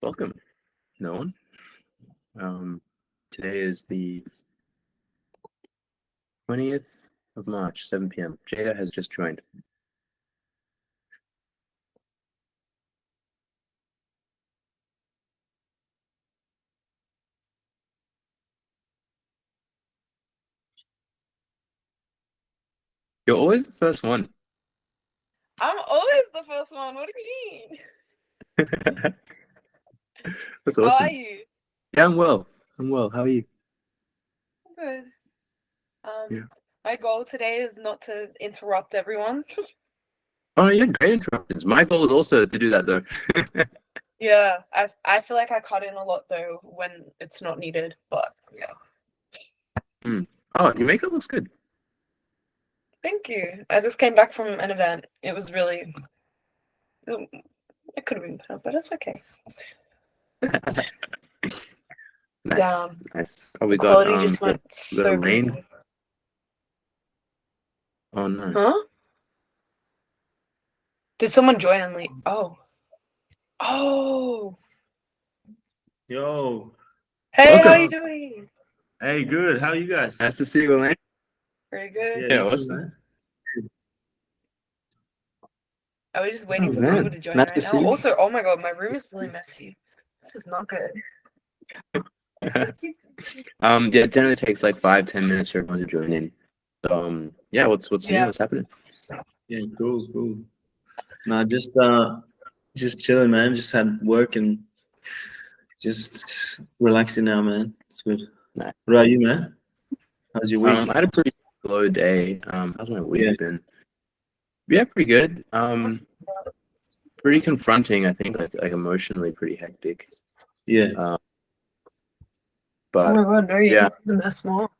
Welcome, no one. Today is the 20th of March, 7 p.m. Jada has just joined. You're always the first one. I'm always the first one. What do you mean? That's How awesome. are you? Yeah, I'm well. I'm well. How are you? Good. Yeah. My goal today is not to interrupt everyone. Oh, you had great interruptions. My goal is also to do that though. Yeah, I feel like I cut in a lot though when it's not needed, but yeah. Oh, your makeup looks good. Thank you. I just came back from an event. It was really it could have been better, but it's okay. Nice. Damn. Nice. Oh, The we got quality just went the so lane. goofy. Oh no. Huh? Did someone join and leave? Oh. Oh. Yo, Hey, how are you Welcome. doing? hey, good. How are you guys? Nice to see you, Elaine. Very good. Yeah, Yeah, you too, awesome. man. Are we just What's waiting up, for people man? to join Nice right to now? see you. Also, oh my god, my room is really messy. This is not good. Yeah, it generally takes like 5-10 minutes for everyone to join in. So, yeah, what's new? Yeah. What's happening? Yeah, cool. Nah, just chilling, man. Just had work and just relaxing now, man. It's good. Nice. What about you, man? How's your week? I had a pretty slow day. How's my week Yeah, been? Yeah, pretty good. Pretty confronting, I think, like emotionally pretty hectic. yeah. Uh, Oh but my god, no, you yeah, can see the mess more.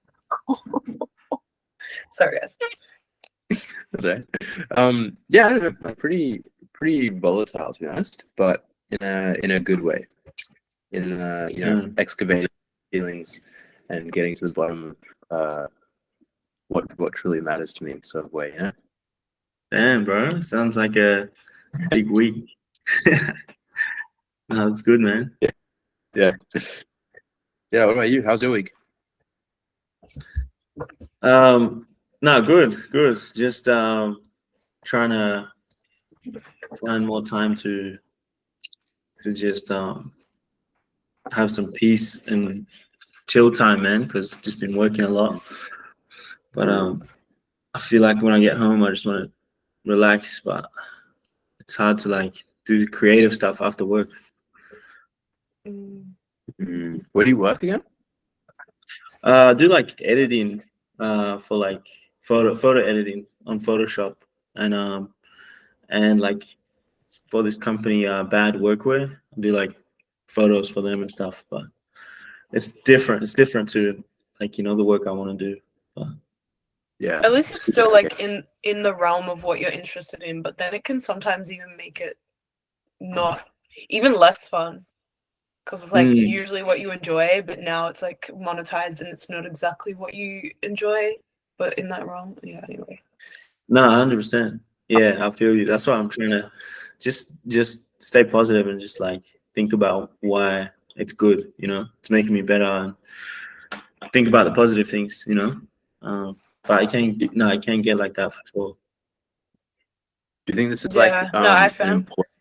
Sorry, guys. that's right. Yeah, I don't know, like pretty volatile to be honest, but in a good way. Excavating feelings and getting to the bottom of what truly matters to me sort of way, yeah. Damn, bro. Sounds like a big week. No, it's good, man. Yeah. Yeah, what about you? How's your week? No, good. Just trying to find more time to just have some peace and chill time, man, because just been working a lot. But I feel like when I get home, I just want to relax. But it's hard to like do the creative stuff after work. Where do you work again? I do like editing, for like photo editing on Photoshop, and like for this company, Bad Workwear. I do like photos for them and stuff. But it's different. It's different to like the work I want to do. But Yeah. At least it's still like in the realm of what you're interested in, but then it can sometimes even make it not even less fun because it's like mm, usually what you enjoy, but now it's like monetized and it's not exactly what you enjoy, but in that realm. Yeah, anyway. no, 100%. Yeah, I feel you. That's why I'm trying to just stay positive and just like think about why it's good. It's making me better and think about the positive things. But I can't get like that for sure. Do you think this is like Yeah, no, I an found. important?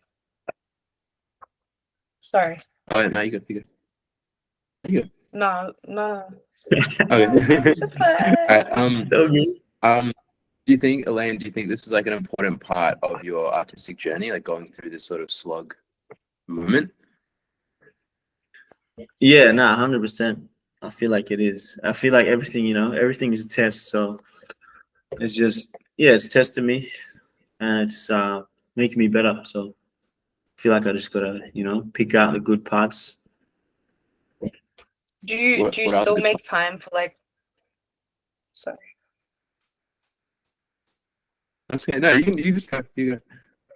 Sorry. Oh, no, you go. You go. No. Okay. That's fine. All right. So good. Elaine, do you think this is like an important part of your artistic journey, like going through this sort of slug moment? Yeah, nah, 100%. I feel like it is. I feel like everything is a test. So it's just, yeah, it's testing me and it's making me better. So I feel like I just gotta, pick out the good parts. Do you What do you what are the still good make time for like? Sorry. parts? Okay, no, you just go. You go.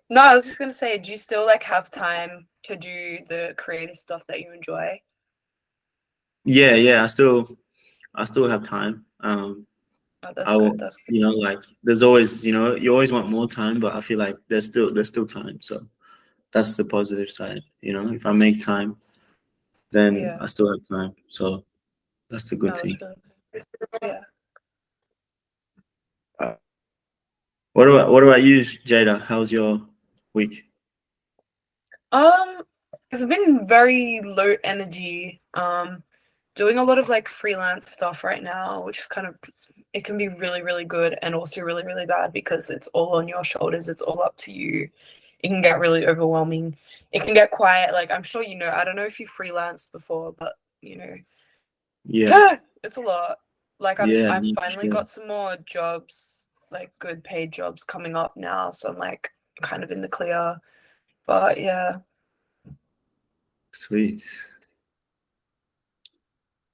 No, I was just gonna say, do you still like have time to do the creative stuff that you enjoy? Yeah. I still have time. Oh, that's I good. will, That's good. like there's always, you always want more time, but I feel like there's still time. So that's the positive side. You know, if I make time, then Yeah. I still have time. So that's the good No, thing. that's good. Yeah. What about you, Jada? How's your week? It's been very low energy. Doing a lot of like freelance stuff right now, which is kind of, it can be really, really good and also really, really bad because it's all on your shoulders. It's all up to you. It can get really overwhelming. It can get quiet. Like, I'm sure you know, I don't know if you freelanced before, but you know, Yeah, it's a lot. Like, yeah, I've no, for finally sure. got some more jobs, like good paid jobs coming up now. So I'm like kind of in the clear. But yeah. Sweet.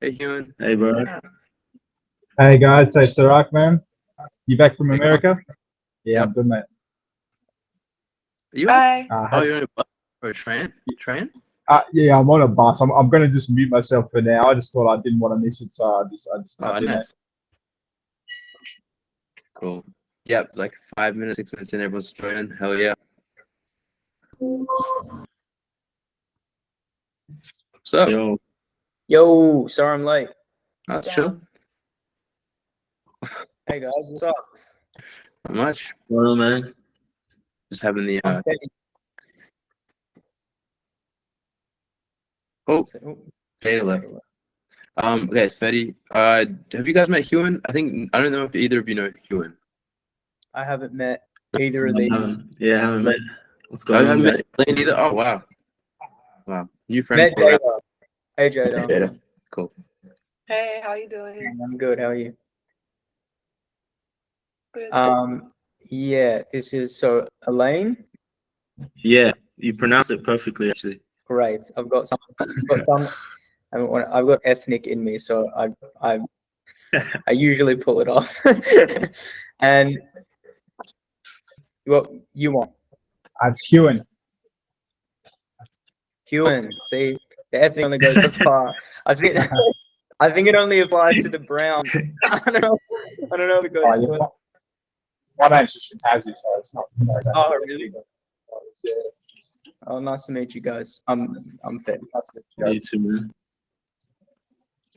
Hey, Human. Hey, bro. Yeah. Hey guys, so Sarak, man, you back from Hey, come on. America? Yeah, I'm Yep. good, mate. Are you on? Bye. Oh, you're on a bus or a train? Train? Yeah, I'm on a bus. I'm gonna just mute myself for now. I just thought I didn't want to miss it, so I just Oh, jumped in there. nice. Cool. Yep, it's like 5 minutes, 6 minutes in, everyone's joining. Hell yeah. So, Yo, Yo, sorry I'm late. that's chill. Damn. Hey guys, what's up? Not much. well, man. Just having the I'm Teddy. oh, Oh, data left. Okay, 30. Have you guys met Human? I don't know if either of you know Human. I haven't met either of these. Yeah, I haven't met. What's Oh, going you on, haven't man? met Elaine either? Oh, wow. Wow. New friend. Met Jada. Hey Jada. Data. Cool. Hey, how you doing? I'm good. How are you? Good. Yeah, this is so Elaine. Yeah, you pronounced it perfectly, actually. Great. I've got some. I've got ethnic in me, so I usually pull it off. And what you want? It's Hewan. Human. See, the ethnic only goes so far. I think it only applies to the brown. I don't know if it goes. Oh, yeah. My name's just Fantasia, so it's not. Oh, really? Yeah, Oh, nice to meet you guys. I'm Fed. that's it, You guys. too, man.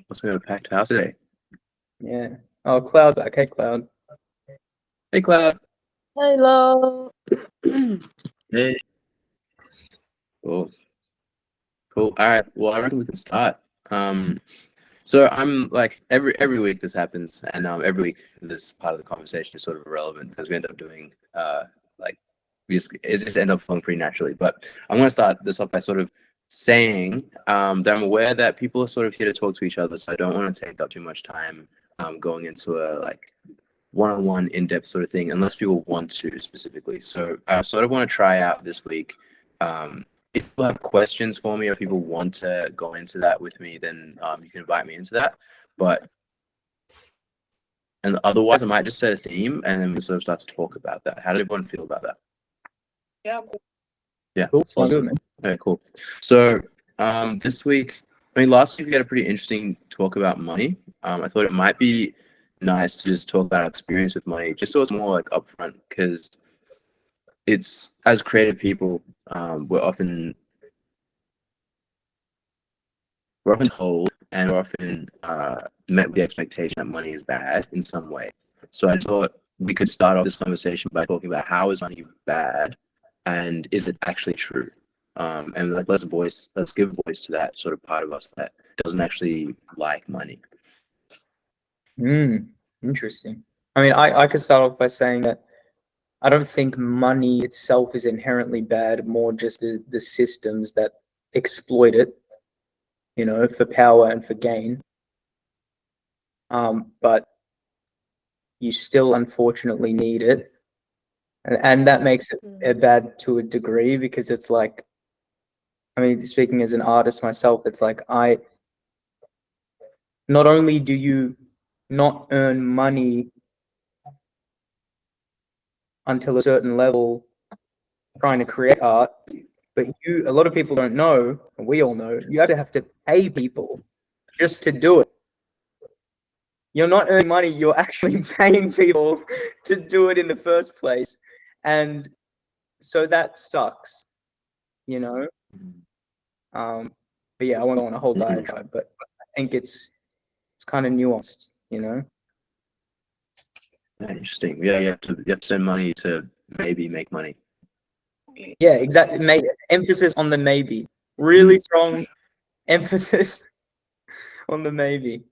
What's got a packed house today? Yeah. Oh, Cloud back. Hey, Cloud. Hey, Cloud. Hello. Hey, Cool. Cool. All right. Well, I reckon we can start. So I'm like every week this happens, and every week this part of the conversation is sort of irrelevant because we end up doing like it just end up flowing pretty naturally. But I'm gonna start this off by sort of saying that I'm aware that people are sort of here to talk to each other, so I don't want to take up too much time going into a like one-on-one in-depth sort of thing unless people want to specifically. So I sort of want to try out this week. If people have questions for me or if people want to go into that with me, then you can invite me into that. But and otherwise, I might just set a theme and then we sort of start to talk about that. How does everyone feel about that? Yeah. Yeah, Cool. Sounds awesome. good, man. Okay, cool. So this week, I mean, last week we had a pretty interesting talk about money. I thought it might be nice to just talk about our experience with money, just so it's more like upfront, because it's as creative people, we're often told and we're often met with the expectation that money is bad in some way. So I thought we could start off this conversation by talking about how is money bad and is it actually true? And like let's give voice to that sort of part of us that doesn't actually like money. Interesting. I mean, I could start off by saying that I don't think money itself is inherently bad, more just the systems that exploit it, you know, for power and for gain. But you still unfortunately need it. And that makes it bad to a degree because it's like, I mean, speaking as an artist myself, it's like not only do you not earn money until a certain level trying to create art, but a lot of people don't know, and we all know, you actually have to pay people just to do it. You're not earning money, you're actually paying people to do it in the first place. And so that sucks. you know. But yeah, I won't go on a whole diatribe, but I think it's kind of nuanced, you know. Interesting. Yeah, you have to spend money to maybe make money. Yeah, exactly. Emphasis on the maybe. Really strong emphasis on the maybe.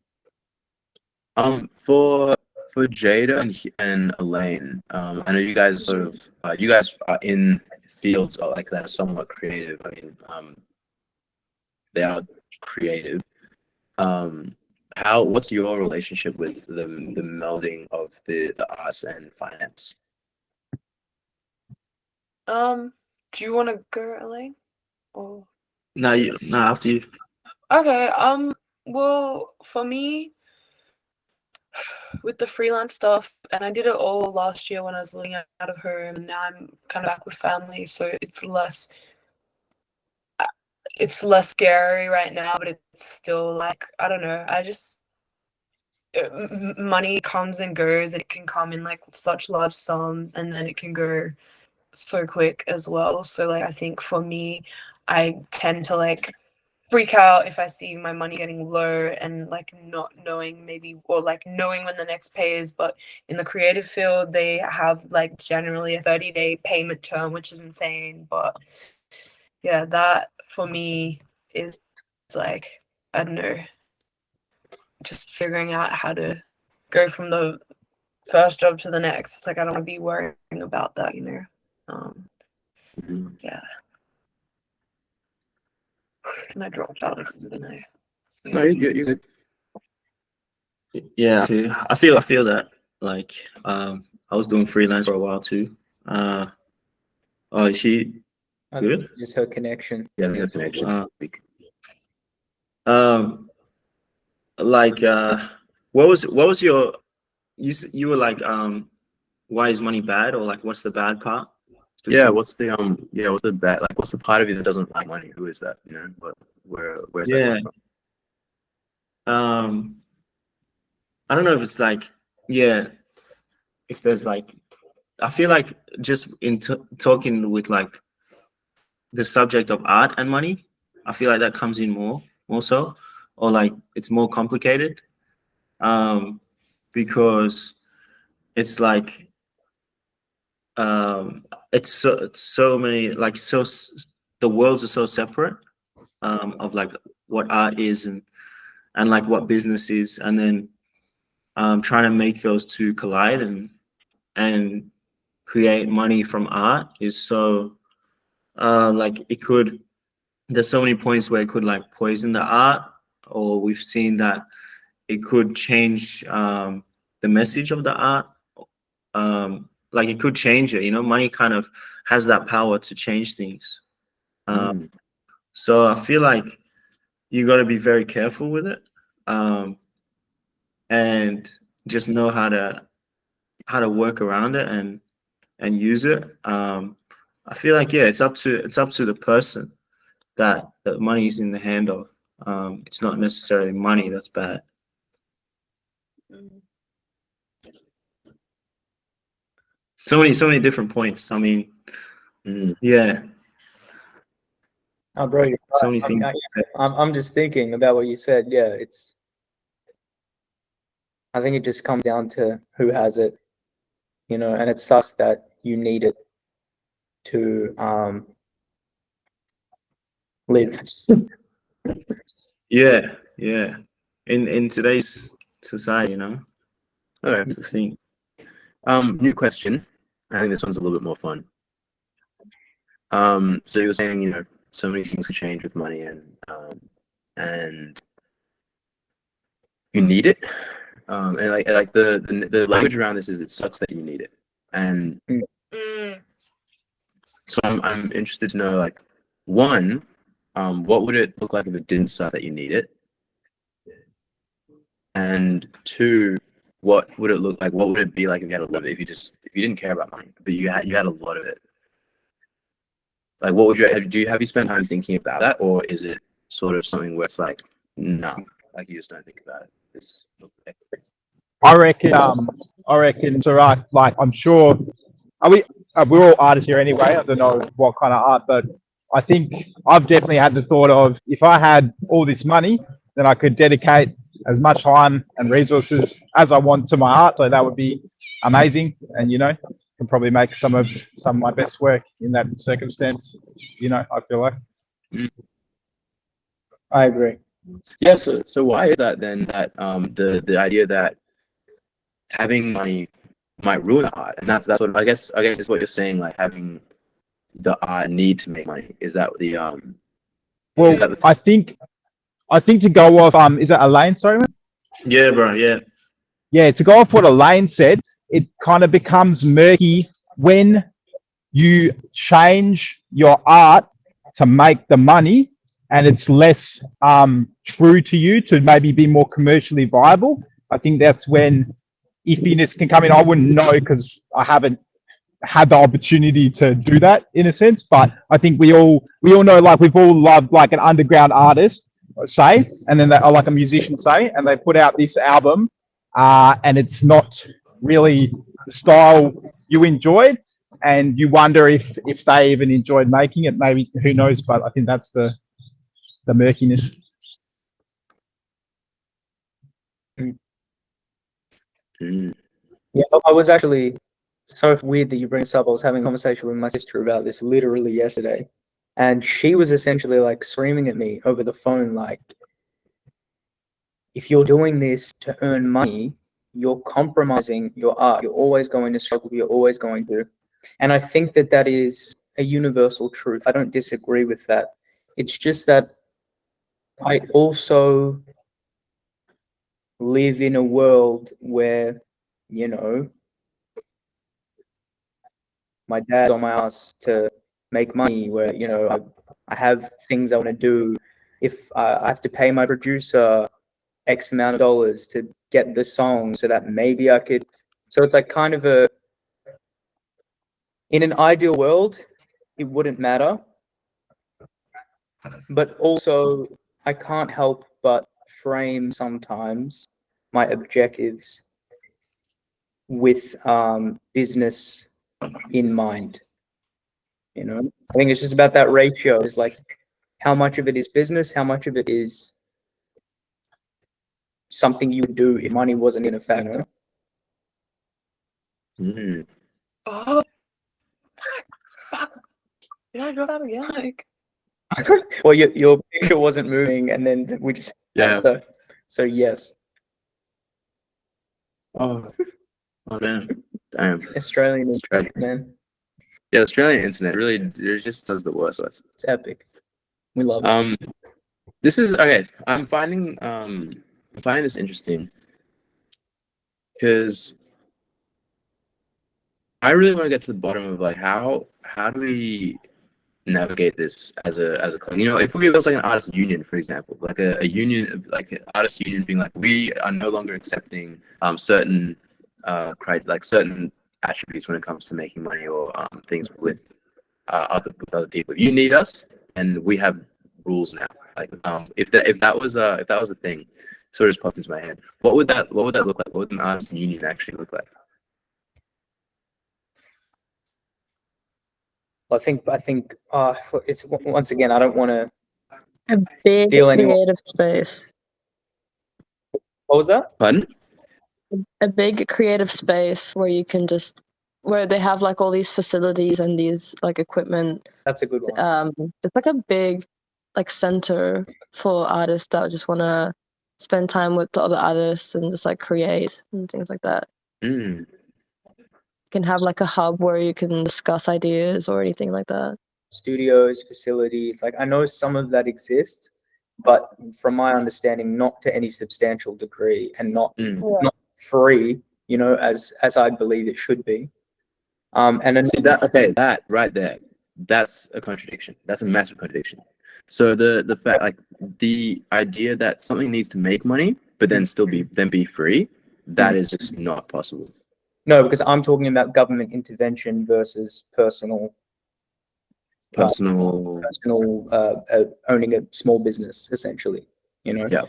For Jada and Elaine, I know you guys sort of you guys are in fields like that are somewhat creative. I mean, they are creative. What's your relationship with the melding of the arts and finance? Do you want to go, Elaine? Or No, after you. okay. Well, for me, with the freelance stuff, and I did it all last year when I was living out of home, and now I'm kind of back with family, so it's less scary right now, but it's still like, I don't know. I just money comes and goes, and it can come in like such large sums, and then it can go so quick as well. So like, I think for me, I tend to like freak out if I see my money getting low and like not knowing maybe, or like knowing when the next pay is. But in the creative field, they have like generally a 30-day payment term, which is insane. But yeah, that for me is like, I don't know, just figuring out how to go from the first job to the next. It's like, I don't want to be worrying about that, you know. Yeah. And I dropped out of it, didn't I? No, you're good. Yeah, I feel that. Like, I was doing freelance for a while too. Is she I good? think it's just her connection. Yeah, I think that's connection. Like, what was your you were like, why is money bad, or like what's the bad part? Yeah, what's the bad, like what's the part of you that doesn't like money? Who is that? You know, where's that coming from? I don't know if it's like, if there's like, I feel like just in talking with like the subject of art and money, I feel like that comes in more so, or like it's more complicated, because it's like, it's so many, like, the worlds are so separate, of like what art is and like what business is, and then trying to make those two collide and create money from art is so, like, there's so many points where it could like poison the art, or we've seen that it could change, the message of the art. Like, it could change it, you know. Money kind of has that power to change things. So I feel like you got to be very careful with it, and just know how to work around it and use it. I feel like, yeah, it's up to the person that money is in the hand of. It's not necessarily money that's bad. So many different points. I mean, yeah. Oh, bro, you're So right. many things. I'm just thinking about what you said. Yeah, I think it just comes down to who has it, you know, and it sucks that you need it to live. Yeah. In today's society, you know, Okay. that's the thing. New question. I think this one's a little bit more fun. So you were saying, you know, so many things can change with money, and you need it. And like the language around this is, it sucks that you need it. And so I'm interested to know, like, one, what would it look like if it didn't suck that you need it? And two, what would it look like? What would it be like if you had a lot of it? If you didn't care about money, but you had a lot of it? Like, what would you have you spent time thinking about that, or is it sort of something where it's like, no, like you just don't think about it? I reckon, so right, like, I'm sure, we're all artists here anyway. I don't know what kind of art, but I think I've definitely had the thought of if I had all this money, then I could dedicate as much time and resources as I want to my art. So that would be amazing, and can probably make some of my best work in that circumstance. I feel like. I agree. Yeah. So why is that then? That the idea that having money might ruin art, and that's what I guess is what you're saying. Like having the art need to make money. Is that the Well, is that the I think to go off is that Elaine? Sorry. Yeah, bro. Yeah. Yeah, to go off what Elaine said, it kind of becomes murky when you change your art to make the money, and it's less true to you to maybe be more commercially viable. I think that's when iffiness can come in. I wouldn't know because I haven't had the opportunity to do that in a sense, but I think we all know, like we've all loved like an underground artist say, and then they are like a musician say, and they put out this album and it's not really the style you enjoyed, and you wonder if they even enjoyed making it. Maybe, who knows, but I think that's the murkiness. Yeah, I was actually so weird that you bring this up. I was having a conversation with my sister about this literally yesterday, and she was essentially like screaming at me over the phone, like, if you're doing this to earn money, you're compromising your art. You're always going to struggle. You're always going to. And I think that that is a universal truth. I don't disagree with that. It's just that I also live in a world where, my dad's on my ass to make money, where, I have things I want to do. If I have to pay my producer X amount of dollars to get the song so that maybe I could. So it's like kind of in an ideal world, it wouldn't matter. But also, I can't help but frame sometimes my objectives with business in mind. I think it's just about that ratio. It's like how much of it is business, how much of it is something you would do if money wasn't in a factor. Oh, fuck. Did I draw that again? Like, Well, your picture wasn't moving, and then we just so yes. oh man, damn. Australian internet, man. Yeah, Australian internet really it just does the worst. It's epic. We love it. This is okay. I'm finding this interesting because I really want to get to the bottom of like how do we navigate this as a club? If we was like an artist union, for example, like a union, like an artist union being like, we are no longer accepting certain certain attributes when it comes to making money or things with other people. You need us, and we have rules now. Like if that was a thing, sort of just popped into my head. What would that look like? What would an artist union actually look like? I think it's, once again, I don't want to A big steal anyone. creative space. What was that? Pardon? A big creative space where they have like all these facilities and these like equipment. That's a good one. It's like a big like center for artists that just want to spend time with the other artists and just like create and things like that. Mm. You can have like a hub where you can discuss ideas or anything like that. Studios, facilities, like I know some of that exists, but from my understanding, not to any substantial degree, and not free, as I believe it should be. And then that right there, that's a contradiction. That's a massive contradiction. So the fact, like the idea that something needs to make money but then still be free, that is just not possible. No, because I'm talking about government intervention versus personal owning a small business, essentially. Yeah.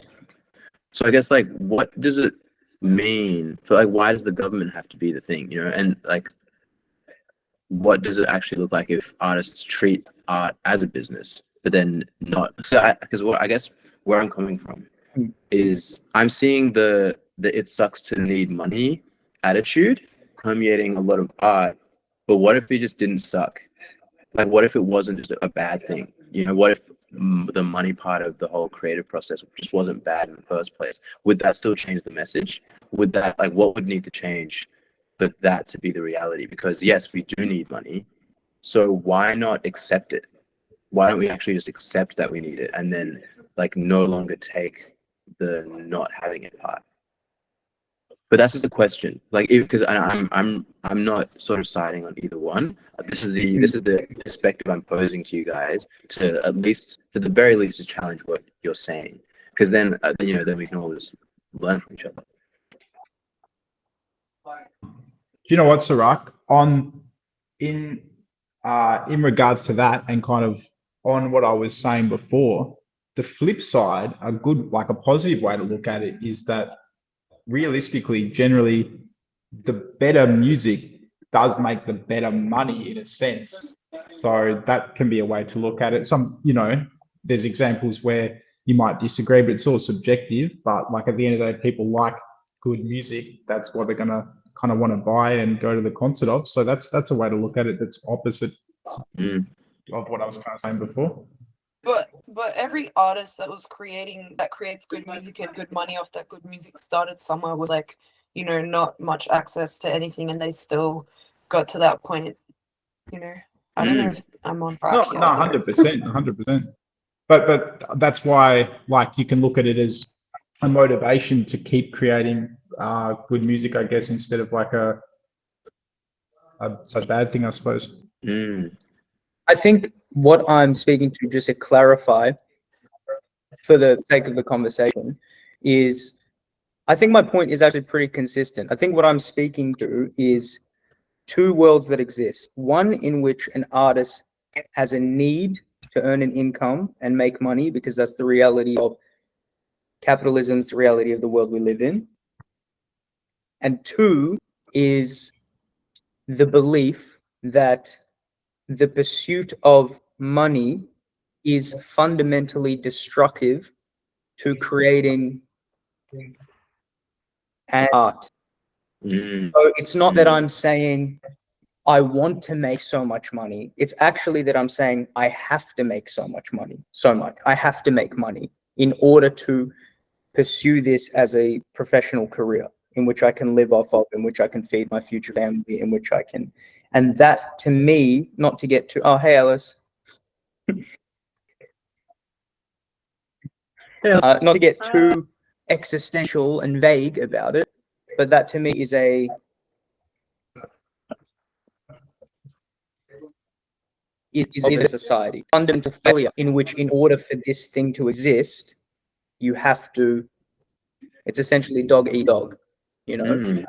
So I guess like, what does it mean for like, why does the government have to be the thing? And like, what does it actually look like if artists treat art as a business, but then not. So because what I guess where I'm coming from is I'm seeing the it sucks to need money attitude permeating a lot of art. But what if it just didn't suck? Like, what if it wasn't just a bad thing? You know, what if the money part of the whole creative process just wasn't bad in the first place? Would that still change the message? Would that, like, what would need to change for that to be the reality? Because yes, we do need money. So why not accept it? Why don't we actually just accept that we need it and then like no longer take the not having it part? But that's just the question, like, because I'm not sort of siding on either one. This is the perspective I'm posing to you guys to at least, to the very least, to challenge what you're saying, because then you know, then we can all just learn from each other. Do you know what, Sirach? In regards to that, and kind of on what I was saying before, the flip side, a positive way to look at it is that realistically, generally, the better music does make the better money in a sense. So that can be a way to look at it. There's examples where you might disagree, but it's all subjective. But like at the end of the day, people like good music. That's what they're gonna kind of want to buy and go to the concert of. So that's a way to look at it. That's opposite of what I was kind of saying before. But every artist that creates good music and good money off that good music started somewhere with like, you know, not much access to anything, and they still got to that point. You know, I don't know if I'm on track here. No, 100%. But that's why, like, you can look at it as a motivation to keep creating good music, I guess, instead of like such a bad thing, I suppose. I think what I'm speaking to, just to clarify, for the sake of the conversation, is I think my point is actually pretty consistent. I think what I'm speaking to is two worlds that exist. One in which an artist has a need to earn an income and make money because that's the reality of capitalism, it's the reality of the world we live in. And two is the belief that the pursuit of money is fundamentally destructive to creating art. So it's not that I'm saying I want to make so much money. It's actually that I'm saying I have to make so much money. I have to make money in order to pursue this as a professional career in which I can live off of, in which I can feed my future family, in which I can. And that, to me, not to get too, oh, hey, Alice. Not to get too existential and vague about it, but that to me is a society, fundamental failure in which, in order for this thing to exist, you have to, it's essentially dog eat dog, you know?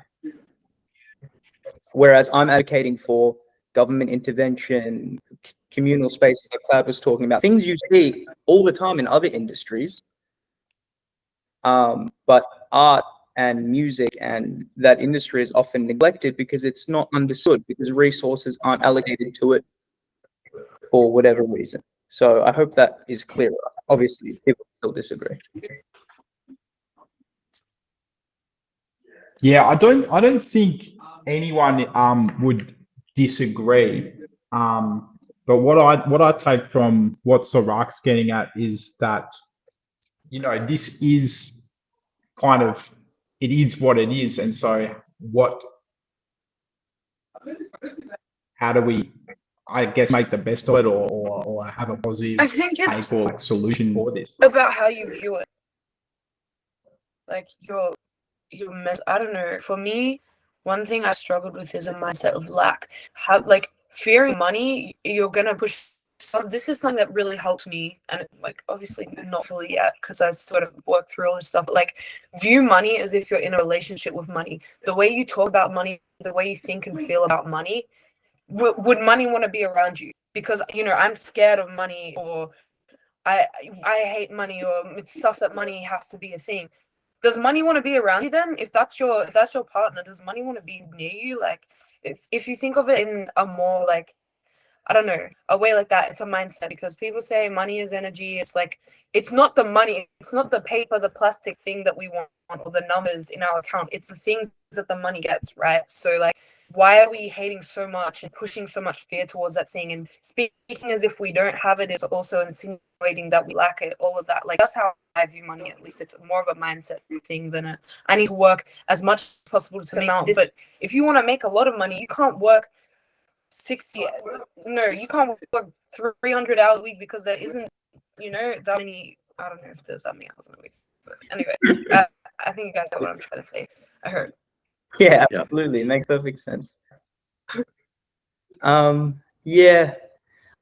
Whereas I'm advocating for government intervention, communal spaces like Cloud was talking about, things you see all the time in other industries. But art and music and that industry is often neglected because it's not understood, because resources aren't allocated to it for whatever reason. So I hope that is clearer. Obviously, people still disagree. Yeah, I don't think anyone would disagree. But what I take from what Sirach's getting at is that, you know, this is kind of, it is what it is, and so how do we, I guess, make the best of it, or have a positive I think it's take or solution for this? about how you view it. Like your I don't know. For me, one thing I struggled with is a mindset of lack. Like fearing money, you're gonna push some. This is something that really helped me, and like obviously not fully yet because I sort of worked through all this stuff. But like, view money as if you're in a relationship with money. The way you talk about money, the way you think and feel about money, would money want to be around you? Because, you know, I'm scared of money, or I hate money, or it sucks that money has to be a thing. Does money want to be around you then? If that's your partner, does money want to be near you? Like, if you think of it in a more like I don't know, a way like that. It's a mindset, because people say money is energy. It's like, it's not the money, it's not the paper, the plastic thing that we want, or the numbers in our account. It's the things that the money gets, right? So like, why are we hating so much and pushing so much fear towards that thing, and speaking as if we don't have it is also insinuating that we lack it, all of that. Like, that's how I view money. At least it's more of a mindset thing than a, I need to work as much as possible to make this. But if you want to make a lot of money, you can't work 60, no, you can't work 300 hours a week, because there isn't, that many. I don't know if there's that many hours in a week, but anyway, I think you guys know what I'm trying to say. I heard. Yeah, absolutely. It makes perfect sense. Yeah,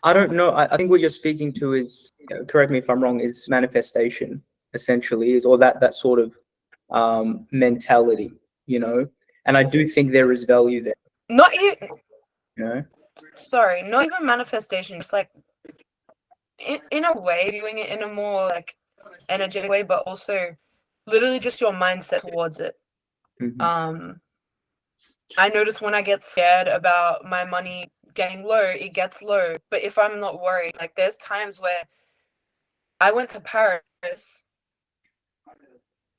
I don't know. I think what you're speaking to is, correct me if I'm wrong, is manifestation, essentially, or that sort of mentality, and I do think there is value there. Not even, You sorry, not even manifestation. It's like, in a way, viewing it in a more like energetic way, but also literally just your mindset towards it. Mhm. I notice when I get scared about my money getting low, it gets low. But if I'm not worried, like, there's times where I went to Paris.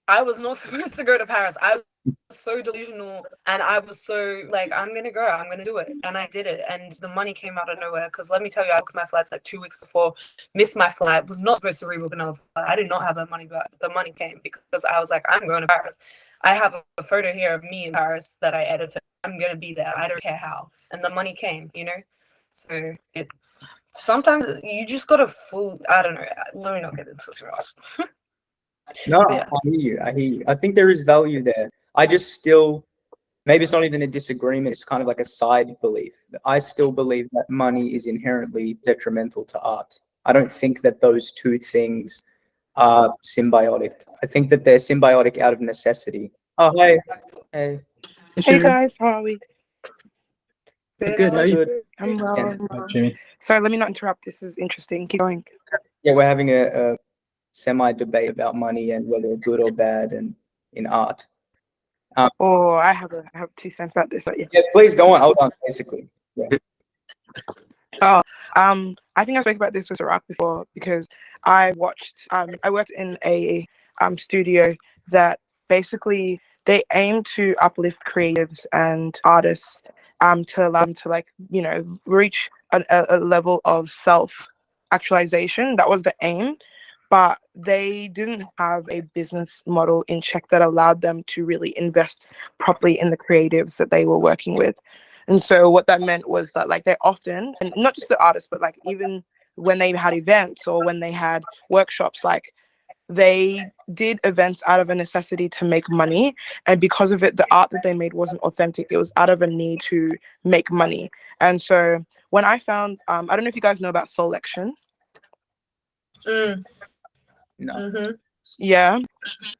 I was not supposed to go to Paris. I was so delusional, and I was so like, I'm gonna go, I'm gonna do it, and I did it, and the money came out of nowhere. Because let me tell you, I booked my flights like 2 weeks before, missed my flight, was not supposed to rebook another flight. I did not have that money, but the money came because I was like, I'm going to Paris. I have a photo here of me in Paris that I edited. I'm gonna be there. I don't care how, and the money came. So it sometimes you just gotta I don't know. Let me not get into this, Ross. No, Yeah. I hear you. I hear you. I think there is value there. I just still, maybe it's not even a disagreement. It's kind of like a side belief. I still believe that money is inherently detrimental to art. I don't think that those two things are symbiotic. I think that they're symbiotic out of necessity. Oh, hi. Hey. Hey guys, how are we? Good. How are you? Good. I'm well. Yeah. I'm well. Jimmy. Sorry, let me not interrupt. This is interesting. Keep going. Yeah, we're having a semi-debate about money and whether it's good or bad and in art. Oh, I have 2 cents about this. But yes. Yeah, please go on. I was on basically. Yeah. I think I spoke about this with Iraq before, because I worked in a studio that basically they aim to uplift creatives and artists to allow them to reach a level of self actualization. That was the aim, but they didn't have a business model in check that allowed them to really invest properly in the creatives that they were working with. And so what that meant was that, like, they often, and not just the artists, but like even when they had events or when they had workshops, like, they did events out of a necessity to make money. And because of it, the art that they made wasn't authentic. It was out of a need to make money. And so when I found, I don't know if you guys know about Solection. No. Mm-hmm.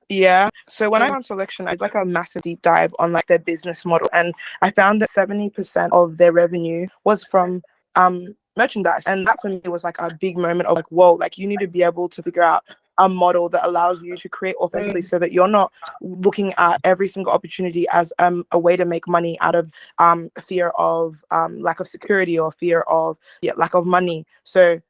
Yeah. So when I found Selection, I did like a massive deep dive on like their business model, and I found that 70% of their revenue was from merchandise. And that for me was like a big moment of like, whoa, like, you need to be able to figure out a model that allows you to create authentically, so that you're not looking at every single opportunity as a way to make money out of fear of lack of security, or fear of lack of money. So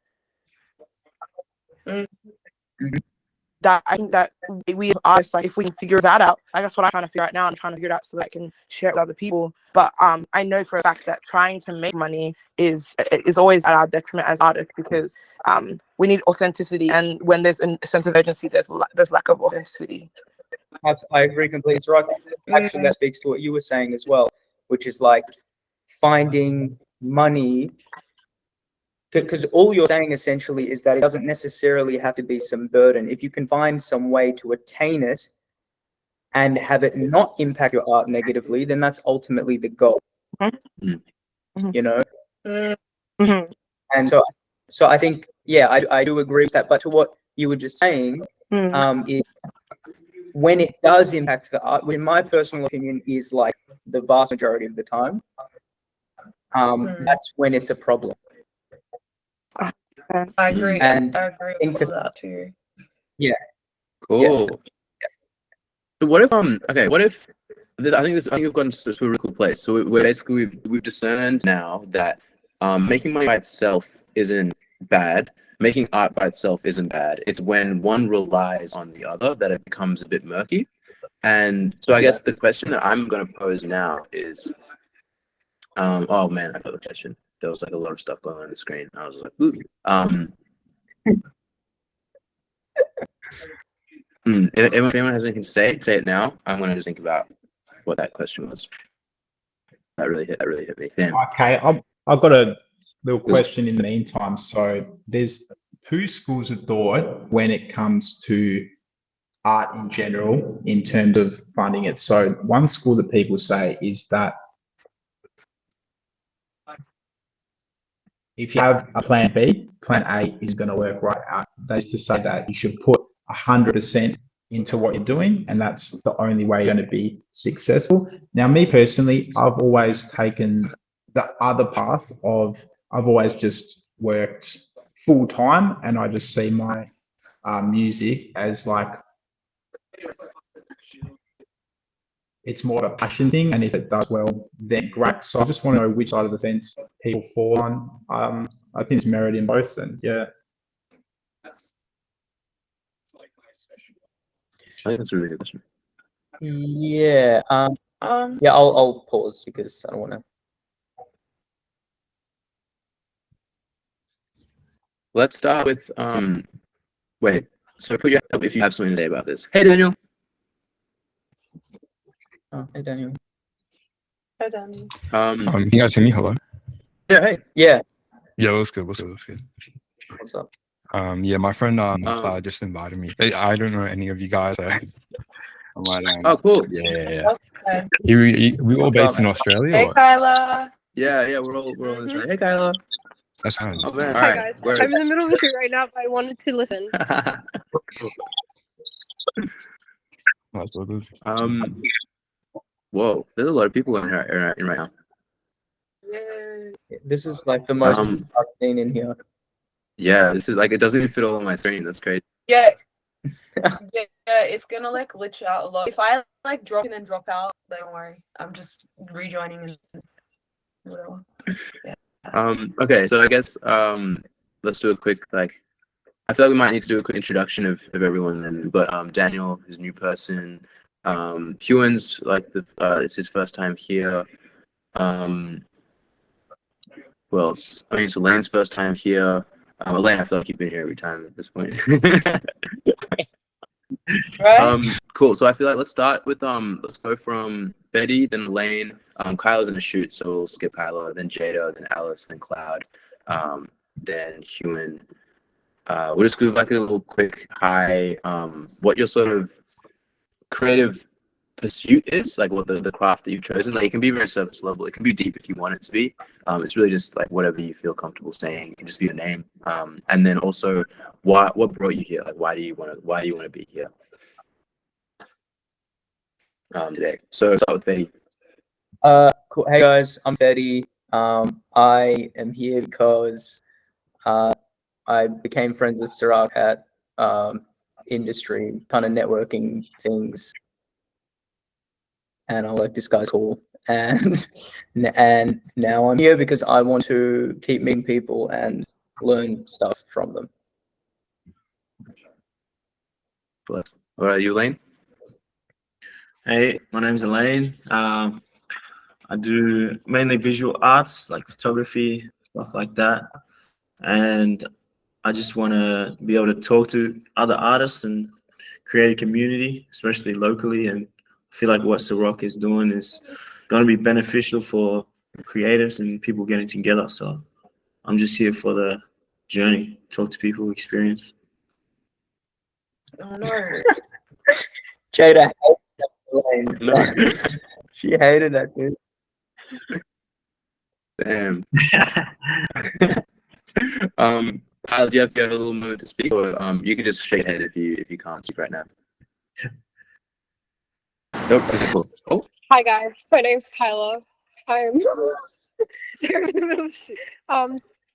that I think that we artists, like, if we can figure that out, like, that's what I'm trying to figure out now. I'm trying to figure it out so that I can share it with other people. But I know for a fact that trying to make money is always at our detriment as artists, because we need authenticity, and when there's a sense of urgency, there's lack of authenticity. I agree completely. It's right. Actually, that speaks to what you were saying as well, which is like finding money. Because all you're saying essentially is that it doesn't necessarily have to be some burden. If you can find some way to attain it and have it not impact your art negatively, then that's ultimately the goal. Mm-hmm. You know? Mm-hmm. And so I think, yeah, I do agree with that. But to what you were just saying, is when it does impact the art, which in my personal opinion is like the vast majority of the time, that's when it's a problem. I agree. And I agree with that too. Yeah. Cool. So what if I think we've gotten to a really cool place. So we've discerned now that making money by itself isn't bad. Making art by itself isn't bad. It's when one relies on the other that it becomes a bit murky. And so I guess the question that I'm going to pose now is, oh man, I got the question. There was like a lot of stuff going on the screen. I was like, ooh. If anyone has anything to say it now. I'm going to just think about what that question was. That really hit me. Damn. Okay, I've got a little question in the meantime. So there's two schools of thought when it comes to art in general in terms of funding it. So one school that people say is that if you have a plan B, plan A is going to work right out. That is to say that you should put 100% into what you're doing, and that's the only way you're going to be successful. Now, me personally, I've always taken the other path of I've always just worked full time, and I just see my music as like it's more of a passion thing, and if it does well, then great. So I just want to know which side of the fence people fall on. I think it's merit in both, and yeah. I think that's a really good question. Yeah. Yeah, I'll pause because I don't want to. Let's start with wait. So put your hand up if you have something to say about this. Hey Daniel. Oh, hey, Daniel. Hi, Danny. Can you guys hear me? Hello. Yeah. Hey. Yeah. Yeah, what's good? What's good? What's up? Yeah, my friend Clyde just invited me. I don't know any of you guys. So I might, Oh, cool. Yeah. That's okay. We all What's based up, in man? Australia. Hey, Or? Kyla. Yeah. We're all in this right. Hey Kyla. That's fine. Oh man. All Hi right. guys, Word. I'm in the middle of a shoot right now, but I wanted to listen. That's all good. Whoa. There's a lot of people in here right now. Yay. This is like the most Um, I've seen in here. Yeah. This is like it doesn't even fit all on my screen. That's crazy. Yeah. Yeah, it's gonna like glitch out a lot. If I like drop in and drop out, don't worry. I'm just rejoining and whatever. Okay. So I guess let's do a quick like. I feel like we might need to do a quick introduction of everyone then. But Daniel is a new person. Huan's like it's his first time here. Who else? I mean, it's Elaine's first time here. Elaine, I feel like you've been here every time at this point. Right? Cool. So I feel like let's start with let's go from Betty, then Elaine. Kyla's in a shoot, so we'll skip Kyla, then Jada, then Alice, then Cloud, then Human. We'll just do like a little quick hi. What your sort of creative pursuit is, like what the craft that you've chosen. Like it can be very surface level. It can be deep if you want it to be. It's really just like whatever you feel comfortable saying. It can just be your name. And then also what brought you here? Like why do you want to be here today? So start with Betty. Cool. Hey guys, I'm Betty. I am here because I became friends with Sirach at industry kind of networking things, and I'm like, this guy's cool, and now I'm here because I want to keep meeting people and learn stuff from them. Bless. All right, you, Elaine. Hey, my name's Elaine. I do mainly visual arts like photography, stuff like that. And I just want to be able to talk to other artists and create a community, especially locally. And I feel like what Sirach is doing is going to be beneficial for creatives and people getting together. So I'm just here for the journey, talk to people, experience. Oh no. Jada hated that, No. she hated that, dude. Damn. Kyle, do you have a little moment to speak, or you can just shake your head if you can't speak right now. Nope. Okay, cool. Oh. Hi guys, my name's Kyla. I'm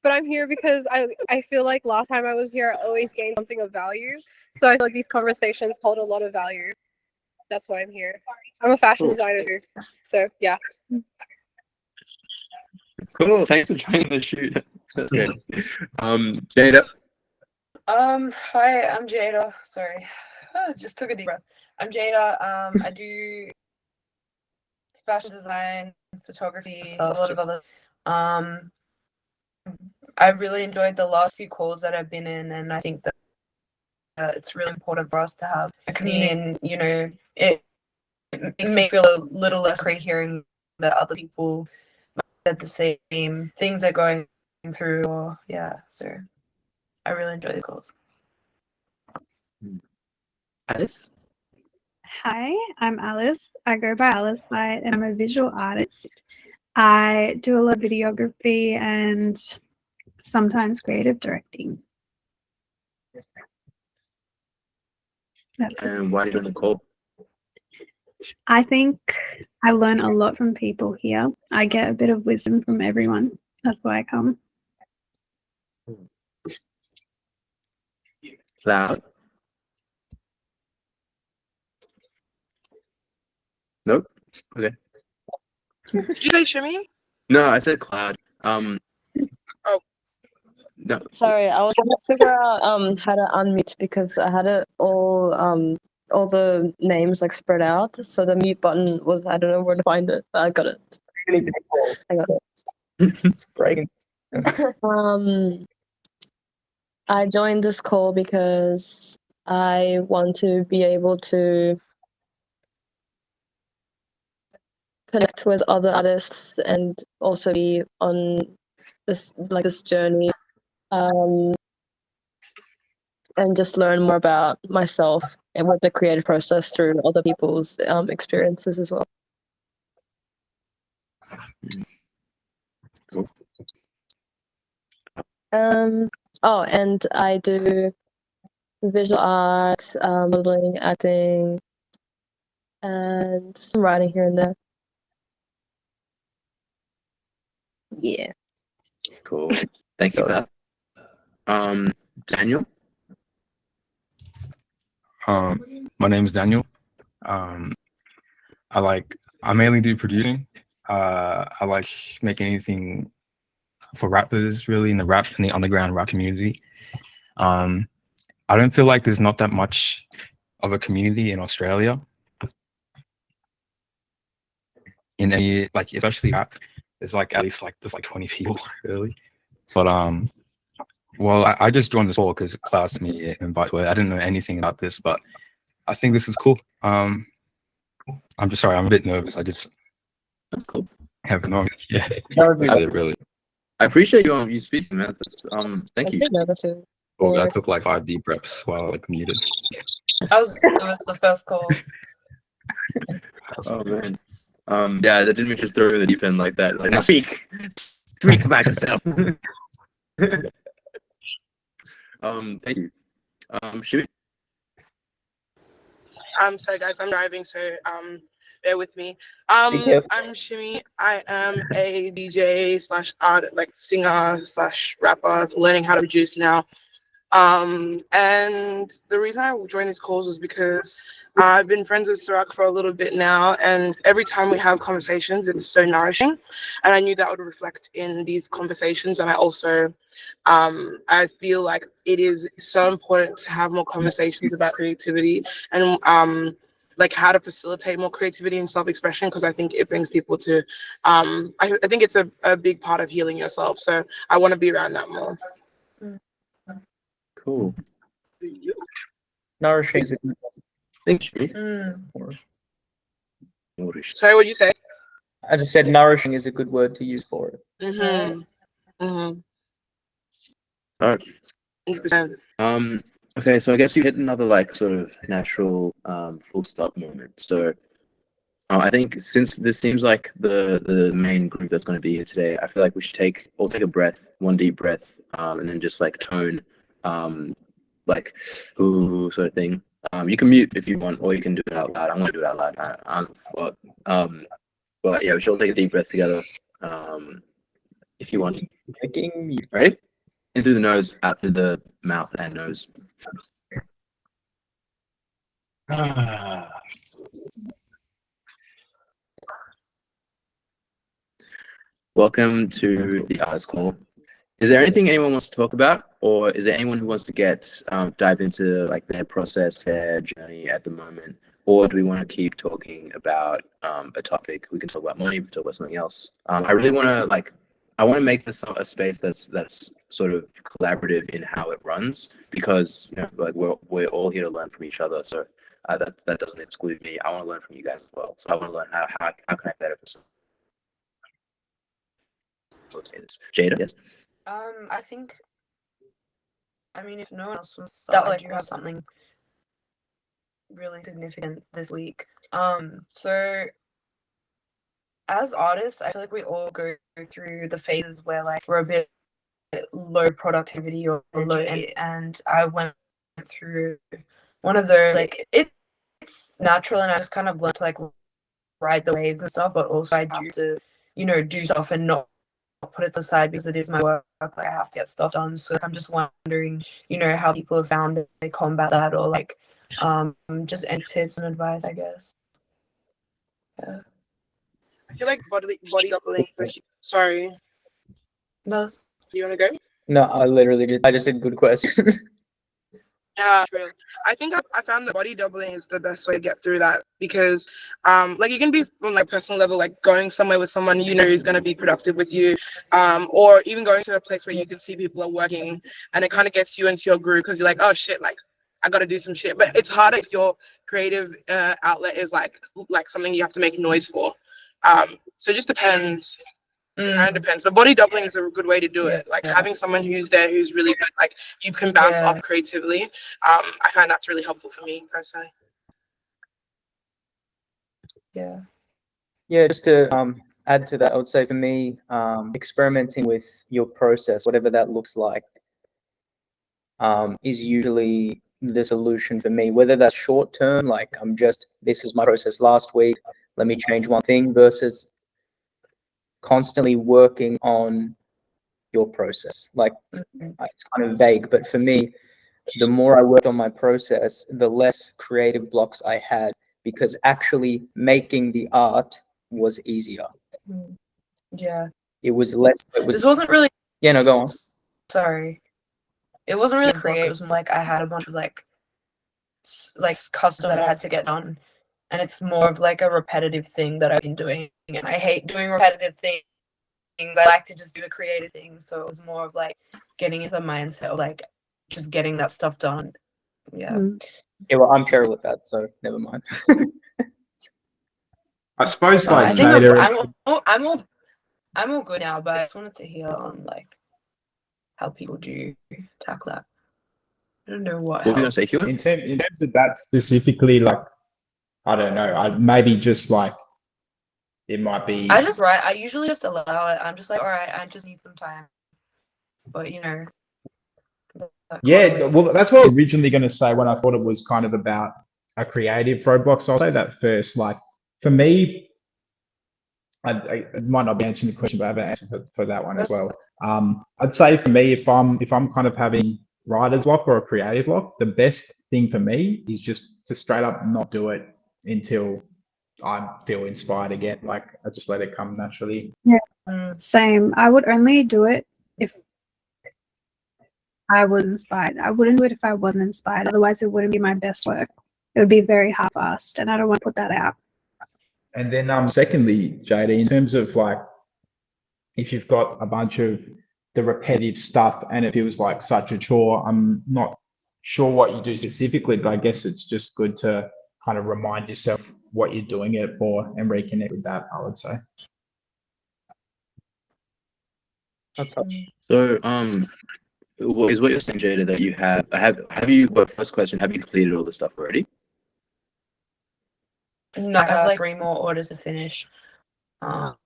but I'm here because I feel like last time I was here, I always gained something of value. So I feel like these conversations hold a lot of value. That's why I'm here. I'm a fashion designer too. So yeah. Cool. Thanks for joining the shoot. That's great. Jada. Hi, I'm Jada. Sorry, just took a deep breath. I'm Jada. I do fashion design, photography, stuff, a lot of other. I really enjoyed the last few calls that I've been in, and I think that it's really important for us to have a community, and it makes me feel a little less great hearing that other people at the same things they're going through. Or yeah, so I really enjoy these calls. Alice. Hi, I'm Alice. I go by Alice Light and I'm a visual artist. I do a lot of videography and sometimes creative directing. That's it. And why are you doing the call? I think I learn a lot from people here. I get a bit of wisdom from everyone. That's why I come. Cloud. Nope. Okay. Did you say Shimmy? No, I said Cloud. Oh. No. Sorry, I was trying to figure out how to unmute because I had it all the names like spread out. So the mute button was, I don't know where to find it, but I got it. Really difficult. I got it. It's breaking. I joined this call because I want to be able to connect with other artists and also be on this journey, and just learn more about myself and with the creative process through other people's experiences as well. Cool. Oh, and I do visual art, modeling, acting, and some writing here and there. Yeah. Cool. Thank you for that. Daniel. My name is Daniel. I mainly do producing. I like making anything for rappers, really, in the underground rap community. I don't feel like there's not that much of a community in Australia. In any, like, especially rap, there's like at least like there's like 20 people really. But well, I just joined this call because Klaus sent me an invite to it. I didn't know anything about this, but I think this is cool. I'm just sorry, I'm a bit nervous. I just Cool. have no. Yeah, That's it really. I appreciate you speaking, man. That's, thank you. Well, I took like 5 deep breaths while like muted. That's the first call. Oh man. Yeah, that didn't mean to just throw you in the deep end like that. Like, now speak about yourself. Thank you. Shoot. Sorry guys, I'm driving, so bear with me. careful. I'm Shimmy. I am a DJ slash art, like singer slash rapper, learning how to produce now. And the reason I joined these calls is because I've been friends with Sirac for a little bit now, and every time we have conversations, it's so nourishing. And I knew that would reflect in these conversations. And I also, I feel like it is so important to have more conversations about creativity and like how to facilitate more creativity and self-expression, because I think it brings people to, I think it's a big part of healing yourself. So I want to be around that more. Cool. Nourishing is a good Thanks, Jimmy. word. Sorry, what'd you say? I just said nourishing is a good word to use for it. All right. 100%. Okay, so I guess you hit another like sort of natural full stop moment. So I think since this seems like the main group that's going to be here today, I feel like we should all take a breath, one deep breath, and then just like tone, like ooh sort of thing. You can mute if you want, or you can do it out loud. I'm gonna do it out loud. But yeah, we should all take a deep breath together. If you want. Ready? In through the nose, out through the mouth and nose. Welcome to the Artist Call. Is there anything anyone wants to talk about, or is there anyone who wants to get dive into like their process, their journey at the moment, or do we want to keep talking about a topic? We can talk about money, we can talk about something else. I really want to make this a space that's sort of collaborative in how it runs, because like we're all here to learn from each other. So that doesn't exclude me. I want to learn from you guys as well. So I want to learn how can I better facilitate this. Jada, yes. I think, I mean, if no one else wants to start, I do have something really significant this week. So as artists, I feel like we all go through the phases where like we're a bit low productivity or low energy, and I went through one of those. Like it's natural, and I just kind of learned to like ride the waves and stuff, but also I do to do stuff and not put it aside because it is my work. Like I have to get stuff done. So like, I'm just wondering, how people have found that they combat that, or like just any tips and advice, I guess. Yeah. I feel like body doubling. Sorry. No. You want to go? No, I just said good question. Yeah, true. I think I found that body doubling is the best way to get through that, because like you can be from like personal level, like going somewhere with someone who's going to be productive with you, or even going to a place where you can see people are working, and it kind of gets you into your groove because you're like, oh shit, like I got to do some shit. But it's harder if your creative outlet is like something you have to make noise for. So it just depends. It kind of depends, but body doubling is a good way to do it. Like having someone who's there who's really good, like you can bounce off creatively. I find that's really helpful for me personally. Yeah. Yeah, just to add to that, I would say for me, experimenting with your process, whatever that looks like, is usually the solution for me. Whether that's short term, like this is my process last week, let me change one thing, versus constantly working on your process. Like it's kind of vague, but for me, the more I worked on my process, the less creative blocks I had, because actually making the art was easier. Yeah. It was less. This wasn't really. Yeah, no, go on. Sorry. It wasn't really creative. It was like I had a bunch of like custom that I had to get done, and it's more of like a repetitive thing that I've been doing, and I hate doing repetitive things. I like to just do the creative thing. So it was more of like getting into the mindset of like just getting that stuff done. Yeah. Yeah, well, I'm terrible at that, so never mind. I suppose I like think Jada, I'm all good now, but I just wanted to hear on like how people do tackle that. I don't know what. What were you gonna say, Hugh? in terms of that specifically, like I don't know, I maybe just like it might be. I usually just allow it. I'm just like, all right, I just need some time. But Yeah, well, that's what I was originally going to say when I thought it was kind of about a creative roadblock. So I'll say that first. Like for me, I might not be answering the question, but I have an answer for that one as well. I'd say for me, if I'm kind of having writer's block or a creative block, the best thing for me is just to straight up not do it until I feel inspired again. Like I just let it come naturally. Yeah, same. I would only do it if I was inspired. I wouldn't do it if I wasn't inspired. Otherwise, it wouldn't be my best work. It would be very half-assed, and I don't want to put that out. And then, secondly, JD, in terms of like, if you've got a bunch of the repetitive stuff and it feels like such a chore, I'm not sure what you do specifically, but I guess it's just good to kind of remind yourself what you're doing it for and reconnect with that, I would say. So, is what you're saying, Jada, that you have you? Well, first question: have you completed all the stuff already? No, I have like 3 more orders to finish. But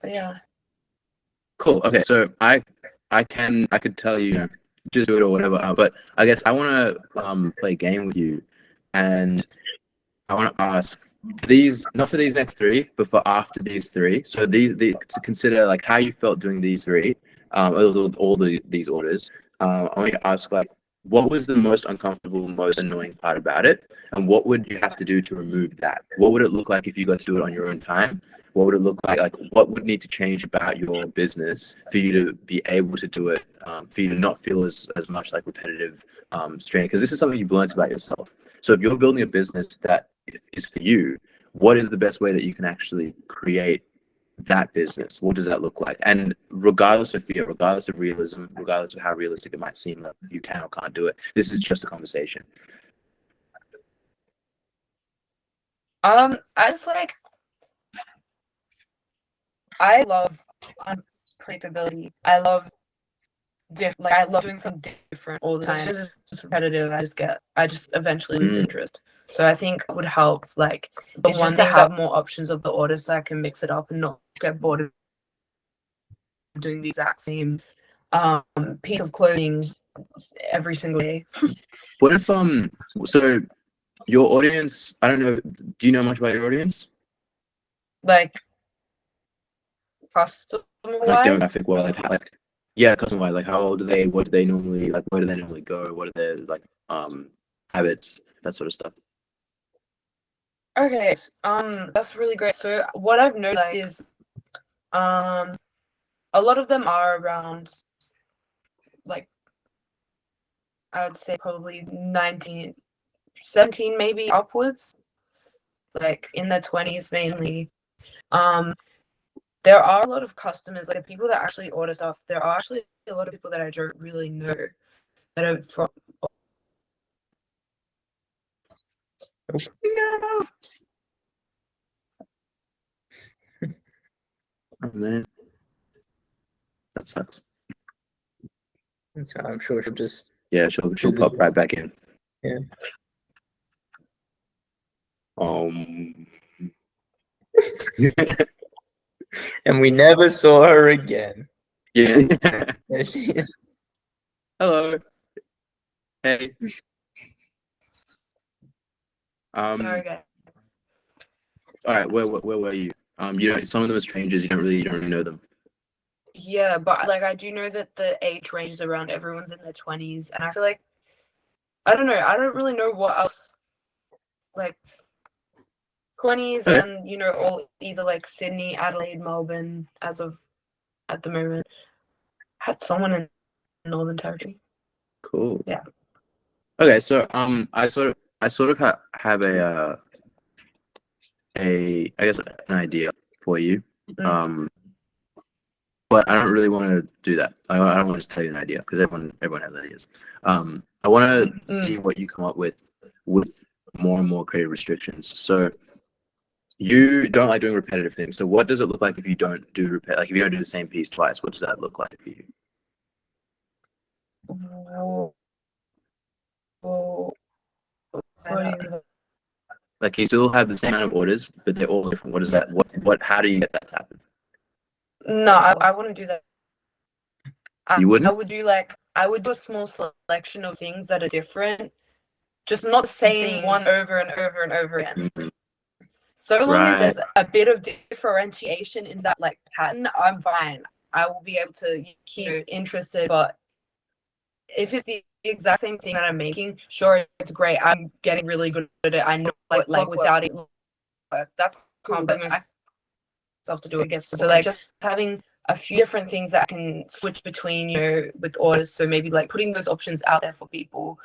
yeah. Cool. Okay, so I could tell you just do it or whatever. But I guess I want to play a game with you, and I want to ask these, not for these next 3, but for after these 3. So these to consider like how you felt doing these 3, all these orders. I want to ask like, what was the most uncomfortable, most annoying part about it, and what would you have to do to remove that? What would it look like if you got to do it on your own time? What would it look like? Like, what would need to change about your business for you to be able to do it, for you to not feel as much like repetitive strain? Because this is something you've learned about yourself. So if you're building a business that is for you, what is the best way that you can actually create that business? What does that look like? And regardless of fear, regardless of realism, regardless of how realistic it might seem that you can or can't do it, this is just a conversation. I just like, I love unpredictability. I love I love doing something different all the time. It's just repetitive. I just eventually lose interest. So I think it would help, like, the one to have more options of the order so I can mix it up and not get bored of doing the exact same piece of clothing every single day. What if so your audience, I don't know, do you know much about your audience? Like, customer Like wise? demographic wise, like yeah, customer wise, like how old are they? What do they normally like? Where do they normally go? What are their like habits? That sort of stuff. Okay, that's really great. So what I've noticed is a lot of them are around, like, I would say probably 19, 17 maybe upwards, like in their 20s mainly. There are a lot of customers, like people that actually order stuff. There are actually a lot of people that I don't really know that are from. Oh man, that sucks. So I'm sure she'll just Yeah, she'll pop right back in. Yeah. And we never saw her again. Yeah. There she is. Hello. Hey. Sorry, guys. All right, where were you? You know, some of them are strangers. You don't really know them. Yeah, but like I do know that the age range is around everyone's in their 20s, and I feel like I don't know. I don't really know what else, like 20s, Okay. and all either like Sydney, Adelaide, Melbourne as of at the moment. Had someone in Northern Territory. Cool. Yeah. Okay, so I sort of have a I guess an idea for you. But I don't really want to do that. I don't want to just tell you an idea because everyone has ideas. I want to see what you come up with more and more creative restrictions. So you don't like doing repetitive things. So what does it look like if you don't do if you don't do the same piece twice? What does that look like for you? Like you still have the same amount of orders, but they're all different. What is that? What? How do you get that to happen? No, I wouldn't do that. You wouldn't? I would do a small selection of things that are different, just not the same one over and over and over again. So long as there's a bit of differentiation in that like pattern, I'm fine. I will be able to keep interested. But if it's the exact same thing that I'm making, sure, it's great. I'm getting really good at it. I know like without it, that's complex myself to do, I guess. So like just having a few different things that I can switch between, with orders. So maybe like putting those options out there for people.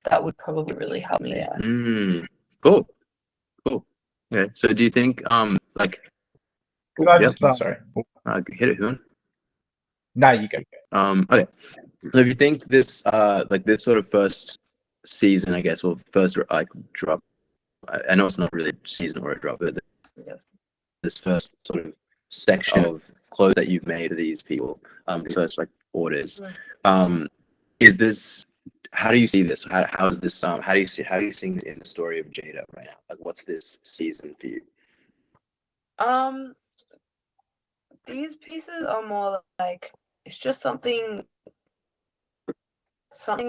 That would probably really help me. Yeah. Cool. Okay. So do you think like Could I just sorry. hit it, Huon? No, you go. Okay. So if you think this like this sort of first season, I guess, or first like drop, I know it's not really a season or a drop, but this first sort of section of clothes that you've made of these people, first like orders, is this? How do you see this? How is this? How are you seeing this in the story of Jada right now? Like, what's this season for you? These pieces are more like it's just something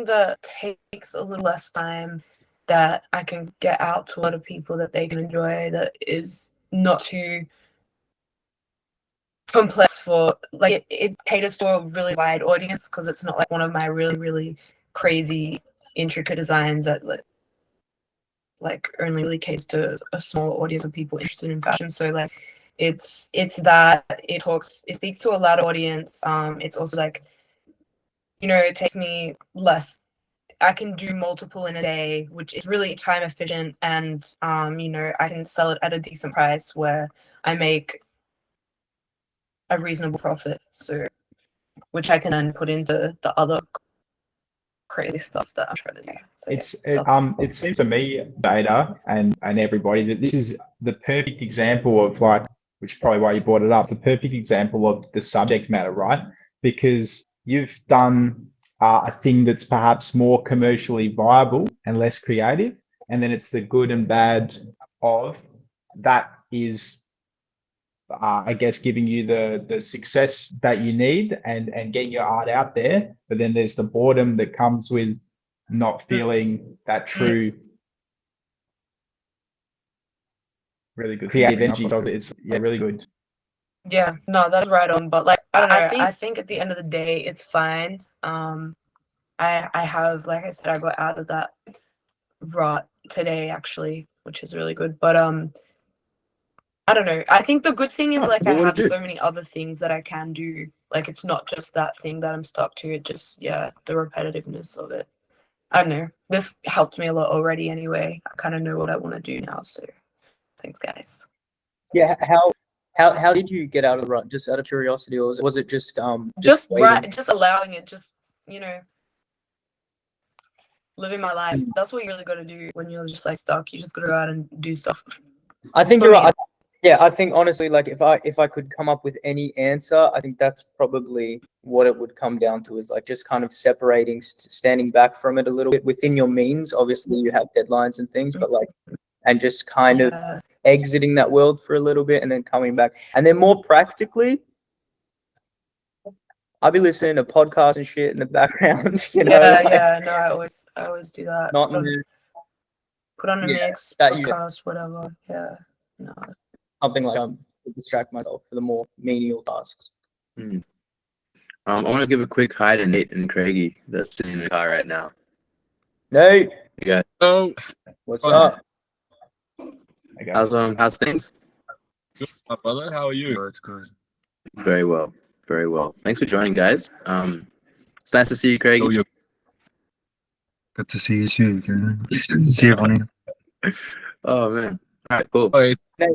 that takes a little less time, that I can get out to a lot of people that they can enjoy, that is not too complex for like it caters to a really wide audience because it's not like one of my really crazy intricate designs that like only really caters to a small audience of people interested in fashion. So like it's that it speaks to a large audience. It's also like, you know, it takes me less. I can do multiple in a day, which is really time efficient, and you know, I can sell it at a decent price where I make a reasonable profit. So, which I can then put into the other crazy stuff that I'm trying to do. So It seems to me, Beta and everybody, that this is the perfect example of like, which is probably why you brought it up, the perfect example of the subject matter, right? Because you've done a thing that's perhaps more commercially viable and less creative, and then it's the good and bad of that is, I guess, giving you the success that you need and getting your art out there. But then there's the boredom that comes with not feeling that true, really good creative energy. So it's really good. yeah, no, that's right on. But like, I think at the end of the day, it's fine. I have, like I said, I got out of that rut today actually, which is really good. But I don't know. I think the good thing is like I have so many other things that I can do. Like it's not just that thing that I'm stuck to. It just, yeah, the repetitiveness of it. I don't know. This helped me a lot already anyway. I kind of know what I want to do now. So thanks, guys. Yeah, how did you get out of the rut? Just out of curiosity, or was it just Just waiting? just allowing it, just, you know, living my life. That's what you really got to do when you're just like stuck. You just got to go out and do stuff. I think For you're me. right. Yeah, I think honestly, like if I could come up with any answer, I think that's probably what it would come down to, is like just kind of separating, standing back from it a little bit within your means. Obviously, you have deadlines and things, but like, and just kind of Yeah. exiting that world for a little bit and then coming back. And then more practically, I'll be listening to podcasts and shit in the background, you know, like, Yeah, no, I always do that. not Put on a yeah, mix, that you- podcast, whatever. Yeah, no. something like to distract myself for the more menial tasks. I want to give a quick hi to Nate and Craigie that's sitting in the car right now. Nate, You guys, Oh, what's up? how's things? good, my brother. How are you? It's good. Very well, very well. Thanks for joining, guys. It's nice to see you, Craigie. Oh, you're good to see you too. Good. See everyone. Oh man, all right, cool. Wait, Nate.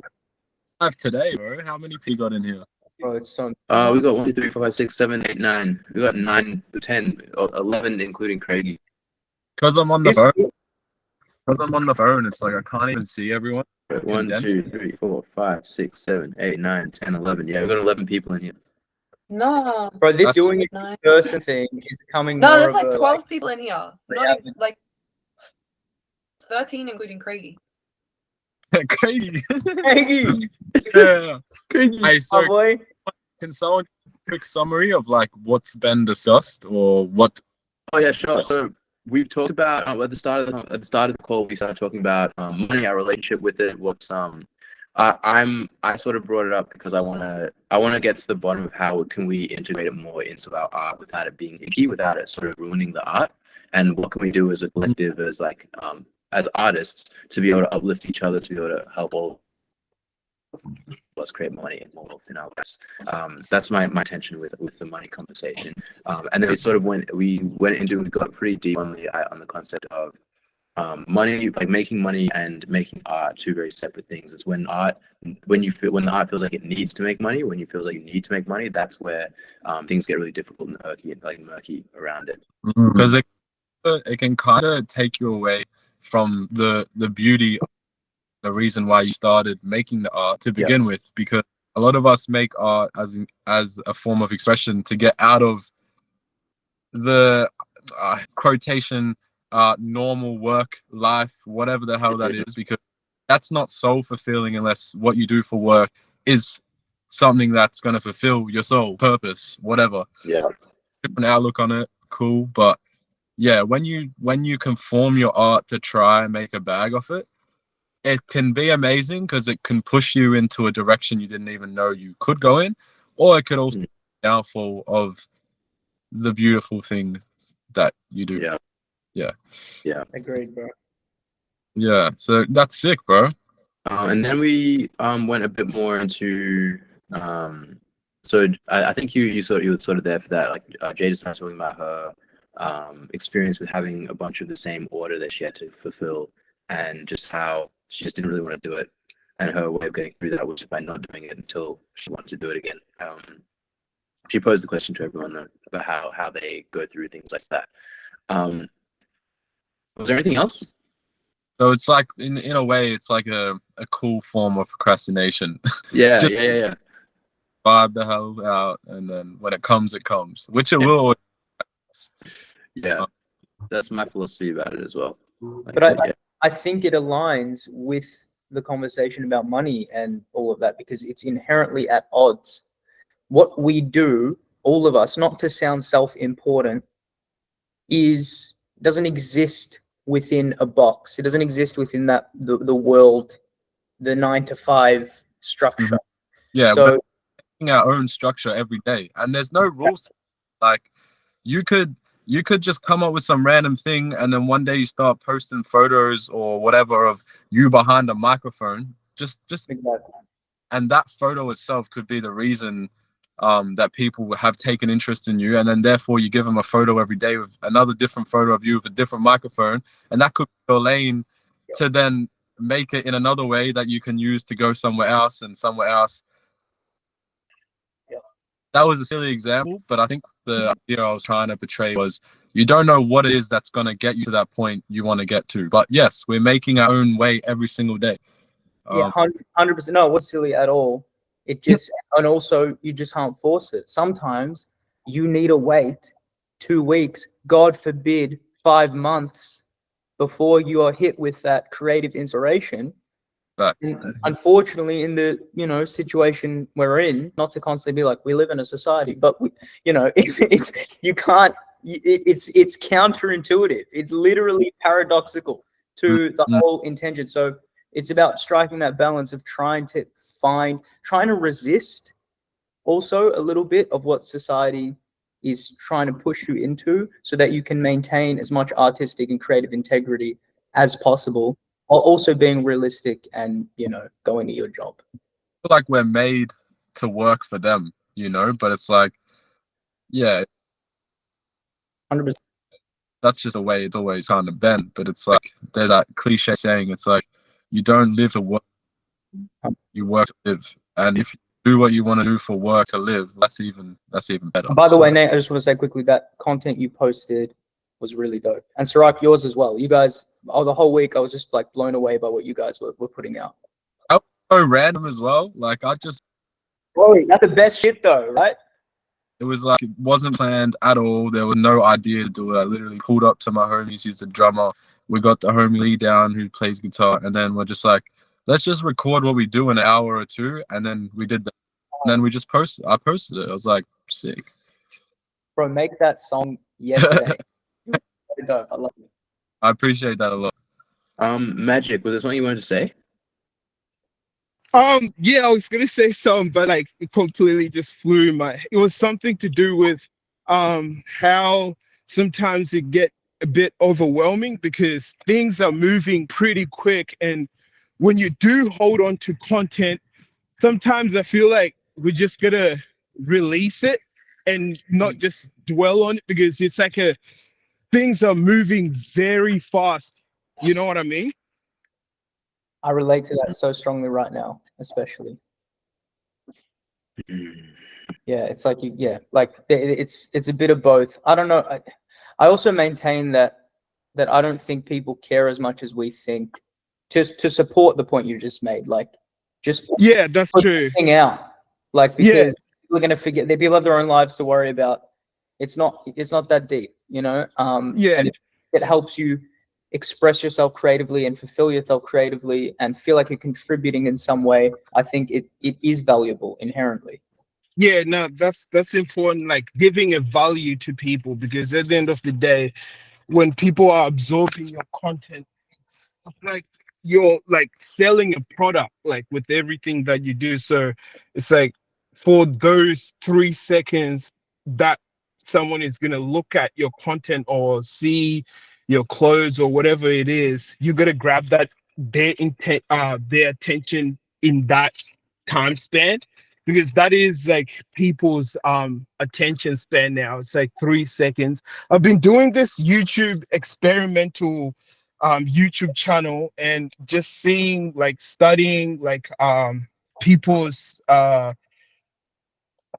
live today, bro. How many people got in here? Bro, it's so We got 1, 2, 3, 4, 5, 6, 7, 8, 9. We got 9, 10, 11, including Craigie. Because I'm on the phone. Because I'm on the phone, it's like I can't even see everyone. 1, 2, 3, 4, 5, 6, 7, 8, 9, 10, 11. Yeah, we got 11 people in here. No. Bro, this That's- doing it No. in person thing is coming No, more there's of like a, 12 people in here. Not yeah, even, like 13, including Craigie. Crazy. Craigie, Yeah. Craigie. Hey, so my boy. can someone give a quick summary of like what's been discussed or what? Oh yeah, sure. So we've talked about at the start of the call. We started talking about money, our relationship with it. I sort of brought it up because I wanna get to the bottom of how can we integrate it more into our art without it being icky, without it sort of ruining the art, and what can we do as a collective, as like as artists, to be able to uplift each other, to be able to help all of us create money and more wealth in our lives. That's my intention with the money conversation. And then we got pretty deep on the concept of money, like making money and making art, two very separate things. It's when the art feels like it needs to make money, when you feel like you need to make money, that's where things get really difficult and murky around it. Because it can kind of take you away from the beauty, the reason why you started making the art to begin with, because a lot of us make art as a form of expression to get out of the quotation normal work life, whatever the hell that is, because that's not soul fulfilling unless what you do for work is something that's going to fulfill your soul purpose, whatever. Different outlook on it, cool. But yeah, when you conform your art to try and make a bag of it, it can be amazing because it can push you into a direction you didn't even know you could go in, or it could also be a downfall of the beautiful things that you do. Yeah. Agreed, bro. Yeah, so that's sick, bro. And then we went a bit more into so I think you were sort of there for that. Like Jada started talking about her experience with having a bunch of the same order that she had to fulfill, and just how she just didn't really want to do it, and her way of getting through that was by not doing it until she wanted to do it again. She posed the question to everyone though, about how they go through things like that. Was there anything else? So it's like in a way, it's like a cool form of procrastination. Yeah, Just yeah. vibe the hell out, and then when it comes, which it will. Yeah, that's my philosophy about it as well. Like, But I think it aligns with the conversation about money and all of that, because it's inherently at odds. What we do, all of us, not to sound self-important, doesn't exist within a box. It doesn't exist within the world, the 9 to 5 structure. Yeah, So we're making our own structure every day, and there's no rules. Like you could just come up with some random thing, and then one day you start posting photos or whatever of you behind a microphone. Just exactly. And that photo itself could be the reason that people have taken interest in you, and then therefore you give them a photo every day with another different photo of you with a different microphone, and that could be your lane to then make it in another way that you can use to go somewhere else and somewhere else. That was a silly example, but I think the idea I was trying to portray was you don't know what it is that's going to get you to that point you want to get to. But yes, we're making our own way every single day. Yeah, 100%. No, it wasn't silly at all. It just, and also you just can't force it. Sometimes you need to wait 2 weeks, God forbid, 5 months before you are hit with that creative inspiration. Unfortunately, in the situation we're in, not to constantly be like, we live in a society, but it's you can't. It's counterintuitive. It's literally paradoxical to the whole intention. So it's about striking that balance of trying to resist also a little bit of what society is trying to push you into, so that you can maintain as much artistic and creative integrity as possible, while also being realistic and going to your job. I feel like we're made to work for them, but it's like, yeah, 100%. That's just the way it's always kind of been. But it's like there's that cliche saying, it's like you don't live to work, you work to live. And if you do what you want to do for work to live, that's even better. By the way, Nate, I just want to say quickly that content you posted was really dope. And Sarak, yours as well. You guys, the whole week, I was just like blown away by what you guys were putting out. That was so random as well. Like Bro, that's the best shit though, right? It was like it wasn't planned at all. There was no idea to do it. I literally pulled up to my homies. He's a drummer. We got the homie Lee down who plays guitar, and then we're just like, let's just record what we do in an hour or two, and then we did that. And then we just posted. I posted it. I was like, sick. Bro, make that song yesterday. Dope. I love it. I appreciate that a lot. Magic, was there something you wanted to say? Yeah, I was gonna say something, but like it completely just flew it was something to do with how sometimes it get a bit overwhelming because things are moving pretty quick, and when you do hold on to content, sometimes I feel like we're just gonna release it and not just dwell on it, because it's like things are moving very fast. You know what I mean? I relate to that so strongly right now, especially. Yeah, it's like it's a bit of both. I don't know. I also maintain that I don't think people care as much as we think. Just to support the point you just made, like just that's true. Hang out, like, because people are gonna forget. People have their own lives to worry about. It's not that deep, And it helps you express yourself creatively and fulfill yourself creatively and feel like you're contributing in some way. I think it is valuable inherently. Yeah, no, that's important, like giving a value to people, because at the end of the day, when people are absorbing your content, it's like you're like selling a product, like with everything that you do. So it's like for those 3 seconds that someone is going to look at your content or see your clothes or whatever it is, you got to grab that their intent, their attention in that time span, because that is like people's attention span now. It's like 3 seconds. I've been doing this YouTube experimental YouTube channel and just seeing, like, studying like people's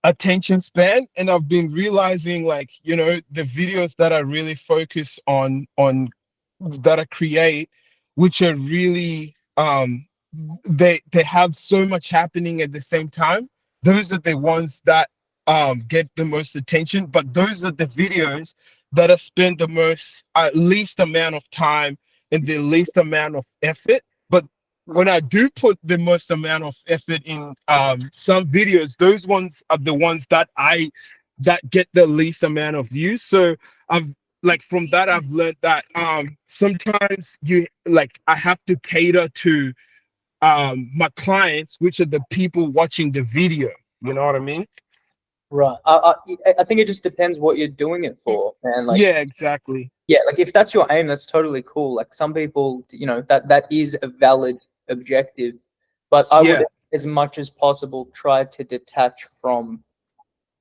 attention span, and I've been realizing, like, the videos that I really focus on that I create, which are really they have so much happening at the same time, those are the ones that get the most attention, but those are the videos that I spend the most least amount of time and the least amount of effort. But when I do put the most amount of effort in some videos, those ones are the ones that get the least amount of views. So I've like from that I've learned that sometimes I have to cater to my clients, which are the people watching the video. You know what I mean? Right. I think it just depends what you're doing it for, and like, yeah, exactly. yeah, like if that's your aim, that's totally cool. Like some people, that is a valid objective, but I would, Yeah. as much as possible, try to detach from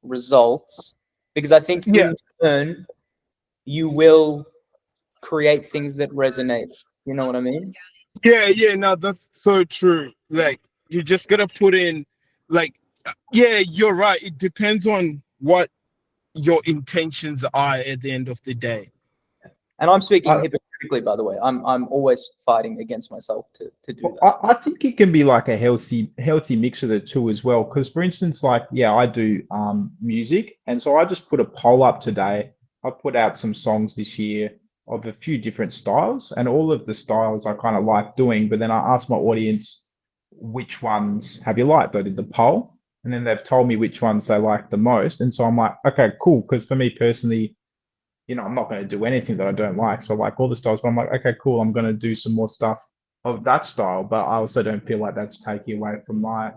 results, because I think Yeah. in turn you will create things that resonate. You know what I mean? Yeah, no, that's so true. Like, you just gotta put in, like, yeah, you're right. It depends on what your intentions are at the end of the day. And I'm speaking hypocritically, by the way. I'm always fighting against myself to do that. I think it can be like a healthy mix of the two as well. Because for instance, like, yeah, I do music, and so I just put a poll up today. I put out some songs this year of a few different styles, and all of the styles I kind of like doing. But then I asked my audience, which ones have you liked? I did the poll, and then they've told me which ones they like the most. And so I'm like, okay, cool. Because for me personally, I'm not going to do anything that I don't like. So I like all the styles, but I'm like, okay, cool. I'm going to do some more stuff of that style, but I also don't feel like that's taking away from my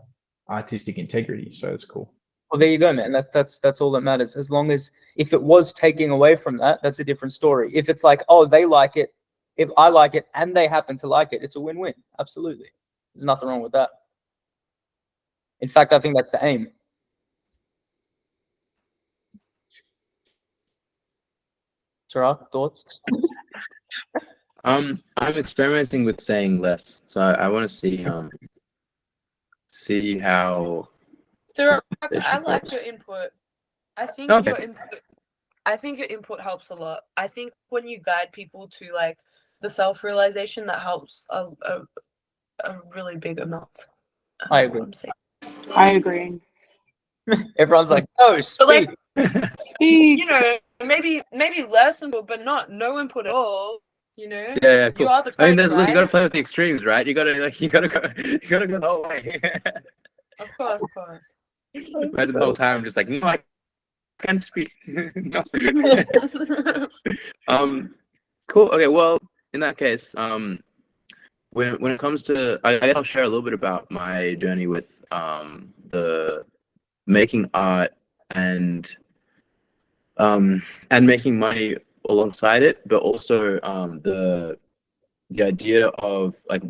artistic integrity. So it's cool. Well, there you go, man. That's all that matters. As long as, if it was taking away from that, that's a different story. If it's like, oh, they like it, if I like it and they happen to like it, it's a win-win. Absolutely. There's nothing wrong with that. In fact, I think that's the aim. Tarak, thoughts? I'm experimenting with saying less, so I want to see how. So I like your input. I think your input helps a lot. I think when you guide people to like the self-realization, that helps a really big amount. I agree. I agree. Everyone's like, oh, speak. But like, maybe less input, but not no input at all. Yeah, cool. You are the coach, I mean, right? you gotta play with the extremes, right? You gotta go the whole way. Of course. Imagine the whole time just like, no, I can't speak. No. Cool. Okay, well, in that case, when it comes to, I guess I'll share a little bit about my journey with the making art and making money alongside it, but also the idea of like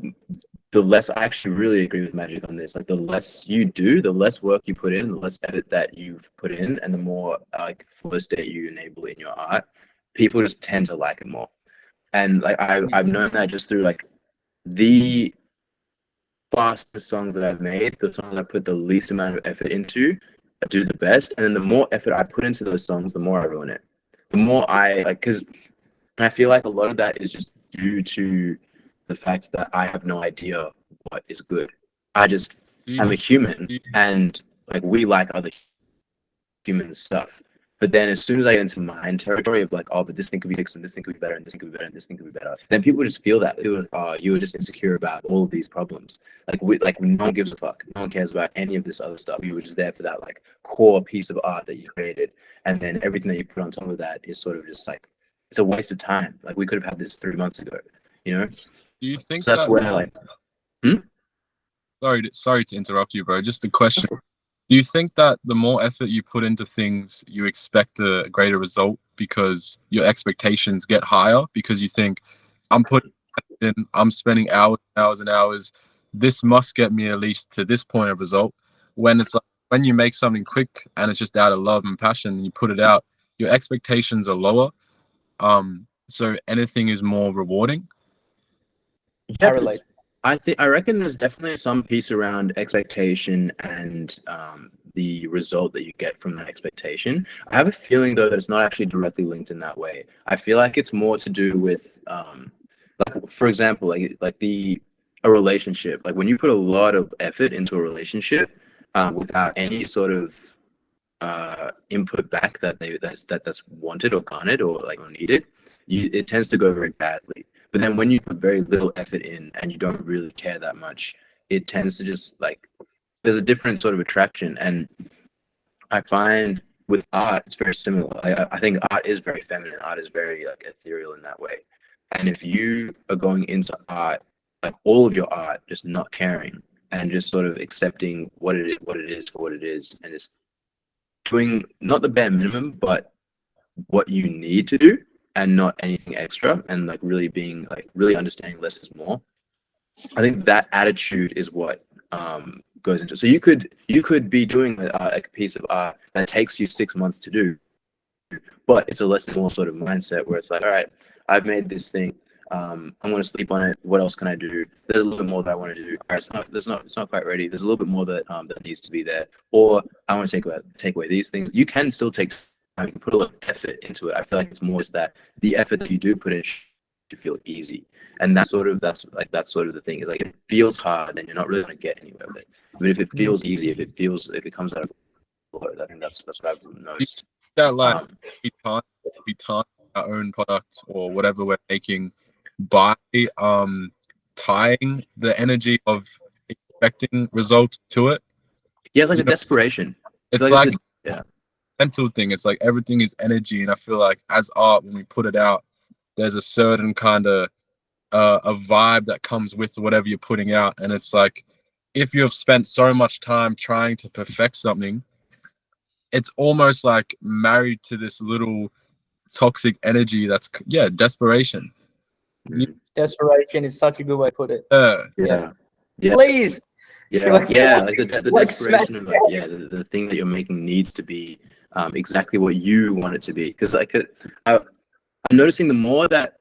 the less, I actually really agree with Magic on this. Like the less you do, the less work you put in, the less effort that you've put in, and the more like flow state you enable in your art, people just tend to like it more. And like I've known that just through like the fastest songs that I've made, the songs I put the least amount of effort into, I do the best. And then the more effort I put into those songs, the more I ruin it. The more I like, because I feel like a lot of that is just due to the fact that I have no idea what is good. I'm a human, and like we like other human stuff. But then as soon as I get into mind territory of like, oh, but this thing could be fixed, and this thing could be better, and this thing could be better, and this thing could be better, then people just feel that. People are like, oh, you were just insecure about all of these problems. Like no one gives a fuck. No one cares about any of this other stuff. You were just there for that like core piece of art that you created, and then everything that you put on top of that is sort of just like, it's a waste of time. Like we could have had this 3 months ago, Do you think so that's where like sorry to interrupt you, bro, just a question. Do you think that the more effort you put into things, you expect a greater result because your expectations get higher because you think I'm putting in, I'm spending hours, hours and hours. This must get me at least to this point of result. When it's like when you make something quick and it's just out of love and passion and you put it out, your expectations are lower. So anything is more rewarding. I relate. I reckon there's definitely some piece around expectation and the result that you get from that expectation. I have a feeling though that it's not actually directly linked in that way. I feel like it's more to do with like for example, a relationship. Like when you put a lot of effort into a relationship without any sort of input back that's wanted or garnered or like or needed, it tends to go very badly. But then when you put very little effort in and you don't really care that much, it tends to just like there's a different sort of attraction. And I find with art it's very similar. I think art is very feminine. Art is very like ethereal in that way. And if you are going into art, like all of your art, just not caring and just sort of accepting what it is for what it is, and just doing not the bare minimum, but what you need to do and not anything extra, and like really being like really understanding less is more. I think that attitude is what goes into. So you could be doing like a piece of art that takes you 6 months to do, but it's a less is more sort of mindset where it's like, all right, I've made this thing. I'm going to sleep on it. What else can I do? There's a little bit more that I want to do. All right, it's not quite ready. There's a little bit more that that needs to be there. Or I want to take away these things. You can still take time. You can put a lot of effort into it. I feel like it's more just that the effort that you do put in to feel easy, and that's sort of the thing. Is like if it feels hard, then you're not really going to get anywhere with it. But if it feels easy, if it comes out of flow, I think that's what I've noticed. That like we time our own product or whatever we're making by tying the energy of expecting results to it. Yeah, like a desperation. It's like mental thing. It's like everything is energy, and I feel like as art, when we put it out, there's a certain kind of a vibe that comes with whatever you're putting out, and it's like if you have spent so much time trying to perfect something, it's almost like married to this little toxic energy that's desperation. Desperation is such a good way to put it. Yeah. Please. Like the desperation of the thing that you're making needs to be exactly what you want it to be. Because like I'm noticing the more that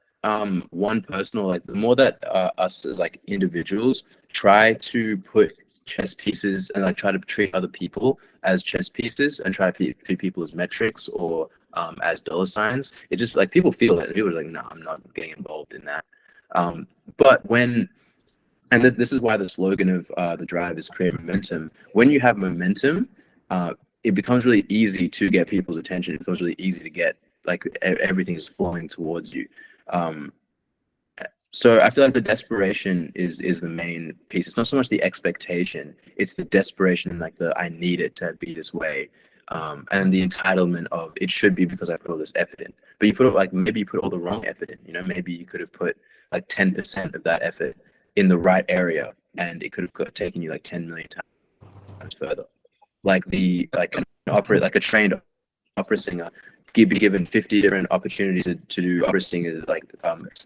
one person or like the more that us as like individuals try to put chess pieces and like try to treat other people as chess pieces and try to treat people as metrics or as dollar signs, it just like people feel it. People are like, no, I'm not getting involved in that. But when, and this is why the slogan of the drive is create momentum. When you have momentum, it becomes really easy to get people's attention. It becomes really easy to get like everything is flowing towards you. So I feel like the desperation is the main piece. It's not so much the expectation; it's the desperation and like the I need it to be this way, and the entitlement of it should be because I put all this effort in. But you put like maybe you put all the wrong effort in. You know, maybe you could have put like 10% of that effort in the right area, and it could have taken you like 10 million times further. Like a trained opera singer be given 50 different opportunities to do opera singing like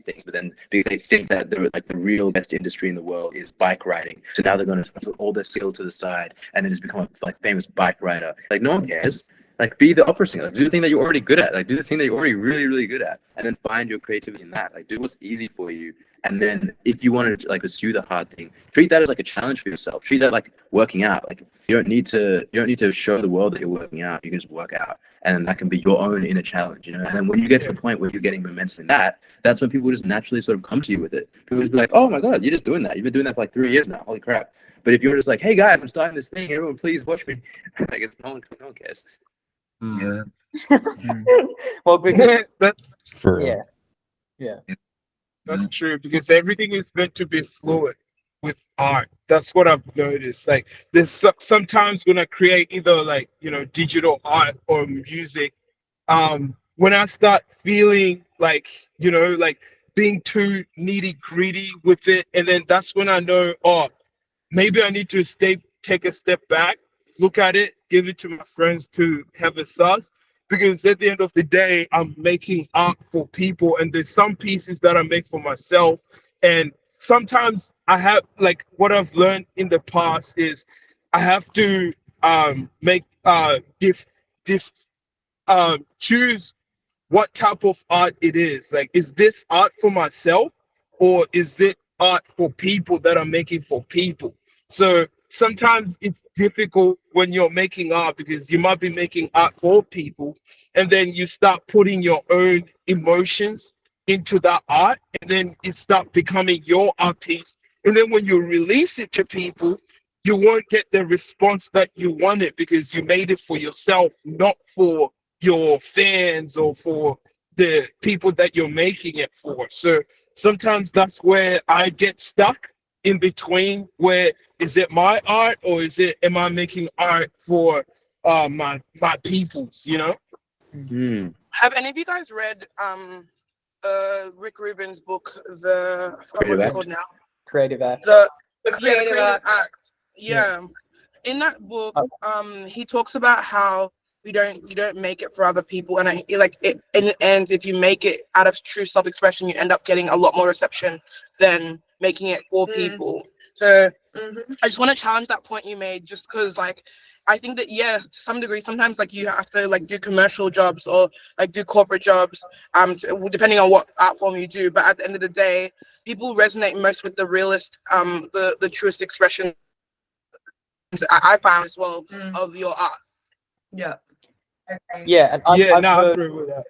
things, but then they think that the real best industry in the world is bike riding, so now they're going to put all their skill to the side and then just become a like famous bike rider. Like no one cares. Like be the opera singer. Like, do the thing that you're already good at. Like do the thing that you're already really really good at, and then find your creativity in that. Like do what's easy for you, and then if you want to like pursue the hard thing, treat that as like a challenge for yourself. Treat that like working out. Like you don't need to show the world that you're working out. You can just work out, and that can be your own inner challenge. You know, and then when you get to the point where you're getting momentum in that, that's when people just naturally sort of come to you with it. People just be like, oh my god, you're just doing that. You've been doing that for like 3 years now. Holy crap! But if you're just like, hey guys, I'm starting this thing. Everyone, please watch me. Like it's no one cares. Yeah. Well, because That's true, because everything is meant to be fluid with art. That's what I've noticed. Like there's sometimes when I create either like, digital art or music, when I start feeling like, like being too nitty gritty with it, and then that's when I know, oh, maybe I need to take a step back, look at it, give it to my friends to have a sauce, because at the end of the day, I'm making art for people, and there's some pieces that I make for myself. And sometimes I have, like, what I've learned in the past is I have to make choose what type of art it is. Like, is this art for myself, or is it art for people that I'm making for people? So sometimes it's difficult when you're making art, because you might be making art for people, and then you start putting your own emotions into that art, and then it start becoming your art piece. And then when you release it to people, you won't get the response that you wanted, because you made it for yourself, not for your fans or for the people that you're making it for. So sometimes that's where I get stuck in between, where is it my art, or is it, am I making art for my peoples, you know? Hmm. Have any of you guys read Rick Rubin's book, I forgot what Creative it's Act? called now. Creative act. The The creative Creative act. Act. Yeah. In that book, he talks about how you don't make it for other people, and in the end, if you make it out of true self-expression, you end up getting a lot more reception than making it for people. So I just want to challenge that point you made, just because, like, I think that, yeah, to some degree, sometimes, like, you have to, like, do commercial jobs or, like, do corporate jobs, depending on what art form you do. But at the end of the day, people resonate most with the realist, the truest expression, I found as well, of your art. Yeah. Yeah, and Yeah, I've no, I heard, agree with that.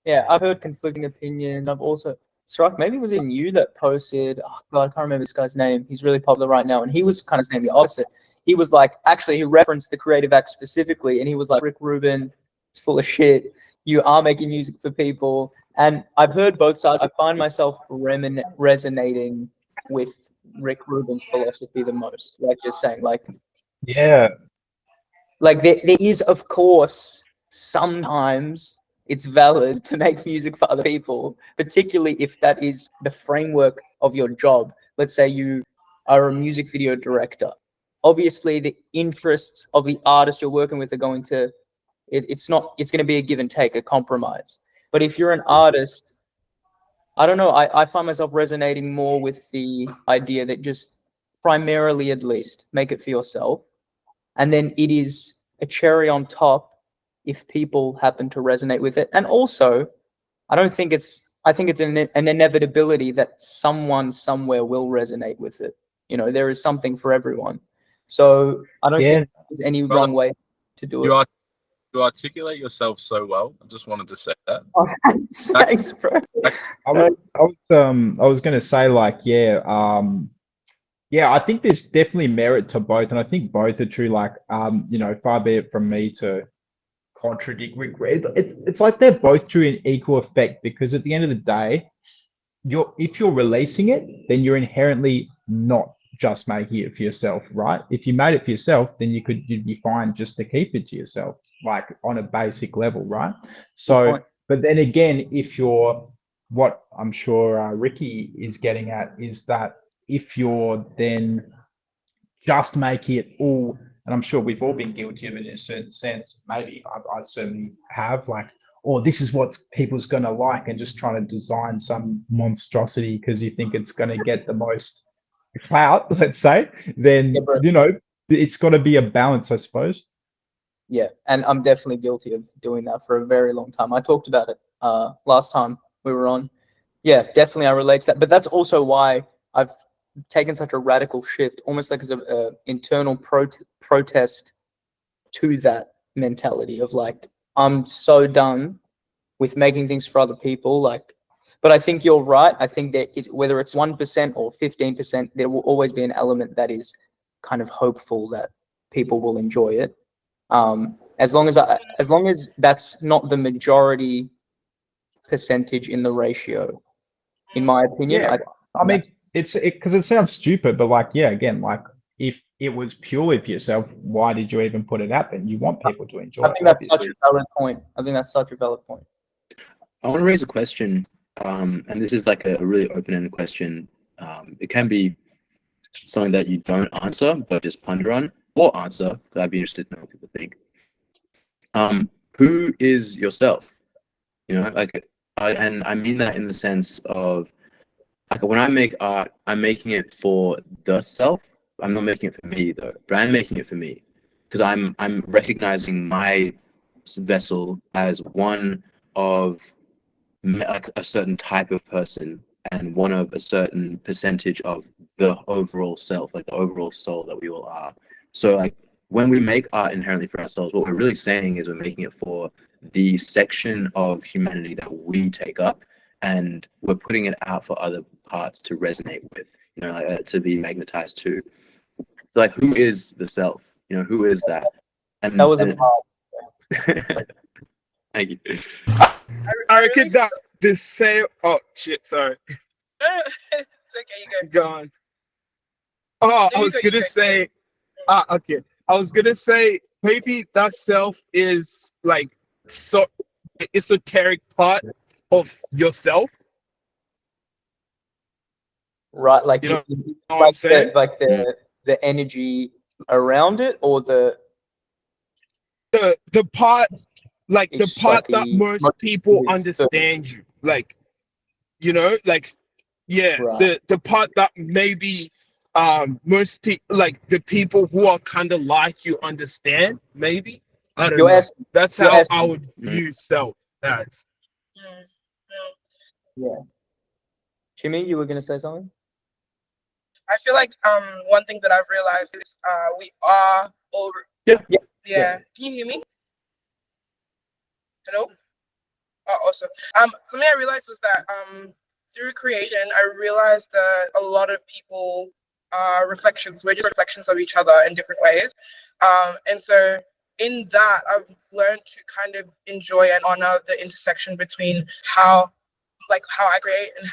yeah, I've heard conflicting opinions. I've also struck, maybe it was even you that posted, oh God, I can't remember this guy's name. He's really popular right now. And he was kind of saying the opposite. He was like, actually, he referenced the Creative Act specifically. And he was like, Rick Rubin is full of shit. You are making music for people. And I've heard both sides. I find myself resonating with Rick Rubin's philosophy the most. Like you're saying, Yeah. like there is, of course, sometimes it's valid to make music for other people, particularly if that is the framework of your job. Let's say you are a music video director. Obviously, the interests of the artist you're working with are going to, it's going to be a give and take, a compromise. But if you're an artist, I don't know, I find myself resonating more with the idea that just primarily, at least, make it for yourself. And then it is a cherry on top if people happen to resonate with it. And also, I think it's an inevitability that someone somewhere will resonate with it. You know, there is something for everyone. So I don't think there's any wrong way to do it. You articulate yourself so well. I just wanted to say that. Oh, thanks, bro. I was going to say, like, yeah, I think there's definitely merit to both, and I think both are true. Like, you know, far be it from me to contradict Rick. It's like they're both true in equal effect, because at the end of the day, if you're releasing it, then you're inherently not just making it for yourself, right? If you made it for yourself, then you'd be fine just to keep it to yourself, like on a basic level, right? So, but then again, if you're, what I'm sure Ricky is getting at is that if you're then just making it all, and I'm sure we've all been guilty of it in a certain sense, maybe I certainly have, like, oh, this is what people's going to like, and just trying to design some monstrosity because you think it's going to get the most clout, let's say, then, you know, it's got to be a balance, I suppose. Yeah, and I'm definitely guilty of doing that for a very long time. I talked about it last time we were on. Yeah, definitely I relate to that. But that's also why I've taken such a radical shift, almost like as an internal protest to that mentality of, like, I'm so done with making things for other people. Like, but I think you're right. I think that whether it's 1% or 15%, there will always be an element that is kind of hopeful that people will enjoy it. As long as that's not the majority percentage in the ratio, in my opinion. Yeah, I mean, it's because it sounds stupid, but, like, yeah, again, like, if it was purely for yourself, why did you even put it out then? You want people to enjoy it. I think that's such a valid point. I want to raise a question, and this is like a really open-ended question. It can be something that you don't answer, but just ponder on, or answer. I'd be interested to know what people think. who is yourself? You know, like and I mean that in the sense of like when I make art, I'm making it for the self. I'm not making it for me though, but I'm making it for me because I'm recognizing my vessel as one of like a certain type of person and one of a certain percentage of the overall self, like the overall soul that we all are. So like when we make art inherently for ourselves, what we're really saying is we're making it for the section of humanity that we take up, and we're putting it out for other parts to resonate with, you know, like, to be magnetized to. So, like, who is the self? You know, who is that? And That was a and, thank you. I reckon that the same. Oh shit! Sorry. It's okay, you Gone. Oh, I was gonna say. Okay. I was gonna say maybe that self is like so esoteric part of yourself. Right, like You know you, what I'm saying? like the energy around it, or The part, like the it's part like that the most people motive, understand you, like, you know, like, yeah, right. the part that maybe most people, like the people who are kind of like you understand, maybe. I don't Your know. essence, That's your how I essence. would view self as. Yeah. Jimmy, you were gonna say something? I feel like one thing that I've realized is we are all Yeah. yeah. Can you hear me? Hello? Oh, awesome. Something I realized was that through creation, I realized that a lot of people are reflections. We're just reflections of each other in different ways. And so in that, I've learned to kind of enjoy and honor the intersection between how I create and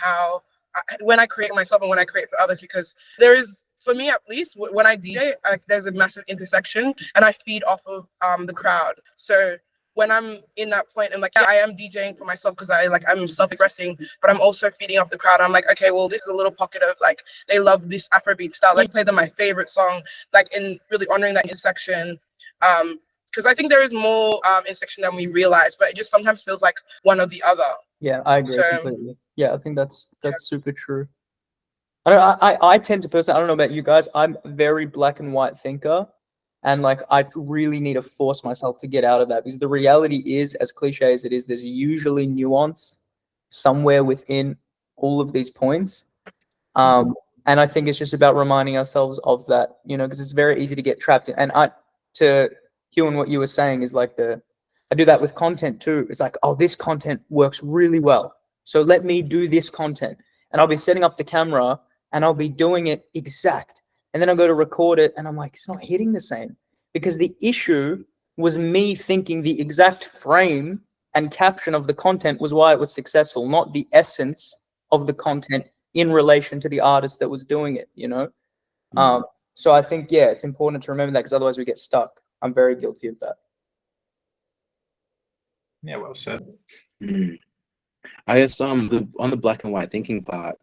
when I create myself and when I create for others, because there is, for me at least, when I DJ, there's a massive intersection and I feed off of the crowd. So when I'm in that point, I'm like, yeah, I am DJing for myself because I'm self-expressing, but I'm also feeding off the crowd. I'm like, okay, well, this is a little pocket of like they love this Afrobeat style. Let me play them my favorite song, like in really honoring that intersection. Because I think there is more intersection than we realize, but it just sometimes feels like one or the other. Yeah, I agree So completely. Yeah, I think that's super true. I tend to personally, I don't know about you guys, I'm a very black and white thinker. And like, I really need to force myself to get out of that, because the reality is, as cliche as it is, there's usually nuance somewhere within all of these points. And I think it's just about reminding ourselves of that, you know, because it's very easy to get trapped in. And to Hugh, and what you were saying is like I do that with content too. It's like, oh, this content works really well, so let me do this content. And I'll be setting up the camera and I'll be doing it exact. And then I'll go to record it and I'm like, it's not hitting the same, because the issue was me thinking the exact frame and caption of the content was why it was successful, not the essence of the content in relation to the artist that was doing it, you know? So I think, yeah, it's important to remember that, because otherwise we get stuck. I'm very guilty of that. Yeah, well said. I guess on the black and white thinking part,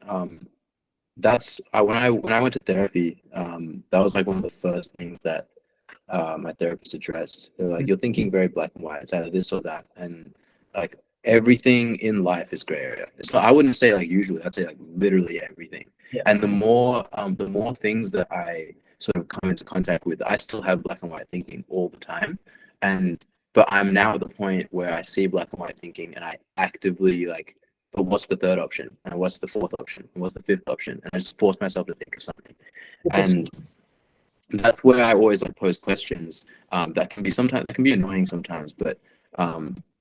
that's when I went to therapy, that was like one of the first things that my therapist addressed. They're like, you're thinking very black and white. It's either this or that, and like everything in life is gray area. It's not, I wouldn't say like usually. I'd say like literally everything. Yeah. And the more things that I sort of come into contact with, I still have black and white thinking all the time, but I'm now at the point where I see black and white thinking and I actively like, but what's the third option? And what's the fourth option? And what's the fifth option? And I just force myself to think of something. And that's where I always like pose questions that can be annoying sometimes, but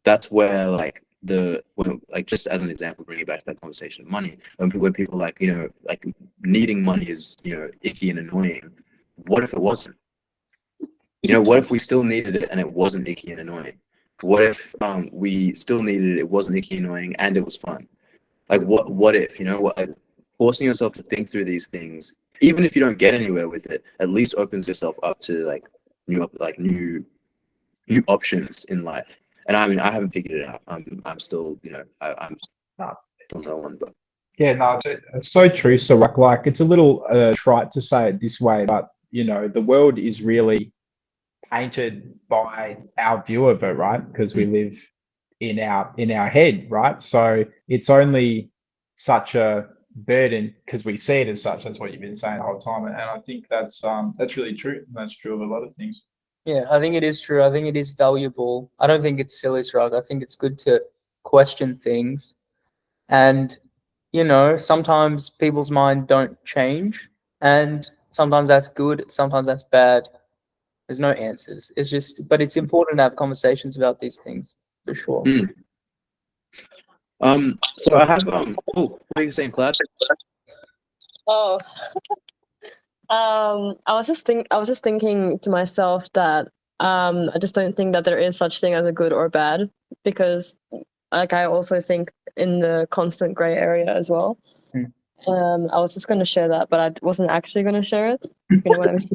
that's where like just as an example, bringing it back to that conversation of money, when people like, you know, like needing money is, you know, icky and annoying. What if it wasn't? You know, what if we still needed it and it wasn't icky and annoying? What if we still needed it, it wasn't icky and annoying, and it was fun? Like what if, you know, like forcing yourself to think through these things, even if you don't get anywhere with it, at least opens yourself up to like new options in life. And I mean, I haven't figured it out. I'm still, you know, I'm still no one, but Yeah, no, it's so true. So like it's a little trite to say it this way, but you know, the world is really tainted by our view of it, right? Because we live in our head, right? So it's only such a burden because we see it as such. That's what you've been saying the whole time, and I think that's really true. That's true of a lot of things. Yeah, I think it is true. I think it is valuable. I don't think it's silly, Srug. I think it's good to question things. And, you know, sometimes people's mind don't change. And sometimes that's good. Sometimes that's bad. There's no answers. It's just, but it's important to have conversations about these things for sure. So I have oh, what are you saying, Cloud? Oh, I was just thinking to myself that I just don't think that there is such thing as a good or bad, because like I also think in the constant gray area as well. I was just going to share that, but I wasn't actually going to share it. You know what I mean?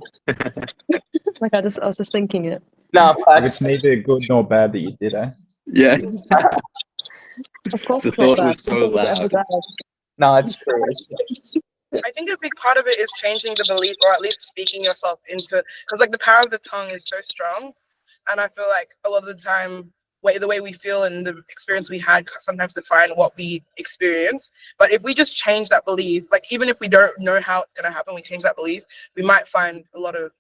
Like I was just thinking it. No, it's neither good nor bad that you did, eh? Yeah. Of course, The it's not thought bad. was so loud. No, it's true. I think a big part of it is changing the belief, or at least speaking yourself into, because like the power of the tongue is so strong, and I feel like a lot of the time, the way we feel and the experience we had sometimes define what we experience. But if we just change that belief, like even if we don't know how it's gonna happen, we change that belief, we might find a lot of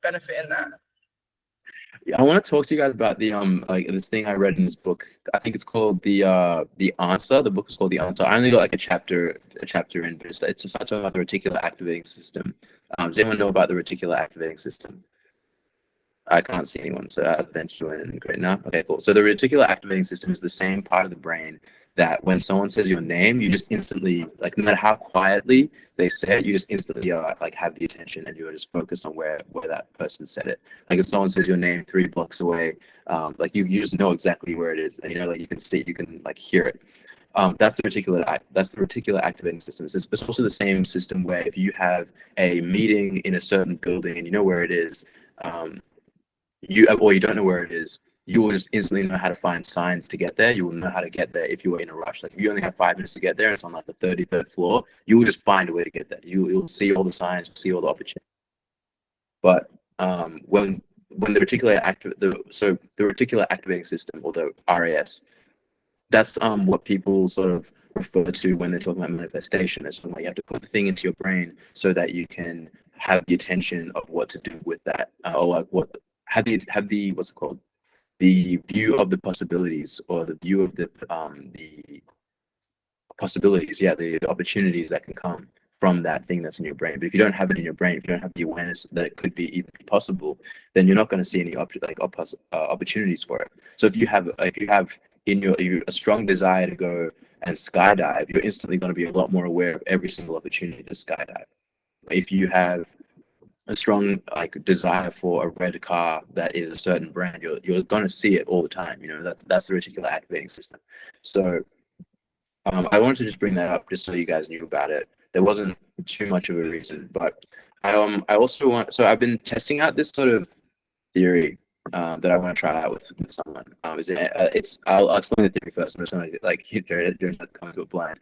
benefit in that. I want to talk to you guys about the like this thing I read in this book. I think it's called the Answer. The book is called The Answer. I only got like a chapter in, but it's a such about the reticular activating system. Does anyone know about the reticular activating system? I can't see anyone, so I'll bench you in. Great now. Okay, cool. So the reticular activating system is the same part of the brain that when someone says your name, you just instantly, like no matter how quietly they say it, you just instantly like have the attention and you're just focused on where that person said it. Like if someone says your name 3 blocks away, like you just know exactly where it is, and you know, like you can like hear it. That's the reticular activating system. It's also the same system where if you have a meeting in a certain building and you know where it is, you don't know where it is, you will just instantly know how to find signs to get there. You will know how to get there if you were in a rush. Like if you only have 5 minutes to get there, and it's on like the 33rd floor, you will just find a way to get there. You'll see all the signs, you'll see all the opportunities. But when the reticular activating system, or the RAS, that's what people sort of refer to when they're talking about manifestation. It's like you have to put the thing into your brain so that you can have the attention of what to do with that, or like have the what's it called, the view of the possibilities, or the view of the possibilities, the opportunities that can come from that thing that's in your brain. But if you don't have it in your brain, if you don't have the awareness that it could be even possible, then you're not going to see any opportunities for it. So if you have in your a strong desire to go and skydive, you're instantly going to be a lot more aware of every single opportunity to skydive. If you have a strong like desire for a red car that is a certain brand, you're going to see it all the time. You know, that's the reticular activating system. So I wanted to just bring that up just so you guys knew about it. There wasn't too much of a reason, but I also I've been testing out this sort of theory that I want to try out with someone. I'll explain the theory first. I'm just going to like hit during that come to a blind.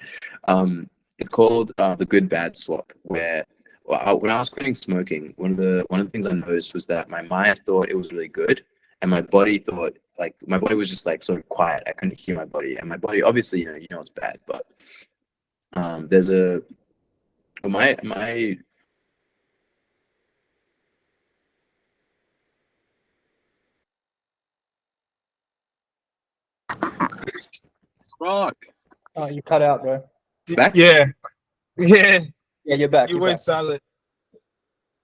It's called the good bad swap, where when I was quitting smoking, one of the things I noticed was that my mind thought it was really good, and my body thought, like, my body was just like sort of quiet. I couldn't hear my body, and my body obviously you know it's bad, but there's a my Rock. Oh, you cut out, bro. back? Yeah. Yeah, you're back. You you're went back. silent.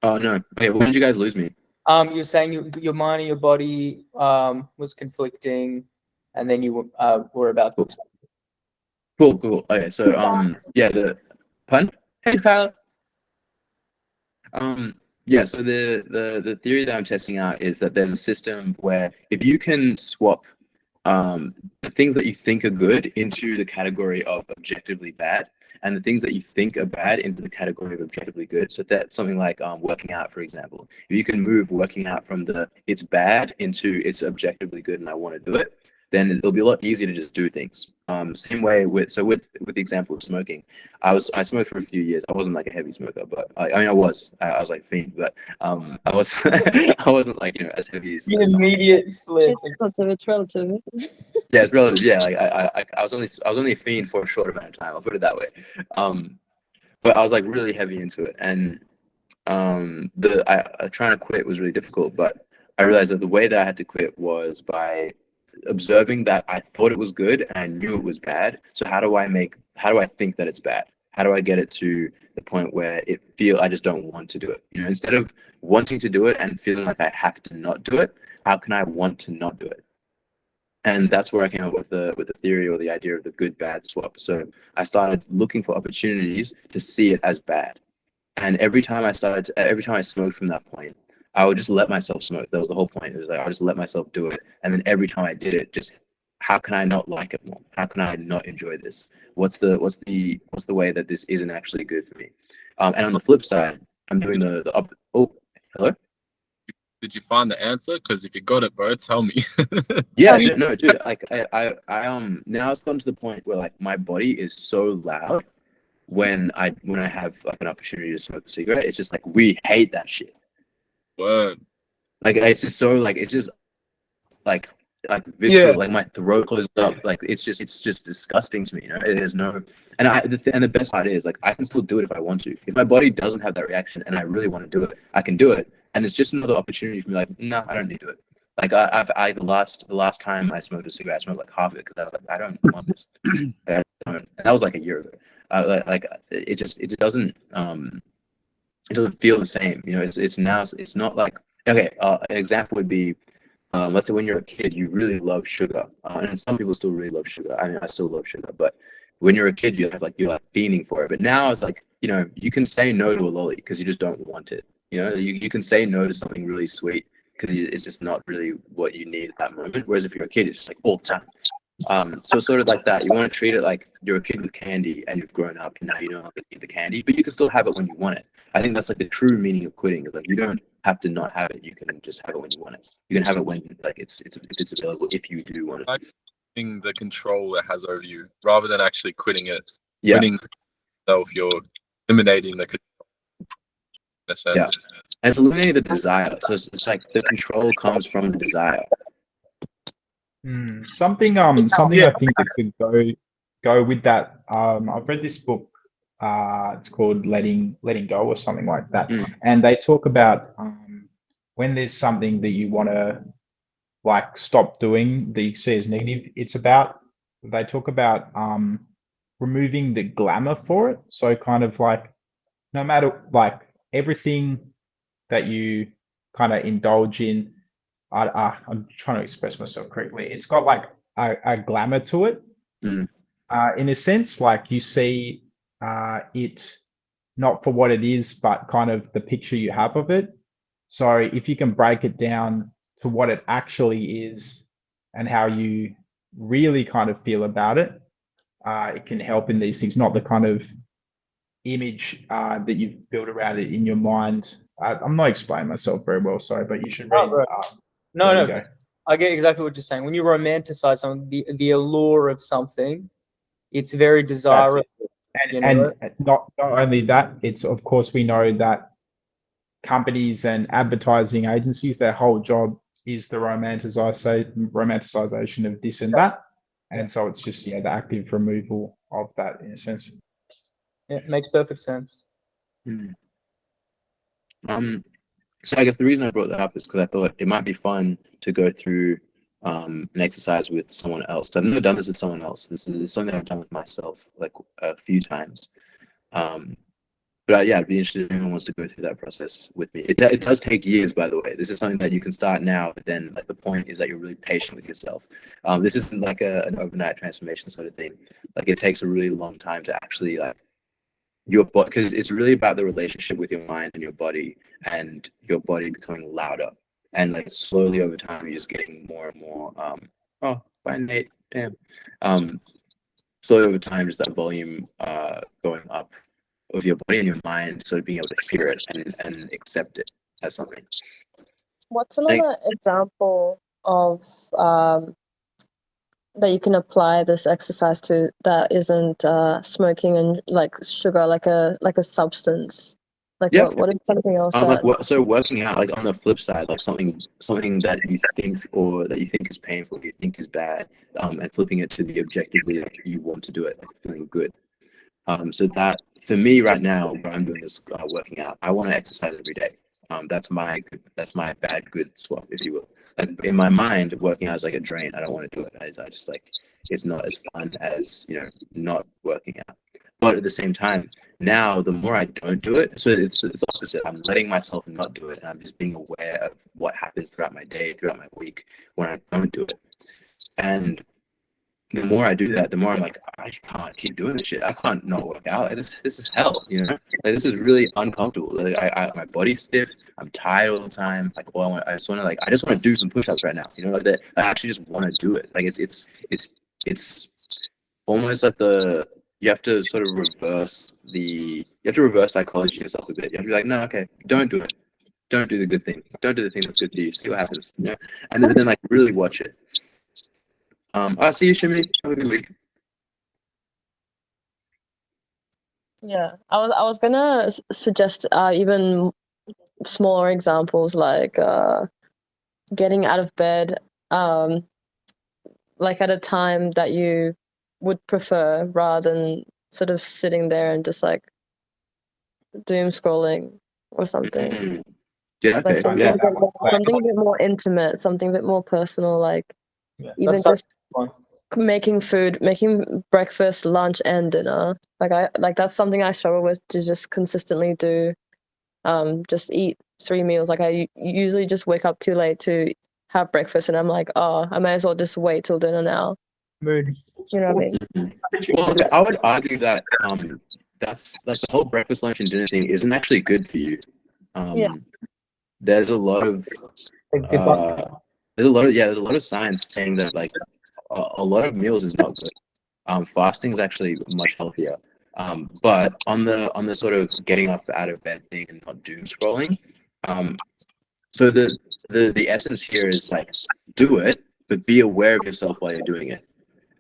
Oh no. Okay, when did you guys lose me? You're saying your mind and your body was conflicting, and then you were about to. Cool. Okay, so the pun. Hey, Kyla. So the theory that I'm testing out is that there's a system where if you can swap the things that you think are good into the category of objectively bad, and the things that you think are bad into the category of objectively good. So that's something like working out, for example. If you can move working out from the it's bad into it's objectively good and I want to do it, then it'll be a lot easier to just do things. Same way with the example of smoking, I smoked for a few years. I wasn't like a heavy smoker, but I mean I was like fiend, but I was I wasn't like as heavy as The some. immediate flip. It's relative. It's relative. Yeah, it's relative. Yeah, like I was only a fiend for a short amount of time. I'll put it that way. But I was like really heavy into it, and trying to quit was really difficult. But I realized that the way that I had to quit was by observing that I thought it was good and I knew it was bad. So how do I think that it's bad? How do I get it to the point where I just don't want to do it? Instead of wanting to do it and feeling like I have to not do it, how can I want to not do it? And that's where I came up with the theory or the idea of the good bad swap. So I started looking for opportunities to see it as bad. And every time I smoked from that point, I would just let myself smoke. That was the whole point. It was like I'll just let myself do it. And then every time I did it, just how can I not like it more? How can I not enjoy this? What's the way that this isn't actually good for me? And on the flip side, I'm doing the up. Oh, hello. Did you find the answer? Because if you got it, bro, tell me. Yeah, no, dude. Like I now it's gotten to the point where like my body is so loud when I have like an opportunity to smoke a cigarette. It's just like we hate that shit. Word. Like it's just so like it's just like visceral. Yeah. Like my throat closes up. Like it's just disgusting to me. There's no and the best part is like I can still do it if I want to. If my body doesn't have that reaction and I really want to do it, I can do it. And it's just another opportunity for me. Like no, I don't need to do it. Like the last time I smoked a cigarette, I smoked like half of it because I was like I don't want this. And that was like a year ago. It doesn't feel the same. It's not like okay. An example would be. Let's say when you're a kid, you really love sugar, and some people still really love sugar. I mean, I still love sugar, but when you're a kid, you're like fiending for it. But now it's like you can say no to a lolly because you just don't want it. You can say no to something really sweet because it's just not really what you need at that moment. Whereas if you're a kid, it's just like all the time. So sort of like that. You want to treat it like you're a kid with candy and you've grown up and now you don't have to eat the candy, but you can still have it when you want it. I think that's like the true meaning of quitting is like you don't have to not have it. You can just have it when you want it. You can have it when like it's available if you do want it. Like the control it has over you rather than actually quitting it. Yeah. Quitting yourself, you're eliminating the control. In a sense. Yeah. And it's eliminating the desire. So it's like the control comes from the desire. Something I think that could go with that. I've read this book. It's called Letting Go or something like that, and they talk about when there's something that you want to like stop doing that you see as negative. They talk about removing the glamour for it. So kind of like no matter like everything that you kind of indulge in. I'm trying to express myself correctly. It's got like a glamour to it, in a sense. Like you see it not for what it is, but kind of the picture you have of it. So if you can break it down to what it actually is and how you really kind of feel about it, it can help in these things, not the kind of image that you've built around it in your mind. I'm not explaining myself very well, sorry, but you should read. No, I get exactly what you're saying. When you romanticize something, the allure of something, it's very desirable. And not only that, it's of course we know that companies and advertising agencies, their whole job is the romanticization of this and that, and so it's just the active removal of that in a sense. Yeah, it makes perfect sense. So I guess the reason I brought that up is because I thought it might be fun to go through an exercise with someone else. I've never done this with someone else. This is something I've done with myself like a few times. But yeah, I'd be interested if anyone wants to go through that process with me. It does take years, by the way. This is something that you can start now, but then like the point is that you're really patient with yourself. This isn't like an overnight transformation sort of thing. Like it takes a really long time to actually like your body, because it's really about the relationship with your mind and your body becoming louder, and like slowly over time you're just getting more and more oh bye Nate, damn. Slowly over time just that volume going up of your body and your mind, sort of being able to hear it and accept it as something. What's another example of that you can apply this exercise to that isn't smoking and like sugar, like a substance? Like Yeah. what is something else Like that so working out, like on the flip side, like something that you think is painful, you think is bad, and flipping it to the objectively like you want to do it, like feeling good. So that for me right now, when I'm doing this working out, I want to exercise every day. That's my bad good swap, if you will. Like in my mind, working out is like a drain. I don't want to do it. I just like it's not as fun as not working out. But at the same time, now the more I don't do it, so it's opposite. I'm letting myself not do it, and I'm just being aware of what happens throughout my day, throughout my week when I don't do it. And the more I do that, the more I'm like, I can't keep doing this shit. I can't not work out. This is hell, Like this is really uncomfortable. Like my body's stiff. I'm tired all the time. Like I just want to do some push-ups right now. Like that. I actually just want to do it. Like it's almost like you have to sort of reverse psychology yourself a bit. You have to be like, no, okay, don't do it. Don't do the good thing. Don't do the thing that's good for you. See what happens. And then like really watch it. I see you, Shimmy. Have a good week. Yeah, I was gonna suggest even smaller examples like getting out of bed like at a time that you would prefer rather than sort of sitting there and just like doom scrolling or something. Mm-hmm. Yeah, okay. Like something, Yeah. something a bit more intimate, something a bit more personal, like even just making breakfast, lunch, and dinner. Like that's something I struggle with to just consistently do. Just eat 3 meals. Like I usually just wake up too late to have breakfast, and I'm like, oh, I may as well just wait till dinner now. You know what I mean? Mm-hmm. Well, okay, I would argue that that's like the whole breakfast, lunch, and dinner thing isn't actually good for you. Yeah. There's a lot of there's a lot of science saying that like a lot of meals is not good. Fasting is actually much healthier. But on the sort of getting up out of bed thing and not doom scrolling, so the essence here is like do it, but be aware of yourself while you're doing it.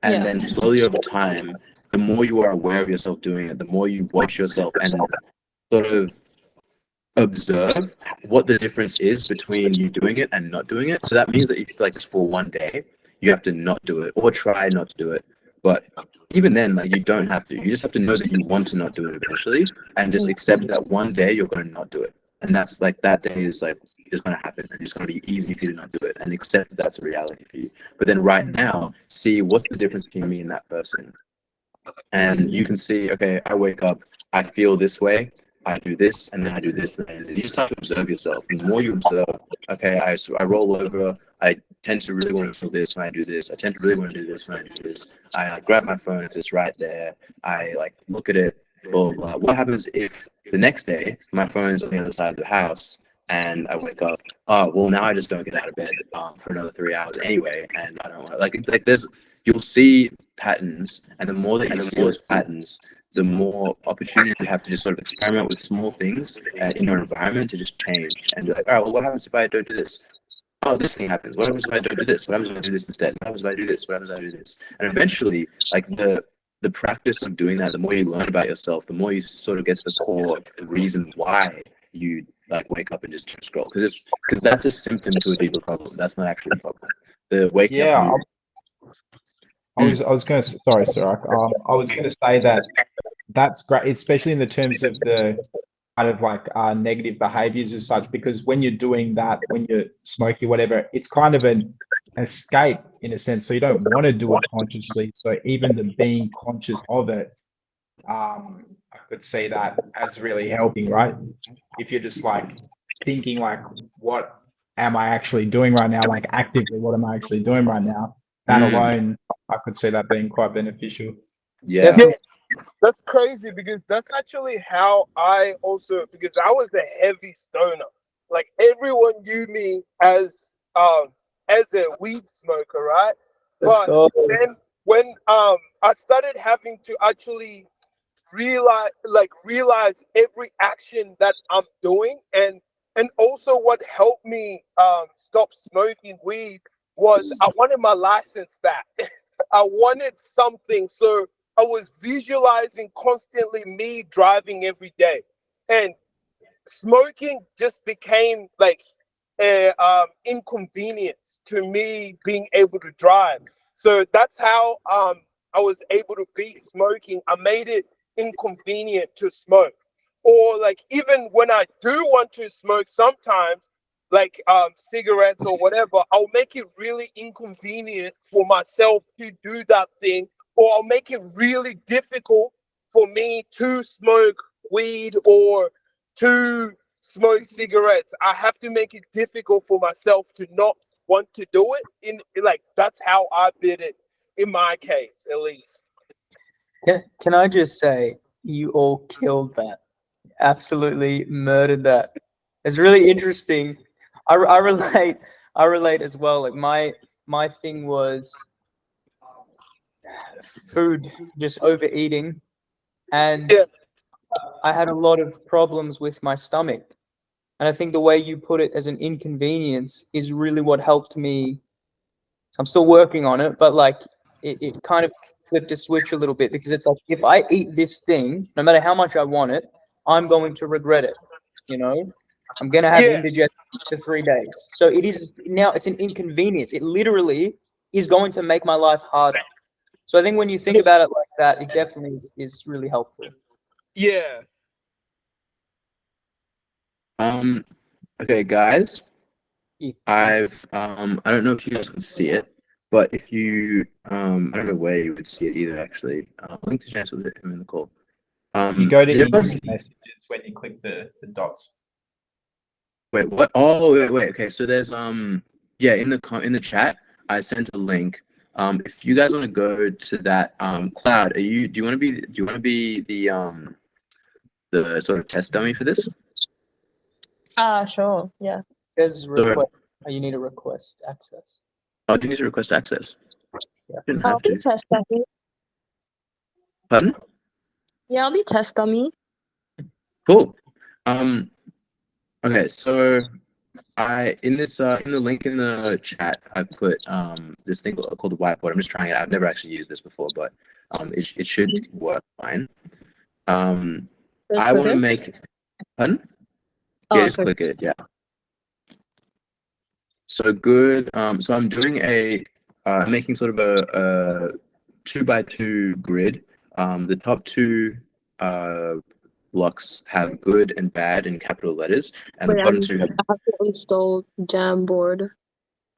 And then slowly over time, the more you are aware of yourself doing it, the more you watch yourself and sort of observe what the difference is between you doing it and not doing it. So that means that if like for one day you have to not do it or try not to do it. But even then, like you don't have to. You just have to know that you want to not do it eventually and just accept that one day you're going to not do it. And that's like that day is like just going to happen and it's going to be easy for you to not do it and accept that's a reality for you. But then right now, see what's the difference between me and that person. And you can see, okay, I wake up, I feel this way, I do this, and then I do this, and then you start to observe yourself. And the more you observe, okay, I roll over, I tend to really want to do this when I do this, I tend to really want to do this when I do this. I grab my phone, it's right there, I like look at it, blah, blah, blah. What happens if the next day my phone's on the other side of the house and I wake up, oh, well, now I just don't get out of bed for another 3 hours anyway, and I don't want to, like there's, you'll see patterns, and the more that you see those patterns, the more opportunity you have to just sort of experiment with small things in your environment to just change and be like, all right, well, what happens if I don't do this? Oh, this thing happens. What happens if I don't do this? What happens if I do this instead? What happens if I do this? What happens if I do this? And eventually, like the practice of doing that, the more you learn about yourself, the more you sort of get to the core reason why you like wake up and just scroll, because that's a symptom to a deeper problem. That's not actually a problem. The waking up. I was going to, sorry, Sirach. I was going to say that that's great, especially in the terms of the kind of like negative behaviors as such, because when you're doing that, when you're smoking, whatever, it's kind of an escape in a sense. So you don't want to do it consciously. So even the being conscious of it, I could see that as really helping, right? If you're just like thinking like, what am I actually doing right now? Like actively, what am I actually doing right now? That alone, I could see that being quite beneficial. Yeah. That's crazy because that's actually how I also, because I was a heavy stoner. Like everyone knew me as a weed smoker, right? But then when I started having to actually realize every action that I'm doing, and also what helped me stop smoking weed was I wanted my license back. I wanted something. So I was visualizing constantly me driving every day. And smoking just became like a inconvenience to me being able to drive. So that's how I was able to beat smoking. I made it inconvenient to smoke. Or like even when I do want to smoke sometimes, like cigarettes or whatever, I'll make it really inconvenient for myself to do that thing, or I'll make it really difficult for me to smoke weed or to smoke cigarettes. I have to make it difficult for myself to not want to do it. Like that's how I did it in my case, at least. Can I just say you all killed that? Absolutely murdered that. It's really interesting. I relate. I relate as well. Like my thing was food, just overeating, and Yeah. I had a lot of problems with my stomach. And I think the way you put it as an inconvenience is really what helped me. I'm still working on it, but like it kind of flipped a switch a little bit, because it's like, if I eat this thing, no matter how much I want it, I'm going to regret it. You know, I'm going to have Yeah. indigestion for 3 days. So it is now, it's an inconvenience. It literally is going to make my life harder. So I think when you think about it like that, it definitely is really helpful. Yeah. Okay, guys. Yeah. I don't know if you guys can see it, but if you I don't know where you would see it either actually. Link to chance with him in the call. You go to did everyone instant see- messages when you click the dots. Wait, what? Oh, wait. Okay, so there's yeah, in the chat, I sent a link. If you guys want to go to that Cloud, do you want to be the sort of test dummy for this? Sure. Yeah. It says request. You need a request access. Oh, do you need to request access? Yeah. Didn't I'll have be to. test dummy. Pardon? Yeah, I'll be test dummy. Cool. Okay, so in the link in the chat, I put this thing called the whiteboard. I'm just trying it out. I've never actually used this before, but it should work fine. Just I click want to it? make pardon? Oh, Yeah, just okay. click it. Yeah. So good. So I'm doing making sort of a 2x2 grid. The top two blocks have good and bad in capital letters, and Wait, the bottom two have. I have to install Jamboard.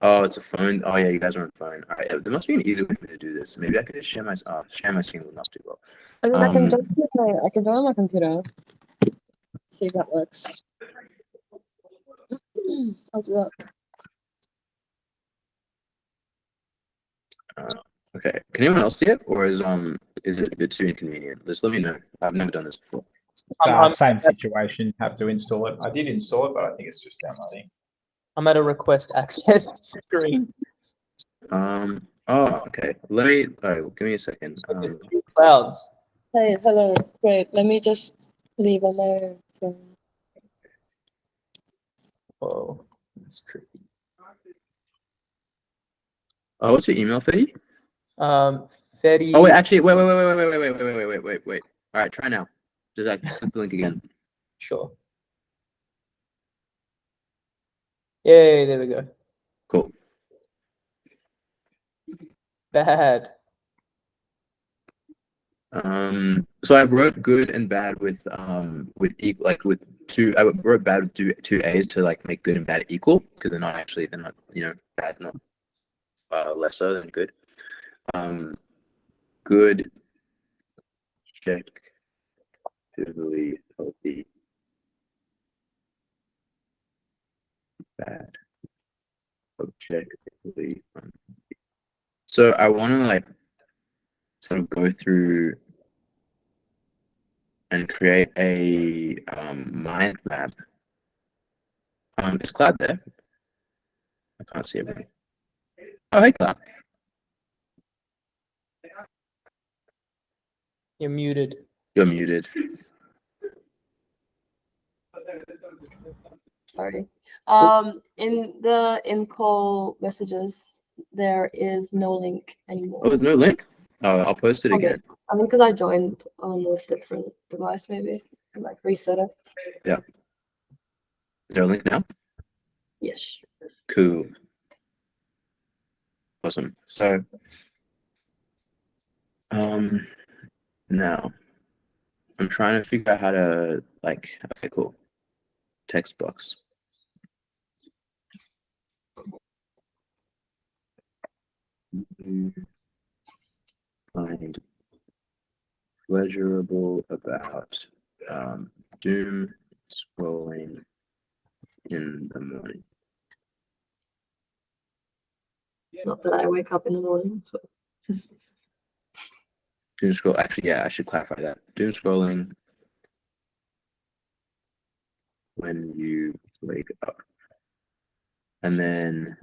Oh, it's a phone. Oh yeah, you guys are on phone. All right, there must be an easy way for me to do this. Maybe I could just share my screen will not do well. I mean, I can join on my computer. See if that works. I'll do that. Okay. Can anyone else see it, or is it a bit too inconvenient? Just let me know. I've never done this before. Same situation. Have to install it. I did install it, but I think it's just downloading. I'm at a request access screen. Oh, okay. Let me. All right. Give me a second. There's 2 clouds. Hey, hello. Wait, let me just leave on my phone. Whoa, that's tricky. Oh, what's your email, Fetty? Fetty. Oh wait, actually, wait. All right, try now. Just click the link again. Sure. Yay, there we go. Cool. Bad. So I wrote good and bad with equal, like with two. I wrote bad with two A's to like make good and bad equal, because they're not bad, not lesser than good. Good, check, totally healthy, bad, objectively unhealthy. So I want to like sort of go through and create a mind map. Is Cloud there? I can't see everything. Oh, hey, Cloud. You're muted. You're muted. Sorry. In the in-call messages, there is no link anymore. Oh, there's no link? Oh, I'll post it Okay. again. I think because I joined on a different device, maybe. And, like, reset it. Yeah. Is there a link now? Yes. Cool. Awesome. So, now I'm trying to figure out how to, like, okay, cool. Text box. Find pleasurable about doom scrolling in the morning. Not that I wake up in the morning. So. Doom scroll. Actually, yeah, I should clarify that. Doom scrolling when you wake up, and then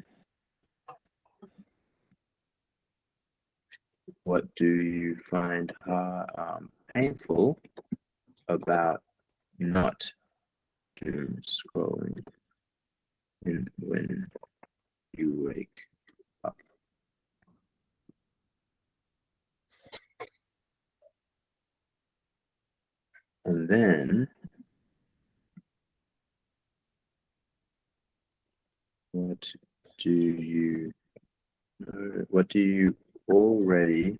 what do you find painful about not doom scrolling when you wake up? And then what do you know? What do you already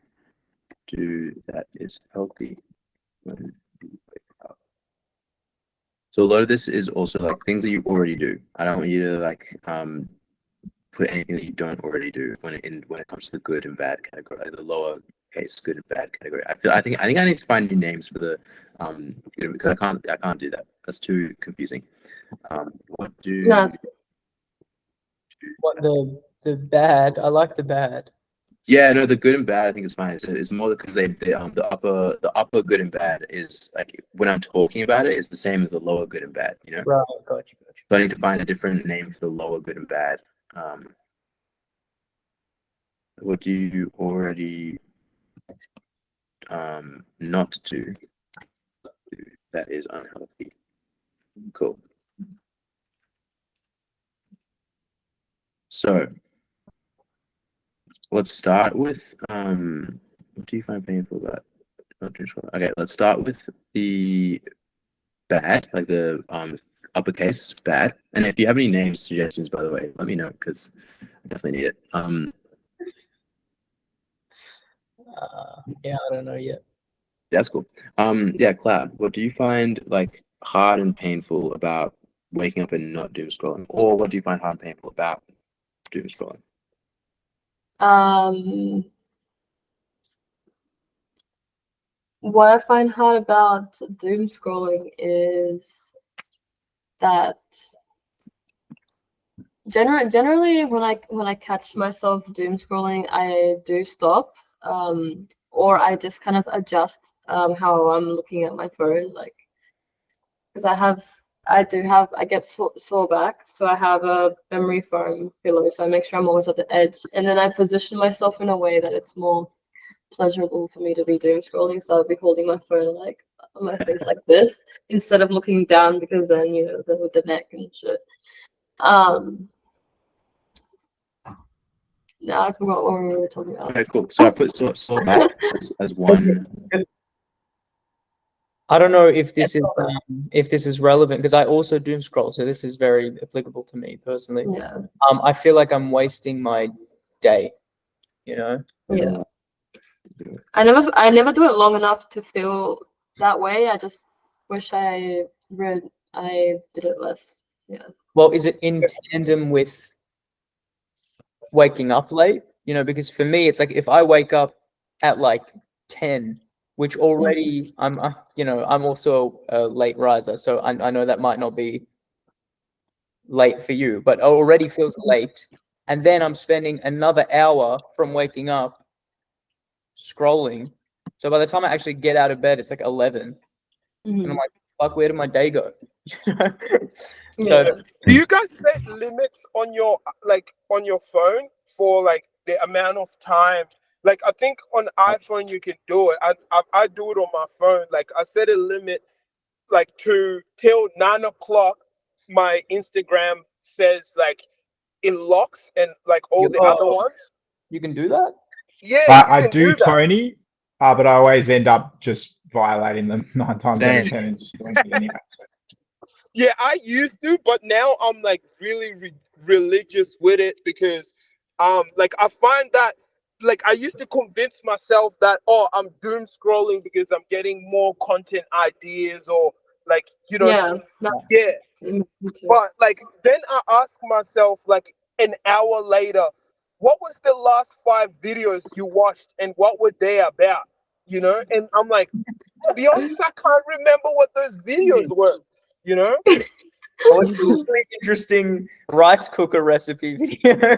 do that is healthy when you wake up? So a lot of this is also like things that you already do. I don't want you to like put anything that you don't already do when it comes to the good and bad category, like the lower case good and bad category. I think I need to find new names for the because I can't do that. That's too confusing. What do No, it's What the bad? I like the bad. Yeah, no, the good and bad I think is fine. It's more because the upper good and bad is like when I'm talking about it, it's the same as the lower good and bad, you know? Right, gotcha. So I need to find a different name for the lower good and bad. What do you already not do that is unhealthy? Cool. So let's start with what do you find painful about not doing scrolling? Okay, let's start with the bad, like the uppercase bad. And if you have any name suggestions, by the way, let me know because I definitely need it. Yeah, I don't know yet. That's cool. Yeah, Cloud, what do you find like hard and painful about waking up and not doom scrolling? Or what do you find hard and painful about doom scrolling? What I find hard about doom scrolling is that generally when I catch myself doom scrolling, I do stop, or I just kind of adjust how I'm looking at my phone, like because I get sore back, so I have a memory foam pillow, so I make sure I'm always at the edge, and then I position myself in a way that it's more pleasurable for me to be doom scrolling. So I'll be holding my phone like on my face like this instead of looking down, because then with the neck and shit. Now I forgot what we were talking about. Okay, cool. So I put sore back as one. I don't know if this is relevant because I also doom scroll, so this is very applicable to me personally. Yeah. I feel like I'm wasting my day, you know? Yeah. I never do it long enough to feel that way. I just wish I did it less. Yeah. Well, is it in tandem with waking up late? You know, because for me, it's like if I wake up at like 10, which already I'm also a late riser, so I know that might not be late for you, but it already feels late. And then I'm spending another hour from waking up scrolling. So by the time I actually get out of bed, it's like 11. And I'm like, fuck, where did my day go? So do you guys set limits on your phone for like the amount of time? Like I think on iPhone you can do it. I do it on my phone. Like I set a limit like till 9 o'clock. My Instagram says like in locks and like all the other ones. You can do that? Yeah, I you can do, do that. Tony, but I always end up just violating them 9 times out of Same. 10 and just doing it anyway. So. Yeah, I used to, but now I'm like really religious with it because, like I find that, like I used to convince myself that, oh, I'm doom scrolling because I'm getting more content ideas or like, you know, Yeah. yeah. Me too. But like then I ask myself like an hour later, what was the last 5 videos you watched and what were they about? You know, and I'm like, to be honest, I can't remember what those videos were. You know. I watched a really interesting rice cooker recipe video.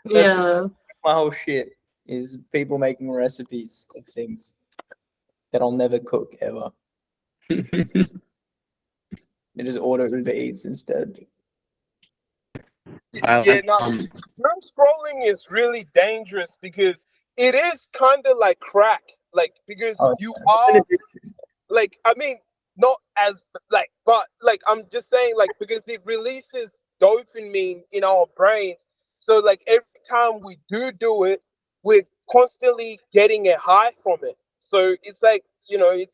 That's Yeah. my whole shit is people making recipes of things that I'll never cook ever. They just order Uber Eats instead. Yeah, no, doom scrolling is really dangerous because it is kind of like crack. Like because you are like, I mean, not as like, but like I'm just saying, like because it releases dopamine in our brains. So like every time we do it, we're constantly getting a high from it. So it's like, you know, it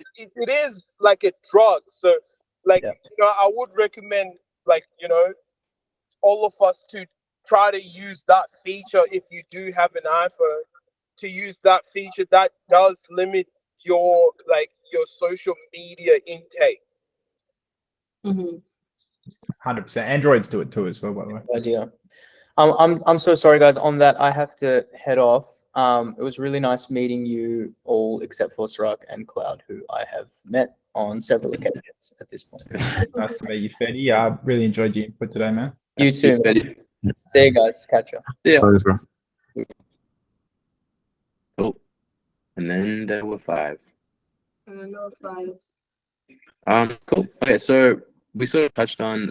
is like a drug. So like, Yeah. you know, I would recommend like, you know, all of us to try to use that feature if you do have an iPhone, to use that feature that does limit your like your social media intake. 100%. Androids do it too as well, by the way. Idea. I'm so sorry, guys. On that, I have to head off. It was really nice meeting you all, except for Sruk and Cloud, who I have met on several occasions at this point. Nice to meet you, Fetty. I really enjoyed your input today, man. You Nice to too. meet Man. you. See you guys. Catch up. Yeah. Thanks, bro. Oh, and then there were 5. No, 5. Cool. Okay, so we sort of touched on,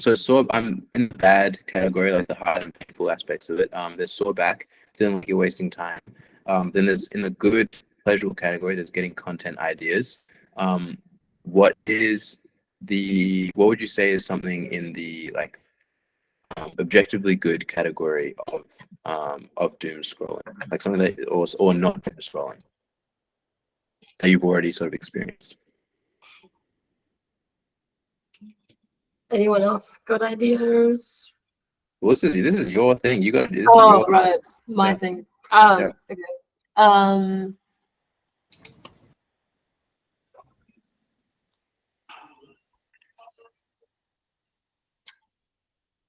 I'm in the bad category, like the hard and painful aspects of it. There's sore back, feeling like you're wasting time. Then there's in the good, pleasurable category, there's getting content ideas. What would you say is something in the like objectively good category of doom scrolling, like something that or not doom scrolling that you've already sort of experienced? Anyone else got ideas? Well, this is your thing. You got this. Oh, right, my yeah. thing. Yeah. Okay.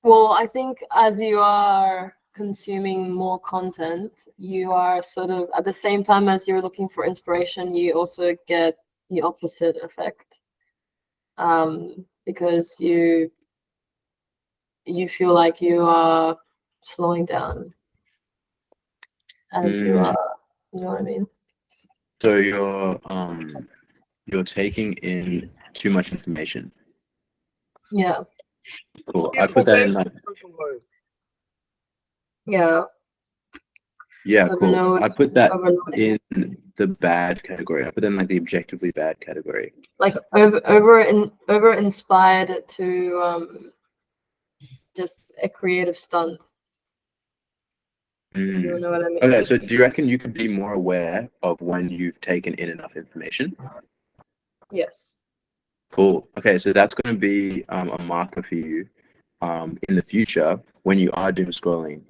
Well, I think as you are consuming more content, you are sort of at the same time as you're looking for inspiration, you also get the opposite effect. Because you feel like you are slowing down as you are, you know what I mean? So you're taking in too much information. Yeah. Cool. I put that in like, Yeah. yeah, cool. Overload, I put that overloading. in the bad category. I put that in like the objectively bad category. Like over inspired to just a creative stunt. You know what I mean? Okay, so do you reckon you could be more aware of when you've taken in enough information? Yes. Cool. Okay, so that's going to be a marker for you in the future when you are doom scrolling.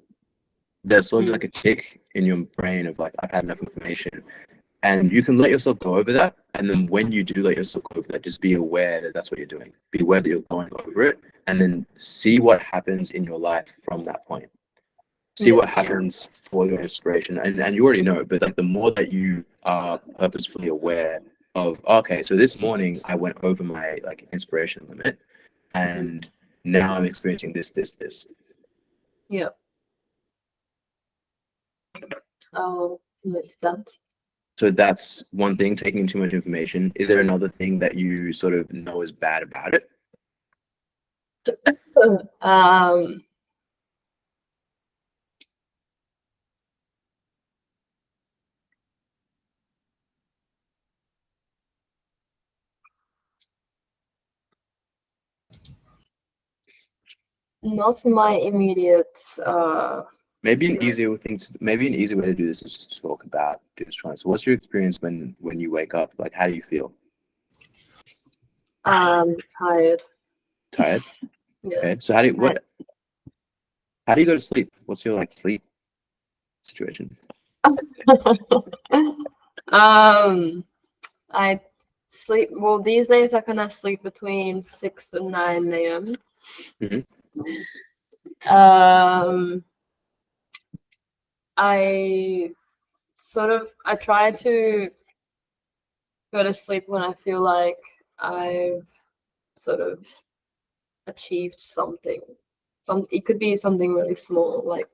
There's sort of like a tick in your brain of like, I've had enough information. And you can let yourself go over that. And then when you do let yourself go over that, just be aware that that's what you're doing. Be aware that you're going over it. And then see what happens in your life from that point. See what happens for your inspiration. And you already know, but like the more that you are purposefully aware of, okay, so this morning I went over my like inspiration limit and now I'm experiencing this. Yeah. I'll commit to that. So that's one thing, taking in too much information. Is there another thing that you sort of know is bad about it? Not my immediate. Maybe an easier way to do this is just to talk about doom scrolling. So what's your experience when you wake up? Like, how do you feel? Tired. Tired? Yeah. Okay. So how do you go to sleep? What's your like sleep situation? I sleep, well, these days I kind of sleep between 6 and 9 a.m. I try to go to sleep when I feel like I've sort of achieved something. It could be something really small, like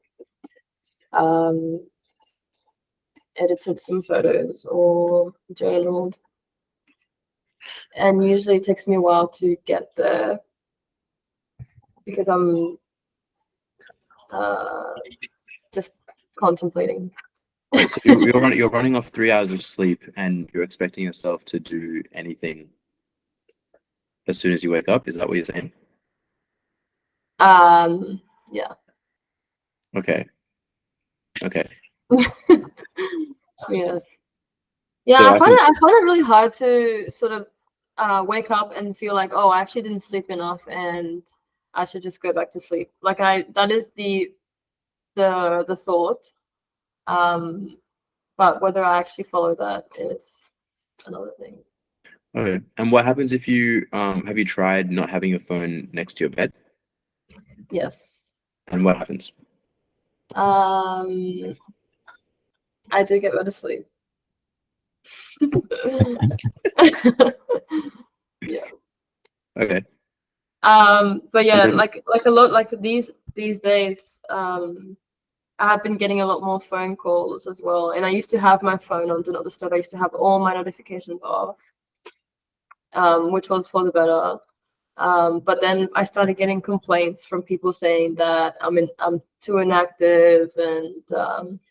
edited some photos or journaled. And usually it takes me a while to get there because I'm just contemplating. Wait, so you're running off 3 hours of sleep, and you're expecting yourself to do anything as soon as you wake up? Is that what you're saying? Yeah. Okay. Yes. Yeah, So I find it really hard to sort of wake up and feel like, oh, I actually didn't sleep enough and I should just go back to sleep. Like that is the thought. But whether I actually follow that is another thing. Okay. And what happens if you have you tried not having your phone next to your bed? Yes. And what happens? I do get better sleep. Yeah. Okay. But yeah, then- like a lot, like these days, I have been getting a lot more phone calls as well. And I used to have my phone on Do Not Disturb. I used to have all my notifications off, which was for the better. But then I started getting complaints from people saying that I'm too inactive and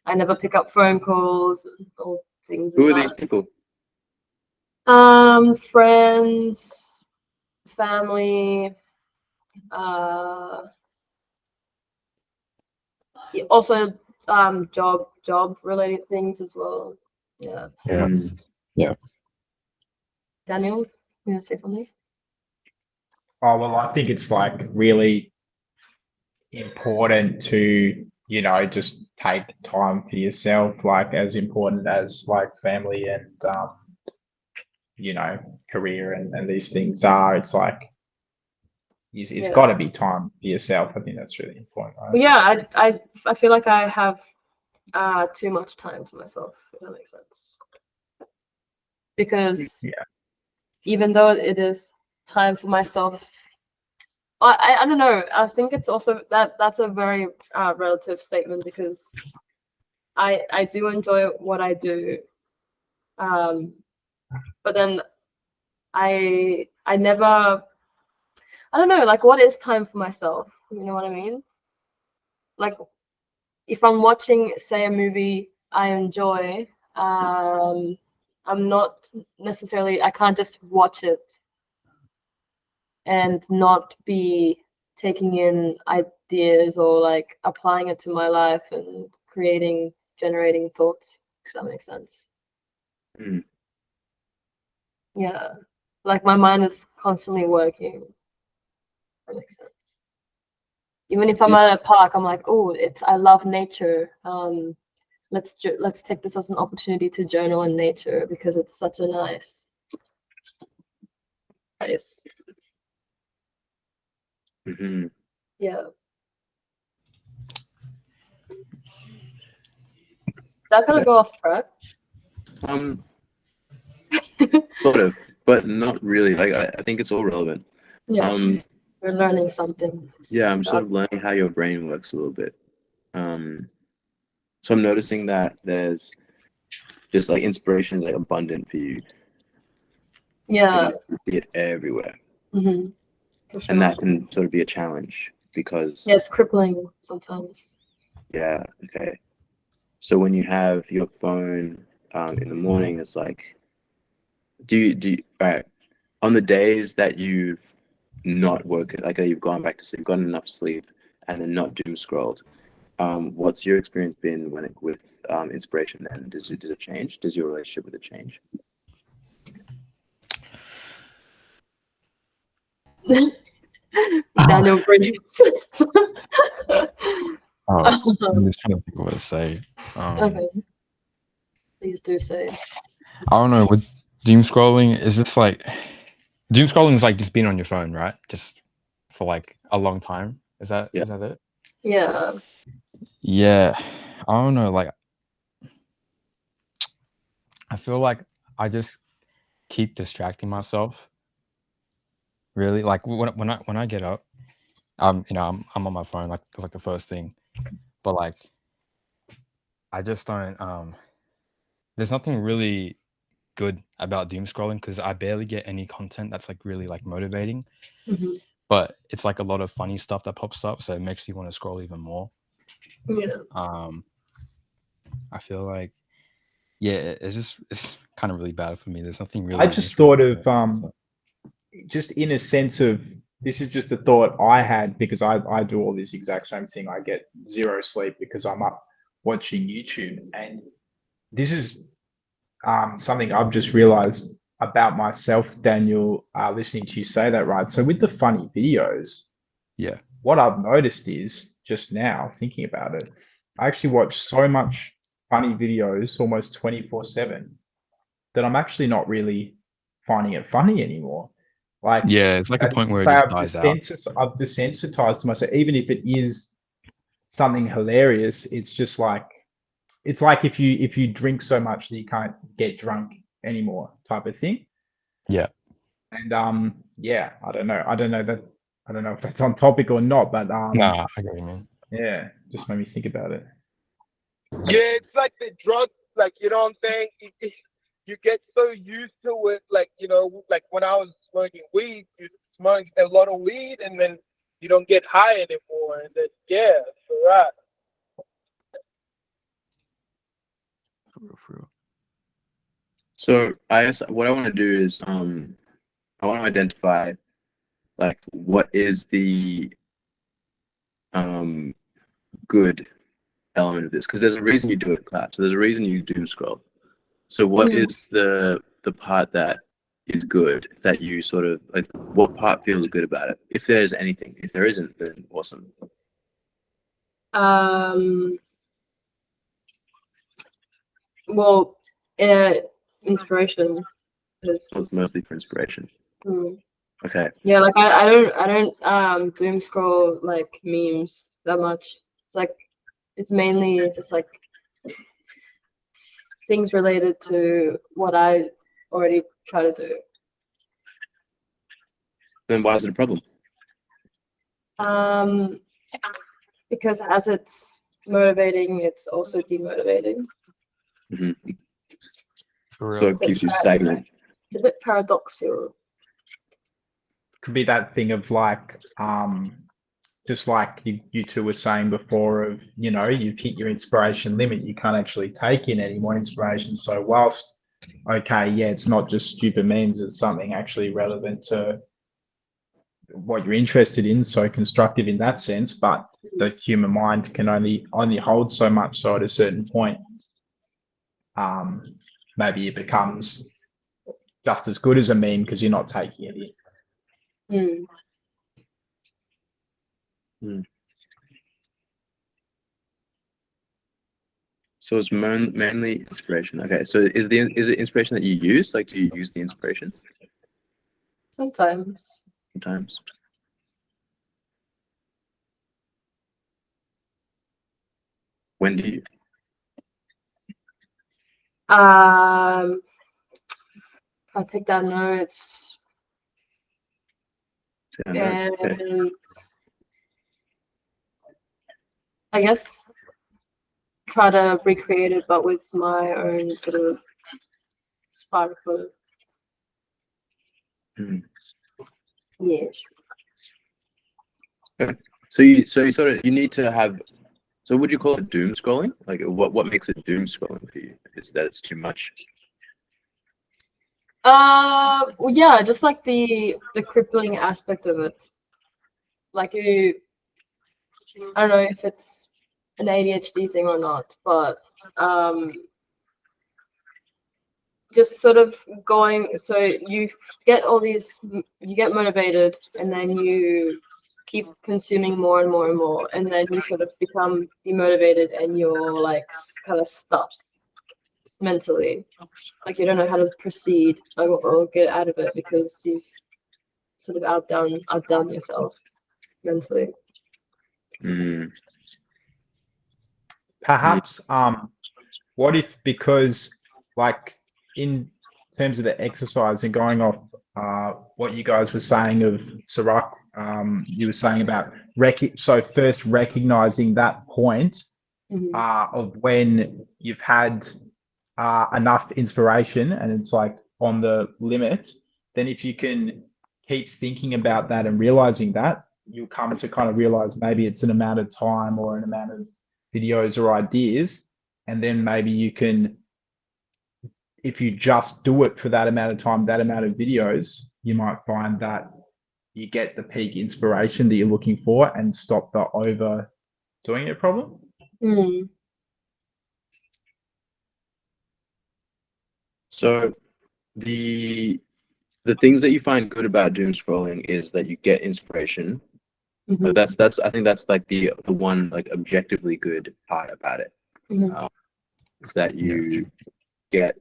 I never pick up phone calls and all things. Who are these people? Friends, family, also job related things as well. Yeah. Yeah. Daniel, you want to say something? Oh, well, I think it's like really important to, just take time for yourself, like as important as like family and, career and these things are. It's like, it's got to be time for yourself. I think that's really important, right? Well, yeah, I feel like I have too much time to myself, if that makes sense. Because even though it is time for myself, I don't know. I think it's also that's a very relative statement because I do enjoy what I do, but then I never, I don't know, like what is time for myself? You know what I mean? Like if I'm watching, say, a movie I enjoy, I'm not necessarily, I can't just watch it and not be taking in ideas or like applying it to my life and generating thoughts, if that makes sense. Mm. Yeah, like my mind is constantly working. That makes sense. Even if I'm at a park, I'm like, oh, I love nature. Let's take this as an opportunity to journal in nature because it's such a nice place. Mm-hmm. Yeah. That kind of go off track. Sort of, but not really. Like I think it's all relevant. Yeah. We're learning something. Yeah, I'm sort of learning how your brain works a little bit. So I'm noticing that there's just like inspiration is like abundant for you. Yeah. You see it everywhere. Mm-hmm. Sure. And that can sort of be a challenge because it's crippling sometimes. Yeah. Okay. So when you have your phone in the morning, it's like, do you all right, on the days that you've not working, like you've gone back to sleep, gotten enough sleep, and then not doom scrolled, what's your experience been with inspiration then? Does it change? Does your relationship with it change? Daniel breathes. I'm just trying to think of what to say. Okay. Please do say. I don't know. With doom scrolling, is this like doom scrolling is like just being on your phone, right? Just for like a long time. Is that it? Yeah. Yeah. I don't know. Like, I feel like I just keep distracting myself. Really, like when I get up, I'm on my phone, like it's like the first thing, but like I just don't. There's nothing really good about doom scrolling because I barely get any content that's like really like motivating. Mhm. But it's like a lot of funny stuff that pops up, so it makes me want to scroll even more. Yeah. I feel like it's kind of really bad for me. There's nothing really. I just thought of just in a sense of, this is just a thought I had because I do all this exact same thing. I get zero sleep because I'm up watching YouTube, and this is something I've just realized about myself, Daniel, listening to you say that, right? So with the funny videos, Yeah. what I've noticed is just now thinking about it, I actually watch so much funny videos almost 24/7 that I'm actually not really finding it funny anymore. Like, Yeah, it's like a point where it say just dies out. I've desensitized to myself, even if it is something hilarious. It's just like, it's like if you drink so much that you can't get drunk anymore, type of thing. Yeah. And yeah, I don't know if that's on topic or not, but Nah, I get what you mean. yeah, just made me think about it. Yeah, it's like the drug, like, you know what I'm saying? You get so used to it, like, you know, like when I was smoking weed, you smoke a lot of weed and then you don't get high anymore. And then, yeah, you're right. For real. So I guess what I want to do is I want to identify like what is the good element of this, because there's a reason you do it, Clap. So there's a reason you doom scroll. So what is the part that is good, that you sort of like, what part feels good about it? If there's anything. If there isn't, then awesome. Well, inspiration is So it's mostly for inspiration. mm. Okay. Yeah, like I don't doom scroll like memes that much. It's like it's mainly just like things related to what I already try to do. Then why is it a problem? Because as it's motivating, it's also demotivating. Mm-hmm. For real. So it keeps you stagnant. It's a bit paradoxical. Could be that thing of like, just like you two were saying before, of, you know, you've hit your inspiration limit, you can't actually take in any more inspiration. So whilst, okay, yeah, it's not just stupid memes, it's something actually relevant to what you're interested in, so constructive in that sense, but the human mind can only hold so much. So at a certain point, maybe it becomes just as good as a meme because you're not taking it in. So it's mainly inspiration. Okay. So is it inspiration that you use? Like, do you use the inspiration? Sometimes. Sometimes. When do you? I take down notes. Okay. And I guess try to recreate it, but with my own sort of sparkle. Yes. Okay. So you sort of, you need to have. So would you call it doom scrolling? Like what makes it doom scrolling for you? Is that it's too much? Well, yeah, just like the crippling aspect of it. Like I don't know if it's an ADHD thing or not, but just sort of going. So you get all these, you get motivated, and then you keep consuming more and more and more, and then you sort of become demotivated, and you're like kind of stuck mentally. Like you don't know how to proceed or get out of it because you've sort of outdone yourself mentally. Mm. Perhaps, what if, because like in terms of the exercise and going off what you guys were saying of Sirach, you were saying about so first recognizing that point of when you've had enough inspiration and it's like on the limit, then if you can keep thinking about that and realizing that, you'll come to kind of realize maybe it's an amount of time or an amount of videos or ideas, and then maybe you can, if you just do it for that amount of time, that amount of videos, you might find that you get the peak inspiration that you're looking for and stop the over doing it problem. So the things that you find good about doom scrolling is that you get inspiration. That's I think that's like the one like objectively good part about it. Is that you get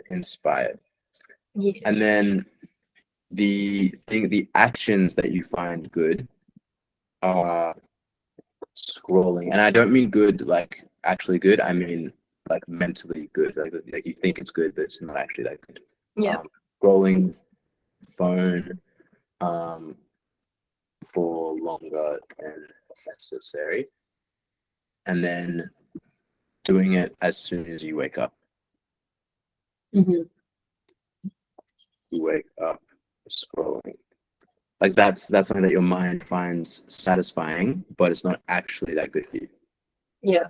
inspired. And then the actions that you find good are scrolling. And I don't mean good like actually good, I mean like mentally good. Like you think it's good, but it's not actually that good. Scrolling phone for longer than necessary, and then doing it as soon as you wake up. You wake up scrolling. Like that's something that your mind finds satisfying, but it's not actually that good for you. Yeah.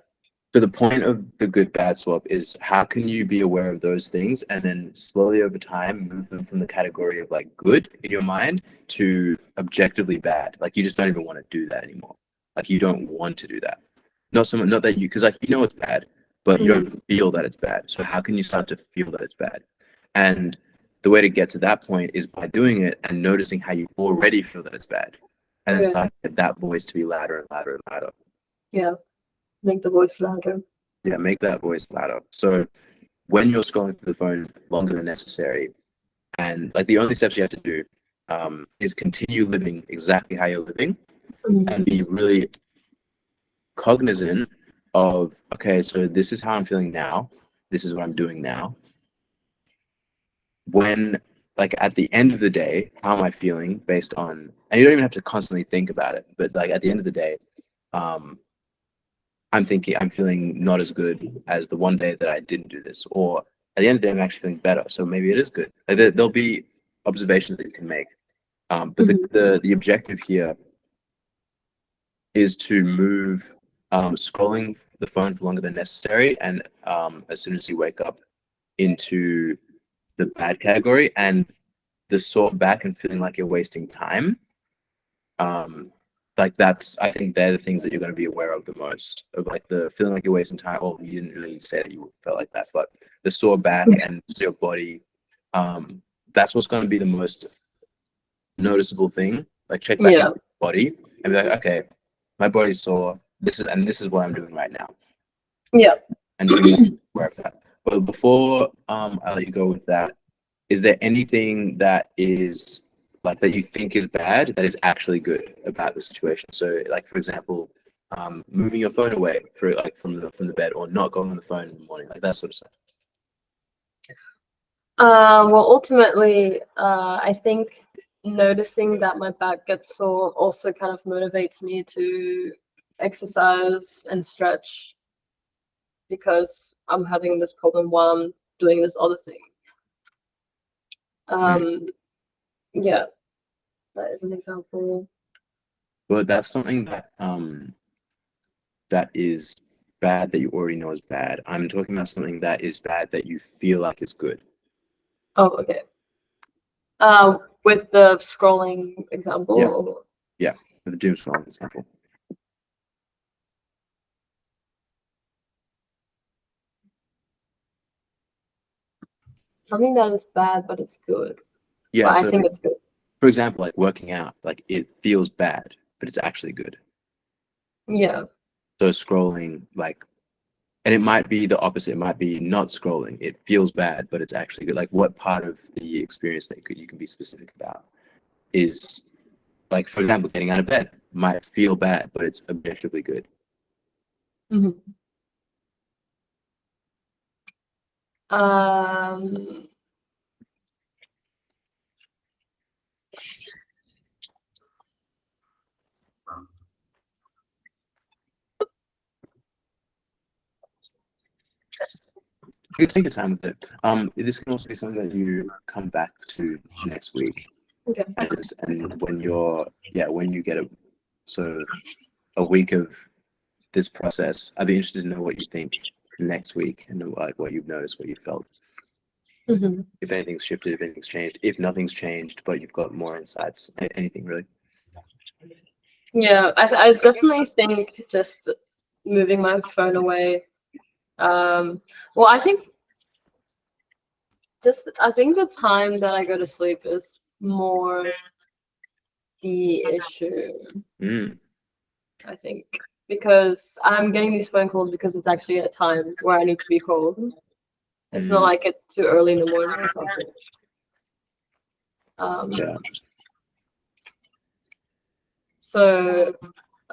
So the point of the good bad swap is how can you be aware of those things and then slowly over time move them from the category of like good in your mind to objectively bad. Like you just don't even want to do that anymore. Like you don't want to do that. Not that you, because like you know it's bad, but you don't feel that it's bad. So how can you start to feel that it's bad? And the way to get to that point is by doing it and noticing how you already feel that it's bad, and then start to get that voice to be louder and louder and louder. Yeah. Make the voice louder. Yeah, make that voice louder. So when you're scrolling through the phone longer than necessary, and like the only steps you have to do is continue living exactly how you're living and be really cognizant of, okay, so this is how I'm feeling now. This is what I'm doing now. When, like at the end of the day, how am I feeling based on, and you don't even have to constantly think about it, but like at the end of the day, I'm feeling not as good as the one day that I didn't do this, or at the end of the day, I'm actually feeling better. So maybe it is good. Like there'll be observations that you can make. But the objective here is to move scrolling the phone for longer than necessary, and as soon as you wake up, into the bad category, and the sort back and feeling like you're wasting time. Like I think they're the things that you're going to be aware of the most, of like the feeling like you're wasting time. Well, you didn't really say that you felt like that, but the sore back and your body, that's what's going to be the most noticeable thing. Like check back in your body and be like, okay, my body's sore. This is what I'm doing right now. Yeah. And be aware of that. But before I let you go with that, is there anything that is like that you think is bad that is actually good about the situation? So like for example, moving your phone away for like from the bed, or not going on the phone in the morning, like that sort of stuff. Well, ultimately, I think noticing that my back gets sore also kind of motivates me to exercise and stretch, because I'm having this problem while I'm doing this other thing. Yeah, that is an example. But that's something that that is bad that you already know is bad. I'm talking about something that is bad that you feel like is good. Oh, okay. With the scrolling example. Yeah. Or... Yeah, with the doom scrolling example. Something that is bad, but it's good. Yeah, but so I think it's good. for example, like working out, like it feels bad, but it's actually good. Yeah. So scrolling, like, and it might be the opposite. It might be not scrolling. It feels bad, but it's actually good. Like, what part of the experience that you can be specific about is, like, for example, getting out of bed might feel bad, but it's objectively good. Mm-hmm. You take your time with it. This can also be something that you come back to next week. Okay. And when you get a week of this process, I'd be interested to know what you think next week and like what you've noticed, what you felt. Mm-hmm. If anything's shifted, if anything's changed, if nothing's changed, but you've got more insights, anything really. Yeah, I definitely think just moving my phone away. Well, I think the time that I go to sleep is more the issue. I think because I'm getting these phone calls because it's actually a time where I need to be called. It's not like it's too early in the morning or something. Yeah. So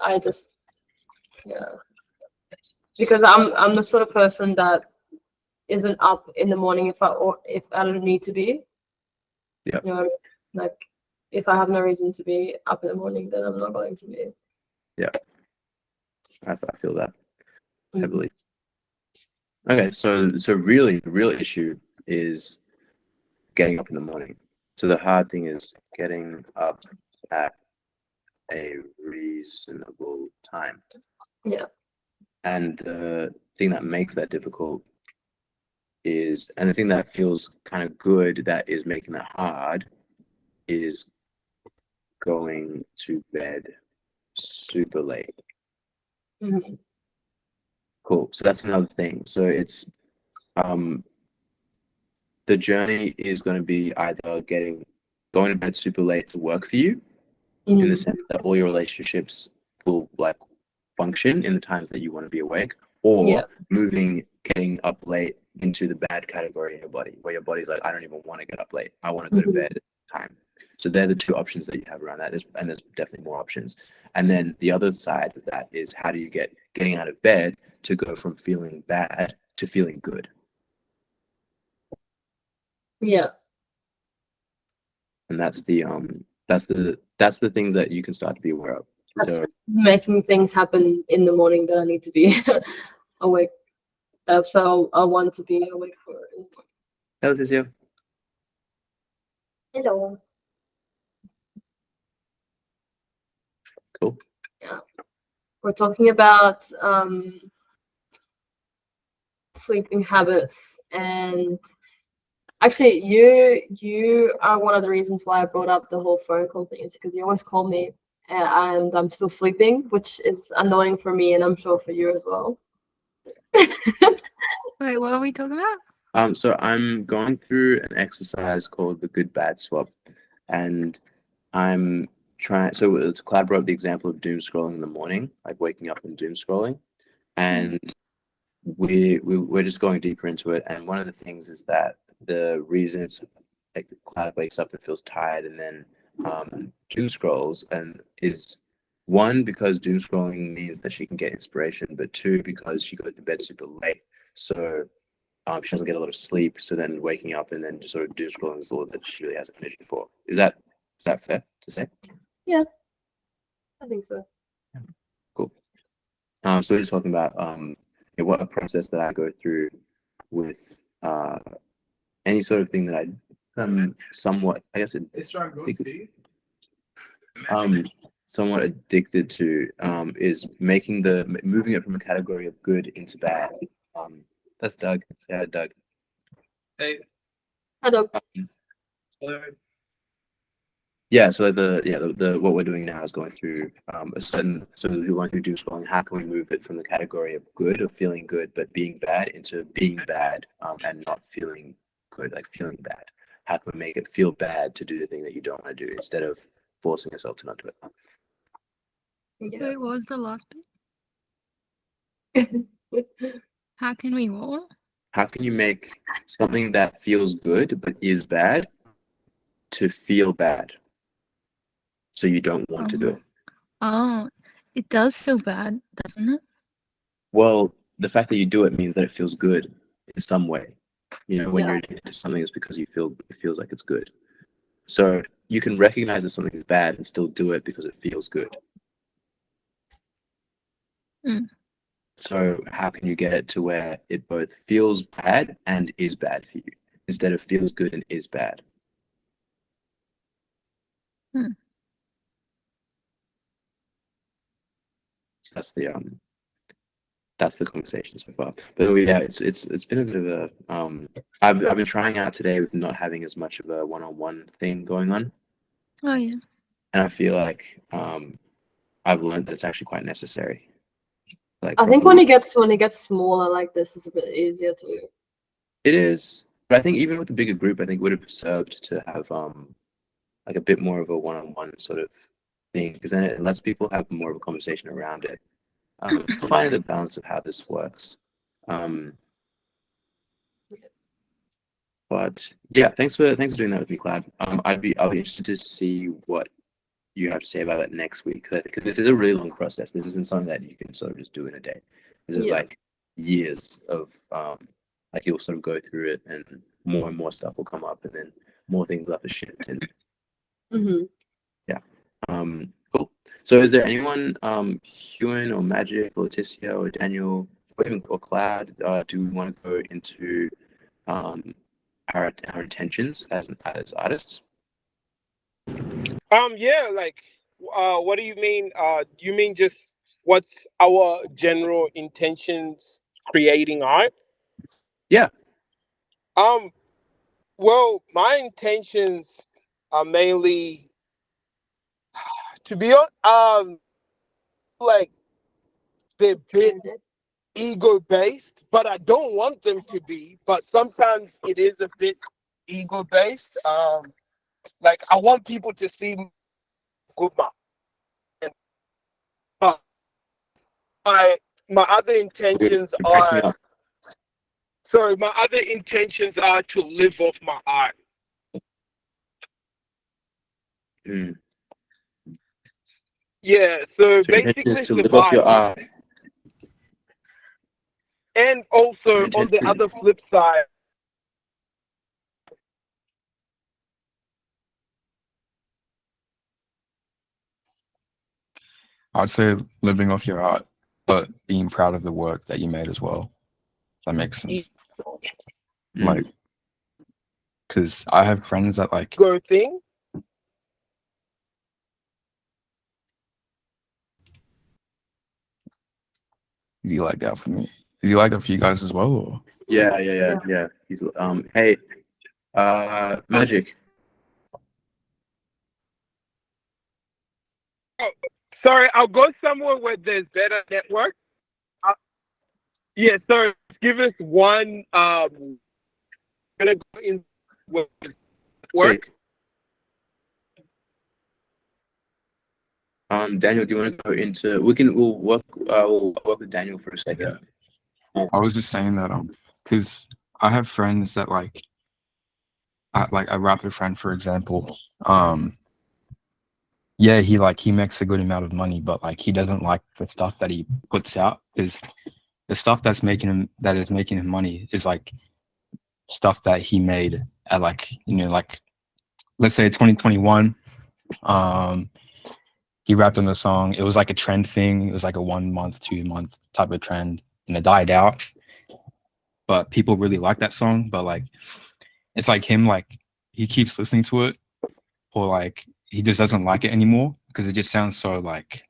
I just because I'm the sort of person that isn't up in the morning if I don't need to be. Yeah. You know, like if I have no reason to be up in the morning, then I'm not going to be. Yeah. I feel that heavily. Okay, so really the real issue is getting up in the morning. So the hard thing is getting up at a reasonable time. Yeah. And the thing that makes that difficult is, and the thing that feels kind of good that is making that hard is going to bed super late. Mm-hmm. Cool. So that's another thing. So it's the journey is going to be either going to bed super late to work for you, in the sense that all your relationships will like function in the times that you want to be awake, or getting up late into the bad category in your body, where your body's like, I don't even want to get up late. I want to go to bed at time. So they're the two options that you have around that. There's definitely more options. And then the other side of that is, how do you get getting out of bed to go from feeling bad to feeling good? Yeah. And that's the things that you can start to be aware of. That's So making things happen in the morning that I need to be awake. So I want to be awake for. Hello, Cecile. Hello. Cool. Yeah. We're talking about sleeping habits, and actually you are one of the reasons why I brought up the whole phone call thing, is because you always call me and I'm still sleeping, which is annoying for me, and I'm sure for you as well. Wait, what are we talking about? So I'm going through an exercise called the good bad swap, and I'm trying. So Cloud brought up the example of doom scrolling in the morning, like waking up and doom scrolling, and we're just going deeper into it. And one of the things is that the reason it's like Cloud wakes up and feels tired and then doom scrolls, and is one, because doom scrolling means that she can get inspiration, but two, because she goes to bed super late, so she doesn't get a lot of sleep. So then waking up and then just sort of doom scrolling is all that she really has energy for. Is that fair to say? Yeah, I think so. Cool. So we're just talking about what a process that I go through with any sort of thing that I somewhat, I guess, somewhat addicted to is moving it from a category of good into bad. That's Doug. Say hi, Doug. Hey. Hello. Yeah, so the what we're doing now is going through a certain, so we want to do spelling. How can we move it from the category of good, of feeling good but being bad, into being bad and not feeling good, like feeling bad? How can we make it feel bad to do the thing that you don't want to do instead of forcing yourself to not do it? Wait, what was the last bit? How can we what? How can you make something that feels good but is bad to feel bad so you don't want to do it? Oh, it does feel bad, doesn't it? Well, the fact that you do it means that it feels good in some way. You know, when Yeah. you're addicted to something, it's because you feel it feels like it's good. So you can recognize that something is bad and still do it because it feels good. Mm. So how can you get it to where it both feels bad and is bad for you, instead of feels good and is bad? Hmm. So that's the conversation so far. But yeah, it's been a bit of a I've been trying out today with not having as much of a one-on-one thing going on, Oh yeah. and I feel like I've learned that it's actually quite necessary. Like I think properly, when it gets smaller like this, it's a bit easier to. it is, but I think even with the bigger group, I think it would have served to have like a bit more of a one-on-one sort of thing, because then it lets people have more of a conversation around it. Still finding the balance of how this works. But yeah, thanks for doing that with me, Cloud. I'll be interested to see what you have to say about it next week, because this is a really long process. This isn't something that you can sort of just do in a day. This is Yeah. like years of like you'll sort of go through it, and more stuff will come up, and then more things will have to shift. And Mm-hmm. yeah, cool. So is there anyone, Human or Magic or Leticia or Daniel or even or Cloud, do we want to go into our intentions as artists? Yeah, like, what do you mean? You mean just what's our general intentions creating art? Yeah. Well, my intentions are mainly to be on, like they're bit ego based, but I don't want them to be. But sometimes it is a bit ego based. Like I want people to see good mark. But my other intentions You're breaking are up. sorry, my other intentions are to live off my art. Mm. Yeah, so So your intention is basically to live off survive. your art. And So also your on the intention, other flip side, I'd say living off your art, but being proud of the work that you made as well. That makes sense. Like, because I have friends that like. go thing. Is he like that for me? Is he like that for you guys as well? Or? yeah. He's hey, Magic. Oh, sorry, I'll go somewhere where there's better network. Yeah, sorry, give us one. Gonna go in with work. Daniel, do you want to go into? We'll work with Daniel for a second. Yeah. I was just saying that because I have friends that like a rapper friend, for example. Yeah, he makes a good amount of money, but like he doesn't like the stuff that he puts out, because the stuff that is making him money is like stuff that he made at like, like let's say 2021. He rapped on the song. It was like a trend thing. It was like a 1 month, 2 month type of trend, and it died out. But people really like that song. But like, it's like him, like he keeps listening to it, or like he just doesn't like it anymore because it just sounds so like,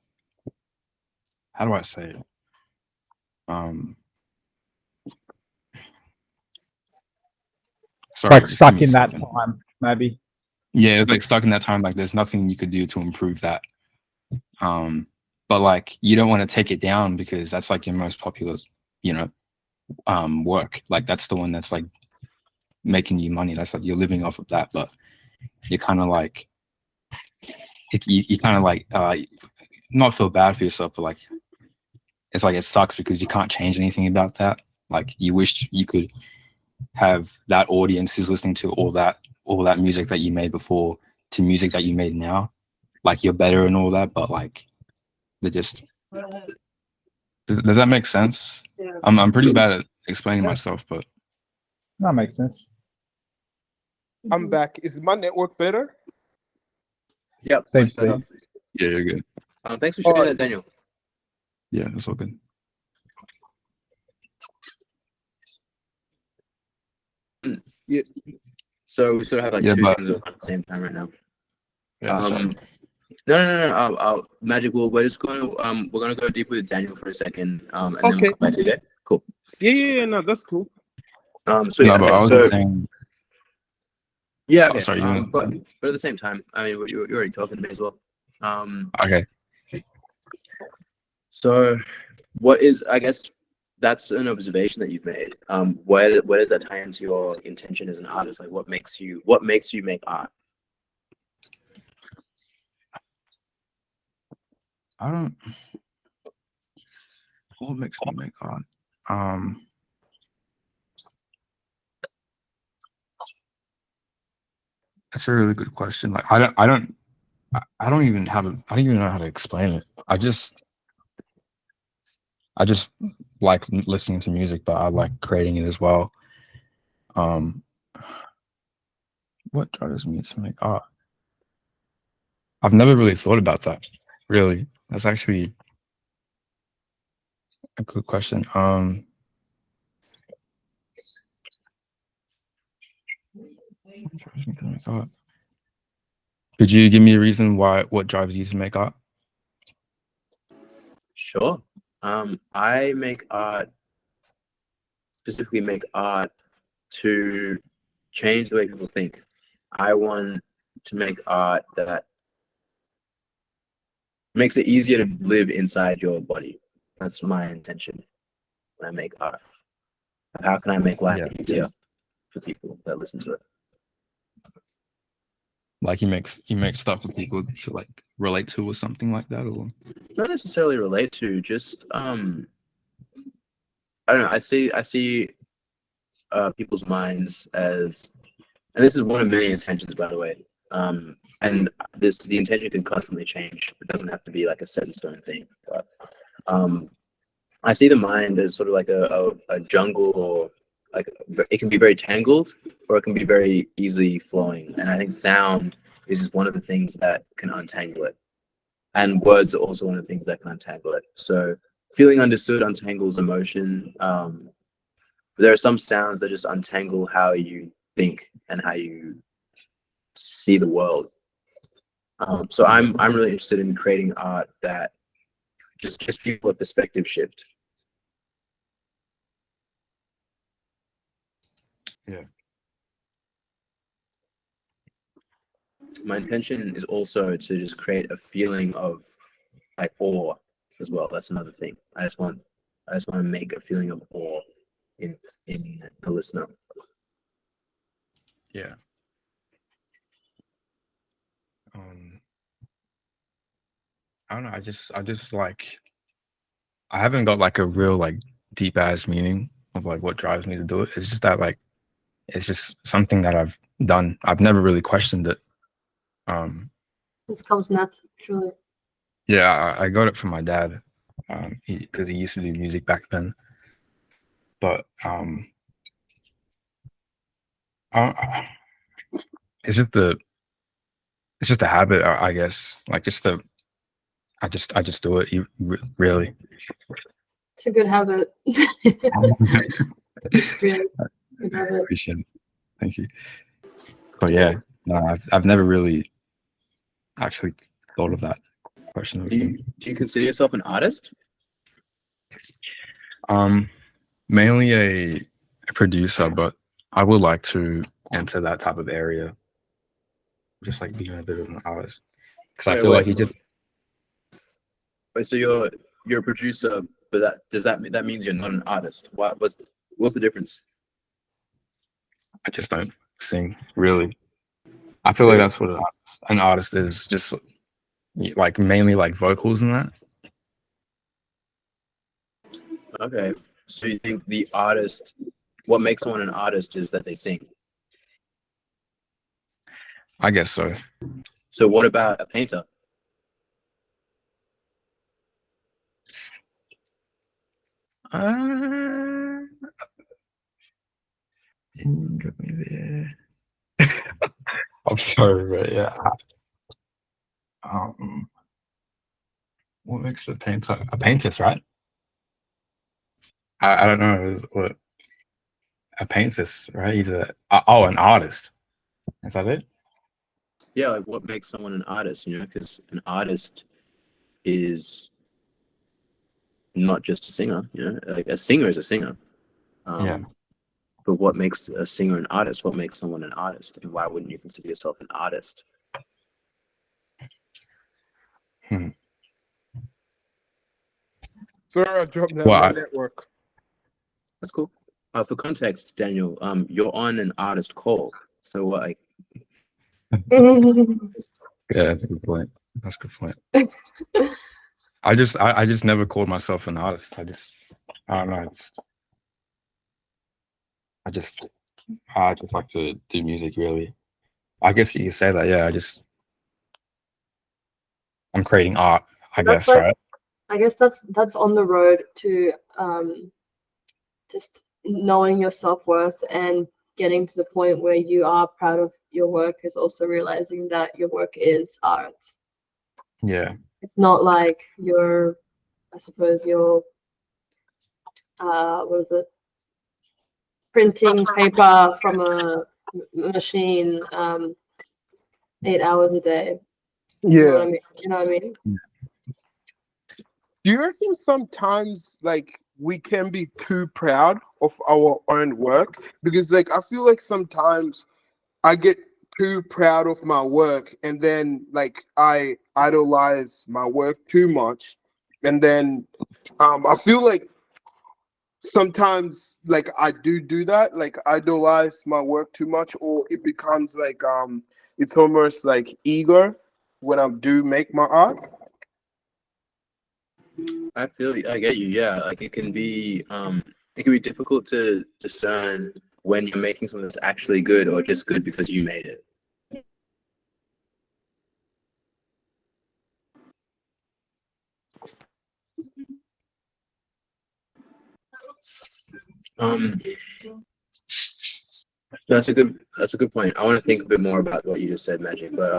how do I say it? Sorry, like just give stuck me a in that second. time, maybe. Yeah, it's like stuck in that time. Like there's nothing you could do to improve that. But like you don't want to take it down because that's like your most popular, you know, work. Like that's the one that's like making you money. That's like you're living off of that. But you're kind of like, you kind of like not feel bad for yourself, but like it's like it sucks because you can't change anything about that. Like you wish you could have that audience who's listening to all that music that you made before to music that you made now. Like you're better and all that, but like they're just. Does that make sense? I'm pretty bad at explaining myself, but That makes sense. I'm back. Is my network better? Yep. Seems much to better. be. yeah, you're good. Thanks for All sharing right. that, Daniel. Yeah, that's all good. Yeah. So we sort of have like Yeah, two but things at the same time right now. yeah, sorry. No. Magic. We're just going to we're gonna go deep with Daniel for a second. And then we'll Okay. come back to you. Okay? Cool. Yeah. No, that's cool. So No, yeah, but okay, I was so just saying. yeah, Oh, okay. sorry, you. But at the same time, I mean, you're already talking to me as well. Okay. So what is, I guess that's an observation that you've made. Where does that tie into your intention as an artist? Like what makes you make art? I don't. What makes me make art? That's a really good question. Like I don't even know how to explain it. I just like listening to music, but I like creating it as well. What drives me to make art? I've never really thought about that. Really, that's actually a good question. What drives me to make art? Could you give me a reason what drives you to make art? Sure. I specifically make art to change the way people think. I want to make art that makes it easier to live inside your body. That's my intention when I make art. How can I make life easier for people that listen to it? Like you make stuff for people to like relate to or something like that, or Not necessarily relate to, just I don't know. I see people's minds as, and this is one of many intentions, by the way. And the intention can constantly change. It doesn't have to be like a set in stone thing. But I see the mind as sort of like a jungle, or like it can be very tangled, or it can be very easily flowing. And I think sound is just one of the things that can untangle it. And words are also one of the things that can untangle it. So feeling understood untangles emotion. There are some sounds that just untangle how you think and how you see the world. So I'm really interested in creating art that just gives people a perspective shift. yeah. My intention is also to just create a feeling of like awe as well. That's another thing. I just want to make a feeling of awe in the listener. Yeah. I don't know. I just like I haven't got like a real like deep ass meaning of like what drives me to do it. It's just that like it's just something that I've done. I've never really questioned it. This comes naturally. Yeah, I got it from my dad, because he used to do music back then. But it's just a habit, I guess. Like I just do it. Really. It's a good habit. It's really good habit. Appreciate it. Thank you. But yeah, no, I've never really actually thought of that question. Do you consider yourself an artist? Mainly a producer, but I would like to into that type of area, just like being a bit of an artist. Because I Wait, feel like wait. he just Wait, so you're a producer, but that means you're not an artist? What's the difference? I just don't sing really. I feel So like that's what an artist is, just like mainly like vocals and that. okay, so you think what makes someone an artist is that they sing? I guess so. So what about a painter? Get me there. I'm sorry, but yeah. What makes a painter? A painter, right? I don't know what a painter, right? He's an artist. Is that it? Yeah, like what makes someone an artist? You know, because an artist is not just a singer. You know, like a singer is a singer. Yeah. But what makes a singer an artist? What makes someone an artist? And why wouldn't you consider yourself an artist? Sorry, I dropped that Well, my network. That's cool. For context, Daniel, you're on an artist call. So like yeah, that's a good point. That's a good point. I just never called myself an artist. I don't know. I just like to do music really. I guess you could say that, yeah. I'm creating art, I That's guess, like, right? I guess that's on the road to just knowing your self-worth and getting to the point where you are proud of your work, is also realizing that your work is art. Yeah. It's not like I suppose you're what is it, printing paper from a machine 8 hours a day. You know what I Yeah. mean? You know what I mean? Do you reckon sometimes like we can be too proud of our own work? Because like I feel like sometimes I get too proud of my work and then like I idolize my work too much. And then I feel like sometimes like I do that, like idolize my work too much, or it becomes like it's almost like ego when I do make my art. I feel I get you, yeah. Like it can be difficult to discern when you're making something that's actually good or just good because you made it. Um that's a good point. I want to think a bit more about what you just said, Magic. But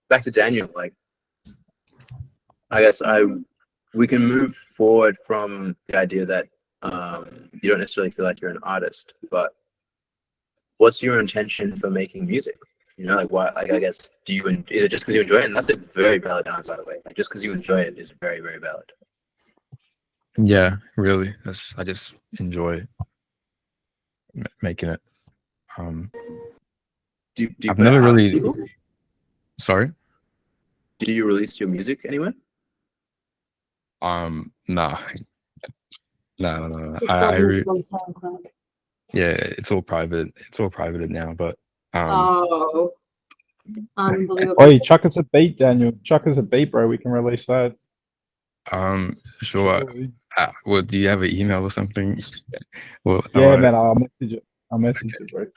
back to Daniel, like I guess we can move forward from the idea that you don't necessarily feel like you're an artist, but what's your intention for making music? You know, like what? Like I guess is it just because you enjoy it? And that's a very valid answer, by the way. Like just because you enjoy it is very very valid. Yeah, really. I just enjoy making it. Do you I've put it never out to really. people? Sorry. Do you release your music anywhere? No. No. It's got music on SoundCloud. Yeah, it's all private. It's all private now, but Oh, unbelievable. Oh, you chuck us a beat, Daniel. Chuck us a beat, bro. We can release that. sure. Surely. Well, do you have an email or something? Well, Yeah, man. I'll message it. I'll message it, bro.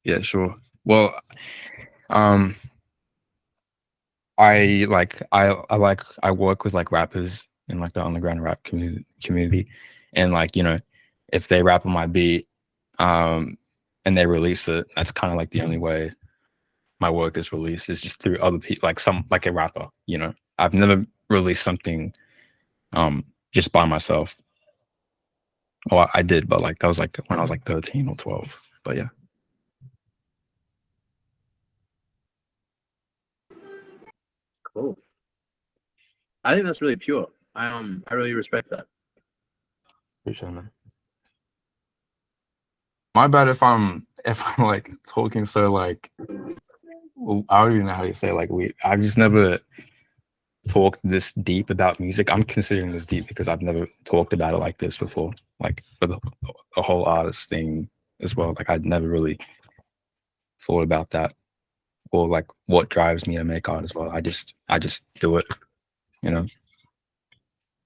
Yeah, sure. Well, I work with like rappers in like the underground rap community, and like if they rap on my beat, and they release it, that's kind of like the only way my work is released, is just through other people, like a rapper. I've never released something just by myself. Oh, I did, but like that was like when I was like 13 or 12. But yeah. Cool. I think that's really pure. I really respect that. For sure, man. My bad if I'm like talking so like well, I don't even know how you say like I've just never talked this deep about music. I'm considering this deep because I've never talked about it like this before, like for the whole artist thing as well. Like I'd never really thought about that or like what drives me to make art as well. I just do it, you know.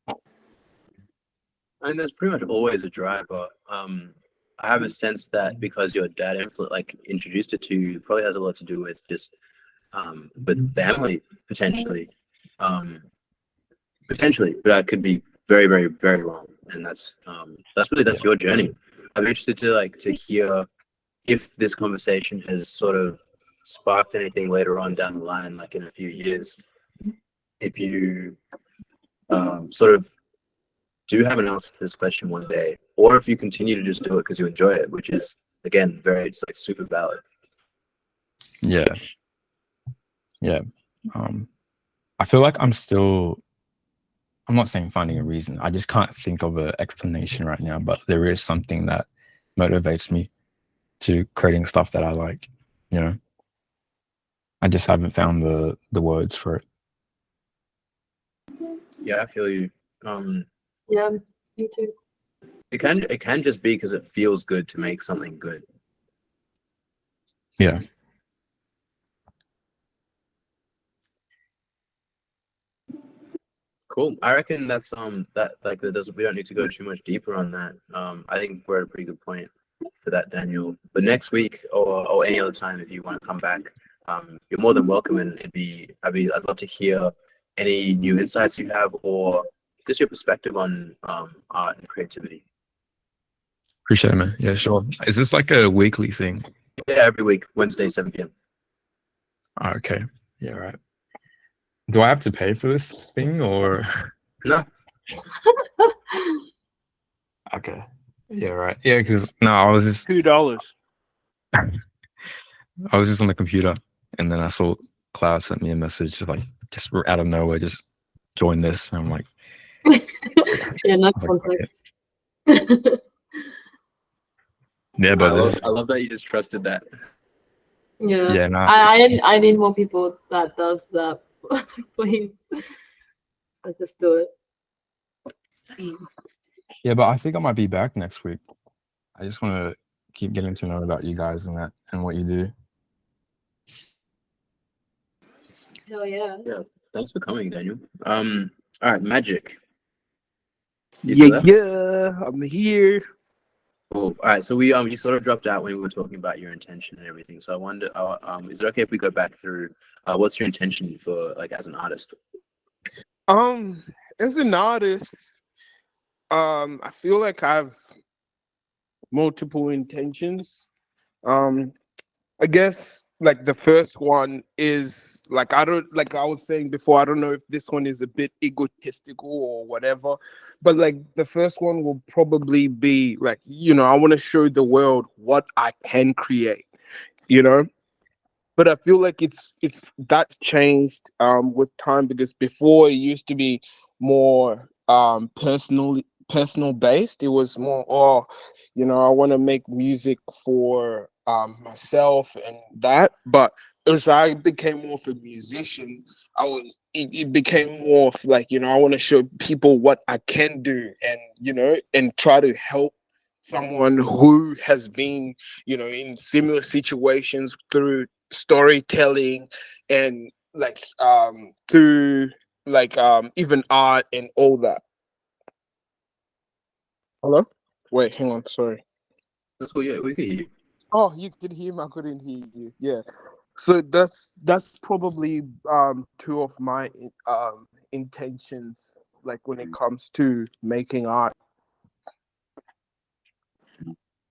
I mean, there's pretty much always a driver. I have a sense that because your dad like introduced it to you, it probably has a lot to do with just with family potentially, potentially, but I could be very, very, very wrong. And that's your journey. I'm interested to hear if this conversation has sort of sparked anything later on down the line, like in a few years. If you sort of do have an answer to this question one day, or if you continue to just do it because you enjoy it, which is again it's like super valid. Yeah. I feel like I'm not saying finding a reason. I just can't think of an explanation right now, but there is something that motivates me to creating stuff that I like, you know. I just haven't found the words for it. Yeah, I feel you. Yeah, me too. It can just be because it feels good to make something good. Yeah. Cool. I reckon that's that like that doesn't we don't need to go too much deeper on that. I think we're at a pretty good point for that, Daniel. But next week or any other time if you want to come back, you're more than welcome, and I'd love to hear any new insights you have or just your perspective on art and creativity. Appreciate it, man. Yeah, sure. Is this like a weekly thing? Yeah, every week, Wednesday, 7 p.m. Okay. Yeah, right. Do I have to pay for this thing or no? Okay. Yeah, right. Yeah, because no, I was just $2. I was just on the computer and then I saw Cloud sent me a message like just out of nowhere, just join this. And I'm like, yeah, no context. yeah, but I love that you just trusted that. Yeah. Yeah, nah. I need more people that does that. Please. So just do it. Yeah, but I think I might be back next week. I just want to keep getting to know about you guys and that and what you do. Hell yeah. Yeah. Thanks for coming, Daniel. All right, Magic. Yeah, I'm here. Cool. All right, so you sort of dropped out when we were talking about your intention and everything. So I wonder, is it okay if we go back through what's your intention for like as an artist? As an artist, I feel like I've multiple intentions. I guess like the first one is like I was saying before, I don't know if this one is a bit egotistical or whatever, but like the first one will probably be like, I want to show the world what I can create, you know? But I feel like that's changed with time, because before it used to be more personal based. It was more, I want to make music for myself and that. But as I became more of a musician, it became more of like, I want to show people what I can do, and try to help someone who has been, in similar situations through storytelling and like through like even art and all that. Hello? Wait, hang on, sorry. That's cool. Yeah, we can hear you. Oh, you could hear me, I couldn't hear you. Yeah. So that's probably two of my intentions, like when it comes to making art.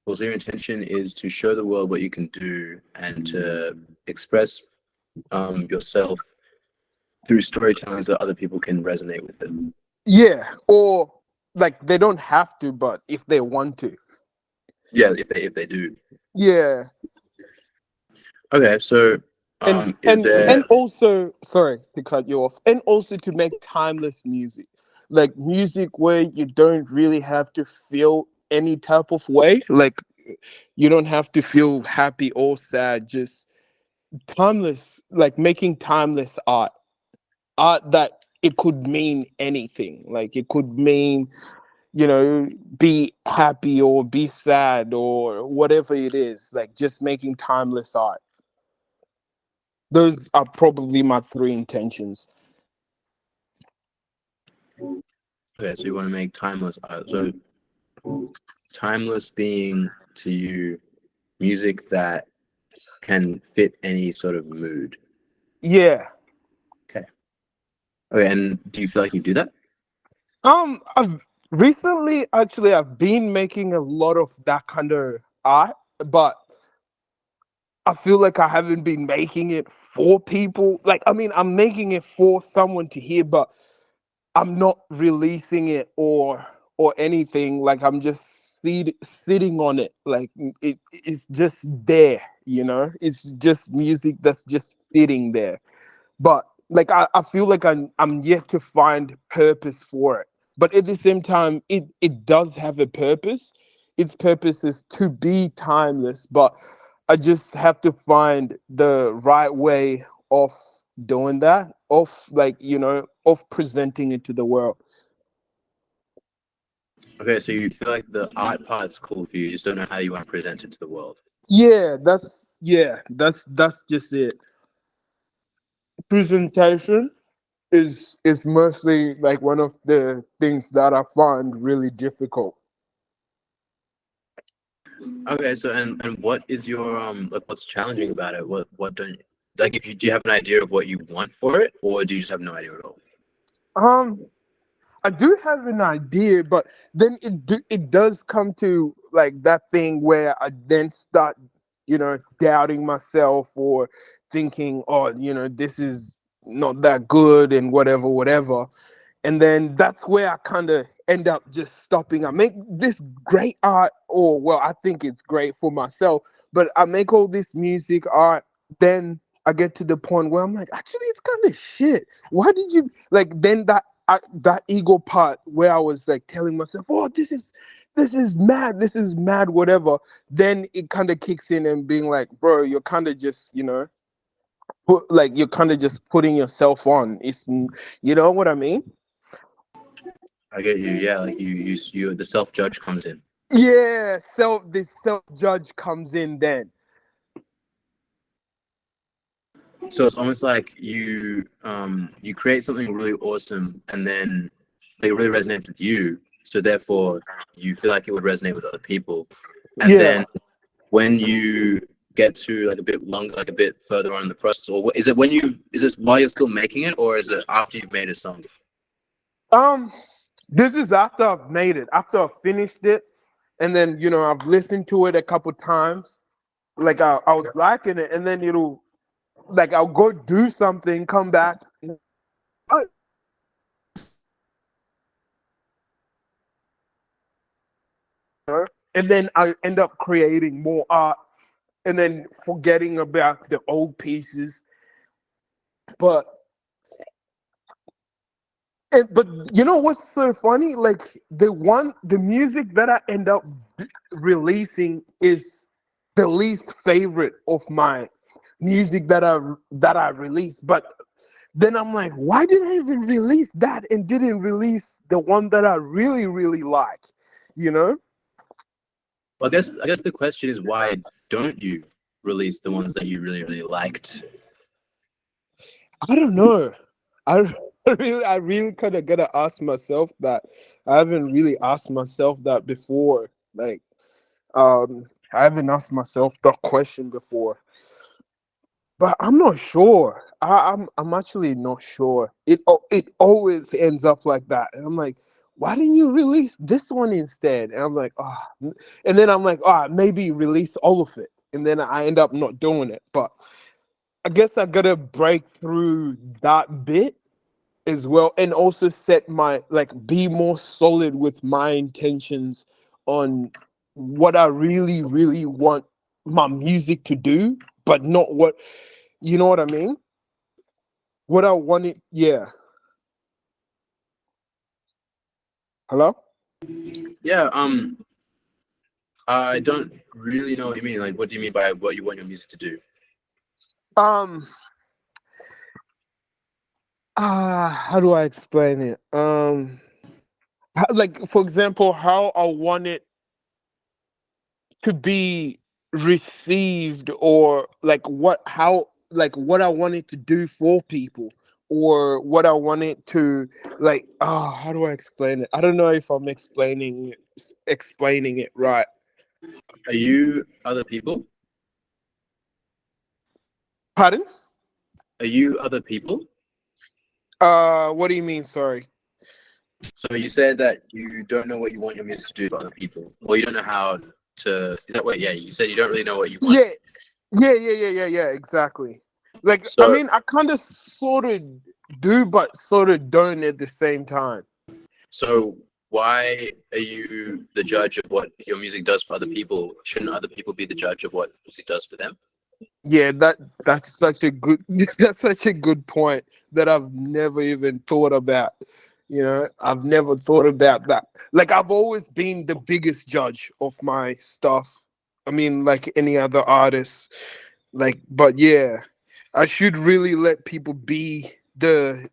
Well, so your intention is to show the world what you can do and to express yourself through storytelling so that other people can resonate with it. Yeah, or like they don't have to, but if they want to. Yeah, if they do. Yeah. Okay, so and also, sorry to cut you off, and also to make timeless music, like music where you don't really have to feel any type of way, like you don't have to feel happy or sad. Just timeless, like making timeless art that it could mean anything. Like it could mean, be happy or be sad or whatever it is. Like just making timeless art. Those are probably my three intentions. Okay, so you want to make timeless art. So timeless being to you music that can fit any sort of mood. Yeah. Okay. Okay, and do you feel like you do that? I've recently actually I've been making a lot of that kind of art, but I feel like I haven't been making it for people. Like, I mean, I'm making it for someone to hear, but I'm not releasing it or anything. Like I'm just sitting on it. Like it's just there, It's just music that's just sitting there. But like I feel like I'm yet to find purpose for it. But at the same time, it does have a purpose. Its purpose is to be timeless, but I just have to find the right way of doing that, of like, of presenting it to the world. Okay, so you feel like the art part's cool for you, you just don't know how you want to present it to the world. That's just it. Presentation is mostly like one of the things that I find really difficult. Okay, so and what is your like what's challenging about it? What don't you like if you do you have an idea of what you want for it, or do you just have no idea at all? Um, I do have an idea, but then it does come to like that thing where I then start, doubting myself or thinking, oh, this is not that good and whatever, whatever. And then that's where I kind of end up just stopping. I make this great art, or well, I think it's great for myself, but I make all this music art. Then I get to the point where I'm like, actually, it's kind of shit. Why did you like? Then that ego part where I was like telling myself, oh, this is mad, whatever. Then it kind of kicks in and being like, bro, you're kind of just, you're kind of just putting yourself on. You know what I mean? I get you, yeah, like you the self-judge comes in. Yeah, this self judge comes in then. So it's almost like you create something really awesome and then like, it really resonates with you. So therefore you feel like it would resonate with other people. And Yeah. then when you get to like a bit longer, like a bit further on in the process, or is this while you're still making it, or is it after you've made a song? This is after I've made it, after I've finished it, and then I've listened to it a couple times. Like I was liking it, and then like I'll go do something, come back, and then I end up creating more art, and then forgetting about the old pieces. But but you know what's so funny? Like the music that I end up releasing is the least favorite of my music that I released. But then I'm like, why did I even release that and didn't release the one that I really, really like? You know? Well, I guess the question is, why don't you release the ones that you really, really liked? I don't know. I I really kind of gotta ask myself that. I haven't really asked myself that before. Like, I haven't asked myself that question before. But I'm not sure. I'm actually not sure. It always ends up like that, and I'm like, why didn't you release this one instead? And I'm like, and then I'm like, maybe release all of it, and then I end up not doing it. But I guess I gotta break through that bit as well, and also set my be more solid with my intentions on what I really, really want my music to do, but not what you know what I mean? What I wanted, yeah. Hello? Yeah, I don't really know what you mean. Like, what do you mean by what you want your music to do? How do I explain it? Like for example, how I want it to be received, or like what I want it to do for people, or what I want it to like. How do I explain it? I don't know if I'm explaining it right. Are you other people? Pardon? Are you other people? What do you mean? Sorry. So you said that you don't know what you want your music to do for other people, or you don't know how to. Is that what? Yeah, you said you don't really know what you want. Yeah. Exactly. Like, I So, mean, I kind of sort of do, but sort of don't at the same time. so why are you the judge of what your music does for other people? Shouldn't other people be the judge of what music does for them? Yeah, that's such a good that's such a good point that I've never even thought about. You know, I've never thought about that. Like, I've always been the biggest judge of my stuff. I mean, like any other artist. Like, but yeah, I should really let people be the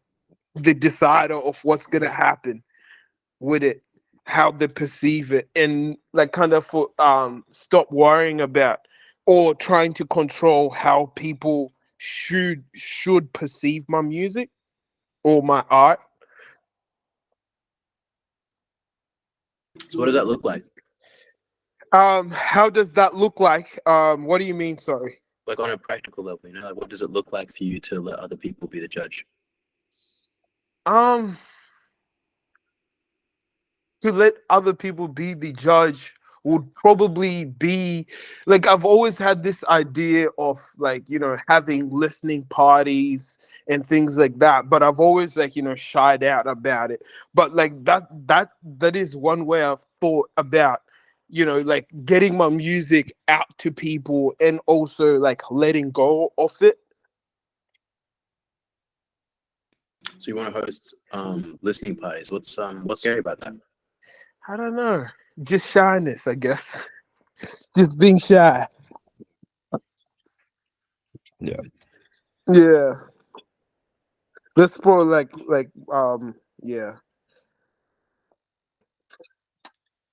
decider of what's gonna happen with it, how they perceive it, and like kind of stop worrying about or trying to control how people should perceive my music or my art. So what does that look like? How does that look like? What do you mean? Sorry. Like on a practical level, you know, like what does it look like for you to let other people be the judge? Um, to let other people be the judge would probably be like, I've always had this idea of like, you know, having listening parties and things like that, but I've always like, you know, shied out about it. But like that is one way I've thought about, you know, like getting my music out to people and also like letting go of it. So you want to host listening parties? What's scary about that? I don't know, just shyness, I guess. Just being shy. Yeah. Yeah. That's for yeah.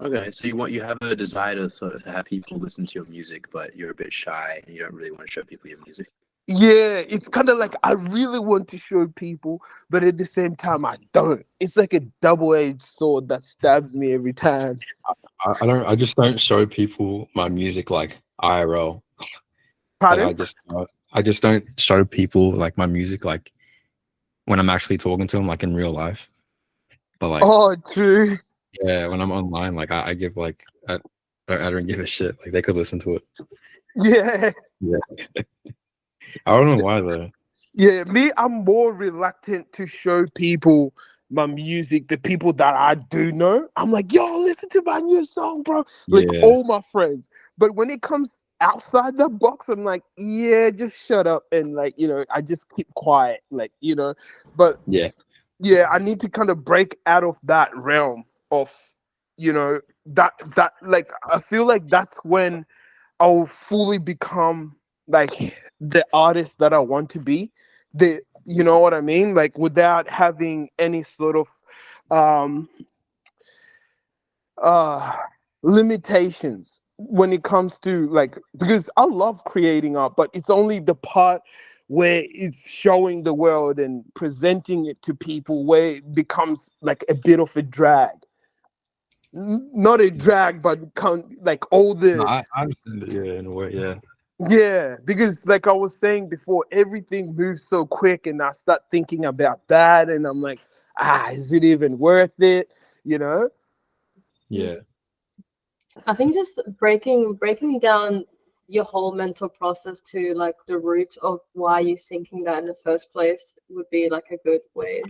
Okay, so you have a desire to sort of have people listen to your music, but you're a bit shy and you don't really want to show people your music. Yeah, it's kind of like I really want to show people, but at the same time I don't. It's like a double-edged sword that stabs me every time. I just don't show people my music like IRL. Like Pardon? I just don't show people like my music like when I'm actually talking to them like in real life. But like Oh, true. yeah, when I'm online, like I give like I don't give a shit. Like they could listen to it. Yeah. Yeah. I don't know why though. Yeah, me, I'm more reluctant to show people my music, the people that I do know. I'm like, yo, listen to my new song, bro. Like Yeah. all my friends. But when it comes outside the box, I'm like, yeah, just shut up and like, you know, I just keep quiet. Like, you know. But Yeah. yeah, I need to kind of break out of that realm of, you know, that like I feel like that's when I'll fully become like the artist that I want to be. You know what I mean? Like without having any sort of um uh limitations when it comes to like, because I love creating art, but it's only the part where it's showing the world and presenting it to people where it becomes like a bit of a drag. Not a drag, but like all No, the. I understand it, yeah, in a way, yeah. Yeah, because like I was saying before, everything moves so quick, and I start thinking about that, and I'm like, is it even worth it? You know? Yeah. I think just breaking down your whole mental process to like the root of why you're thinking that in the first place would be like a good way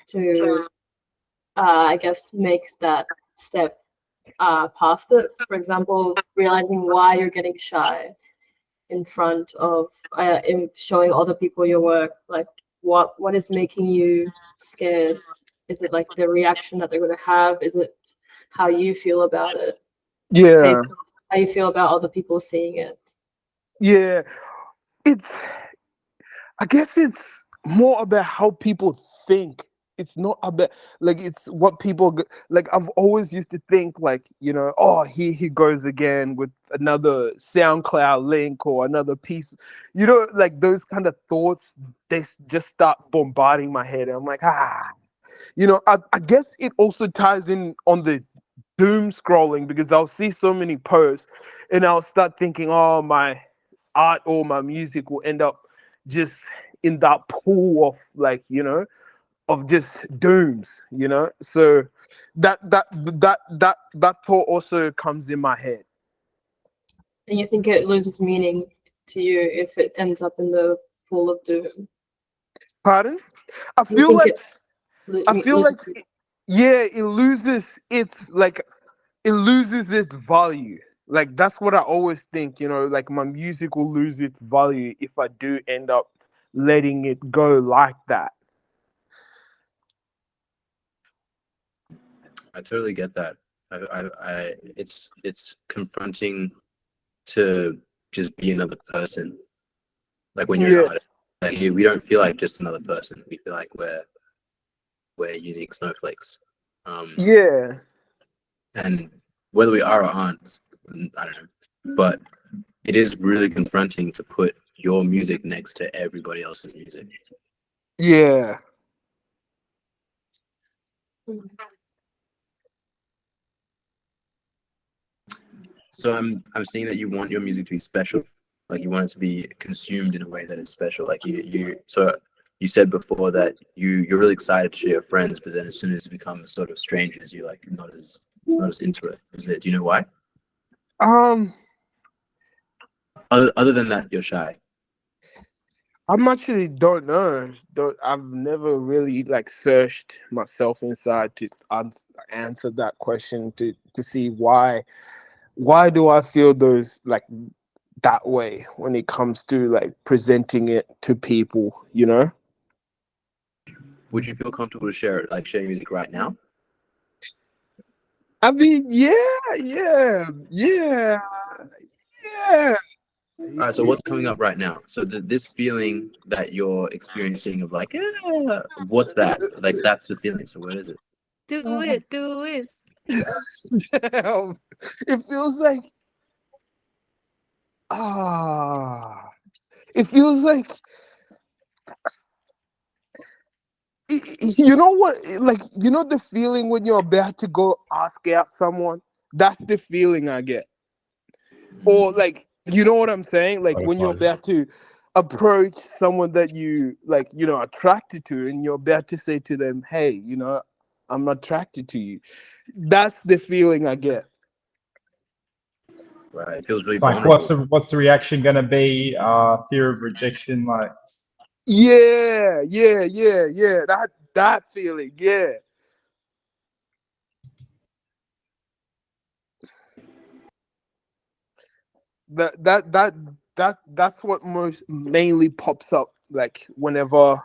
to I guess make that step past it. For example, realizing why you're getting shy in front of in showing other people your work. Like what is making you scared? Is it like the reaction that they're going to have? Is it how you feel about it? Yeah. how you feel about other people seeing it. Yeah, I guess it's more about how people think. It's not about like it's what people like. I've always used to think like, you know, oh, here he goes again with another SoundCloud link or another piece. You know, like those kind of thoughts, they just start bombarding my head. And I'm like, you know, I guess it also ties in on the doom scrolling because I'll see so many posts and I'll start thinking, oh, my art or my music will end up just in that pool of like, you know, of just dooms, you know. So that thought also comes in my head. And you think it loses meaning to you if it ends up in the pool of doom? Pardon? I You feel think like it I feel loses like yeah, it loses its value. Like that's what I always think, you know, like my music will lose its value if I do end up letting it go like that. I totally get that. It's confronting to just be another person. Like when you're Yeah. an artist, like we don't feel like just another person. We feel like we're unique snowflakes. Yeah. And whether we are or aren't, I don't know. But it is really confronting to put your music next to everybody else's music. Yeah. So I'm seeing that you want your music to be special, like you want it to be consumed in a way that is special. Like so you said before that you're really excited to share your friends, but then as soon as it becomes sort of strangers, you're like not as into it. Do you know why? Other than that, you're shy. I'm actually don't know. I've never really like searched myself inside to answer that question to see why do I feel those like that way when it comes to like presenting it to people, you know? Would you feel comfortable to share music right now? I mean, yeah. All right, so what's coming up right now? So this feeling that you're experiencing of like, what's that? Like that's the feeling. So what is it? Do it. Damn. It feels like it feels like you know what, like, you know the feeling when you're about to go ask out someone? That's the feeling I get. Or like, you know what I'm saying? Like when you're about to approach someone that you like, you know, attracted to, and you're about to say to them, hey, you know, I'm attracted to you. That's the feeling I get. Right. It feels really It's like, vulnerable. what's the reaction going to be? Fear of rejection, like. Yeah. That feeling, yeah. That's what most mainly pops up like whenever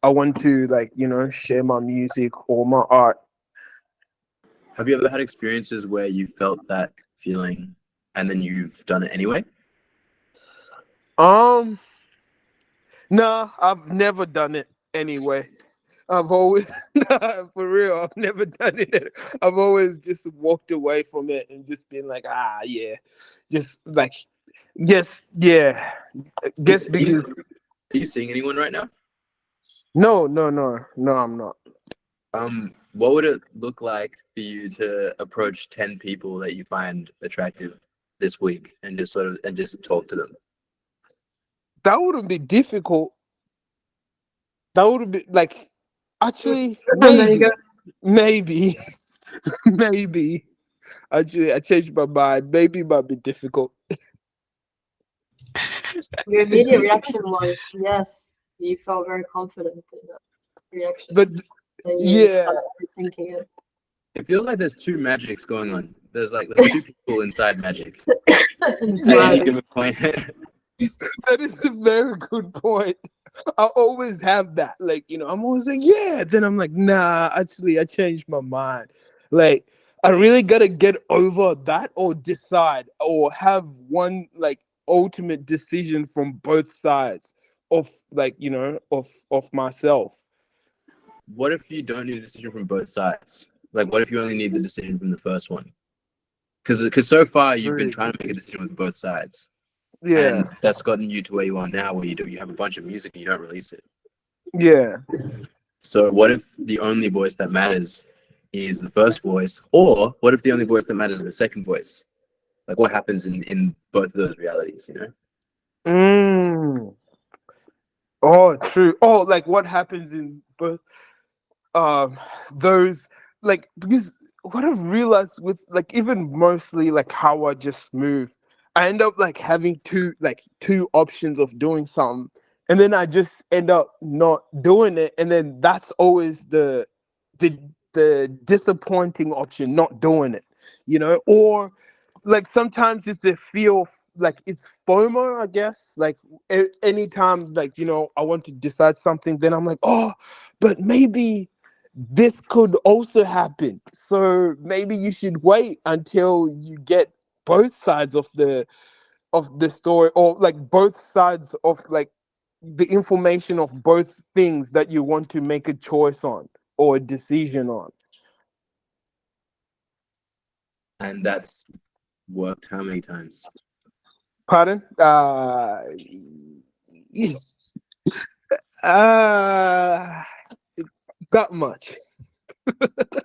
I want to, like, you know, share my music or my art. Have you ever had experiences where you felt that feeling and then you've done it anyway? No, I've never done it anyway. I've always, nah, for real, I've never done it. I've always just walked away from it and just been like, yeah, just like, yeah, guess because Are you seeing anyone right now? no, I'm not. What would it look like for you to approach 10 people that you find attractive this week and just talk to them? That wouldn't be difficult. That would be like, actually, There you go. maybe. Actually, I changed my mind. Maybe it might be difficult. Your immediate reaction was yes. You felt very confident in that reaction. But then you yeah, started thinking it. It feels like there's two magics going on. There's two people inside magic. At any given point. that is a very good point. I always have that. Like, you know, I'm always like, yeah. Then I'm like, nah, actually, I changed my mind. Like, I really gotta get over that or decide or have one like ultimate decision from both sides of like, of myself. What if you don't need a decision from both sides? Like, what if you only need the decision from the first one? Because so far you've been trying to make a decision with both sides, Yeah. and that's gotten you to where you are now, where you have a bunch of music and you don't release it. Yeah. So what if the only voice that matters is the first voice, or what if the only voice that matters is the second voice? Like, what happens in both of those realities? Mm. Oh, true. Oh, like what happens in both those, like, because what I've realized with like even mostly like how I just move, I end up like having two options of doing something, and then I just end up not doing it, and then that's always the the disappointing option, not doing it, or like sometimes it's a feel like it's FOMO, I guess. Like anytime like I want to decide something, then I'm like, oh, but maybe this could also happen. So maybe you should wait until you get both sides of the story, or like both sides of like the information of both things that you want to make a choice on or a decision on. And that's worked how many times? Pardon? Yes. That much.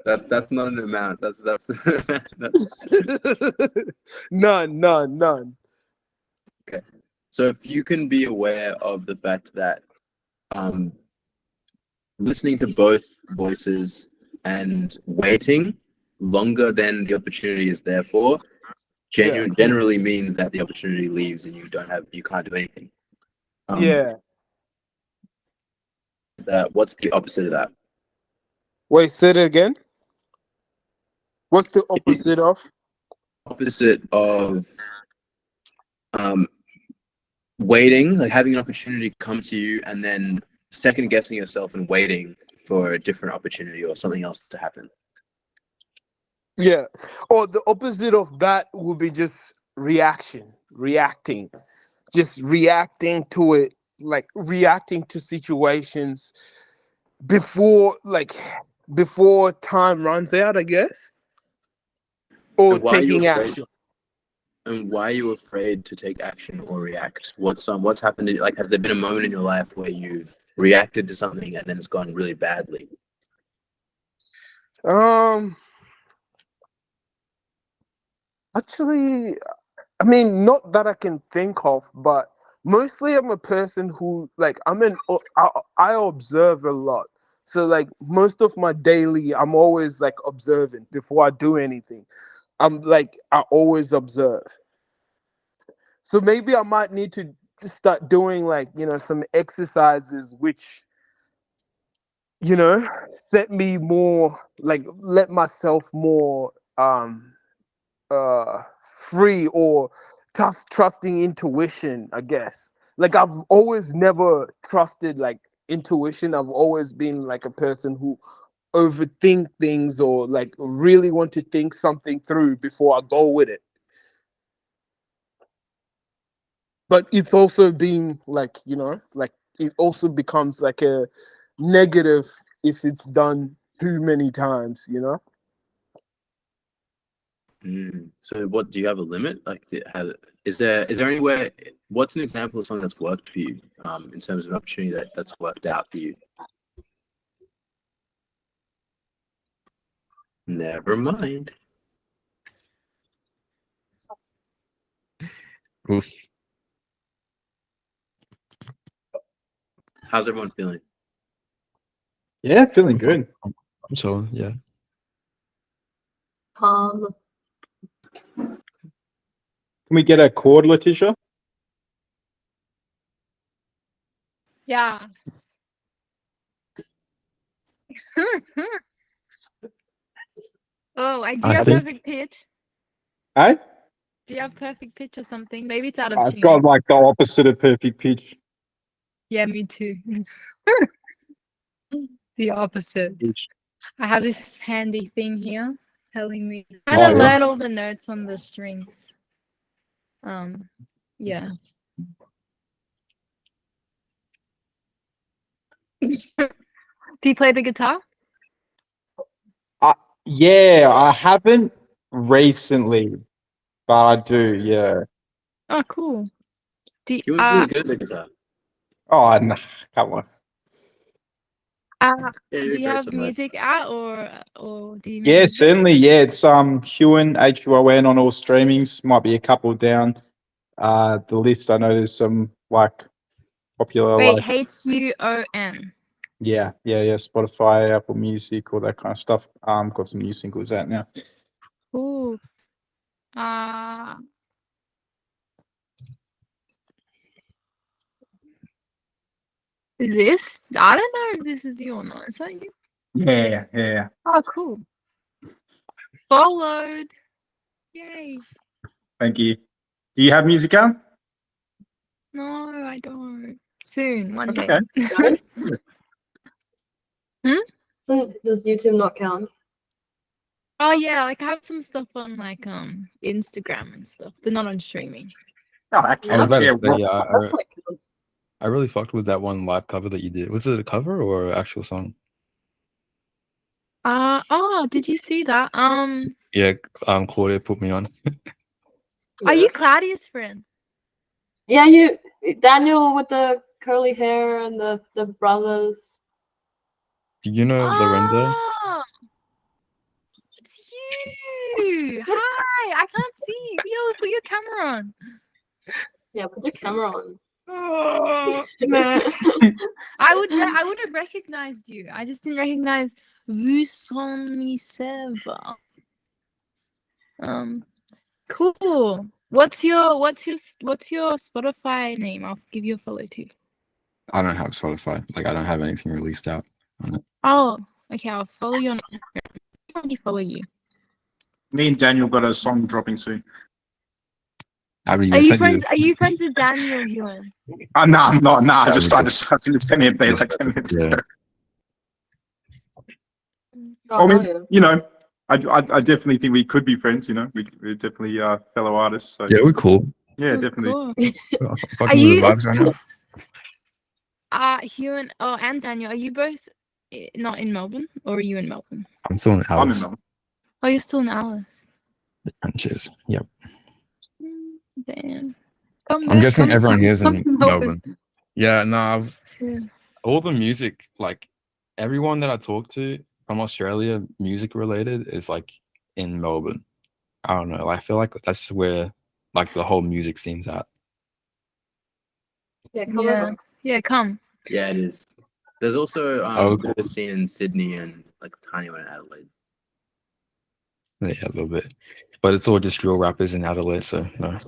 That's not an amount. That's that's None. Okay. So if you can be aware of the fact that listening to both voices and waiting longer than the opportunity is there for generally means that the opportunity leaves and you can't do anything. Yeah. What's the opposite of that? Wait, say it again. What's the opposite of? Opposite of waiting, like having an opportunity come to you and then second guessing yourself and waiting for a different opportunity or something else to happen. Yeah. Or the opposite of that would be just reacting, just reacting to it, like reacting to situations before time runs out, I guess, or And why are you taking afraid? action. And why are you afraid to take action or react? What's happened? Like, has there been a moment in your life where you've reacted to something and then it's gone really badly? Actually, I mean, not that I can think of, but mostly I'm a person who like I observe a lot. So like most of my daily, I'm always like observing before I do anything. I always observe. So maybe I might need to start doing like some exercises which set me more like let myself more uh free, or trusting intuition, I guess. Like I've always never trusted like intuition. I've always been like a person who overthink things or like really want to think something through before I go with it. But it's also been like like it also becomes like a negative if it's done too many times. So what, do you have a limit? Like, is there anywhere, what's an example of something that's worked for you in terms of an opportunity that's worked out for you? Never mind. Oof. How's everyone feeling? Yeah, feeling good. So yeah. Can we get a chord, Letitia? Yeah. Oh, do you I have think- perfect pitch? Hey? Do you have perfect pitch or something? Maybe it's out of I've tune. got like the opposite of perfect pitch. Yeah, me too. The opposite. I have this handy thing here. telling me. Oh, Trying to yeah. learn all the notes on the strings. Yeah. Do you play the guitar? Yeah, I haven't recently, but I do. Yeah. Oh, cool. Do you, He was really good at the guitar. Oh, no, come on. Yeah, do you're you very have similar. music out or do you make Yeah, music? certainly. Yeah, it's Huon HUON on all streamings. Might be a couple down. The list. I know there's some like popular Wait, like HUON. yeah, Spotify, Apple Music, all that kind of stuff. Got some new singles out now. Cool. Is this? I don't know if this is you or not. Is that you? Yeah. Oh, cool. Followed. Yay. Thank you. Do you have music out? No, I don't. Soon, one That's day. okay. So does YouTube not count? Oh yeah, like I have some stuff on like Instagram and stuff, but not on streaming. Oh, that I was counts. about Yeah. to say, yeah, That's like counts. I really fucked with that one live cover that you did. Was it a cover or an actual song? Oh, did you see that? Yeah, Claudia put me on. Are you Claudia's friend? Yeah, you Daniel with the curly hair and the brothers. Do you know Lorenzo? Oh, it's you. Hi, I can't see. Yo, put your camera on. Yeah, put the camera on. I would have recognized you. I just didn't recognize Vous sans cool. What's your Spotify name? I'll give you a follow too. I don't have Spotify. Like I don't have anything released out on it. Oh, okay. I'll follow you on Instagram. I already follow you. Me and Daniel got a song dropping soon. I haven't Are even you sent you friends? the- Are you friends with Daniel Ewan? No, I'm not. Nah, I That'd be just sent me a beat like 10 minutes Yeah. ago. Oh, I mean, hell yeah. you know, I definitely think we could be friends. You know, we're definitely fellow artists. So Yeah, we're cool. yeah, Oh, definitely. cool. Fucking Are with the you vibes right now. Ewan? Oh, and Daniel. Are you both not in Melbourne, or are you in Melbourne? I'm still in I'm in Alice. Melbourne. Oh, you're still in Alice. Cheers. Yep. Damn. Come I'm back, guessing come- everyone here is come in to Melbourne. Yeah, no, Yeah. all the music, like everyone that I talk to from Australia, music related, is like in Melbourne. I don't know. I feel like that's where like the whole music scene's at. Yeah, come Yeah. over. Yeah, come. Yeah, it is. There's also Oh, a bit of a scene in Sydney and like a tiny one in Adelaide. Yeah, a little bit. But it's all just real rappers in Adelaide, so no.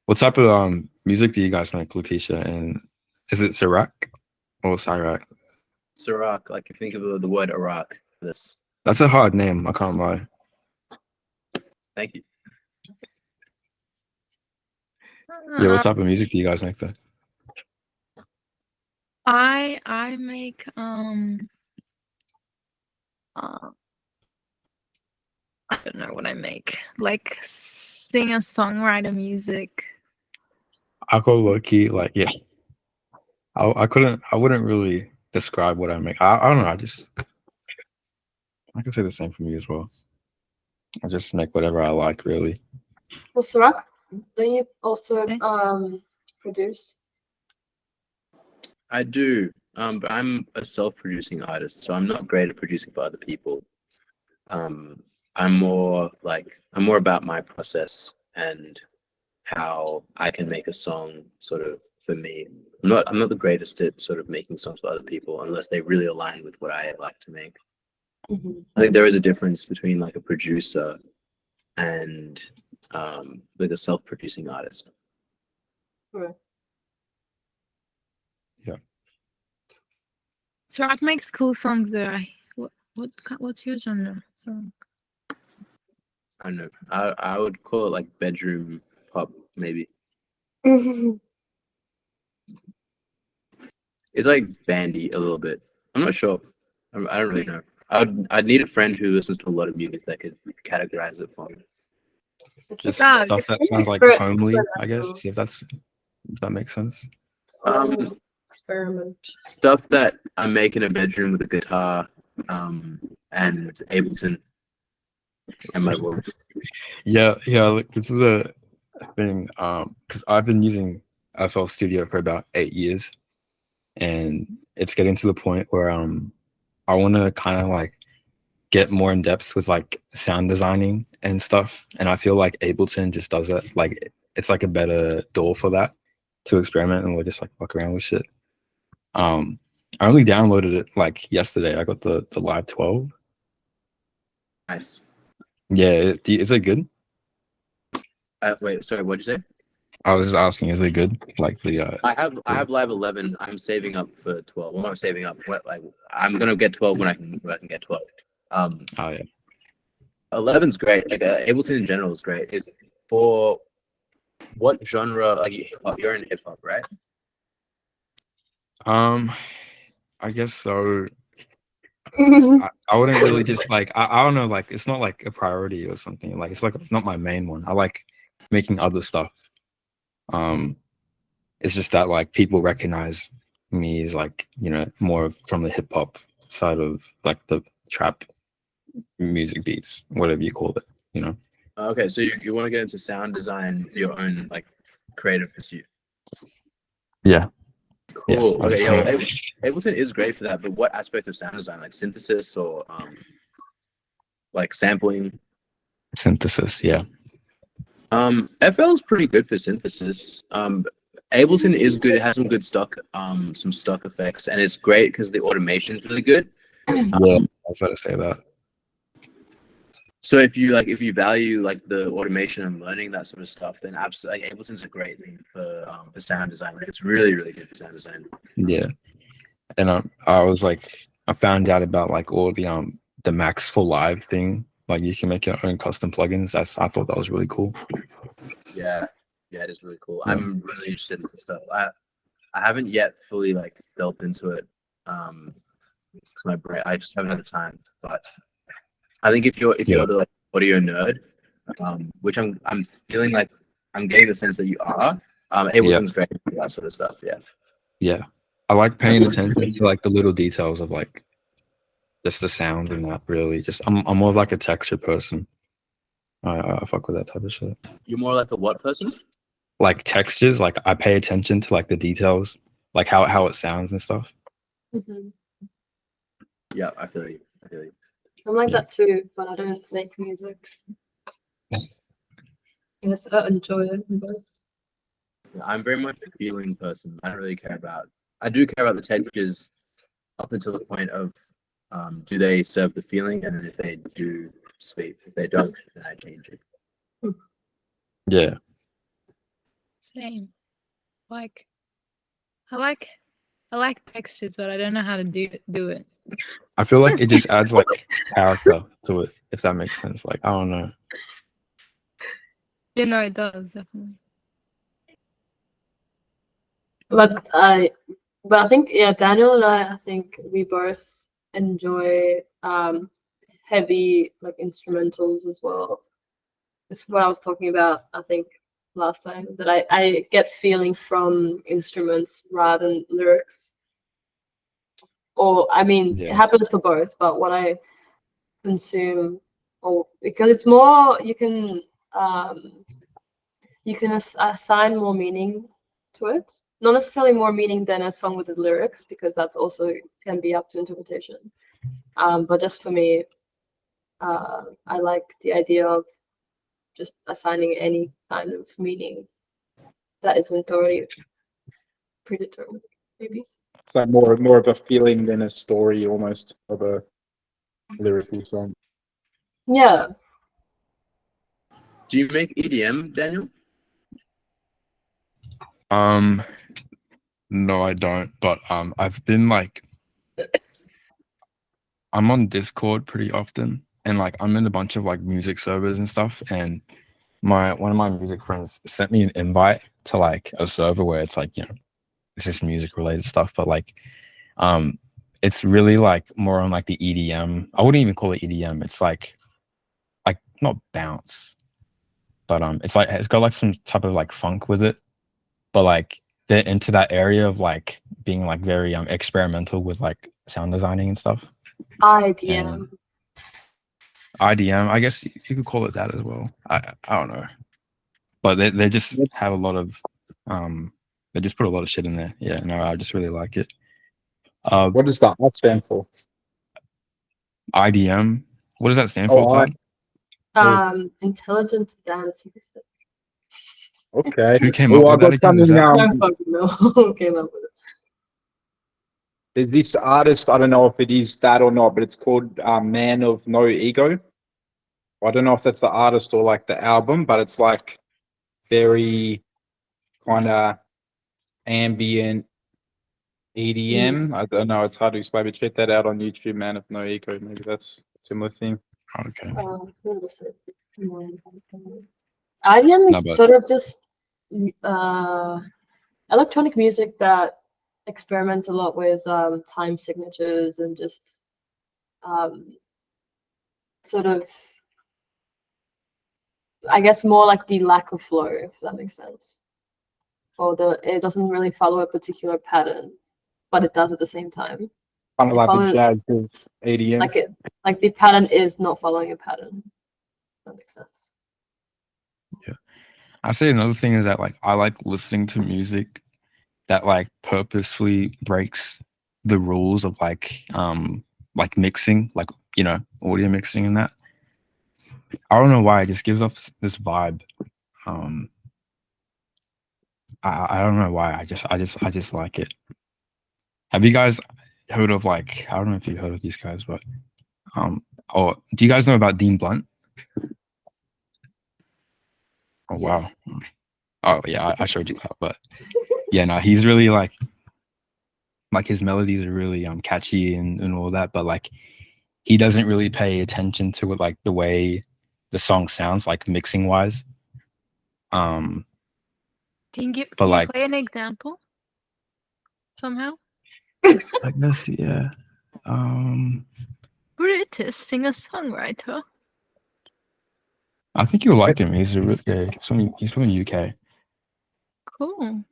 What type of music do you guys make, Letitia? And is it Sirac or Sirac? Sirach, like if you think of the word Iraq, this. That's a hard name, I can't lie. Thank you. Yeah, what type of music do you guys make though? I make I don't know what I make. Like singer songwriter music. I go low key, like yeah. I wouldn't really describe what I make. I don't know, I can say the same for me as well. I just make whatever I like really. Well, Sirac, don't you also Okay. produce? I do, but I'm a self-producing artist, so I'm not great at producing for other people. I'm more about my process and how I can make a song sort of for me. I'm not the greatest at sort of making songs for other people unless they really align with what I like to make. Mm-hmm. I think there is a difference between like a producer and like a self-producing artist. Right. Sirac makes cool songs though. What's your genre song? I don't know. I would call it like bedroom pop, maybe. It's like bandy a little bit. I'm not sure. I don't really know. I'd need a friend who listens to a lot of music that could categorize it for me. Just Ah, stuff that sounds like homely, I guess. If that makes sense. Experiment. Stuff that I make in a bedroom with a guitar, and Ableton and my voice. Yeah, like, this is a thing. Because I've been using FL Studio for about 8 years, and it's getting to the point where I want to kind of like get more in depth with like sound designing and stuff. And I feel like Ableton just does it. Like it's like a better door for that to experiment and we'll just like fuck around with shit. I only downloaded it like yesterday. I got the Live 12. Nice. Yeah, is it good? Wait, sorry, what'd you say? I was just asking, is it good? Like the I have Live 11. I'm saving up for 12. Well, I'm not saving up. Like I'm gonna get 12 when I can get 12. Oh yeah. 11's great. Like Ableton in general is great. It's for what genre? Like you're in hip hop, right? I guess so. I wouldn't really just like I don't know, like it's not like a priority or something. Like it's like not my main one. I like making other stuff. It's just that like people recognize me as like, you know, more from the hip hop side of like the trap music beats, whatever you call it, you know. Okay, so you want to get into sound design, your own like creative pursuit. Yeah. Cool. Yeah, Okay, yeah, well, Ableton is great for that, but what aspect of sound design, like synthesis or like sampling? Synthesis, yeah. FL is pretty good for synthesis. Ableton is good. It has some good stock effects, and it's great because the automation is really good. Yeah, I was about to say that. So if you value like the automation and learning that sort of stuff, then absolutely like, Ableton's a great thing for sound design. Like, it's really good for sound design. Yeah. And I found out about like all the Max for Live thing. Like you can make your own custom plugins. I thought that was really cool. Yeah, it is really cool. Yeah. I'm really interested in this stuff. I haven't yet fully like delved into it. Because my brain, I just haven't had the time. But I think if you're the like, audio nerd, which I'm feeling like I'm getting the sense that you are, Ableton's great for that sort of stuff. Yeah. Yeah. I like paying attention to like the little details of like just the sound and that really. Just I'm more of like a texture person. I fuck with that type of shit. You're more like a what person? Like textures, like I pay attention to like the details, like how it sounds and stuff. Yeah, I feel you. I'm like that too, but I don't make music. I just enjoy it, I guess. I'm very much a feeling person. I don't really care about. I do care about the textures up until the point of do they serve the feeling, and then if they do, sweet. If they don't, then I change it. Yeah. Same. Like, I like textures, but I don't know how to do it. I feel like it just adds like character to it, if that makes sense. Like I don't know. Yeah, no, it does definitely. But I think Daniel and I think we both enjoy heavy like instrumentals as well. This is what I was talking about, I think, last time, that I get feeling from instruments rather than lyrics. Or I mean, it happens for both, but what I consume, or because it's more, you can assign more meaning to it. Not necessarily more meaning than a song with the lyrics, because that's also can be up to interpretation. But just for me, I like the idea of just assigning any kind of meaning that isn't already predetermined, maybe. It's like more of a feeling than a story, almost, of a lyrical song. Yeah. Do you make EDM, Daniel? No, I don't. But I've been like, I'm on Discord pretty often, and like I'm in a bunch of like music servers and stuff. And one of my music friends sent me an invite to like a server where it's like, you know, it's just music related stuff. But like, it's really like more on like the EDM. I wouldn't even call it EDM. It's like not bounce, but it's like it's got like some type of like funk with it. But like they're into that area of like being like very experimental with like sound designing and stuff. IDM. And IDM, I guess you could call it that as well. I don't know, but they just have a lot of they just put a lot of shit in there. Yeah, no, I just really like it. What does the R stand for? IDM. What does that stand Oh, for, Clyde? Intelligent dance music. Okay. Who came Oh, up I with that got again? Is something. that I don't fucking know who came up with it. There's this artist. I don't know if it is that or not, but it's called Man of No Ego. I don't know if that's the artist or like the album, but it's like very kind of ambient EDM. I don't know. It's hard to explain, but check that out on YouTube. Man of No Ego. Maybe that's a similar thing. Okay. What was it? IDM No, is but sort of just electronic music that experiments a lot with time signatures and just sort of, I guess, more like the lack of flow, if that makes sense. Or it doesn't really follow a particular pattern, but it does at the same time. Kind of It like the follows jazz of EDM. like the pattern is not following a pattern. If that makes sense. yeah, I say another thing is that like I like listening to music that like purposefully breaks the rules of like mixing, like audio mixing and that. I don't know why it just gives off this vibe. I don't know why. I just like it. Have you guys heard of like I don't know if you've heard of these guys, but or do you guys know about Dean Blunt? Oh wow. Yes. Oh yeah, I showed you that, but yeah, no, he's really like his melodies are really catchy and all that, but like he doesn't really pay attention to it, like the way the song sounds, like mixing wise. Can you But like play an example somehow? I guess yeah. British singer-songwriter. I think you'll like him. He's he's from the UK. Cool.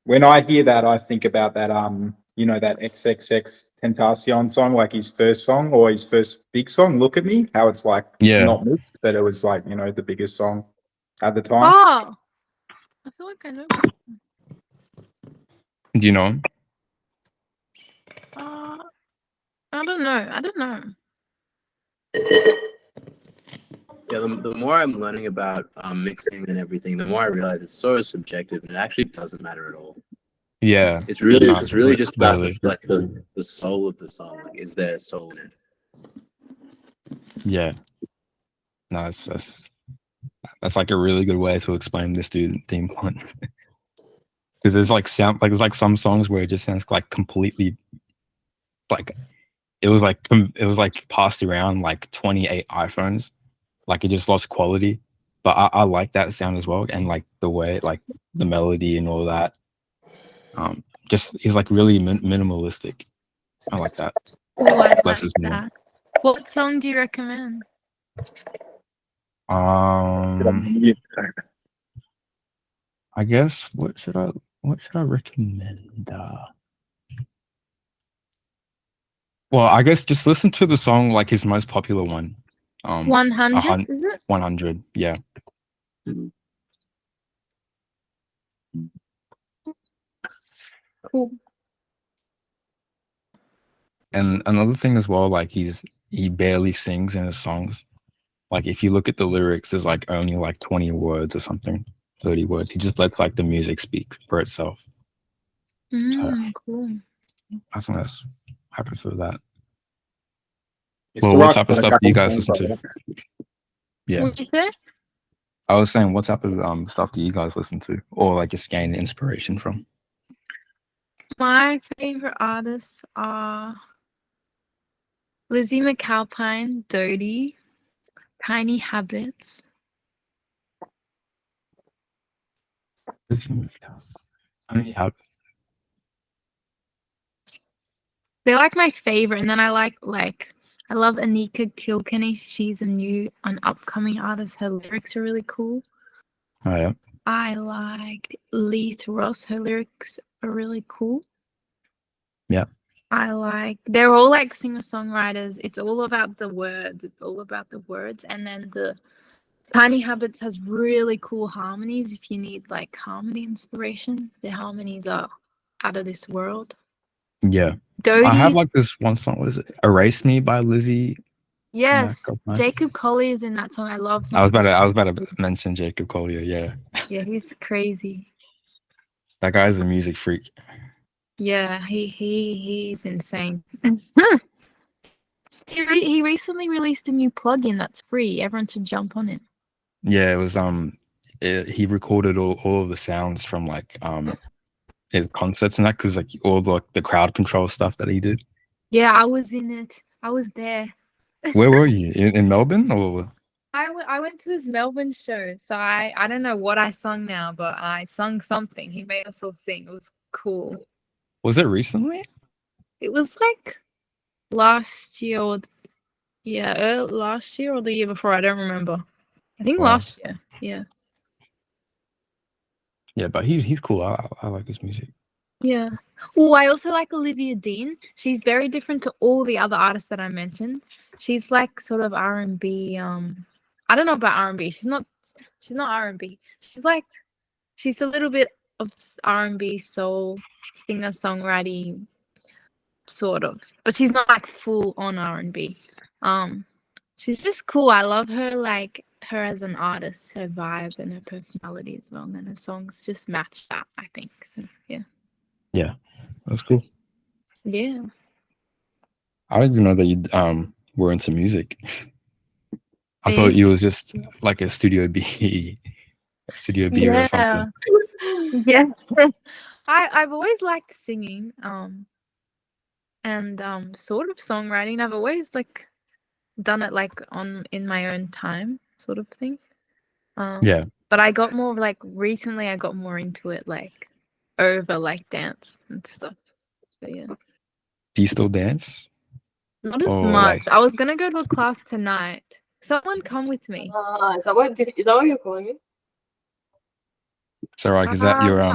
When I hear that, I think about that that XXX Tentacion song, like his first song or his first big song. Look at Me, how it's like Yeah. not mixed, but it was like the biggest song at the time. Oh, I feel like I know. Do you know him? I don't know. I don't know. Yeah, the more I'm learning about mixing and everything, the more I realize it's so subjective and it actually doesn't matter at all. Yeah. It's really No, it's really just about literally. like the soul of the song. Like, is there a soul in it? Yeah. No, that's like a really good way to explain this dude, Dean Blunt. Because there's like some songs where it just sounds like completely like it was like passed around like 28 iPhones, like it just lost quality. But I like that sound as well, and like the way like the melody and all that. Just he's like really minimalistic. I like that. Oh, I Less like is more. that. What song do you recommend? I guess what should I recommend? Well, I guess just listen to the song like his most popular one. 100, is it? 100, yeah. Cool. And another thing as well, like he barely sings in his songs. Like if you look at the lyrics, there's like only like 20 words or something, 30 words. He just lets like the music speak for itself. Cool. I prefer that. It's Well, the what right type of stuff do you guys listen to? Yeah. What did you say? I was saying, what type of stuff do you guys listen to, or like just gain inspiration from? My favorite artists are Lizzie McAlpine, Dodie, Tiny Habits. They're like my favorite, and then I I love Anika Kilkenny. She's an upcoming artist. Her lyrics are really cool. Oh yeah. I like Leith Ross. Her lyrics are really cool. Yeah. They're all like singer-songwriters. It's all about the words. And then the Tiny Habits has really cool harmonies. If you need like harmony inspiration, the harmonies are out of this world. Yeah. Dodie, I have like this one song. What is it? "Erase Me" by Lizzie. yes, Couple nights. Jacob Collier is in that song. I love. I was about to mention Jacob Collier. Yeah, Yeah, he's crazy. that guy's a music freak. Yeah, he's insane. He recently released a new plugin that's free. Everyone should jump on it. Yeah, it was he recorded all of the sounds from like his concerts and that, because like all the crowd control stuff that he did. Yeah, I was in it. I was there. Where were you? In Melbourne or? I went to his Melbourne show, so I don't know what I sung now, but I sung something. He made us all sing. It was cool. Was it recently? It was like last year or last year or the year before. I don't remember. I think Wow. last year. Yeah. Yeah, but he's cool. I like his music. Yeah. Oh, I also like Olivia Dean. She's very different to all the other artists that I mentioned. She's like sort of R&B. I don't know about R&B. She's not R&B. She's a little bit of R&B soul singer songwriting sort of, but she's not like full on R&B. She's just cool. I love her, like her as an artist, her vibe and her personality as well, and then her songs just match that, I think. So yeah. Yeah, that's cool. Yeah. I didn't even know that you were into music. I thought you was just like a Studio B, or something. Yeah. I've always liked singing, and sort of songwriting. I've always like done it like in my own time, sort of thing. Yeah. But I got more like recently. I got more into it, like over like dance and stuff. But yeah. Do you still dance? Not as Or, much. like- I was gonna go to a class tonight. Someone come with me. Is that what you're calling me? So like, is that your I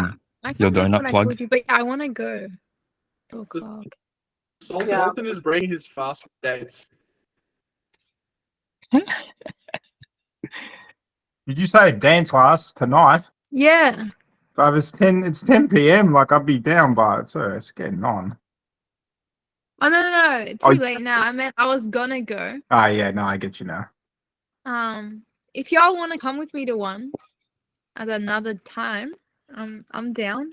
your can't remember donut what I plug? told you, but yeah, I want to go to a club. Sultan is bringing his fast dates. Did you say dance class tonight? Yeah. But it's 10 p.m. Like I'd be down by it, so it's getting on. Oh no, it's too late now. I meant I was gonna go. Ah, yeah, no, I get you now. If y'all want to come with me to one at another time, I'm down.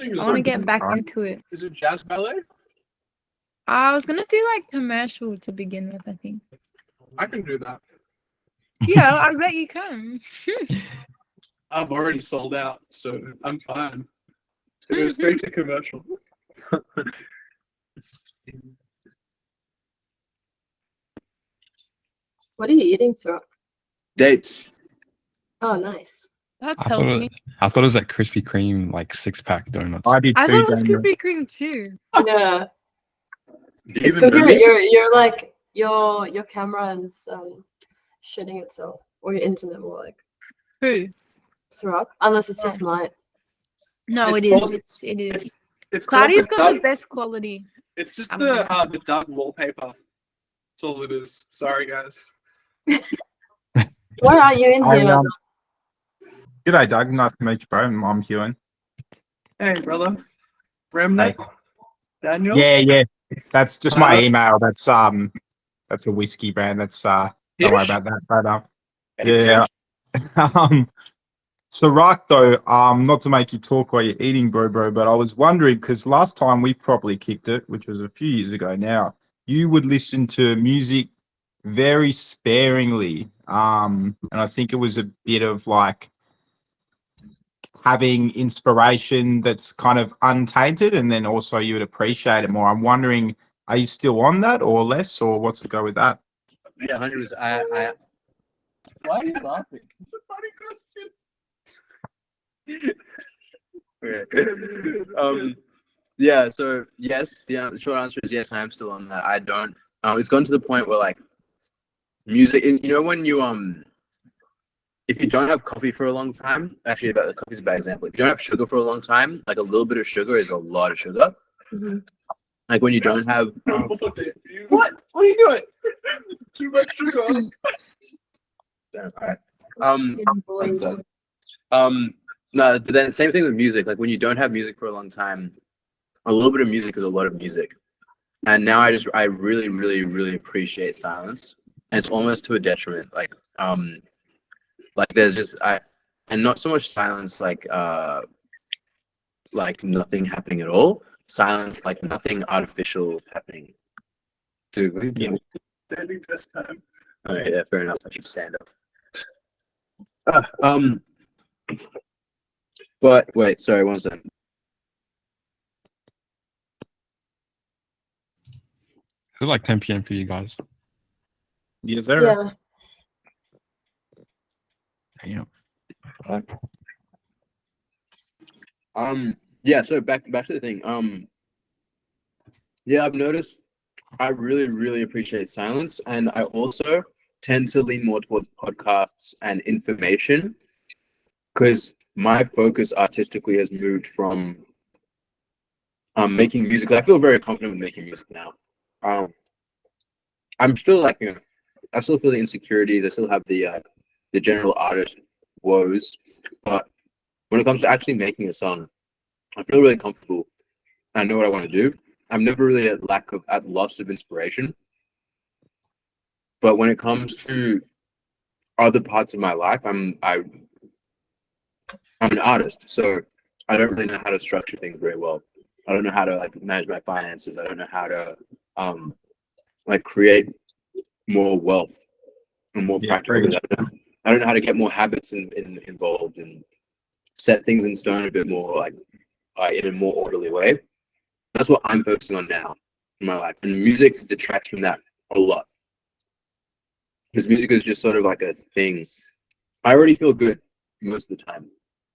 I want to get back into it. Is it jazz ballet? I was gonna do like commercial to begin with, I think. I can do that. Yeah, I bet you can. I'm already sold out, so I'm fine. It goes straight to commercial. What are you eating, Sir? Dates. Oh, nice. That's I thought healthy. it was like Krispy Kreme, like 6-pack donuts. I did I too, thought it was Daniel. Krispy Kreme too. Yeah. It's Even because movie? you're like your camera is shitting itself, or your internet more like. Who? Sirach, unless it's just mine. No, It's it is. called- It is. It's called Claudia's the got the Doug- best quality. It's just I don't know. the Doug wallpaper. That's all it is. Sorry, guys. Why are you in here? G'day, Doug. Nice to meet you, bro. I'm Ewan. Hey, brother. Remnant? Daniel? Yeah. That's just my Uh, email. That's a whiskey brand. That's don't worry Fish? about that. But Any yeah. So right though, not to make you talk while you're eating, bro, but I was wondering because last time we properly kicked it, which was a few years ago now, you would listen to music very sparingly. And I think it was a bit of like having inspiration that's kind of untainted, and then also you would appreciate it more. I'm wondering, are you still on that or less, or what's it go with that? Yeah, 100%. Why are you laughing? It's a funny question. Yeah, so yes, the short answer is yes, I am still on that. I don't it's gone to the point where like music, you know, when you if you don't have coffee for a long time, actually coffee's a bad example. If you don't have sugar for a long time, like a little bit of sugar is a lot of sugar. Like when you don't have What? What are you doing? Too much sugar. Damn, all right. Thanks, Doug. No, but then same thing with music. Like when you don't have music for a long time, a little bit of music is a lot of music. And now I really, really, really appreciate silence. And it's almost to a detriment. Like there's just and not so much silence like nothing happening at all. Silence like nothing artificial happening. Dude, what are you doing? Standing this time. All right, yeah, fair enough. I should stand up. But wait, sorry, one second. It's like 10 p.m. for you guys. Yes, sir. Yeah. Yeah, so back to the thing. Yeah, I've noticed I really, really appreciate silence, and I also tend to lean more towards podcasts and information because my focus artistically has moved from making music. I feel very confident with making music now. I'm still like, you know, I still feel the insecurities. I still have the general artist woes, but when it comes to actually making a song, I feel really comfortable. I know what I want to do. I'm never really at loss of inspiration. But when it comes to other parts of my life, I'm an artist, so I don't really know how to structure things very well. I don't know how to like manage my finances. I don't know how to like create more wealth and more practical. I don't know how to get more habits involved and set things in stone a bit more like in a more orderly way. That's what I'm focusing on now in my life, and music detracts from that a lot because music is just sort of like a thing. I already feel good most of the time.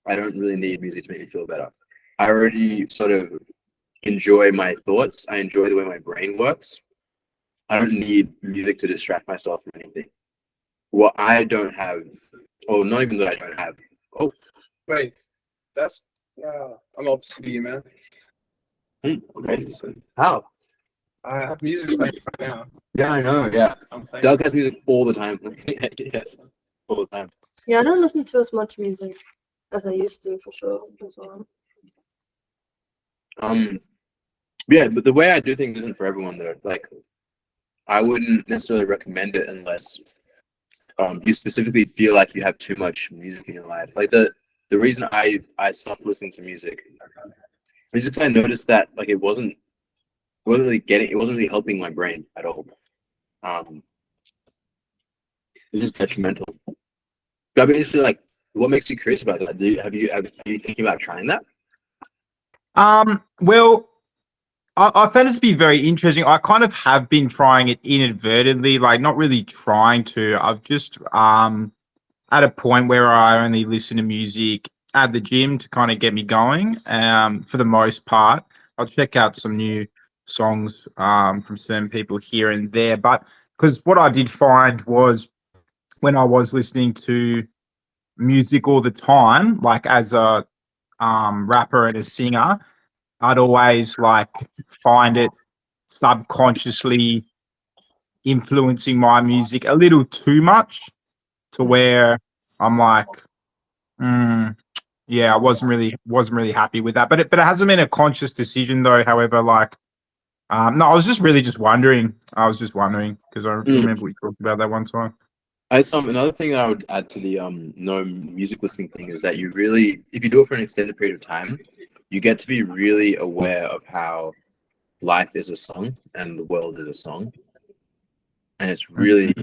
I don't really need music to make me feel better. I already sort of enjoy my thoughts. I enjoy the way my brain works. I don't need music to distract myself from anything. What I don't have, or not even that I don't have. Oh, wait. That's I'm opposite of you, man. Okay. How? I have music playing right now. Yeah, I know. Yeah, I'm playing. Doug has music all the time. Yeah, all the time. Yeah, I don't listen to as much music as I used to, for sure, as well. Yeah, but the way I do things isn't for everyone though. Like, I wouldn't necessarily recommend it unless you specifically feel like you have too much music in your life. Like the reason I stopped listening to music is because I noticed that like it wasn't really helping my brain at all. It's just detrimental. But I'd be interested, like, what makes you curious about that? Are you thinking about trying that? Well, I found it to be very interesting. I kind of have been trying it inadvertently, like not really trying to. I've just at a point where I only listen to music at the gym to kind of get me going. For the most part, I'll check out some new songs from certain people here and there. But because what I did find was when I was listening to music all the time, like as a rapper and a singer, I'd always like find it subconsciously influencing my music a little too much to where I'm like, yeah, I wasn't really happy with that. But it hasn't been a conscious decision though. However, like, no, I was just really just wondering. I was just wondering because I remember we talked about that one time. Another thing that I would add to the no music listening thing is that you really, if you do it for an extended period of time, you get to be really aware of how life is a song and the world is a song, and it's really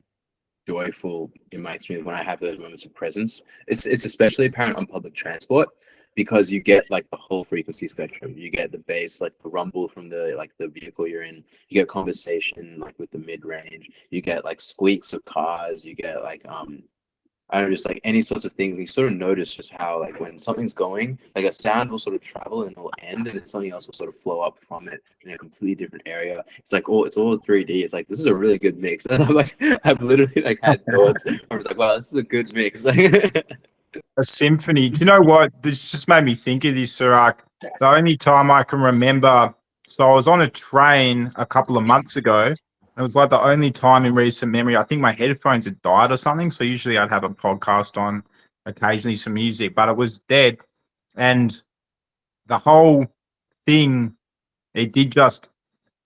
joyful in my experience when I have those moments of presence. It's especially apparent on public transport because you get like the whole frequency spectrum. You get the bass, like the rumble from the vehicle you're in. You get conversation like with the mid range. You get like squeaks of cars. You get like I don't know, just like any sorts of things. And you sort of notice just how like when something's going, like a sound will sort of travel and it'll end, and then something else will sort of flow up from it in a completely different area. It's like, oh, it's all 3D. It's like, this is a really good mix. And I'm like, I've literally like had thoughts where I was like, wow, this is a good mix. A symphony. Do you know what? This just made me think of this, Sirach. The only time I can remember, so I was on a train a couple of months ago. It was like the only time in recent memory. I think my headphones had died or something. So usually I'd have a podcast on, occasionally some music, but it was dead. And the whole thing, it did just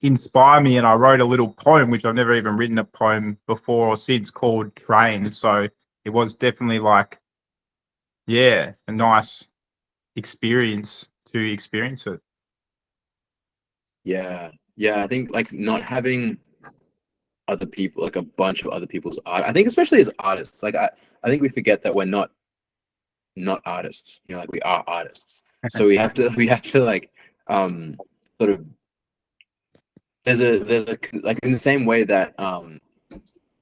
inspire me. And I wrote a little poem, which I've never even written a poem before or since, called Train. So it was definitely like, yeah, a nice experience to experience it. Yeah, yeah. I think like not having other people, like a bunch of other people's art. I think especially as artists, like I think we forget that we're not artists. You know, like we are artists. So we have to like sort of there's a like in the same way that at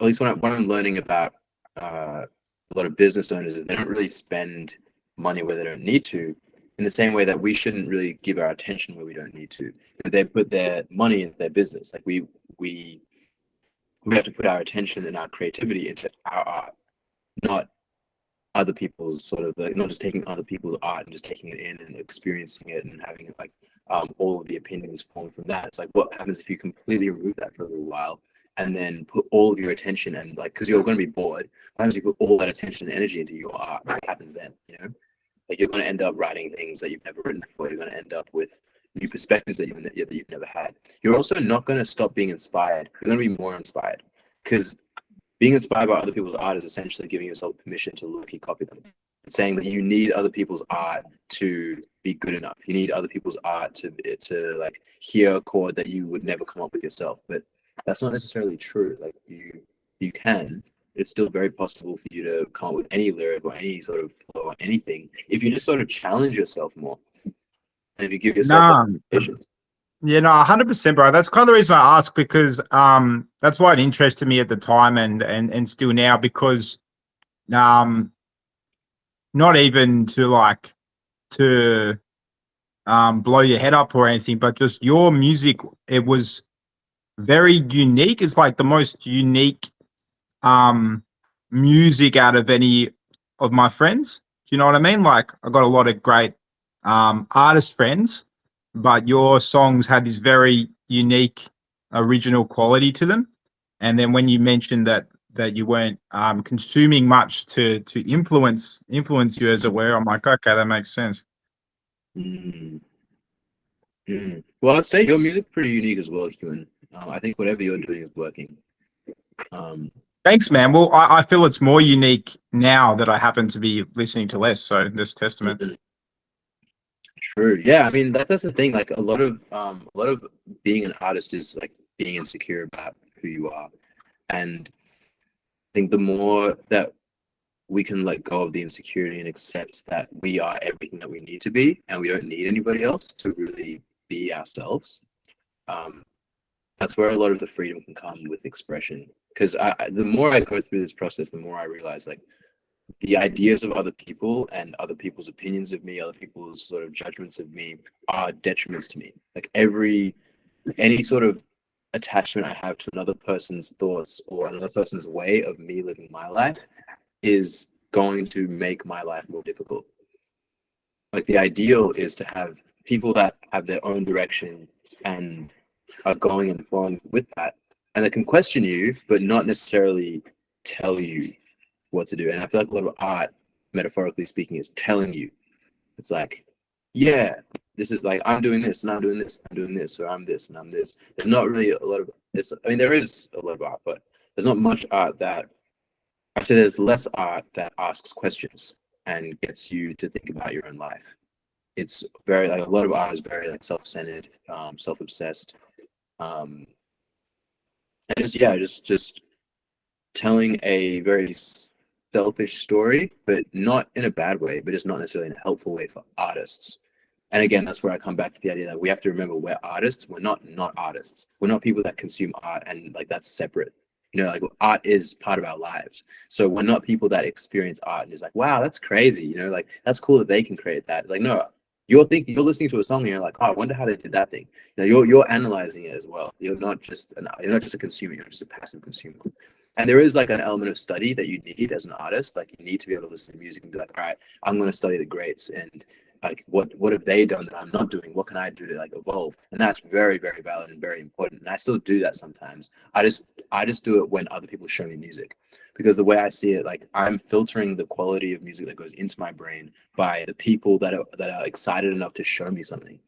least when I'm learning about a lot of business owners, they don't really spend money where they don't need to. In the same way that we shouldn't really give our attention where we don't need to. They put their money into their business. Like we have to put our attention and our creativity into our art, not other people's sort of like, not just taking other people's art and just taking it in and experiencing it and having like all of the opinions formed from that. It's like, what happens if you completely remove that for a little while and then put all of your attention and like, because you're going to be bored, what happens if you put all that attention and energy into your art? What happens then? You know, like you're going to end up writing things that you've never written before. You're going to end up with new perspectives that you've never had. You're also not going to stop being inspired. You're going to be more inspired, because being inspired by other people's art is essentially giving yourself permission to look and copy them. It's saying that you need other people's art to be good enough. You need other people's art to like hear a chord that you would never come up with yourself. But that's not necessarily true. Like you can. It's still very possible for you to come up with any lyric or any sort of flow or anything if you just sort of challenge yourself more. And if you give yourself Nah. patience. Yeah, no, 100%, bro. That's kind of the reason I ask, because that's why it interested me at the time and still now, because not even to like to blow your head up or anything, but just your music, it was very unique. It's like the most unique music out of any of my friends. Do you know what I mean? Like, I got a lot of great artist friends, but your songs had this very unique original quality to them. And then when you mentioned that you weren't consuming much to influence you, as it were, I'm like, okay, that makes sense. Well, I'd say your music's pretty unique as well, Human. I think whatever you're doing is working. Thanks, man. Well, I feel it's more unique now that I happen to be listening to less. So this testament. True. Yeah. I mean, that's the thing. Like a lot of being an artist is like being insecure about who you are, and I think the more that we can let go of the insecurity and accept that we are everything that we need to be, and we don't need anybody else to really be ourselves. That's where a lot of the freedom can come with expression. Because the more I go through this process, the more I realize like the ideas of other people and other people's opinions of me, other people's sort of judgments of me are detriments to me. Like any sort of attachment I have to another person's thoughts or another person's way of me living my life is going to make my life more difficult. Like the ideal is to have people that have their own direction and are going and flowing with that, and they can question you, but not necessarily tell you what to do. And I feel like a lot of art, metaphorically speaking, is telling you. It's like, yeah, this is like, I'm doing this and I'm doing this, I'm doing this, or I'm this and I'm this. There's not really a lot of this. I mean, there is a lot of art, but there's not much art that, I'd say there's less art that asks questions and gets you to think about your own life. It's very, like, a lot of art is very like self-centered, self-obsessed. And just telling a very selfish story, but not in a bad way, but it's not necessarily in a helpful way for artists. And again, that's where I come back to the idea that we have to remember we're artists. We're not artists. We're not people that consume art and like that's separate. You know, like art is part of our lives. So we're not people that experience art and is like, wow, that's crazy. You know, like that's cool that they can create that. It's like, no, you're listening to a song and you're like, oh, I wonder how they did that thing. You know, you're analyzing it as well. You're not just a consumer. You're just a passive consumer. And there is like an element of study that you need as an artist. Like you need to be able to listen to music and be like, all right, I'm going to study the greats and like what have they done that I'm not doing? What can I do to like evolve? And that's very, very valid and very important. And I still do that sometimes. I just do it when other people show me music, because the way I see it, like I'm filtering the quality of music that goes into my brain by the people that are excited enough to show me something.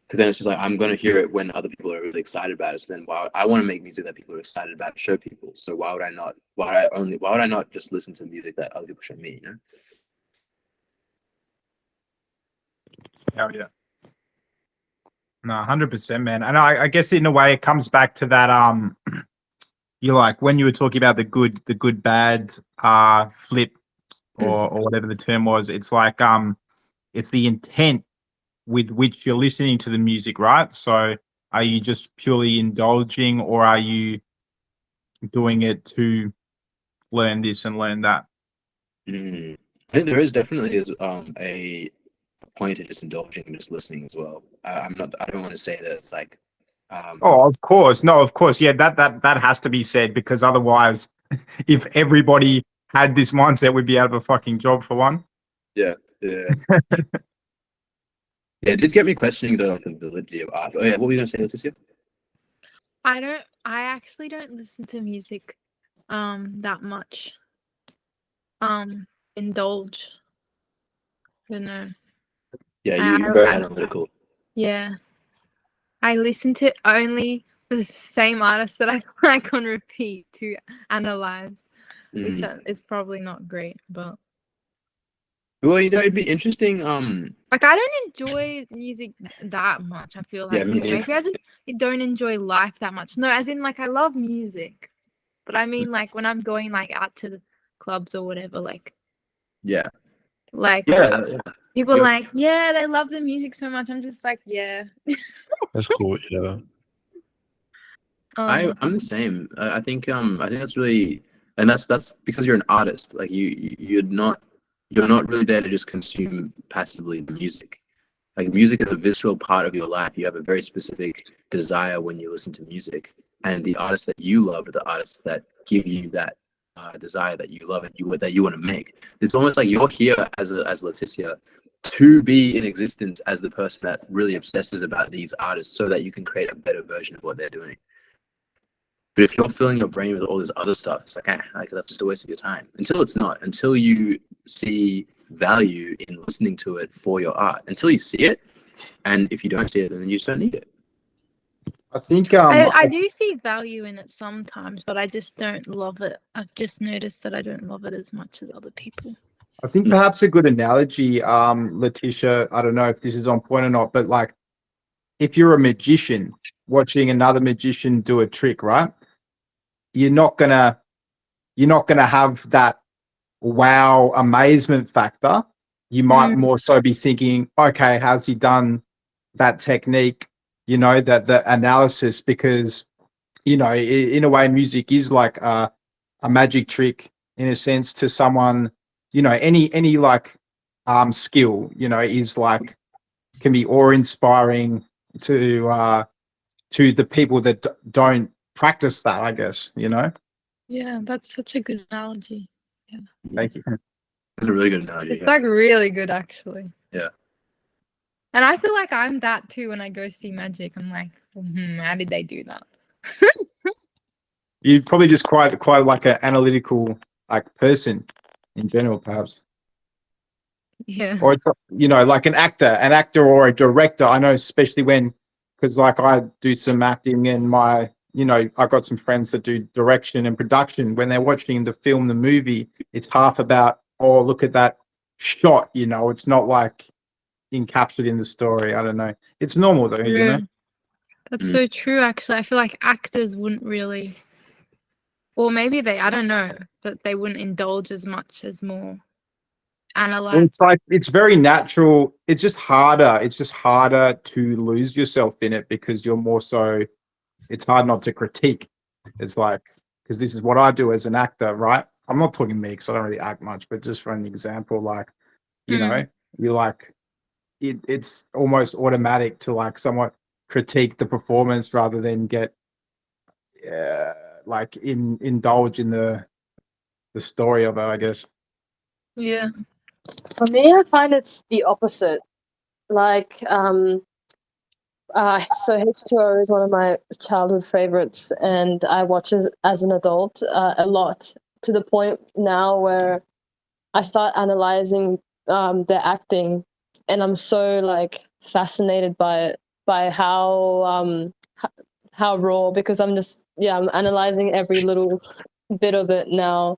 Because then it's just like I'm gonna hear it when other people are really excited about it. So then, I want to make music that people are excited about to show people. So why would I not? Why would I not just listen to music that other people show me? You know? Oh yeah. No, 100%, man. And I guess in a way it comes back to that you like when you were talking about the good bad flip or whatever the term was, it's like it's the intent with which you're listening to the music, right? So are you just purely indulging, or are you doing it to learn this and learn that? I think there is definitely a point of just indulging and just listening as well. I don't want to say that it's like Oh, of course. No, of course. Yeah, that has to be said, because otherwise, if everybody had this mindset, we'd be out of a fucking job for one. yeah. Yeah, it did get me questioning the validity of art. Oh yeah, what were you gonna say, Leticia? I actually don't listen to music that much. Indulge. I don't know. Yeah, you're very analytical. Yeah. I listen to only the same artist that I like on repeat to analyze, which is probably not great, but Well, you know, it'd be interesting. like I don't enjoy music that much. I feel Yeah, like me maybe neither. I just don't enjoy life that much. No, as in like I love music, but I mean like when I'm going like out to the clubs or whatever, like Yeah. people Yeah. like, yeah, they love the music so much. I'm just like, yeah. That's cool. Yeah. I'm the same. I think that's really, and that's because you're an artist. Like you're not really there to just consume passively the music. Like music is a visceral part of your life. You have a very specific desire when you listen to music, and the artists that you love are the artists that give you that desire that you love and that you want to make. It's almost like you're here as Leticia to be in existence as the person that really obsesses about these artists, so that you can create a better version of what they're doing. But if you're filling your brain with all this other stuff, it's like, that's just a waste of your time. Until it's not. Until you see value in listening to it for your art. Until you see it, and if you don't see it, then you just don't need it. I think I do see value in it sometimes, but I just don't love it. I've just noticed that I don't love it as much as other people. I think perhaps a good analogy, Letitia, I don't know if this is on point or not, but like if you're a magician watching another magician do a trick, right? You're not gonna have that wow amazement factor. You might more so be thinking, okay, how's he done that technique? You know, that the analysis, because you know, in a way, music is like a magic trick in a sense to someone. You know, any like skill, you know, is like can be awe-inspiring to the people that don't practice that, I guess, you know. Yeah, that's such a good analogy. Yeah. Thank you. That's a really good analogy. It's like really good actually. Yeah. And I feel like I'm that too when I go see magic. I'm like, how did they do that? You're probably just quite like an analytical like person in general, perhaps. Yeah. Or it's, you know, like an actor or a director. I know, especially because like I do some acting and you know, I've got some friends that do direction and production. When they're watching the movie, it's half about, oh, look at that shot, you know, it's not like encapsulated in the story. I don't know. It's normal though, you know? That's so true, actually. I feel like actors wouldn't really, or maybe I don't know, but they wouldn't indulge as much as more analyze. Well, it's like, it's very natural. It's just harder. It's just harder to lose yourself in it because you're more so, it's hard not to critique. It's like, because this is what I do as an actor, right? I'm not talking me because I don't really act much, but just for an example, like, you know, you like it's almost automatic to like somewhat critique the performance rather than get like indulge in the story of it, I guess. Yeah. For me, I find it's the opposite. Like, so H2O is one of my childhood favorites, and I watch it as an adult a lot, to the point now where I start analyzing their acting, and I'm so like fascinated by it, by how raw, because I'm analyzing every little bit of it now,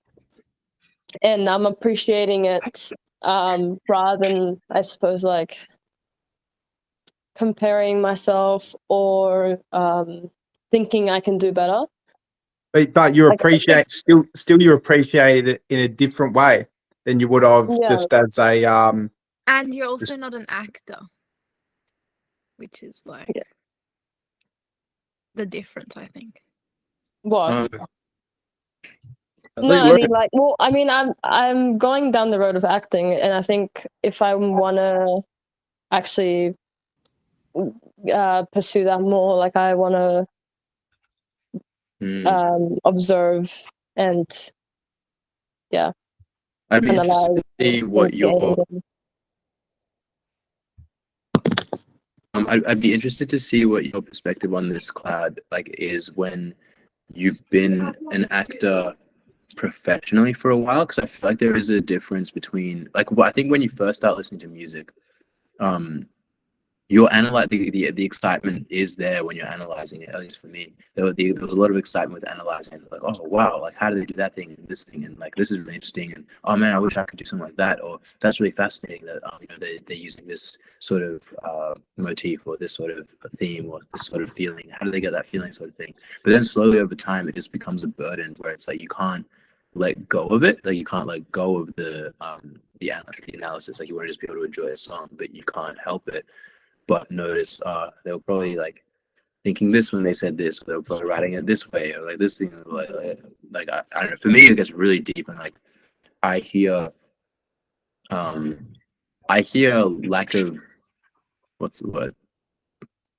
and I'm appreciating it rather than, I suppose, like comparing myself or thinking I can do better. But you Like, appreciate still you appreciate it in a different way than you would have yeah, just as a And you're also not an actor, which is like the difference, I think. what? I No, thought you I were. mean, like, well, I mean, I'm going down the road of acting, and I think if I want to actually pursue that more, like, I want to observe and I'd be interested analyze to see what your I'd be interested to see what your perspective on this, Cloud, like is when you've been an actor professionally for a while, because I feel like there is a difference between like I think when you first start listening to music, you're analyzing the excitement is there when you're analyzing it. At least for me, there was a lot of excitement with analyzing it. Like, oh wow, like how do they do that thing and this thing, and like this is really interesting, and oh man, I wish I could do something like that, or that's really fascinating that you know they're using this sort of motif or this sort of theme or this sort of feeling. How do they get that feeling, sort of thing? But then slowly over time, it just becomes a burden where it's like you can't let go of it. Like you can't let go of the analysis. Like you want to just be able to enjoy a song, but you can't help it but notice they were probably like thinking this when they said this, or they were probably writing it this way, or like this thing, like I don't know. For me, it gets really deep, and like I hear lack of what's the word?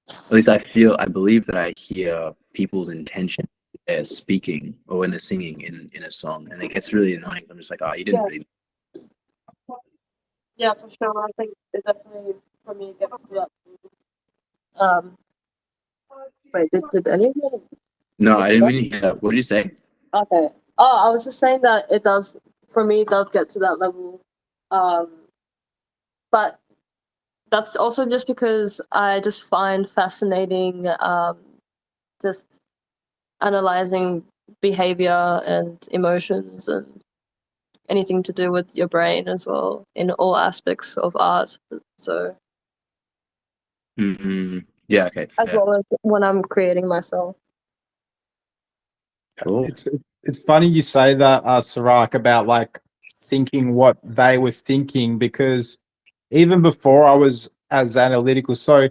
At least I believe that I hear people's intention as speaking or when they're singing in a song, and it gets really annoying. I'm just like, oh, you didn't really. Yeah, for sure. I think it definitely, for me, gets to that. Wait, did anyone? No, I didn't mean to hear that. What did you say? Okay. Oh, I was just saying that it does, for me, it does get to that level. But that's also just because I just find fascinating just analyzing behavior and emotions and anything to do with your brain as well in all aspects of art. So yeah, okay. As well as when I'm creating myself. Cool. It's funny you say that, Sarak, about like thinking what they were thinking, because even before I was as analytical, so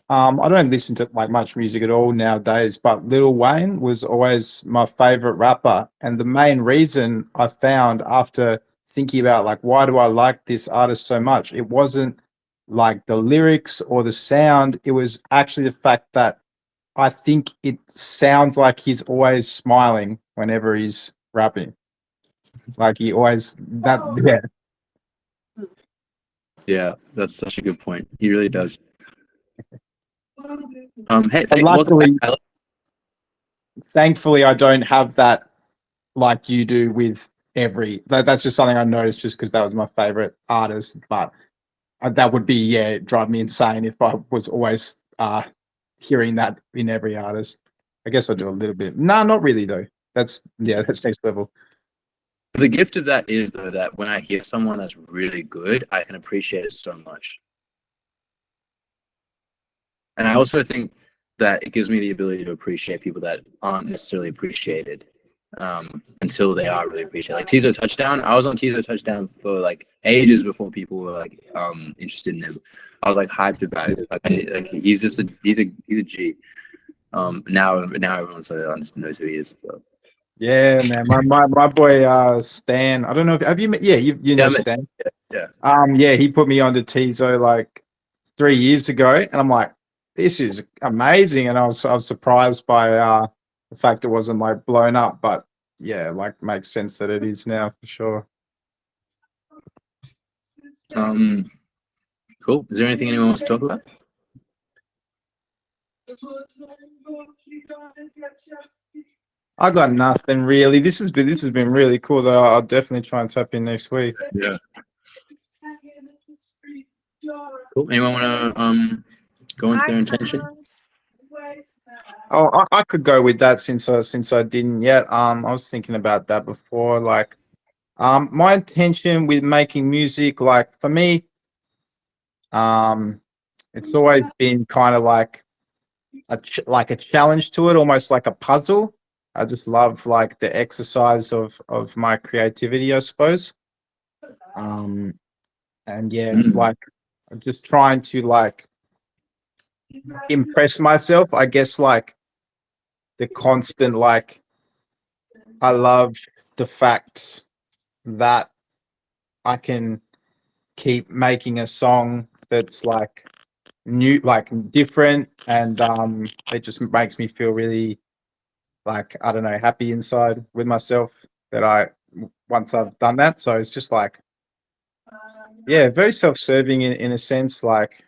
I don't listen to like much music at all nowadays, but Lil Wayne was always my favorite rapper. And the main reason I found after thinking about like, why do I like this artist so much? It wasn't like the lyrics or the sound. It was actually the fact that I think it sounds like he's always smiling whenever he's rapping. Like he always yeah. Yeah, that's such a good point. He really does. Hey, But luckily, thankfully, I don't have that like you do with every. That's just something I noticed just because that was my favorite artist. But that would be drive me insane if I was always hearing that in every artist. I guess I do a little bit. No, not really though. That's next level. The gift of that is though that when I hear someone that's really good, I can appreciate it so much. And I also think that it gives me the ability to appreciate people that aren't necessarily appreciated until they are really appreciated. Like Tizo Touchdown, I was on Tizo Touchdown for like ages before people were like interested in him. I was like hyped about it. Like he's a G. Now everyone sort of knows who he is. So. Yeah, man. My boy Stan. I don't know if have you met, yeah, you know I met- Stan. yeah. Yeah, he put me on to Tizo like 3 years ago, and I'm like, this is amazing. And I was surprised by the fact it wasn't like blown up, but yeah, like makes sense that it is now for sure. Cool. Is there anything anyone wants to talk about? I got nothing really. This has been really cool though. I'll definitely try and tap in next week. Yeah. Cool. Anyone want to go into their intention? Oh, I could go with that since I didn't yet. I was thinking about that before. Like, my intention with making music, like for me, it's always been kind of like like a challenge to it, almost like a puzzle. I just love like the exercise of my creativity, I suppose. And yeah, it's like I'm just trying to like impress myself. I guess like the constant like I love the fact that I can keep making a song that's like new, like different, and it just makes me feel really like I don't know, happy inside with myself that I once I've done that. So it's just like yeah, very self-serving in a sense, like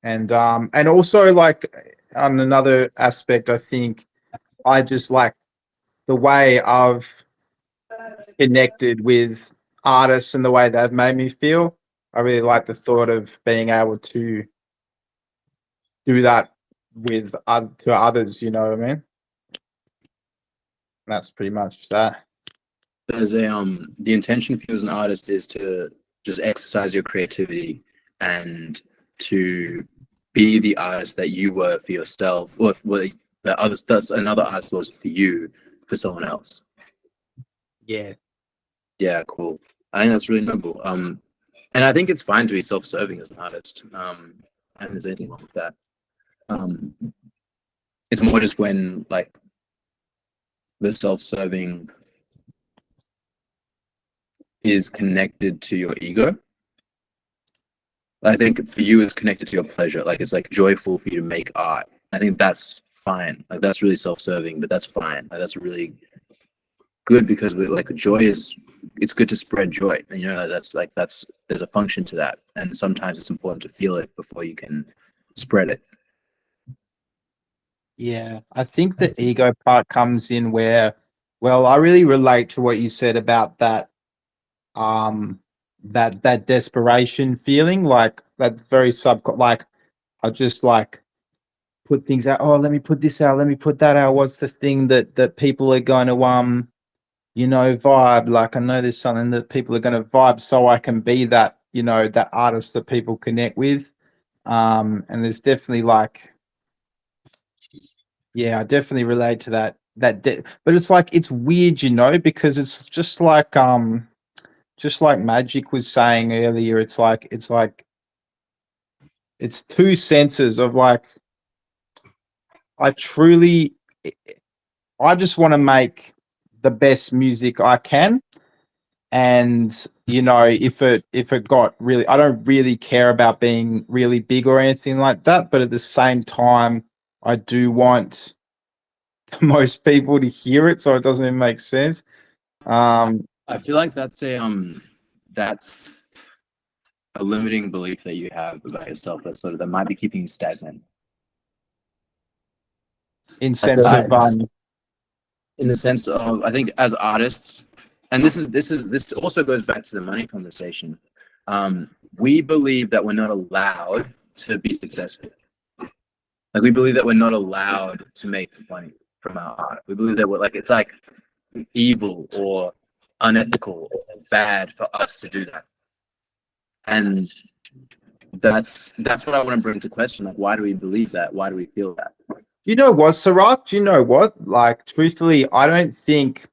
and also like on another aspect, I think I just like the way I've connected with artists and the way they've made me feel. I really like the thought of being able to do that with to others. You know what I mean? That's pretty much that. There's a the intention for you as an artist is to just exercise your creativity and to be the artist that you were for yourself, or that others that's another artist was for you for someone else. Yeah. Yeah, cool. I think that's really noble. And I think it's fine to be self-serving as an artist. I don't think there's anything wrong with that. It's more just when like the self-serving is connected to your ego. I think for you, it's connected to your pleasure. Like it's like joyful for you to make art. I think that's fine. Like that's really self-serving, but that's fine. Like that's really good because like joy is, it's good to spread joy. And you know that's there's a function to that. And sometimes it's important to feel it before you can spread it. Yeah, I think the ego part comes in where, well, I really relate to what you said about that, that desperation feeling, like that's very like I just like put things out. Oh, let me put this out. Let me put that out. What's the thing that people are going to you know, vibe? Like I know there's something that people are going to vibe, so I can be that, you know, that artist that people connect with. And there's definitely like, yeah, I definitely relate to that. But it's like it's weird, you know, because it's just like Magic was saying earlier. It's like it's two senses of like I truly, I just want to make the best music I can, and you know, if it got really, I don't really care about being really big or anything like that. But at the same time, I do want most people to hear it, so it doesn't even make sense. I feel like that's a limiting belief that you have about yourself that might be keeping you stagnant. In sense of in the sense of, I think as artists, and this also goes back to the money conversation. We believe that we're not allowed to be successful. Like we believe that we're not allowed to make money from our art. We believe that we're like, it's like evil or unethical or bad for us to do that. And that's what I want to bring to question. Like, why do we believe that? Why do we feel that? You know what, Sirach? Do you know what? Like, truthfully, I don't think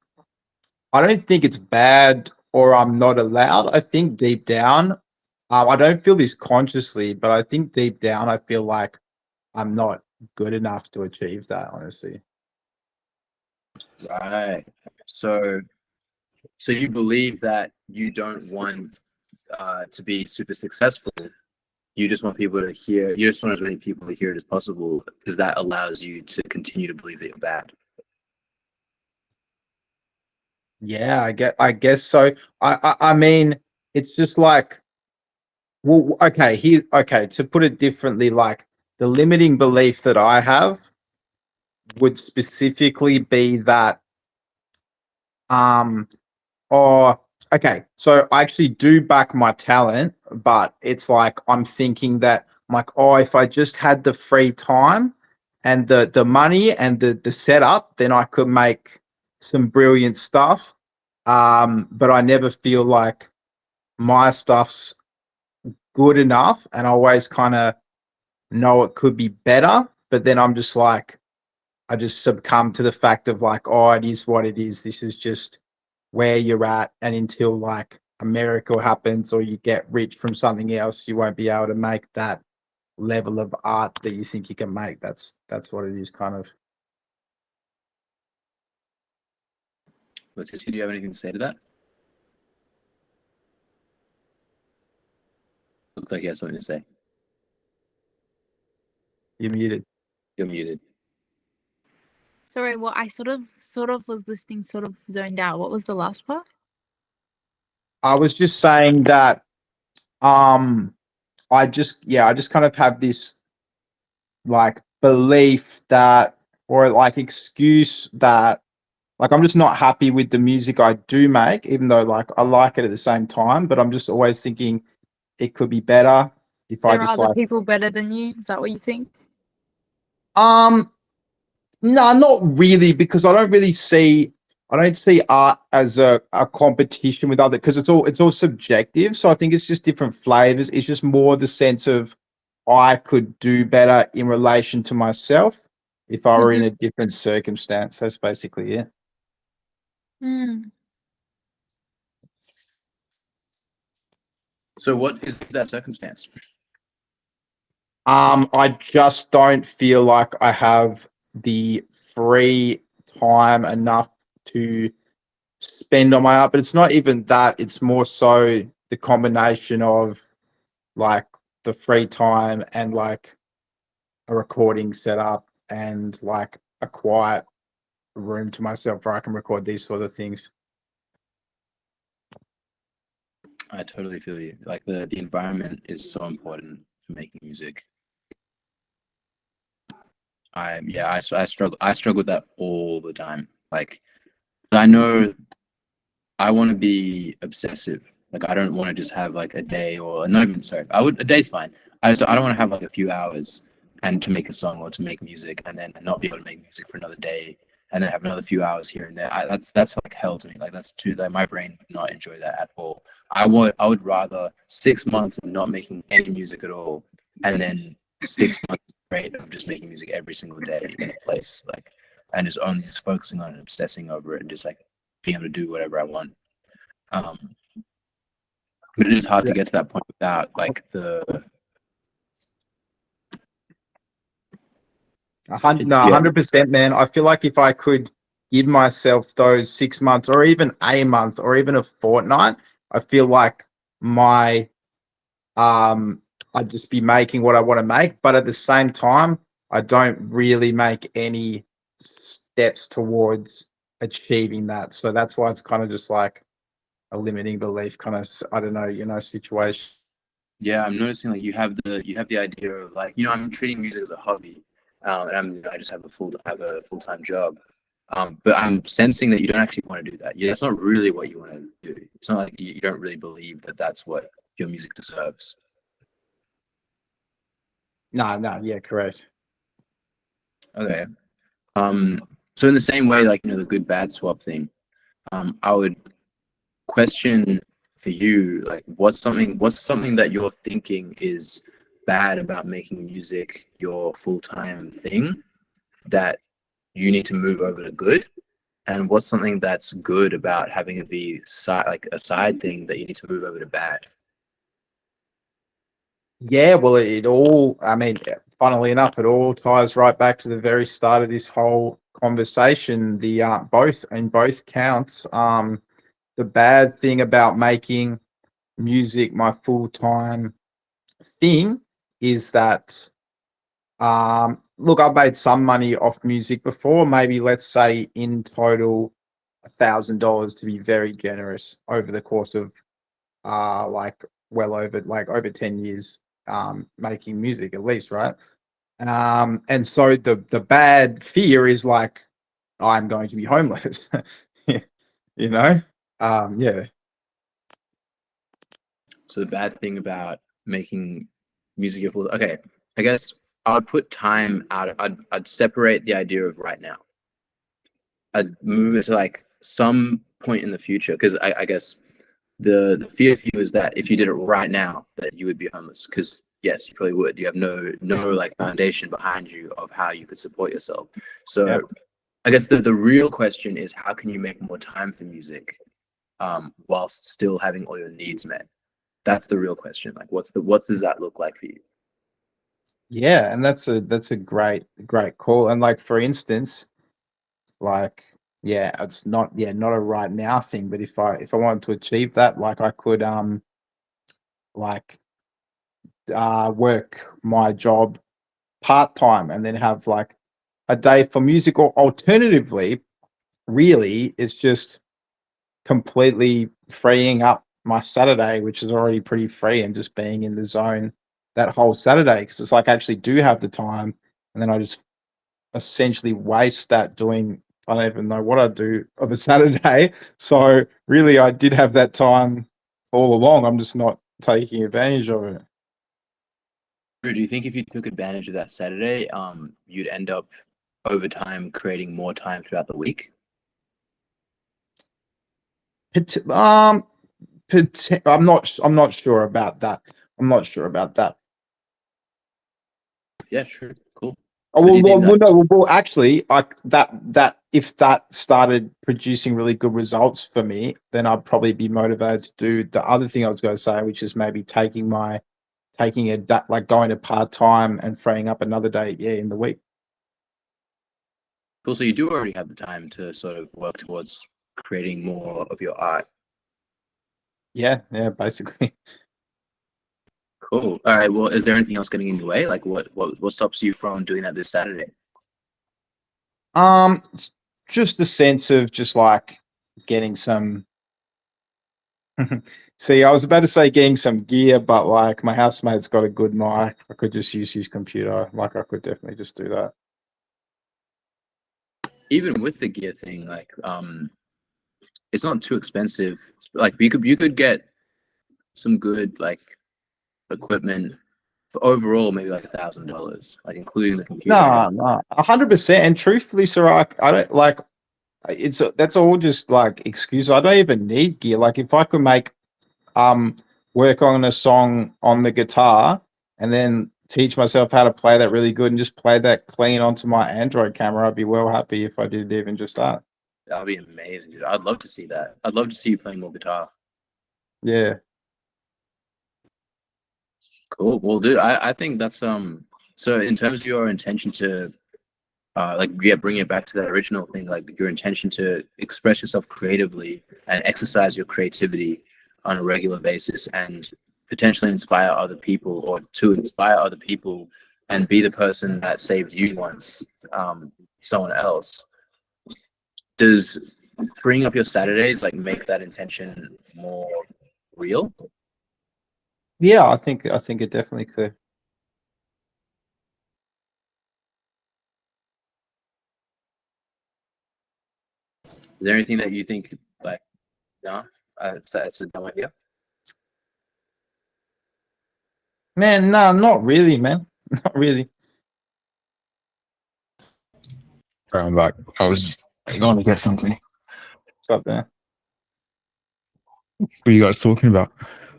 it's bad or I'm not allowed. I think deep down, I don't feel this consciously, but I think deep down, I feel like I'm not good enough to achieve that, honestly. Right. So you believe that you don't want to be super successful. You just want people to hear. You just want as many people to hear it as possible, because that allows you to continue to believe that you're bad. Yeah, I guess so. I mean, it's just like, well, okay, to put it differently, like the limiting belief that I have would specifically be that, or okay, so I actually do back my talent, but it's like I'm thinking that I'm like, oh, if I just had the free time and the money and the setup, then I could make some brilliant stuff. But I never feel like my stuff's good enough, and I always kind of know it could be better. But then I'm just like, I just succumb to the fact of like, oh, it is what it is. This is just where you're at, and until like a miracle happens or you get rich from something else, you won't be able to make that level of art that you think you can make. That's what it is, kind of. Letitia, do you have anything to say to that? Looks like you have something to say. You're muted. You're muted. Sorry, well, I sort of was listening, sort of zoned out. What was the last part? I was just saying that I just kind of have this like belief that, or like excuse that, like I'm just not happy with the music I do make, even though like I like it at the same time, but I'm just always thinking it could be better if I There are just other like people better than you. Is that what you think? no, not really, because I don't see art as a competition with other, because it's all subjective. So I think it's just different flavors. It's just more the sense of I could do better in relation to myself if I were in a different circumstance. That's basically it. Mm. So what is that circumstance? I just don't feel like I have the free time enough to spend on my art, but it's not even that. It's more so the combination of like the free time and like a recording setup and like a quiet room to myself where I can record these sort of things. I totally feel you. Like the environment is so important for making music. I struggle with that all the time. Like I know I want to be obsessive. Like I don't want to just have like a day, or not even, sorry, a day's fine. I don't want to have like a few hours and to make a song or to make music, and then not be able to make music for another day, and then have another few hours here and there. That's like hell to me. Like that's too, like my brain would not enjoy that at all. I would rather 6 months of not making any music at all, and then 6 months straight of just making music every single day in a place, like, and just only just focusing on it, obsessing over it, and just like being able to do whatever I want. But it is hard to get to that point without like the. 100%, man. I feel like if I could give myself those 6 months, or even a month, or even a fortnight, I feel like my I'd just be making what I want to make. But at the same time, I don't really make any steps towards achieving that. So that's why it's kind of just like a limiting belief kind of, I don't know, situation. Yeah, I'm noticing like you have the idea of like, I'm treating music as a hobby, and I just have a full-time job. But I'm sensing that you don't actually want to do that. Yeah, that's not really what you want to do. It's not like you don't really believe that that's what your music deserves. No, yeah, correct. Okay. So in the same way, like, the good bad swap thing, I would question for you, like, what's something that you're thinking is bad about making music your full-time thing that you need to move over to good, and what's something that's good about having it be a side thing that you need to move over to bad? Yeah, well, I mean, funnily enough, it all ties right back to the very start of this whole conversation. The both counts. The bad thing about making music my full-time thing is that look, I've made some money off music before, maybe let's say in total $1,000 to be very generous over the course of like well over like over 10 years making music at least, right? And so the bad fear is like I'm going to be homeless. You know? Yeah. So the bad thing about making music your full, okay, I guess I would put time out. I'd separate the idea of right now. I'd move it to like some point in the future, because I guess the fear for you is that if you did it right now, that you would be homeless. Because yes, you probably would. You have no like foundation behind you of how you could support yourself. So Yeah. I guess the real question is, how can you make more time for music whilst still having all your needs met? That's the real question. Like, what does that look like for you? Yeah, and that's a great call. And like for instance, like yeah, it's not not a right now thing, but if I wanted to achieve that, like I could like work my job part-time and then have like a day for music, or alternatively, really it's just completely freeing up my Saturday, which is already pretty free, and just being in the zone that whole Saturday, because it's like I actually do have the time, and then I just essentially waste that doing I don't even know what I do of a Saturday. So really, I did have that time all along. I'm just not taking advantage of it. Do you think if you took advantage of that Saturday, you'd end up over time creating more time throughout the week? I'm not sure about that. I'm not sure about that. Yeah, true. Cool. Oh, What do you think well, actually, that if that started producing really good results for me, then I'd probably be motivated to do the other thing I was going to say, which is maybe taking like going to part time and freeing up another day, in the week. Cool. So you do already have the time to sort of work towards creating more of your art. Yeah, basically. Cool. All right. Well, is there anything else getting in the way? Like, what stops you from doing that this Saturday? It's just the sense of just like getting some. See, I was about to say getting some gear, but like my housemate's got a good mic. I could just use his computer. Like I could definitely just do that. Even with the gear thing, like, it's not too expensive. Like, you could get some good like equipment for overall maybe like $1,000, like including the computer. No, 100%. And truthfully, Sirach, I don't like. That's all just like excuses. I don't even need gear. Like if I could make work on a song on the guitar and then teach myself how to play that really good and just play that clean onto my Android camera, I'd be well happy if I did even just that. That'd be amazing, dude. I'd love to see that. I'd love to see you playing more guitar. Yeah. Cool. Well, dude, I think that's so in terms of your intention to bring it back to that original thing, like your intention to express yourself creatively and exercise your creativity on a regular basis and potentially inspire other people, or to inspire other people and be the person that saved you once, someone else. Does freeing up your Saturdays like make that intention more real? Yeah, I think it definitely could. Is there anything that you think like, no, it's a dumb idea? Man, no, not really, man. Not really. Alright, I'm back. I was going to get something. What's up there? What are you guys talking about?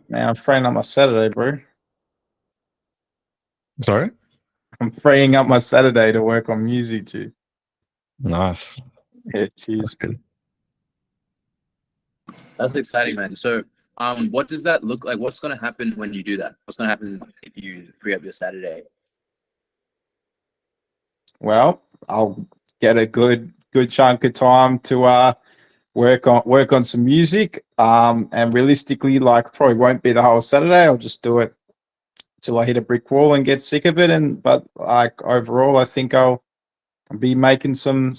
Man, I'm freeing up my Saturday, bro. Sorry? I'm freeing up my Saturday to work on music, dude. Nice. Yeah, cheers. That's exciting, man. So, what does that look like? What's going to happen when you do that? What's going to happen if you free up your Saturday? Well, I'll get a good chunk of time to work on some music. And realistically, like probably won't be the whole Saturday. I'll just do it till I hit a brick wall and get sick of it. But like overall, I think I'll be making some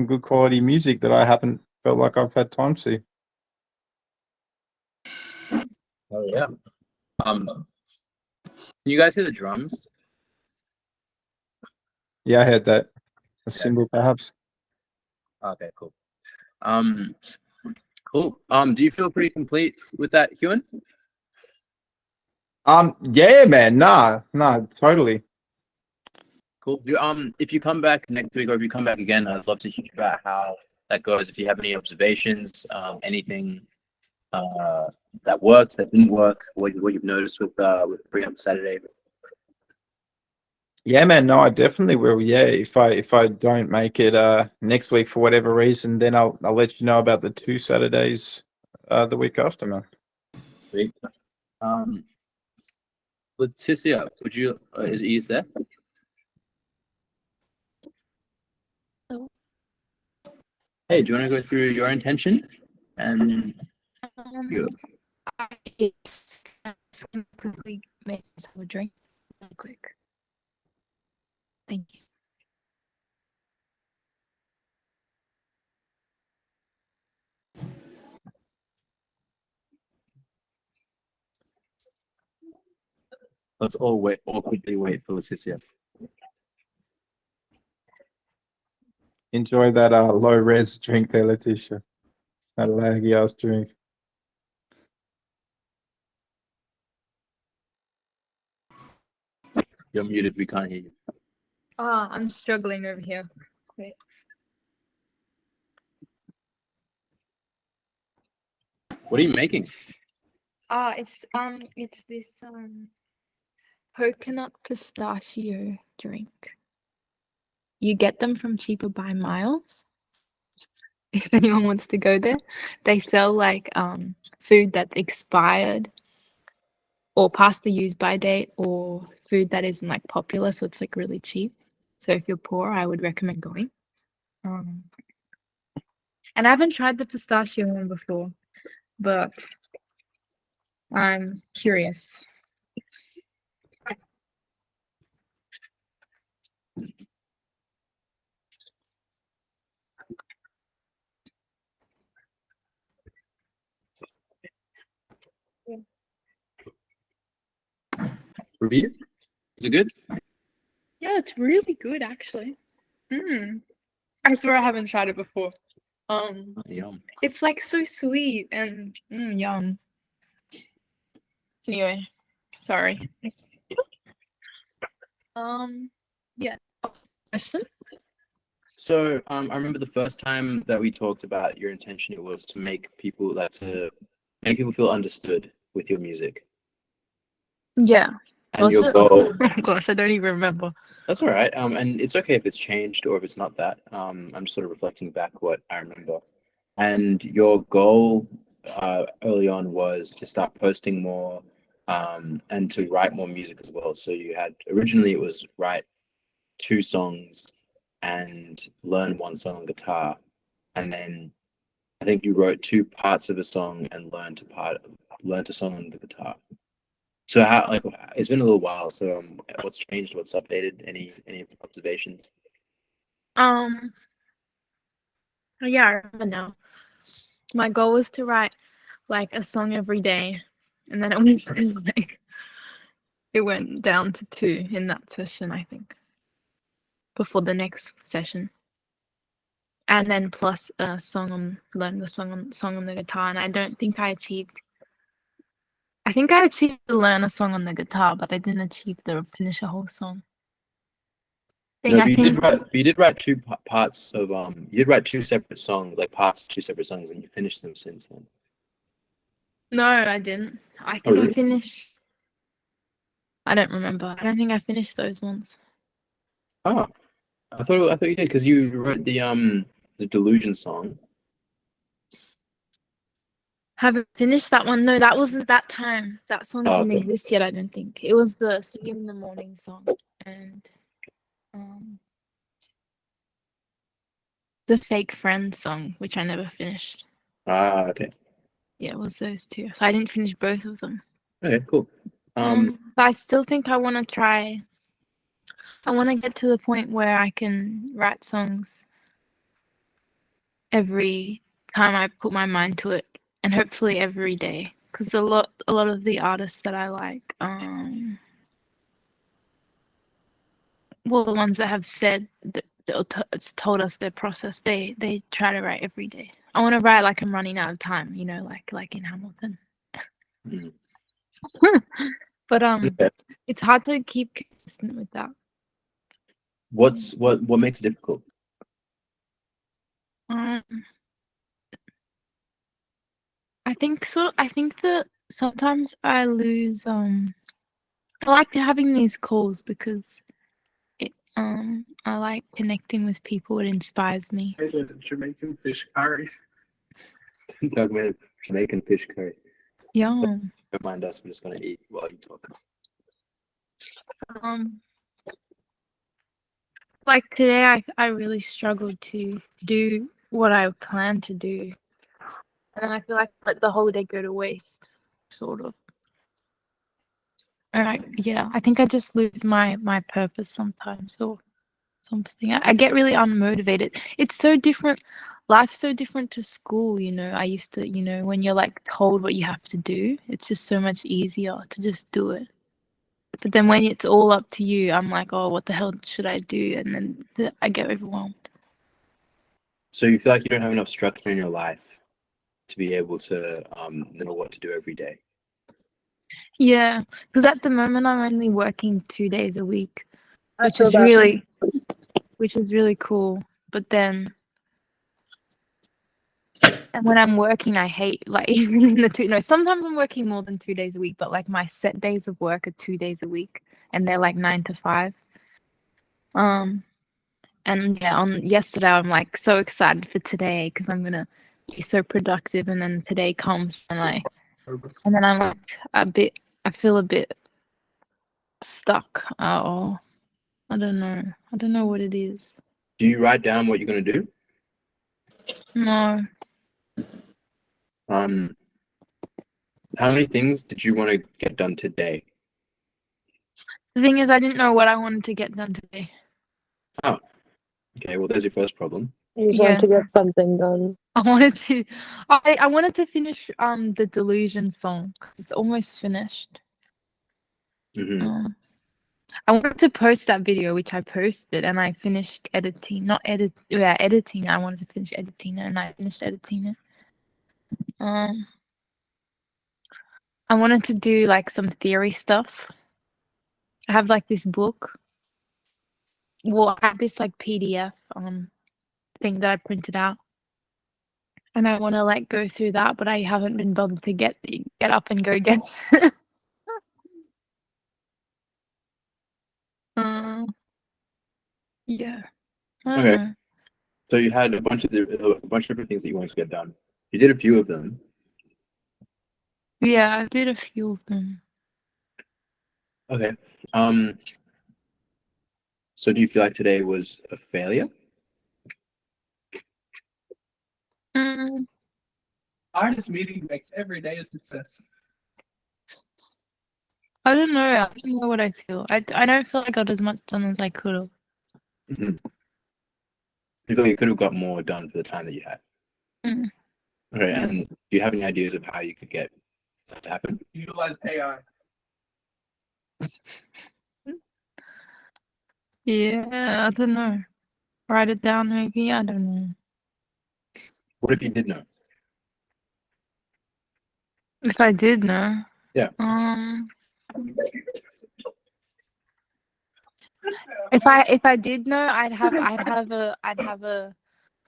good quality music that I haven't felt like I've had time to. Oh yeah. Can you guys hear the drums? Yeah, I heard that. A cymbal, perhaps. Okay, cool. Cool. Do you feel pretty complete with that, Ewan? Yeah, man. No, totally. Cool. If you come back next week or if you come back again, I'd love to hear about how that goes. If you have any observations, anything that worked, that didn't work, what you've noticed with Bring Up Saturday. Yeah, man. No, I definitely will. Yeah, if I don't make it next week for whatever reason, then I'll let you know about the 2 Saturdays the week after, man. Sweet. Leticia, would you is there? Hello. Hey, do you want to go through your intention and you? It's gonna quickly make us have a drink really quick. Thank you. Let's all quickly wait for Leticia. Enjoy that low res drink there, Letitia. That laggy ass drink. You're muted. We can't hear you. Ah, I'm struggling over here. Wait. What are you making? It's this coconut pistachio drink. You get them from Cheaper by Miles. If anyone wants to go there, they sell like food that's expired or past the use by date or food that isn't like popular, so it's like really cheap. So if you're poor, I would recommend going. And I haven't tried the pistachio one before, but I'm curious. Review? Is it good? Yeah, it's really good actually. I swear I haven't tried it before. Yum. It's like so sweet and yum. Anyway, sorry. Yeah. Question? So I remember the first time that we talked about your intention, it was to make people feel understood with your music. Yeah. And Was your it? goal. Oh gosh, I don't even remember. That's all right. And it's okay if it's changed or if it's not that. I'm just sort of reflecting back what I remember. And your goal early on was to start posting more and to write more music as well. So you had originally it was write 2 songs and learn 1 song on guitar, and then I think you wrote 2 parts of a song and learned a song on the guitar. So how it's been a little while. So what's changed? What's updated? Any observations? Yeah, I remember now. My goal was to write like a song every day, and then it went down to 2 in that session, I think, before the next session. And then plus a learn the song on the guitar, and I don't think I achieved. I think I achieved to learn a song on the guitar, but I didn't achieve to finish a whole song. No, but you did write 2 parts of you did write 2 separate songs, like parts of 2 separate songs, and you finished them since then. No, I didn't. I think really? I finished. I don't remember. I don't think I finished those ones. Oh, I thought you did because you wrote the Delusion song. Haven't finished that one. No, that wasn't that time. That song Oh, didn't okay. exist yet, I don't think. It was the Singing in the Morning song. And the Fake Friends song, which I never finished. Ah, okay. Yeah, it was those two. So I didn't finish both of them. Okay, cool. But I still think I want to try. I want to get to the point where I can write songs every time I put my mind to it, and hopefully every day. Because a lot of the artists that I like, well, the ones that have said that it's told us their process, they try to write every day. I want to write like I'm running out of time, you know, like in Hamilton. Mhm. But Okay. it's hard to keep consistent with that. What makes it difficult? I think so. I think that sometimes I lose. I like having these calls because I like connecting with people. It inspires me. Jamaican fish curry. Talk about Jamaican fish curry. Yum. Don't mind us. We're just gonna eat while you talk. Like today, I really struggled to do what I planned to do, and I feel like let the whole day go to waste, sort of. And I think I just lose my purpose sometimes, or something. I get really unmotivated. It's so different. Life's so different to school, you know. I used to, you know, when you're like told what you have to do, it's just so much easier to just do it. But then when it's all up to you, I'm like, oh, what the hell should I do? And then I get overwhelmed. So you feel like you don't have enough structure in your life to be able to know what to do every day. Yeah, because at the moment I'm only working 2 days a week, which feel is that. really cool. But then, and when I'm working, I hate like even in the two. No, sometimes I'm working more than 2 days a week, but like my set days of work are 2 days a week, and they're like 9 to 5. And yeah, on yesterday I'm like so excited for today because I'm gonna be so productive, and then today comes and then I'm like I feel a bit stuck. Oh, I don't know what it is. Do you write down what you're gonna do? No. How many things did you want to get done today? The thing is, I didn't know what I wanted to get done today. Oh, okay. Well, there's your first problem. You just want to get something done. I wanted to finish the Delusion song 'cause it's almost finished. I wanted to post that video, which I posted, and I finished editing. Editing. I wanted to finish editing it, and I finished editing it. I wanted to do like some theory stuff. I have like this book. Well, I have this like PDF thing that I printed out, and I want to like go through that, but I haven't been bothered to get up and go get. Yeah. I don't Okay. know. So you had a bunch of different things that you wanted to get done. You did a few of them. Yeah, I did a few of them. Okay. So do you feel like today was a failure? Artist meeting makes every day a success. I don't know. I don't know what I feel. I don't feel like I got as much done as I could have. You feel like you could have got more done for the time that you had. Okay. Yeah. And do you have any ideas of how you could get that to happen? Utilize AI. Yeah, I don't know. Write it down, maybe. I don't know. What if you did know? If I did know. Yeah. If I did know, I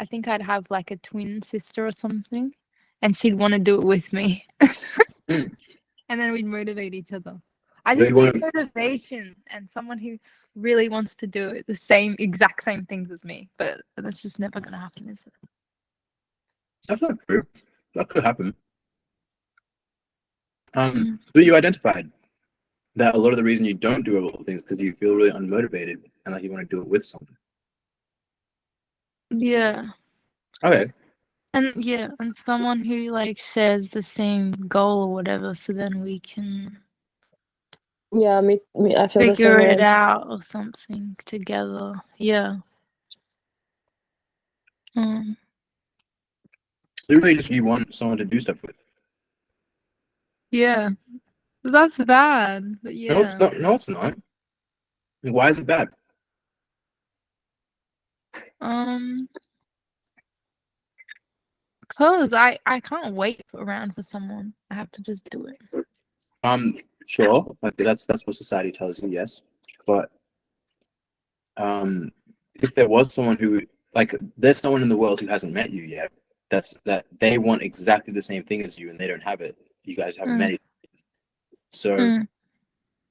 think I'd have like a twin sister or something, and she'd want to do it with me. And then we'd motivate each other. I They just want- need motivation and someone who really wants to do it the exact same things as me. But that's just never gonna happen, is it? That's not true. That could happen. So you identified that a lot of the reason you don't do all the things because you feel really unmotivated and like you want to do it with someone. Yeah. Okay. And yeah, and someone who like shares the same goal or whatever, so then we can Yeah, me I feel the same figure it way. out or something together. Yeah. Mm. Literally, just you want someone to do stuff with. Yeah. That's bad, but No, it's yeah. not. No, it's not. Why is it bad? Um, cause I can't wait around for someone. I have to just do it. Sure. Like that's what society tells you. Yes, but if there was someone who like there's someone in the world who hasn't met you yet, that they want exactly the same thing as you and they don't have it. You guys haven't met Mm. each other. So Mm.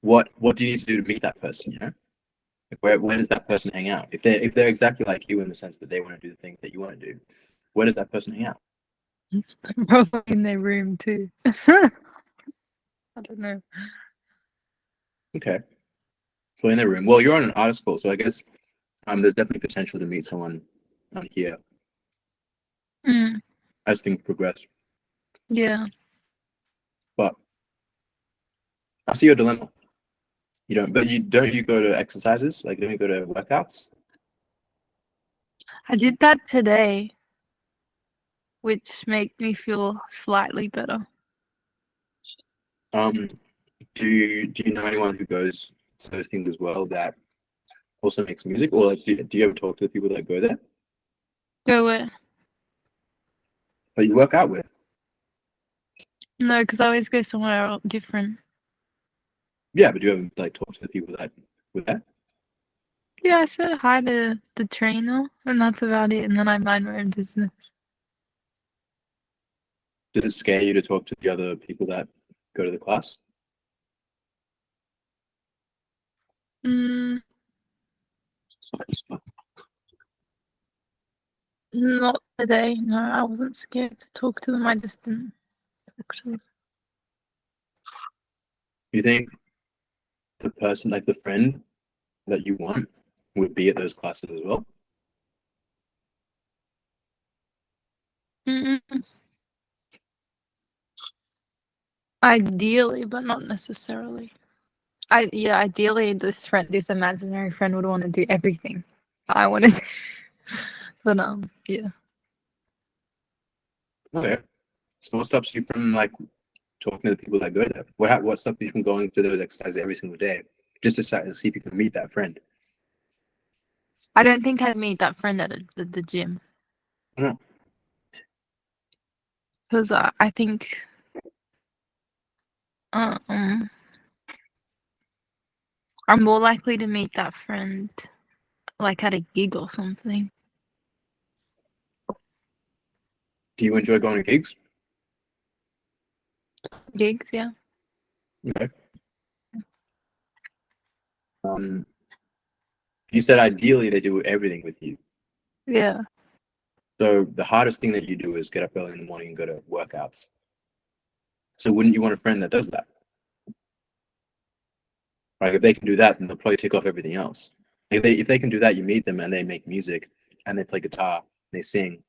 what do you need to do to meet that person? You know, like where does that person hang out? If they're exactly like you in the sense that they want to do the thing that you want to do, where does that person hang out? Probably in their room too. I don't know. Okay, so in their room. Well, you're on an artist call, so I guess there's definitely potential to meet someone on here Mm. as things progress. Yeah. But I see your dilemma. You go to exercises? Like, don't you go to workouts? I did that today, which made me feel slightly better. Do you know anyone who goes to those things as well that also makes music, or like do you ever talk to the people that go there Go where? that you work out with? No, because I always go somewhere different. Yeah, but do you ever like talk to the people that were there? Yeah, I said hi to the trainer, and that's about it. And then I mind my own business. Does it scare you to talk to the other people that go to the class? Mm, not today. No, I wasn't scared to talk to them. I just didn't talk to them. You think the person, like the friend that you want, would be at those classes as well? Mm-mm. Ideally, but not necessarily. Ideally, this imaginary friend would want to do everything I wanted, but yeah. Okay. So what stops you from like talking to the people that go there? What stops you from going to those exercises every single day just to see if you can meet that friend? I don't think I'd meet that friend at the gym No. because I think um I'm more likely to meet that friend like at a gig or something. Do you enjoy going to gigs? Gigs, yeah. Okay. You said ideally they do everything with you. Yeah. So the hardest thing that you do is get up early in the morning and go to workouts. So wouldn't you want a friend that does that? Like if they can do that, then they'll probably tick off everything else. If they can do that, you meet them and they make music and they play guitar, and they sing,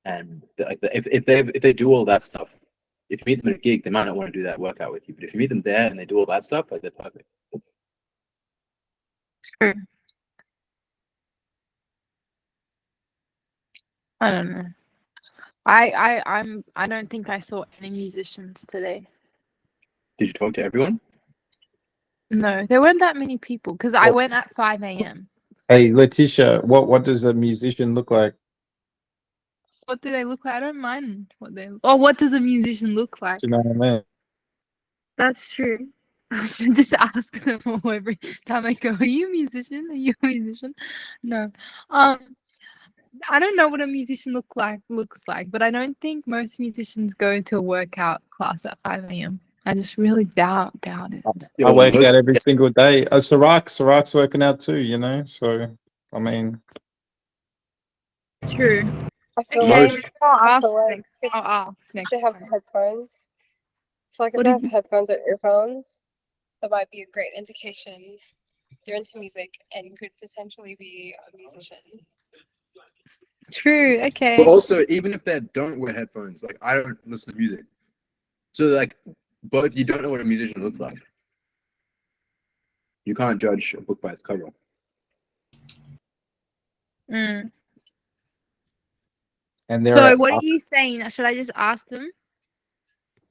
and if they do all that stuff, if you meet them at a gig, they might not want to do that workout with you. But if you meet them there and they do all that stuff, like they're perfect. True. I don't know. I don't think I saw any musicians today. Did you talk to everyone? No, there weren't that many people because I went at 5 a.m. Hey, Letitia, what does a musician look like? What do they look like? I don't mind what they. Or what does a musician look like? Do you know what I mean? That's true. I should just ask them all every time I go. Are you a musician? Are you a musician? No. I don't know what a musician looks like, but I don't think most musicians go to a workout class at 5 a.m. I just really doubt it. Yeah, I well, work most- out every single day. Sirac's working out too, you know. So I mean, True. I feel Okay, like I'll I ask feel like next. I'll ask next they have time. headphones. So like if What they did have you headphones or earphones, that might be a great indication they're into music and could potentially be a musician. True. But Okay. also, even if they don't wear headphones, like I don't listen to music, so like both you don't know what a musician looks like. You can't judge a book by its cover. Mm. And there So are what are you saying? Should I just ask them?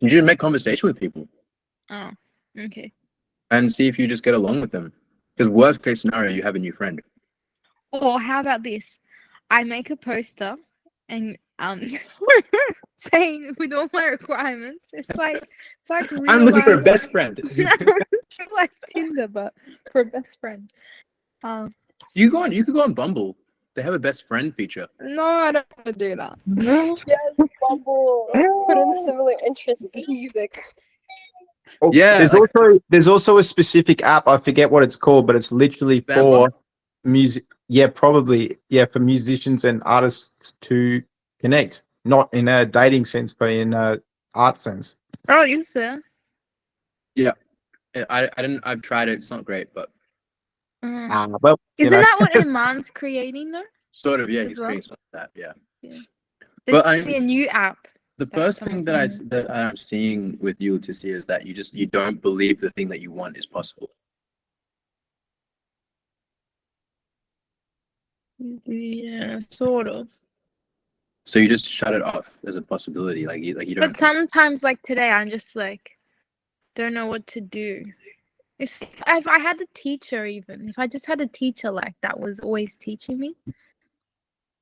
You should make conversation with people Oh, okay. and see if you just get along with them. Because worst case scenario, you have a new friend. Or how about this? I make a poster and saying with all my requirements. It's like real I'm looking for a life. best friend. Like Tinder, but for a best friend. You could go on Bumble. They have a best friend feature. No, I don't want to do that. Yes, Bumble. Put in similar interests in music. Oh, Yeah, there's also a specific app. I forget what it's called, but it's literally for music. Yeah, probably. Yeah, for musicians and artists to connect, not in a dating sense, but in a art sense. Oh, is there? Yeah, I didn't. I've tried it. It's not great, but Well, Isn't that what Iman's creating though? sort of. Yeah, As he's well? creating something like that. Yeah. There's But gonna be a new app. the first thing that I'm seeing with you, Leticia, is that you don't believe the thing that you want is possible. Yeah, sort of. So you just shut it off as a possibility. Like you don't. But sometimes, like today, I'm just like, don't know what to do. If I had a teacher, even if I just had a teacher like that was always teaching me,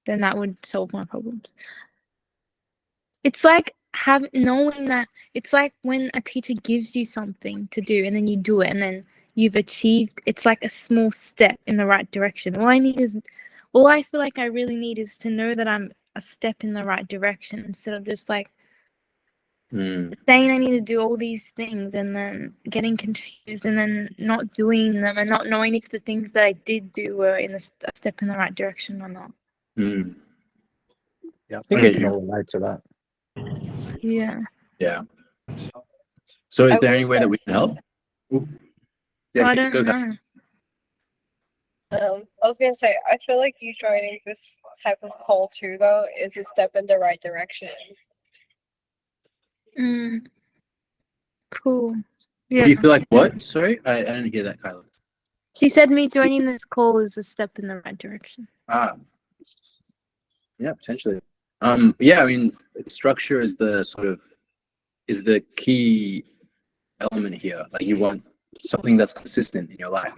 then that would solve my problems. It's like knowing that it's like when a teacher gives you something to do and then you do it and then you've achieved. It's like a small step in the right direction. All I feel like I really need is to know that I'm a step in the right direction instead of just like saying I need to do all these things and then getting confused and then not doing them and not knowing if the things that I did do were in a step in the right direction or not. Yeah, I think we can all relate to that. Yeah. Yeah. So is I there will any way that we can help? I don't know. I was gonna say, I feel like you joining this type of call too, though, is a step in the right direction. Cool. Do Yeah. you feel like what? Sorry, I didn't hear that, Kyla. She said me joining this call is a step in the right direction. Yeah, potentially. Yeah, I mean, structure is the key element here. Like you want something that's consistent in your life.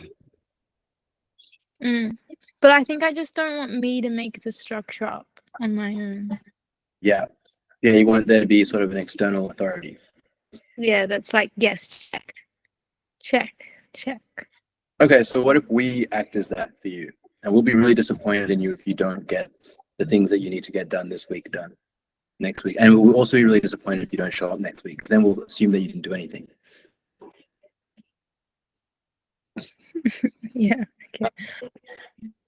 But I think I just don't want me to make the structure up on my own. Yeah, you want there to be sort of an external authority. Yeah, that's like, yes, check. Okay, so what if we act as that for you? And we'll be really disappointed in you if you don't get the things that you need to get done this week done next week. And we'll also be really disappointed if you don't show up next week. Then we'll assume that you didn't do anything. Yeah, okay.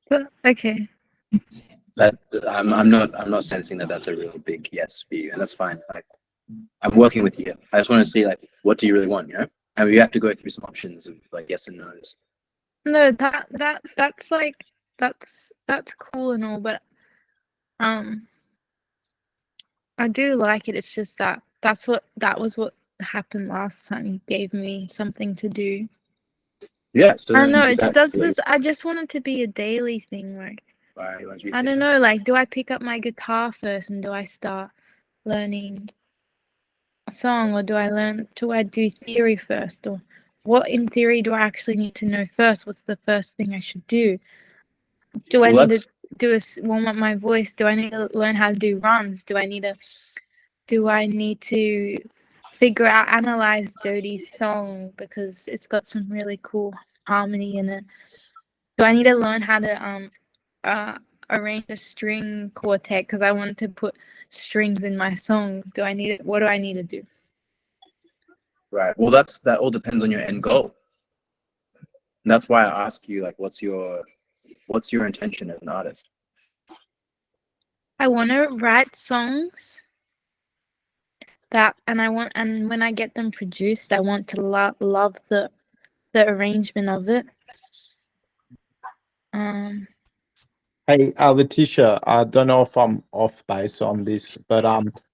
But okay. That I'm not sensing that that's a real big yes for you, and that's fine. Like I'm working with you. I just want to see like what do you really want, you know? And we have to go through some options of like yes and no's. No, that's like that's cool and all, but I do like it. It's just that was what happened last time. You gave me something to do. Yeah, so I don't know. then It just that's does this. I just want it to be a daily thing. Like why do you I think don't know. Like, do I pick up my guitar first and do I start learning a song, or do I do theory first, or what in theory do I actually need to know first? What's the first thing I should do? Do I Well, need to do warm up my voice? Do I need to learn how to do runs? Do I need to analyze Dodie's song because it's got some really cool harmony in it? Do I need to learn how to arrange a string quartet because I want to put strings in my songs? What do I need to do? Right. Well, that all depends on your end goal. And that's why I ask you, like, what's your intention as an artist? I want to write songs and when I get them produced, I want to love the arrangement of it. Hey, Letitia, I don't know if I'm off base on this, but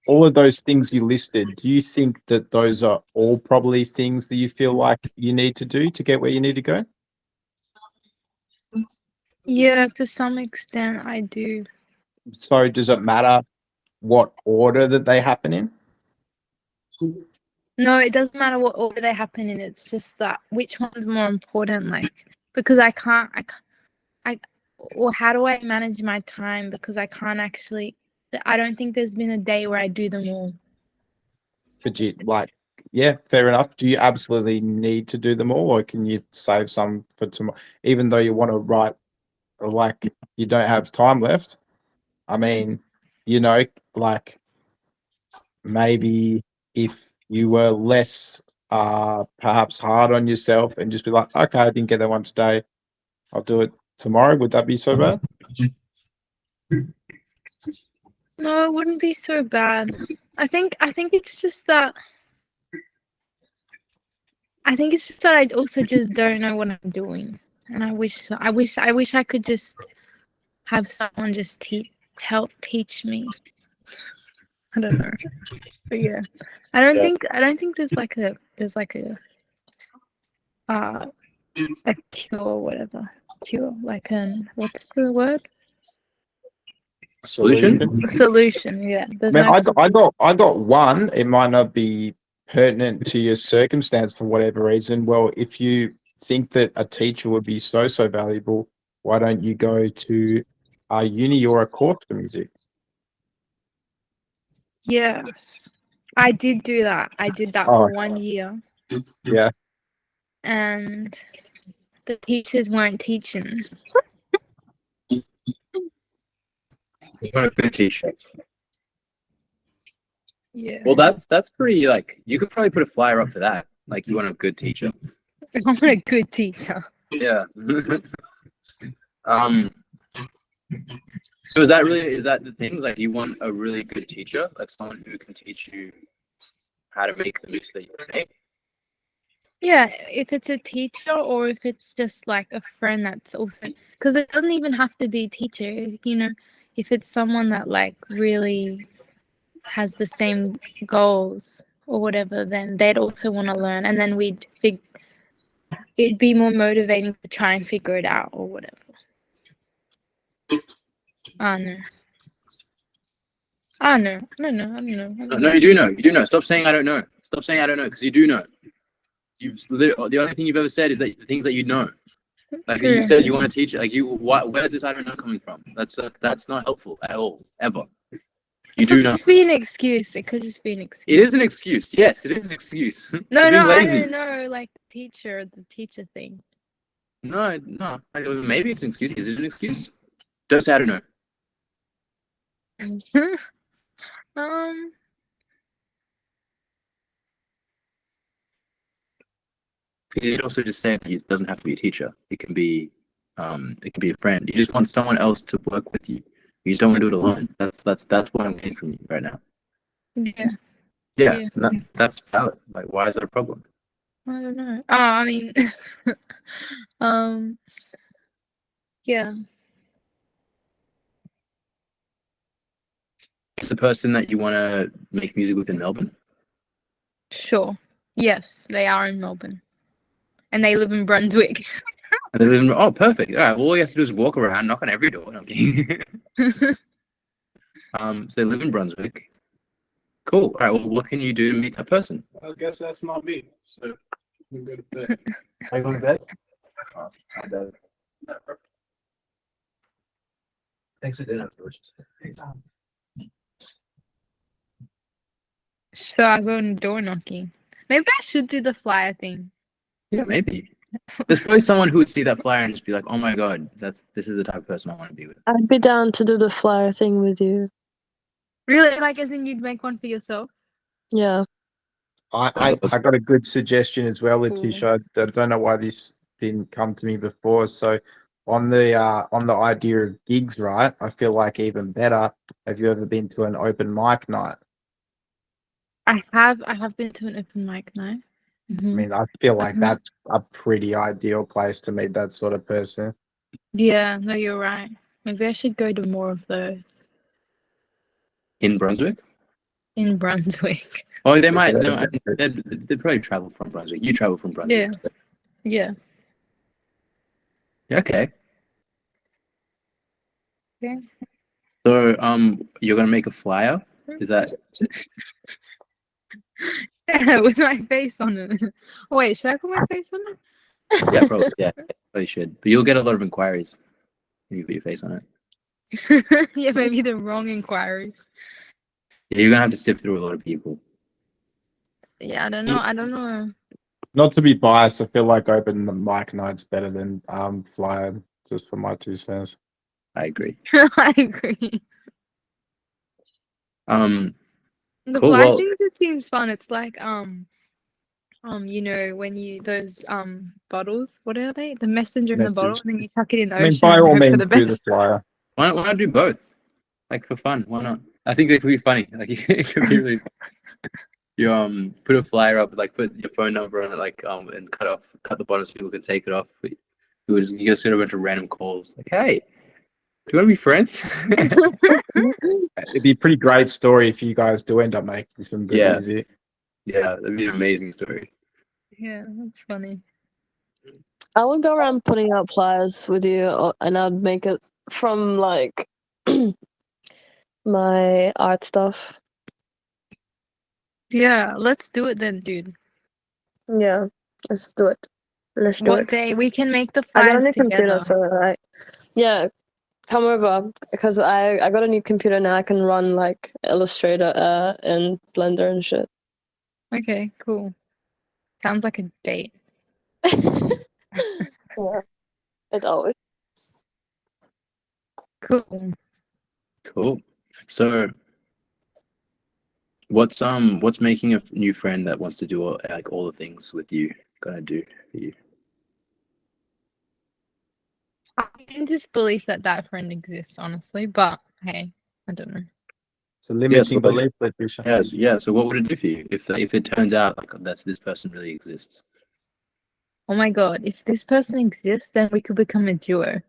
all of those things you listed, do you think that those are all probably things that you feel like you need to do to get where you need to go? Yeah, to some extent, I do. So does it matter what order that they happen in? No, it doesn't matter what order they happen in. It's just that which one's more important, like because or how do I manage my time because I can't actually. I don't think there's been a day where I do them all. But you like, yeah, fair enough. Do you absolutely need to do them all, or can you save some for tomorrow? Even though you want to write, like you don't have time left. I mean, you know, like maybe if you were less perhaps hard on yourself and just be like, okay, I didn't get that one today, I'll do it tomorrow. Would that be so bad? No, it wouldn't be so bad. I think it's just that. I think it's just that I also just don't know what I'm doing, and I wish I could just have someone just help teach me. I don't know, but yeah, I don't think there's like a cure or whatever cure like what's the word Solution? solution. Yeah, there's Man, no. I got one. It might not be pertinent to your circumstance for whatever reason. Well, if you think that a teacher would be so valuable, why don't you go to a uni or a course for music? Yeah, I did do that. I did that Oh. for 1 year, Yeah. and the teachers weren't teaching. You want a good teacher. Yeah. Well, that's pretty, like, you could probably put a flyer up for that. Like, you want a good teacher. I want a good teacher. Yeah. So is that the thing? Like, you want a really good teacher, like someone who can teach you how to make the music that you want to make? Yeah, if it's a teacher or if it's just like a friend that's also, because it doesn't even have to be a teacher, you know, if it's someone that like really has the same goals or whatever, then they'd also want to learn, and then it'd be more motivating to try and figure it out or whatever. I don't know. I don't know. I don't know. I don't know. No, you do know. You do know. Stop saying I don't know. Stop saying I don't know, because you do know. The only thing you've ever said is that the things that you know. Like you said, you want to teach. Like where's this I don't know coming from? That's not helpful at all, ever. You do know. It could just be an excuse. It could just be an excuse. It is an excuse. Yes, it is an excuse. No, You're being I lazy. don't know. Like the teacher thing. No. Maybe it's an excuse. Is it an excuse? Don't say I don't know. Because you could also just say that it doesn't have to be a teacher. It can be a friend. You just want someone else to work with you. You just don't want to do it alone. That's what I'm getting from you right now. Yeah. Yeah. That's valid. Like, why is that a problem? I don't know. Oh, I mean, yeah. It's the person that you want to make music with in Melbourne. Sure. Yes, they are in Melbourne, and they live in Brunswick. And they live in, oh, perfect. All right. Well, all you have to do is walk around, knock on every door. No, I'm kidding. So they live in Brunswick. Cool. All right. Well, what can you do to meet that person? I guess that's not me. So I'm go to bed. Are you going to bed? Oh, I'm dead. Thanks for dinner, George. So I go on door knocking. Maybe I should do the flyer thing. Yeah, maybe. There's probably someone who would see that flyer and just be like, "Oh my god, this is the type of person I want to be with." I'd be down to do the flyer thing with you. Really? Like, as in you'd make one for yourself? Yeah. I got a good suggestion as well, Letitia. I don't know why this didn't come to me before. So on the idea of gigs, right? I feel like even better. Have you ever been to an open mic night? I have been to an open mic night. I mean, I feel like that's a pretty ideal place to meet that sort of person. Yeah, no, you're right. Maybe I should go to more of those In Brunswick? in Brunswick. Oh, they might. They'd probably travel from Brunswick. You travel from Brunswick. Yeah. So. Yeah. Okay. Okay. So, you're gonna make a flyer? Is that? Yeah, with my face on it. Wait, should I put my face on it? Yeah, probably. Yeah, probably should. But you'll get a lot of inquiries if you put your face on it. Yeah, maybe the wrong inquiries. Yeah, you're gonna have to sift through a lot of people. Yeah, I don't know. I don't know. Not to be biased, I feel like open the mic night's better than flyer, just for my 2 cents. I agree. I agree. The Cool. fly Well, thing just seems fun. It's like you know, when you those bottles, what are they? The messenger in the bottle, Message. and then you chuck it in the I mean, ocean by and all hope for means, the do the best. flyer. why not do both? Like for fun, why not? I think it could be funny. Like it could be really. You put a flyer up, like put your phone number on it, like and cut the bottom so people can take it off. You just get a bunch of random calls, like, hey, do you want to be friends? It'd be a pretty great story if you guys do end up making some good Yeah. music. Yeah, that'd be an amazing story. Yeah, that's funny. I would go around putting out flyers with you, and I'd make it from like my art stuff. Yeah, let's do it then, dude. Yeah, let's do it. Let's do What it. day? We can make the I got a flyers new computer, together. so yeah, come over because I got a new computer now. I can run like Illustrator and Blender and shit. Okay, cool. Sounds like a date. Yeah, it always. Cool. Cool. So, what's making a new friend that wants to do all the things with you gonna do for you? I'm in disbelief that that friend exists, honestly. But hey, I don't know. It's a limiting so belief, Letitia. Yeah. So, what would it do for you if it turns out like this person really exists? Oh my god, if this person exists, then we could become a duo.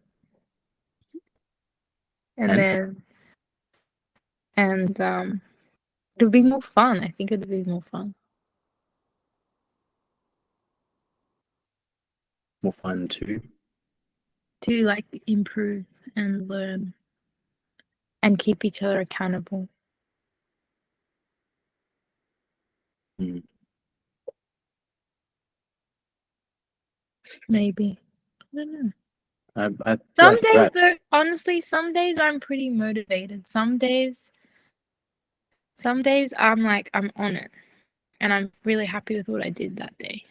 And it would be more fun. I think it would be more fun. More fun too. To like improve and learn and keep each other accountable. Mm. Maybe. I don't know. I Some like days that. though, honestly, some days I'm pretty motivated. Some days I'm like I'm on it. And I'm really happy with what I did that day.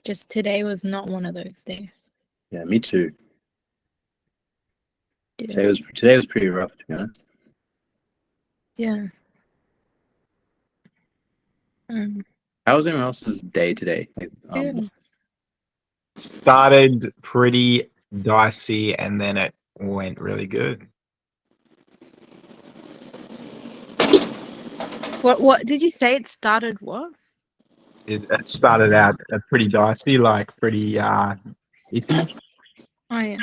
Just today was not one of those days. Yeah, me too. Yeah. Today was pretty rough, to be honest. Yeah. How was everyone else's day today? Like, Yeah. Started pretty dicey and then it went really good. What did you say? It started what? It started out pretty dicey, like pretty iffy, Oh yeah.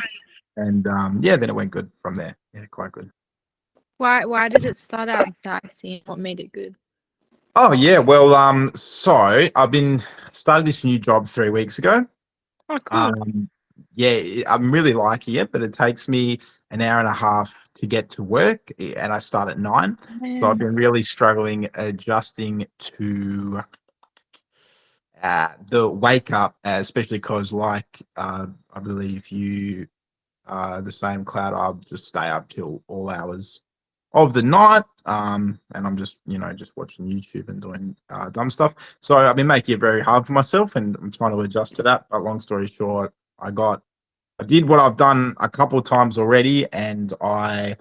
and yeah, then it went good from there. Yeah, quite good. Why did it start out dicey? What made it good? Oh yeah, well, so I've been started this new job 3 weeks ago. Oh cool. Yeah, I'm really liking it, but it takes me an hour and a half to get to work, and I start at 9. So I've been really struggling adjusting to the wake up, especially because, like, I believe you, the same Cloud, I'll just stay up till all hours of the night, and I'm just just watching YouTube and doing dumb stuff. So I've been making it very hard for myself, and I'm trying to adjust to that. But long story short, I did what I've done a couple of times already, and I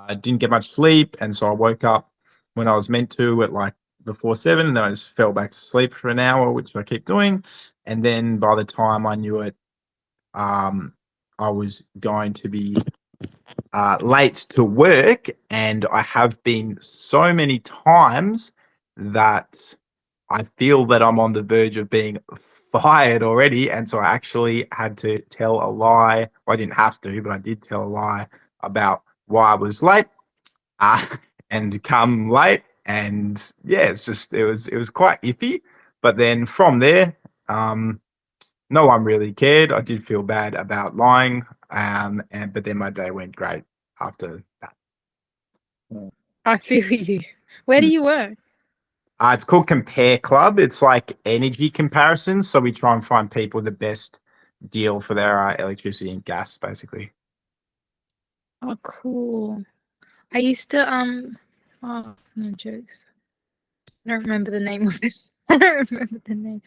didn't get much sleep, and so I woke up when I was meant to at like before 7, and then I just fell back to sleep for an hour, which I keep doing, and then by the time I knew it, I was going to be late to work, and I have been so many times that I feel that I'm on the verge of being fired already, and so I actually had to tell a lie. Well, I didn't have to, but I did tell a lie about why I was late, and come late, and yeah, it was quite iffy. But then from there, no one really cared. I did feel bad about lying, but then my day went great after that. I feel you. Where do you work? It's called Compare Club. It's like energy comparisons. So we try and find people the best deal for their electricity and gas, basically. Oh, cool. I used to oh, no jokes. I don't remember the name of it. I don't remember the name.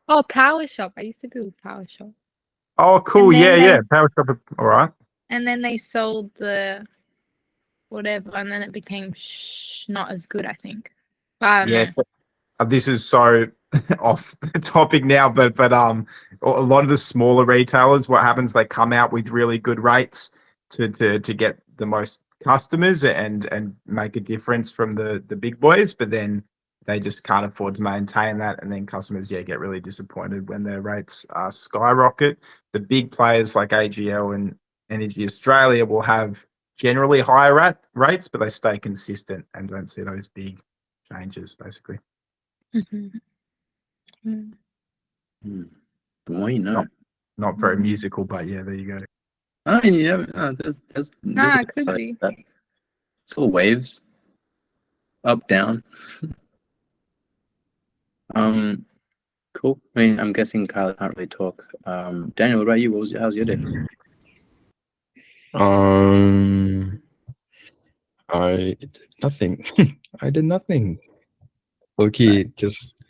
Oh, Power Shop. I used to build Power Shop. Oh, cool. And Yeah, then yeah. Power Shop. All right. And then they sold the whatever, and then it became not as good, I think. I don't Yeah. know. This is so off topic now, but a lot of the smaller retailers, what happens, they come out with really good rates to get the most customers and make a difference from the big boys, but then they just can't afford to maintain that, and then customers get really disappointed when their rates skyrocket. The big players like AGL and Energy Australia will have generally higher rates, but they stay consistent and don't see those big changes, basically. The more you know. Not very musical, but yeah, there you go. I mean, you know, there's Nah, a it could like be. that. It's all waves, up, down. Cool. I mean, I'm guessing Kyle can't really talk. Daniel, what about you? How's your day? I did nothing. I did nothing. Okay, just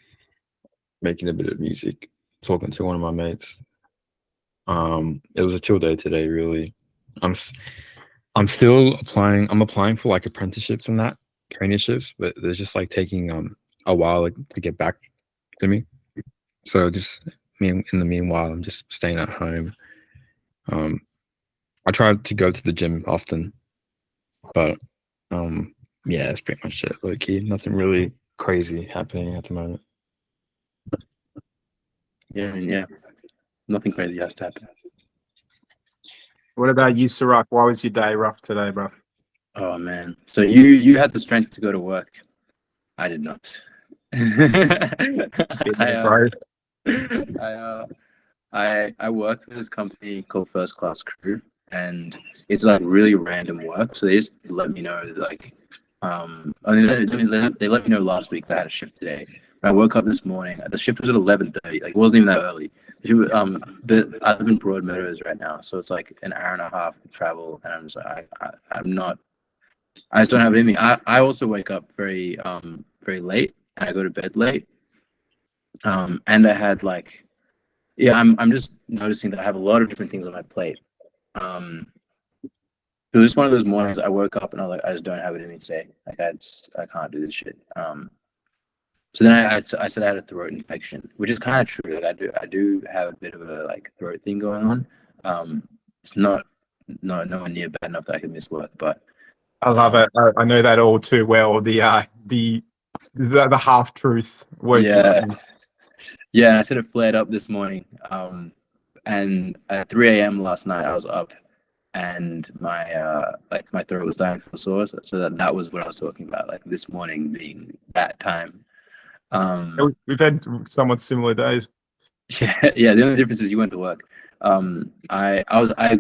making a bit of music, talking to one of my mates. It was a chill day today, really. I'm still applying. I'm applying for like apprenticeships and that traineeships, but they're just like taking a while to get back to me. So just in the meanwhile, I'm just staying at home. I try to go to the gym often, but yeah, that's pretty much it. Low key, nothing really crazy happening at the moment. Yeah, I mean, yeah. Nothing crazy has to happen. What about you, Sirach? Why was your day rough today, bro? Oh man. So you had the strength to go to work. I did not. I work for this company called First Class Crew, and it's like really random work. So they just let me know like I mean, they let me know last week that I had a shift today. When I woke up this morning, the shift was at 11:30. Like it wasn't even that early. I live in Broadmeadows right now, so it's like an hour and a half travel, and I'm just like I just don't have it in me. I also wake up very late, and I go to bed late. And I had like, yeah, I'm just noticing that I have a lot of different things on my plate. It was one of those mornings I woke up and I was like, I just don't have it in me today. Like I can't do this shit. So then I said I had a throat infection, which is kind of true. Like I do have a bit of a like throat thing going on. It's not nowhere near bad enough that I could miss work, but I love it. I know that all too well. The half truth work. Yeah. Yeah, I said it flared up this morning. And at 3 a.m. last night, I was up, and my my throat was dying for sore. So that was what I was talking about. Like this morning being that time. We've had somewhat similar days. Yeah. The only difference is you went to work. I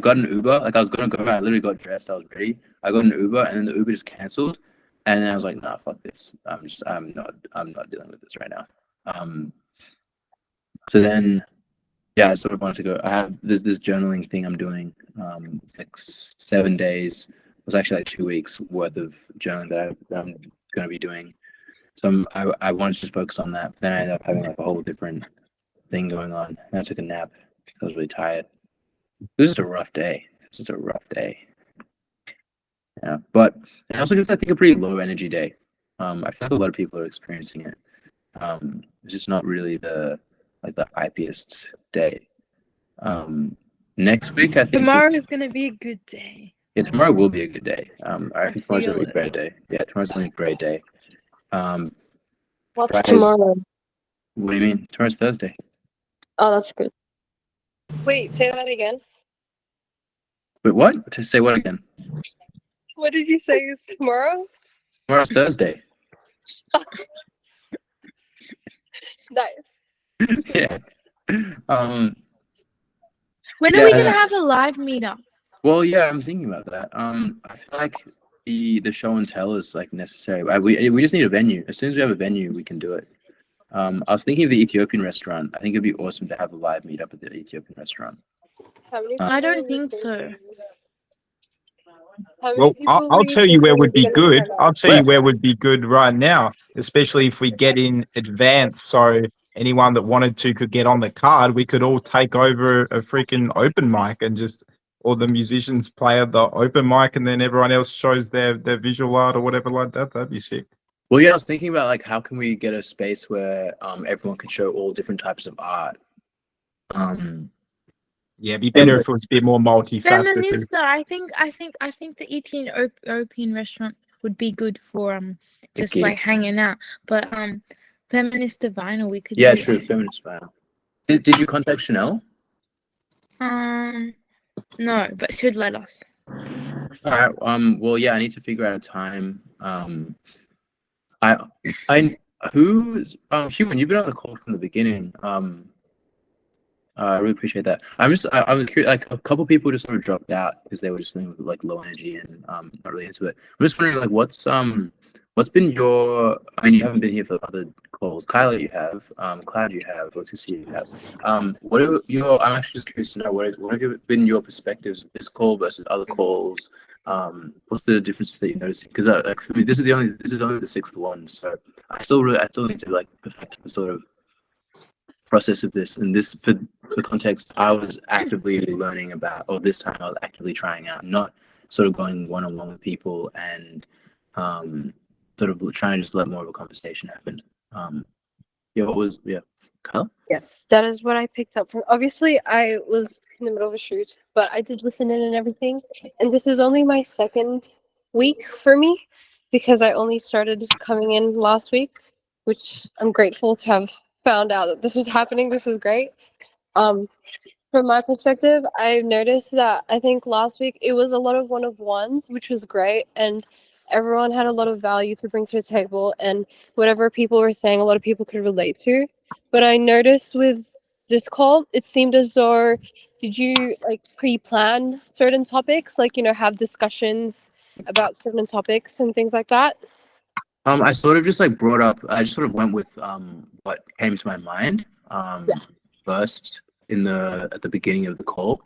got an Uber. Like I was gonna go. I literally got dressed. I was ready. I got an Uber, and then the Uber just canceled. And then I was like, nah, fuck this. I'm not dealing with this right now. So then, yeah, I sort of wanted to go. I have this journaling thing I'm doing. It's like 7 days. It was actually like 2 weeks worth of journaling that I'm going to be doing. So I wanted to just focus on that. Then I ended up having like a whole different thing going on. And I took a nap. I was really tired. It was just a rough day. It's just a rough day. Yeah, but it also gives, I think, a pretty low energy day. I feel like a lot of people are experiencing it. It's just not really the hypiest day. Next week, I think Tomorrow is gonna be a good day. Yeah, tomorrow will be a good day. I reckon tomorrow's gonna feel be a great day. Yeah, tomorrow's gonna be a great day. What's Friday's- tomorrow? What do you mean? Tomorrow's Thursday. Oh, that's good. Wait, say that again. Wait, what? To say what again? What did you say is tomorrow? Tomorrow's Thursday. Nice. Yeah. When are Yeah, we gonna have a live meetup? well, yeah, I'm thinking about that. I feel like the show and tell is like necessary. We just need a venue. As soon as we have a venue, we can do it. I was thinking of the Ethiopian restaurant. I think it'd be awesome to have a live meetup at the Ethiopian restaurant. How many I people don't were you think so. thinking? How many Well, people were I'll you tell you thinking where was would be gonna good. turn up? I'll tell you where would be good right now, especially if we get in advance. So anyone that wanted to could get on the card. We could all take over a freaking open mic and just all the musicians play at the open mic, and then everyone else shows their visual art or whatever like that. That'd be sick. Well, yeah, I was thinking about like how can we get a space where everyone can show all different types of art. Yeah, it'd be better if it was a bit more multifaceted. Feminista, I think the Ethiopian restaurant would be good for just Okay. like hanging out. But Feminista vinyl we could Yeah, do. sure, feminist style. Did you contact Chanel? No, but should let us. All right. Well, yeah, I need to figure out a time. Who's Human? You've been on the call from the beginning. I really appreciate that. I'm curious. Like a couple people just sort of dropped out because they were just feeling like low energy and not really into it. I'm just wondering, like, what's been your? I mean, you haven't been here for other calls. Kyla, you have. Cloud, you have. Leticia, you have. What are your? I'm actually just curious to know what have been your perspectives of this call versus other calls. What's the difference that you noticed? Because like for me, this is only the sixth one, so I still need to like perfect the sort of process of this. And this, for context, I was actively learning about, or this time I was actively trying out, not sort of going one-on-one with people and sort of trying to just let more of a conversation happen. Kyle? Yes, that is what I picked up from. Obviously, I was in the middle of a shoot, but I did listen in and everything. And this is only my second week for me because I only started coming in last week, which I'm grateful to have found out that this was happening. This is great. From my perspective, I've noticed that I think last week it was a lot of one-of-ones, which was great, and everyone had a lot of value to bring to the table, and whatever people were saying, a lot of people could relate to. But I noticed with this call, it seemed as though, did you like pre-plan certain topics, like, have discussions about certain topics and things like that? I sort of just like brought up. I just sort of went with what came to my mind first at the beginning of the call,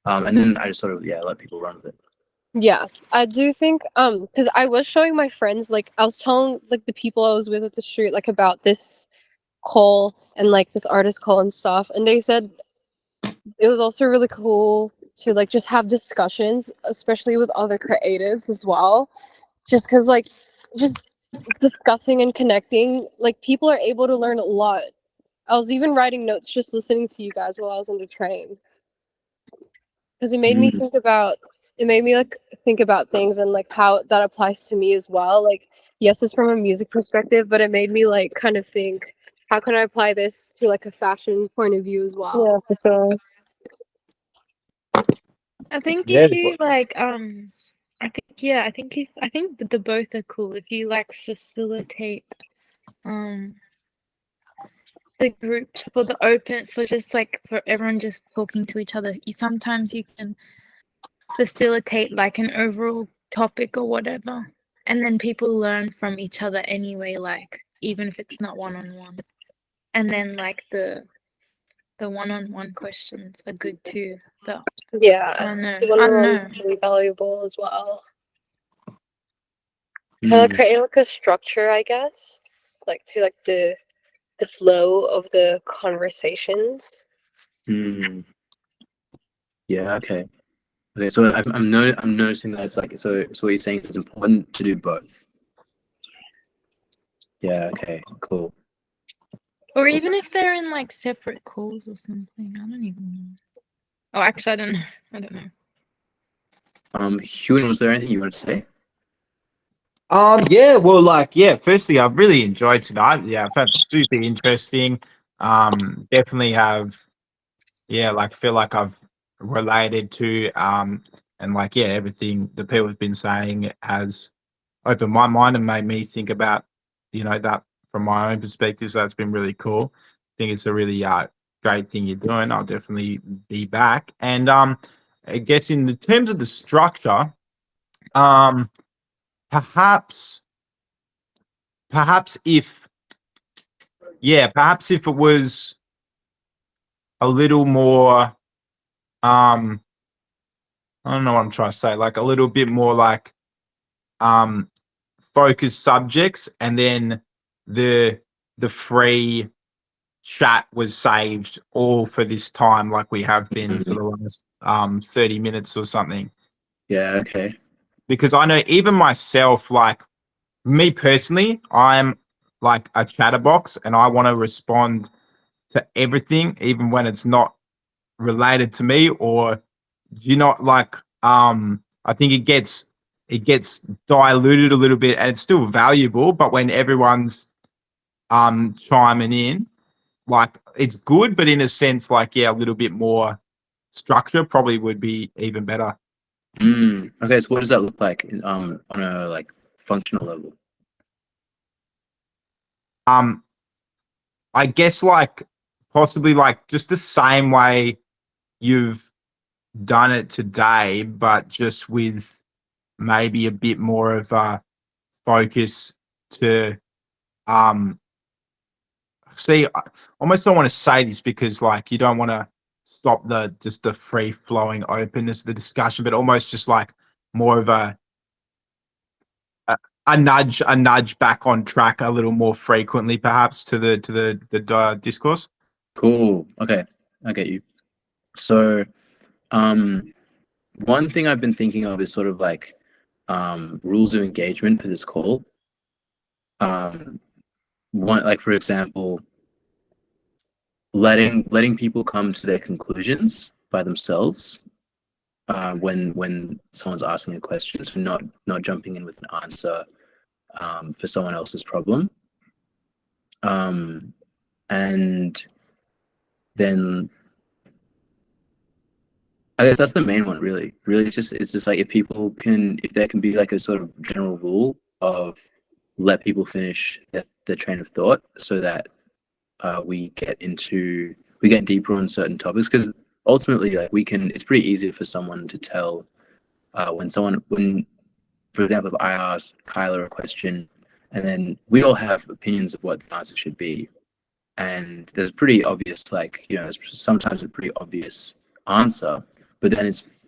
and then I just sort of let people run with it. Yeah, I do think because I was showing my friends, like I was telling like the people I was with at the street like about this call and like this artist call and stuff, and they said it was also really cool to like just have discussions, especially with other creatives as well, just because like just discussing and connecting, like people are able to learn a lot. I was even writing notes just listening to you guys while I was on the train because it made me think about things and like how that applies to me as well. Like, yes, it's from a music perspective, but it made me like kind of think, how can I apply this to like a fashion point of view as well? Yeah, for sure. I think Yeah, if you like I think that the both are cool. If you like facilitate the groups for the open, for just like for everyone just talking to each other, sometimes you can facilitate like an overall topic or whatever, and then people learn from each other anyway, like even if it's not one-on-one. And then like the one-on-one questions are good too. So Yeah, I don't know. the I don't know. one-on-one's really valuable as well. Kind of create like a structure, I guess, like to like the flow of the conversations. Yeah. Okay. Okay. So I'm noticing that it's like so what you're saying is it's important to do both. Yeah. Okay. Cool. Or even if they're in like separate calls or something. I don't even know. Oh, actually, I don't know. I don't know. Huan, was there anything you wanted to say? Yeah, well, firstly, I've really enjoyed tonight. Yeah, I found it super interesting. Definitely have yeah, like feel like I've related to, and like, yeah, everything the people have been saying has opened my mind and made me think about, that from my own perspective. So that's been really cool. I think it's a really great thing you're doing. I'll definitely be back. And I guess in the terms of the structure, um, perhaps, perhaps if, yeah, perhaps if it was a little more, I don't know what I'm trying to say, like a little bit more like um focused subjects, and then the free chat was saved all for this time, like we have been for the last 30 minutes or something. Yeah, okay. Because I know even myself, like me personally, I'm like a chatterbox and I want to respond to everything, even when it's not related to me, or like I think it gets diluted a little bit and it's still valuable, but when everyone's chiming in, like it's good, but in a sense, like, yeah, a little bit more structure probably would be even better. Okay, so what does that look like on a like functional level? I guess like possibly like just the same way you've done it today, but just with maybe a bit more of a focus to see. I almost don't want to say this because like you don't want to stop the free flowing openness of the discussion, but almost just like more of a nudge back on track a little more frequently, perhaps to the discourse. Cool. Okay, I get you. So, one thing I've been thinking of is sort of like rules of engagement for this call. One, like for example, letting people come to their conclusions by themselves when someone's asking a question, so not jumping in with an answer for someone else's problem. And then I guess that's the main one, really. Really, it's just like if there can be like a sort of general rule of let people finish their train of thought, so that we get deeper on certain topics, because ultimately, like it's pretty easy for someone to tell when for example, if I ask Kyler a question, and then we all have opinions of what the answer should be, and there's pretty obvious, like, there's sometimes a pretty obvious answer, but then it's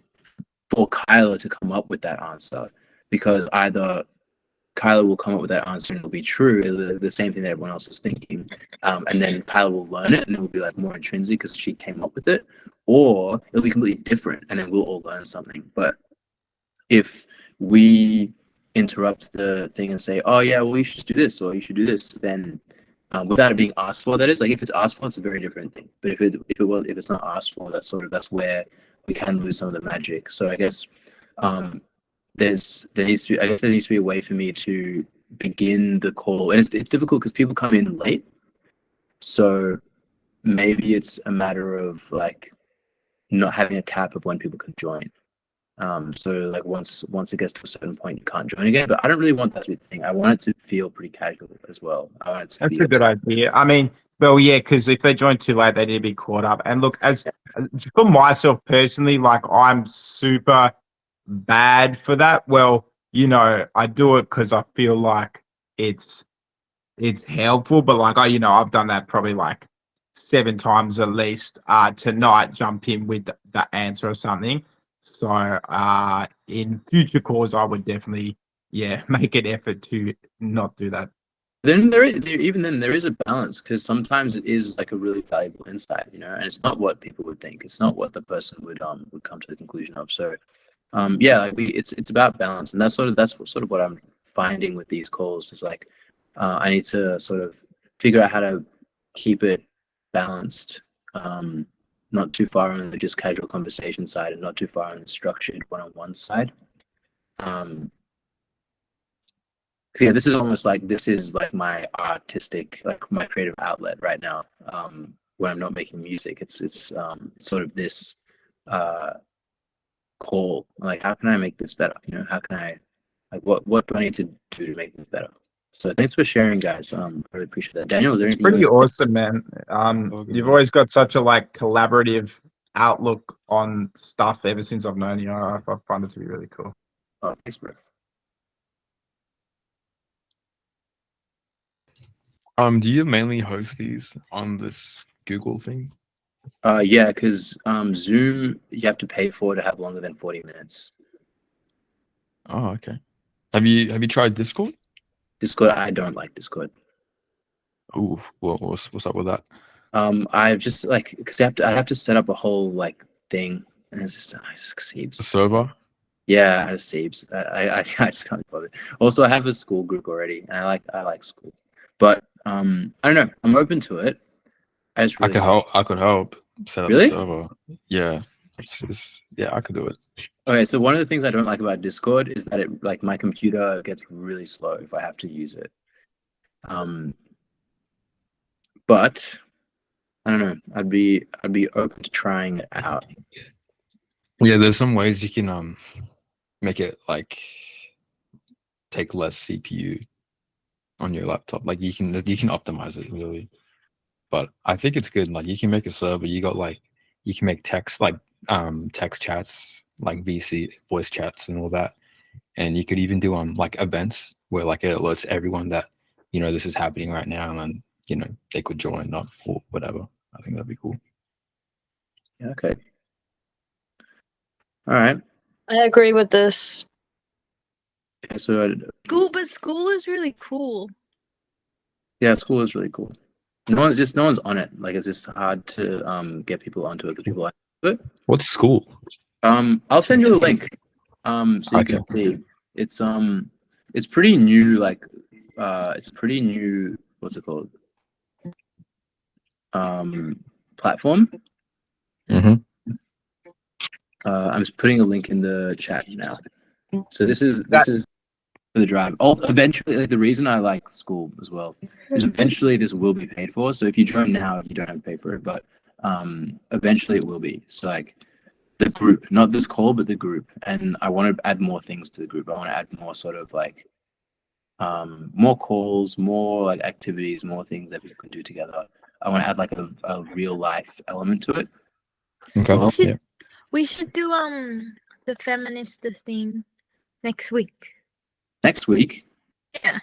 for Kyler to come up with that answer, because either Kyler will come up with that answer and it'll be true, the same thing that everyone else was thinking, and then Kyler will learn it and it will be like more intrinsic because she came up with it, or it'll be completely different and then we'll all learn something. But if we interrupt the thing and say, oh yeah, well, you should do this or you should do this, then without it being asked for, that is, like, if it's asked for, it's a very different thing. But if it's not asked for, that's where we can lose some of the magic. So I guess there needs to be a way for me to begin the call, and it's difficult because people come in late. So maybe it's a matter of like not having a cap of when people can join. So like once it gets to a certain point, you can't join again. But I don't really want that to be the thing. I want it to feel pretty casual as well. That's a good idea. I mean, well, yeah, because if they join too late, they need to be caught up. And look, as for myself personally, like I'm super bad for that. Well, I do it because I feel like it's helpful, but like I've done that probably like 7 times at least. Tonight, jump in with the answer or something. So in future calls, I would definitely make an effort to not do that. Then there is a balance, because sometimes it is like a really valuable insight, and it's not what people would think. It's not what the person would come to the conclusion of. So it's about balance, and that's what I'm finding with these calls is like I need to sort of figure out how to keep it balanced, not too far on the just casual conversation side and not too far on the structured one-on-one side. Yeah, this is like my artistic, like my creative outlet right now. when I'm not making music. It's sort of this call, like, how can I make this better? You know, how can I, like, what do I need to do to make this better? So thanks for sharing, guys. I really appreciate that. Daniel, is there It's anything you pretty want to say? awesome, man. You've always got such a like collaborative outlook on stuff ever since I've known you. I find it to be really cool. Oh, thanks, bro. Do you mainly host these on this Google thing? Yeah, because Zoom, you have to pay for to have longer than 40 minutes. Oh, okay. Have you tried Discord? Discord, I don't like Discord. Ooh, what's up with that? I've just like, because I have to set up a whole like thing, and I just Seebs. The server? Yeah, I just Seebs. I just can't be bothered. Also, I have a school group already, and I like school, but I don't know. I'm open to it. I just I really could help. I could help set up the Really? server. Yeah, yeah, I could do it. Okay, so one of the things I don't like about Discord is that it like my computer gets really slow if I have to use it. But I don't know. I'd be open to trying it out. Yeah, there's some ways you can make it like take less CPU on your laptop. Like you can optimize it really. But I think it's good. Like you can make a server. You can make text like text chats, like VC voice chats and all that. And you could even do like events where like it alerts everyone that this is happening right now, and they could join up or whatever. I think that'd be cool. Yeah, okay. All right. I agree with this. Yeah, so School is really cool. yeah, school is really cool. No one's on it. Like it's just hard to get people onto it. The people like it. What's school? I'll send you a link. So you Okay. can see. It's pretty new. Like it's a pretty new. What's it called? Platform. Mm-hmm. I'm just putting a link in the chat now. So this is for the drive. Eventually, like the reason I like school as well is eventually this will be paid for. So if you join now, you don't have to pay for it, but eventually it will be. So like the group, not this call, but the group. And I want to add more things to the group. I want to add more sort of like more calls, more like activities, more things that people can do together. I want to add like a real life element to it. Okay. Well, Yeah. We should do the feminist thing next week. Next week? Yeah.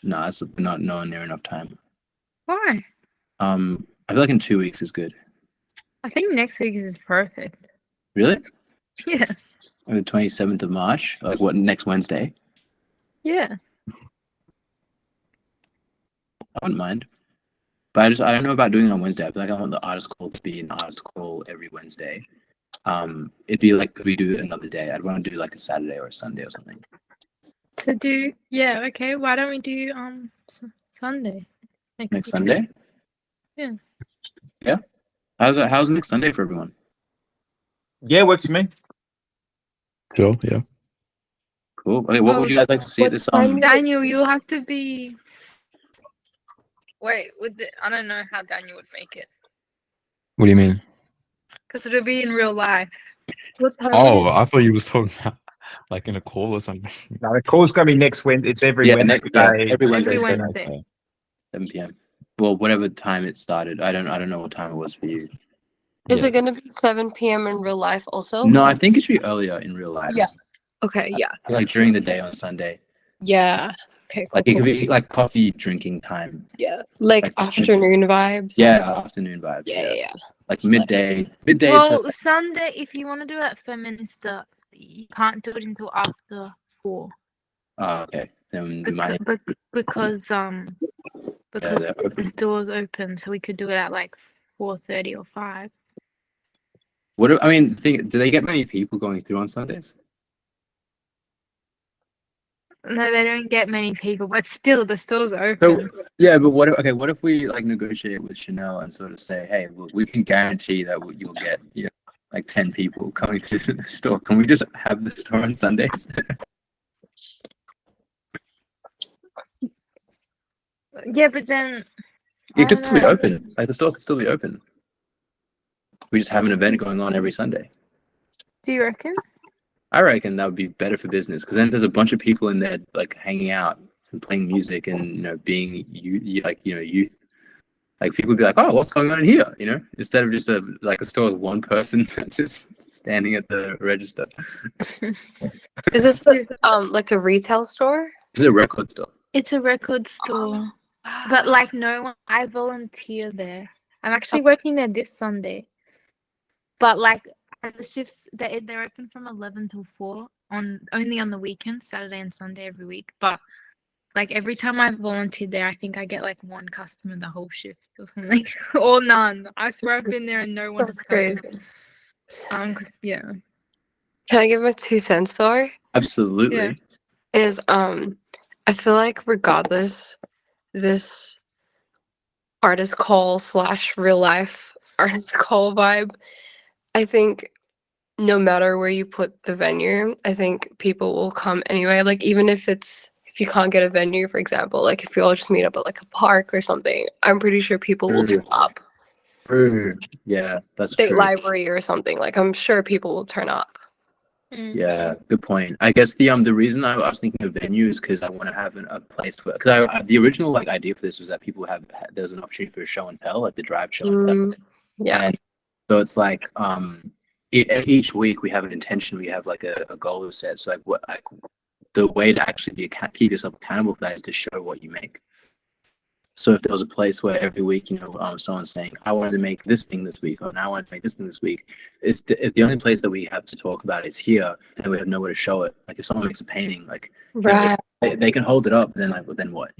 No, that's not nowhere near enough time. Why? I feel like in 2 weeks is good. I think next week is perfect. Really? Yeah. On the 27th of March? Like what, next Wednesday? Yeah. I wouldn't mind. But I don't know about doing it on Wednesday. I feel like I want the artist call to be an artist call every Wednesday. It'd be like, could we do it another day? I'd want to do like a Saturday or a Sunday or something. To do, yeah, okay. Why don't we do Sunday next week? Sunday? Yeah. Yeah. How's next Sunday for everyone? Yeah, works for me. Sure. Yeah. Cool. Okay, what would you guys like to see at this? Daniel, you'll have to be. Wait, I don't know how Daniel would make it. What do you mean? Because it'll be in real life. Oh, I thought you was talking about like in a call or something. No, the call's gonna be next Wednesday. It's every Wednesday. Every Wednesday. Every Wednesday. 7 p.m. Well, whatever time it started. I don't know what time it was for you. Is it going to be 7 p.m. in real life also? No, I think it should be earlier in real life. Yeah. Okay, yeah. Like during the day on Sunday. Yeah. Okay, cool. Like it could be like coffee drinking time. Yeah. Like afternoon vibes. Yeah, afternoon vibes. Yeah. Like midday. Midday Well, to Sunday, if you want to do it at Feminista, you can't do it until after 4. oh, okay. Then we might Because they're open. the store's open, so we could do it at like 4:30 or 5. Do they get many people going through on Sundays? No, they don't get many people, but still, the store's open. So, yeah, but what if we like negotiate with Chanel and sort of say, hey, we can guarantee that you'll get like 10 people coming to the store. Can we just have the store on Sundays? Yeah, but then It could still be open. Like the store could still be open. we just have an event going on every Sunday. Do you reckon? I reckon that would be better for business because then there's a bunch of people in there like hanging out and playing music and being youth. Like people would be like, oh, what's going on in here? Instead of just a store with one person just standing at the register. Is this like a retail store? It's a record store. It's a record store. But like no one, I volunteer there. I'm actually working there this Sunday. But like the shifts, they're open from 11 till 4 only on the weekends, Saturday and Sunday every week. But like every time I volunteer there, I think I get like one customer the whole shift or something, or none. I swear I've been there and no one has come. Yeah. Can I give my 2 cents though? Absolutely. Is I feel like regardless, this artist call / real life artist call vibe, I think no matter where you put the venue, I think people will come anyway. Like even if you can't get a venue, for example, like if you all just meet up at like a park or something, I'm pretty sure people will turn up. Yeah, that's State true. library or something. Like I'm sure people will turn up. Yeah, good point. I guess the reason I was thinking of venues because I want to have a place where because the original idea for this was that people there's an opportunity for a show and tell, like the drive show and tell. Yeah. And so it's like each week we have an intention, we have like a goal set. So the way to actually keep yourself accountable for that is to show what you make. So if there was a place where every week, someone's saying, I wanted to make this thing this week, or now I want to make this thing this week, if the only place that we have to talk about is here, and we have nowhere to show it. Like if someone makes a painting, like they can hold it up, and then what,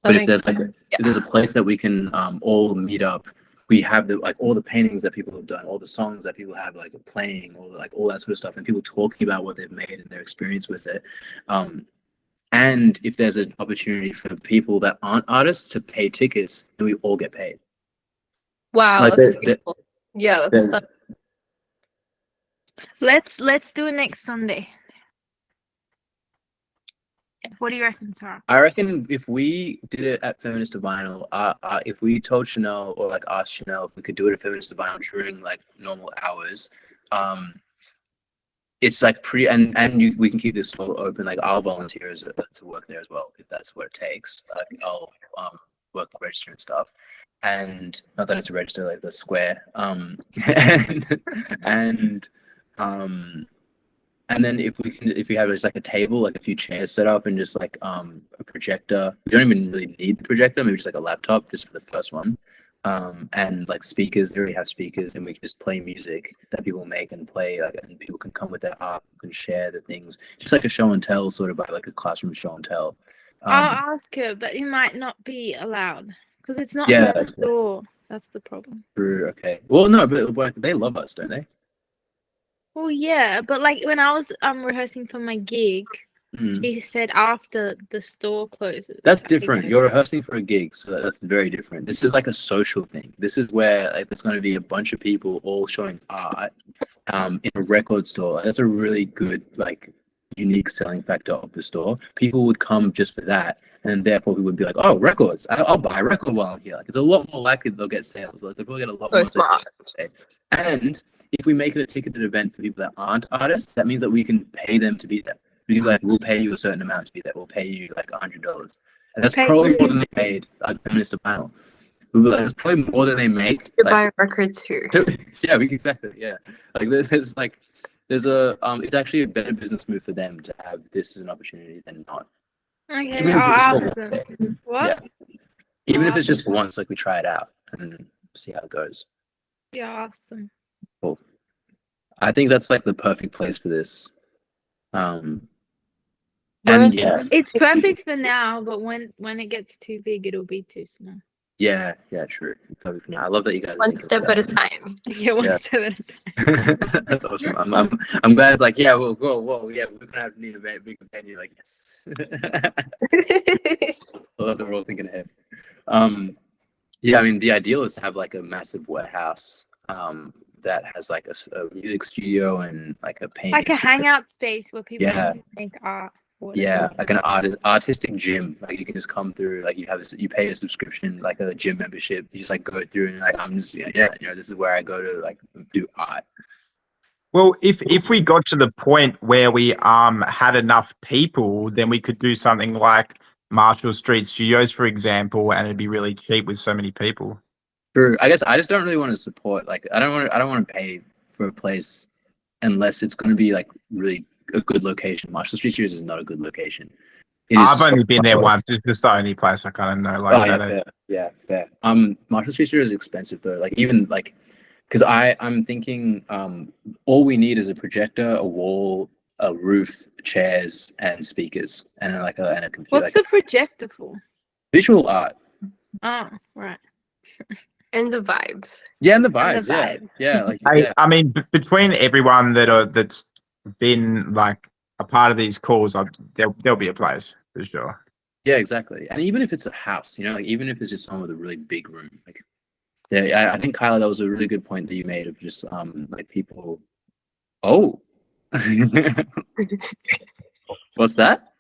But if there's if there's a place that we can all meet up, we have all the paintings that people have done, all the songs that people have playing, all that sort of stuff, and people talking about what they've made and their experience with it. And if there's an opportunity for people that aren't artists to pay tickets, then we all get paid. Wow, that's beautiful. Yeah, that's Let's do it next Sunday. What do you reckon, Sarah? I reckon if we did it at Feminist to Vinyl, if we told Chanel or asked Chanel if we could do it at Feminist to Vinyl during normal hours, it's pretty we can keep this store open. I'll volunteer to work there as well if that's what it takes. I'll work the register and stuff, and not that it's a register like the square. And then if we have just a table, a few chairs set up, and just a projector. We don't even really need the projector. Maybe just a laptop just for the first one. And speakers, they already have speakers, and we can just play music that people make and play, and people can come with their art and share the things, just like a show and tell, sort of a classroom show and tell. I'll ask her, but it might not be allowed because it's not Yeah, her store. That's the problem. True. Okay. Well, no, but they love us, don't they? Well, yeah, but when I was rehearsing for my gig, she said after the store closes. That's different. You're rehearsing for a gig, so that's very different. This is a social thing. This is where there's going to be a bunch of people all showing art in a record store. That's a really good unique selling factor of the store. People would come just for that, and therefore we would be like, oh, records. I'll buy a record while I'm here. It's a lot more likely they'll get sales. They'll probably get a lot more smart. sales. And if we make it a ticketed event for people that aren't artists, that means that we can pay them to be there. We can we'll pay you a certain amount to be there. We'll pay you $100, and that's probably more than they made Feminist to Vinyl. That's probably more than they make. You buy a record too. Yeah, exactly. Yeah, there's it's actually a better business move for them to have this as an opportunity than not. Okay, I'll ask them. What? Yeah. Even if it's just once, we try it out and see how it goes. Yeah, I'll ask them. Cool. I think that's the perfect place for this. And yeah, it's perfect for now, but when it gets too big, it'll be too small. Yeah, true. Perfect for now. I love that you guys. One step at a time. Yeah, one step at a time. That's awesome. I'm glad it's we'll go. Whoa, yeah, we're gonna have to need a big companion. Yes. I love that we're all thinking ahead. Yeah, I mean, the ideal is to have a massive warehouse that has a music studio and a paint, a hangout space where people can make art. Yeah, like an artistic gym. Like you can just come through. Like you pay a subscription, like a gym membership. You just like go through and like I'm just this is where I go to like do art. Well, if we got to the point where we had enough people, then we could do something like Marshall Street Studios, for example, and it'd be really cheap with so many people. True. I guess I just don't really want to support. Like I don't want to pay for a place unless it's going to be like really a good location. Marshall Street Studios is not a good location. I've only been there once. It's just the only place I kind of know. Like, fair. Marshall Street Studios is expensive though. Like even like, because I'm thinking, all we need is a projector, a wall, a roof, chairs, and speakers, and a computer. What's like, the projector for? visual art? Oh, right. And the vibes. Yeah, and the vibes. Yeah. Like I mean, between everyone that's been like a part of these calls, there'll be a place for sure. Yeah, exactly. And even if it's a house, like even if it's just someone with a really big room, like yeah, I think Kyla, that was a really good point that you made of just like people. Oh, what's that?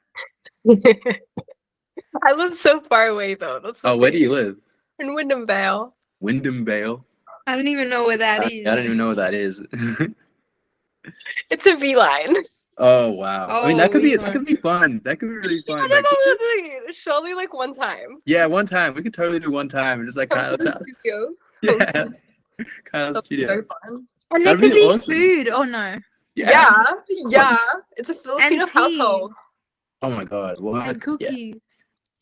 I live so far away though. That's the Where do thing. you live? In Wyndham Vale. Wyndham Vale. I don't even know where that is. I don't even know what that is. It's a V-line. Oh wow! I mean, that could be fun. That could be really fun. Like, Surely like one time. yeah, one time we could totally do one time and just like Come to kind the of studio. yeah, kind of studio. Very fun. And there That'd could be be awesome. food. Oh no. Yeah. It's a Filipino tea. household. Oh my god! What? And cookies.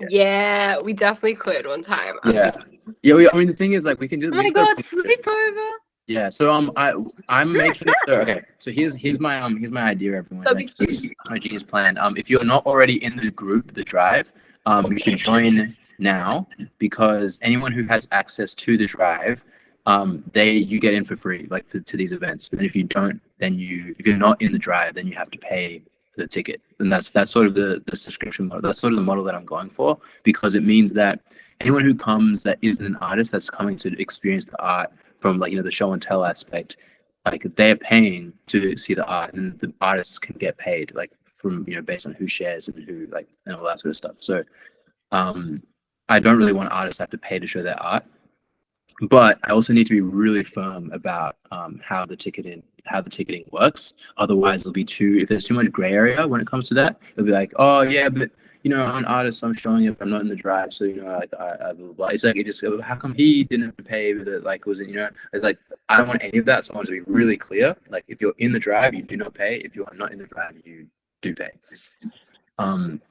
Yeah, we definitely could one time. Yeah. I mean, the thing is, like, we can do. Oh my god, sleepover. Yeah. So I'm making it. So, okay. So here's my idea, everyone. That'd be Like, this is my genius plan. If you're not already in the group, the drive, you should join now, because anyone who has access to the drive, you get in for free, like to these events. And if you don't, then if you're not in the drive, then you have to pay the ticket. And that's sort of the subscription model. That's sort of the model that I'm going for, because it means that anyone who comes that isn't an artist, that's coming to experience the art from like the show and tell aspect, like they're paying to see the art, and the artists can get paid like from based on who shares and who like and all that sort of stuff. So I don't really want artists to have to pay to show their art, but I also need to be really firm about how the ticketing works. Otherwise, it'll be if there's too much gray area when it comes to that, it'll be like, oh yeah, but I'm an artist, so I'm showing you, I'm not in the drive, so like I blah, blah, blah. It's like how come he didn't have to pay with it? Like was it it's like I don't want any of that. So I want to be really clear. Like if you're in the drive, you do not pay. If you are not in the drive, you do pay.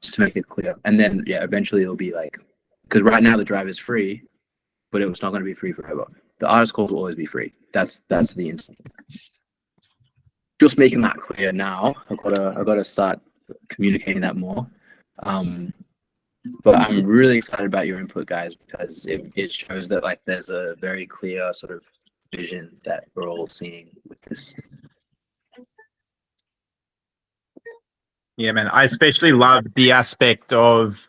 Just to make it clear. And then eventually it'll be like, because right now the drive is free, but it's not going to be free forever. The artist calls will always be free. That's the intent. Just making that clear now. I've got to start communicating that more. But I'm really excited about your input, guys, because it shows that like there's a very clear sort of vision that we're all seeing with this. Yeah, man. I especially love the aspect of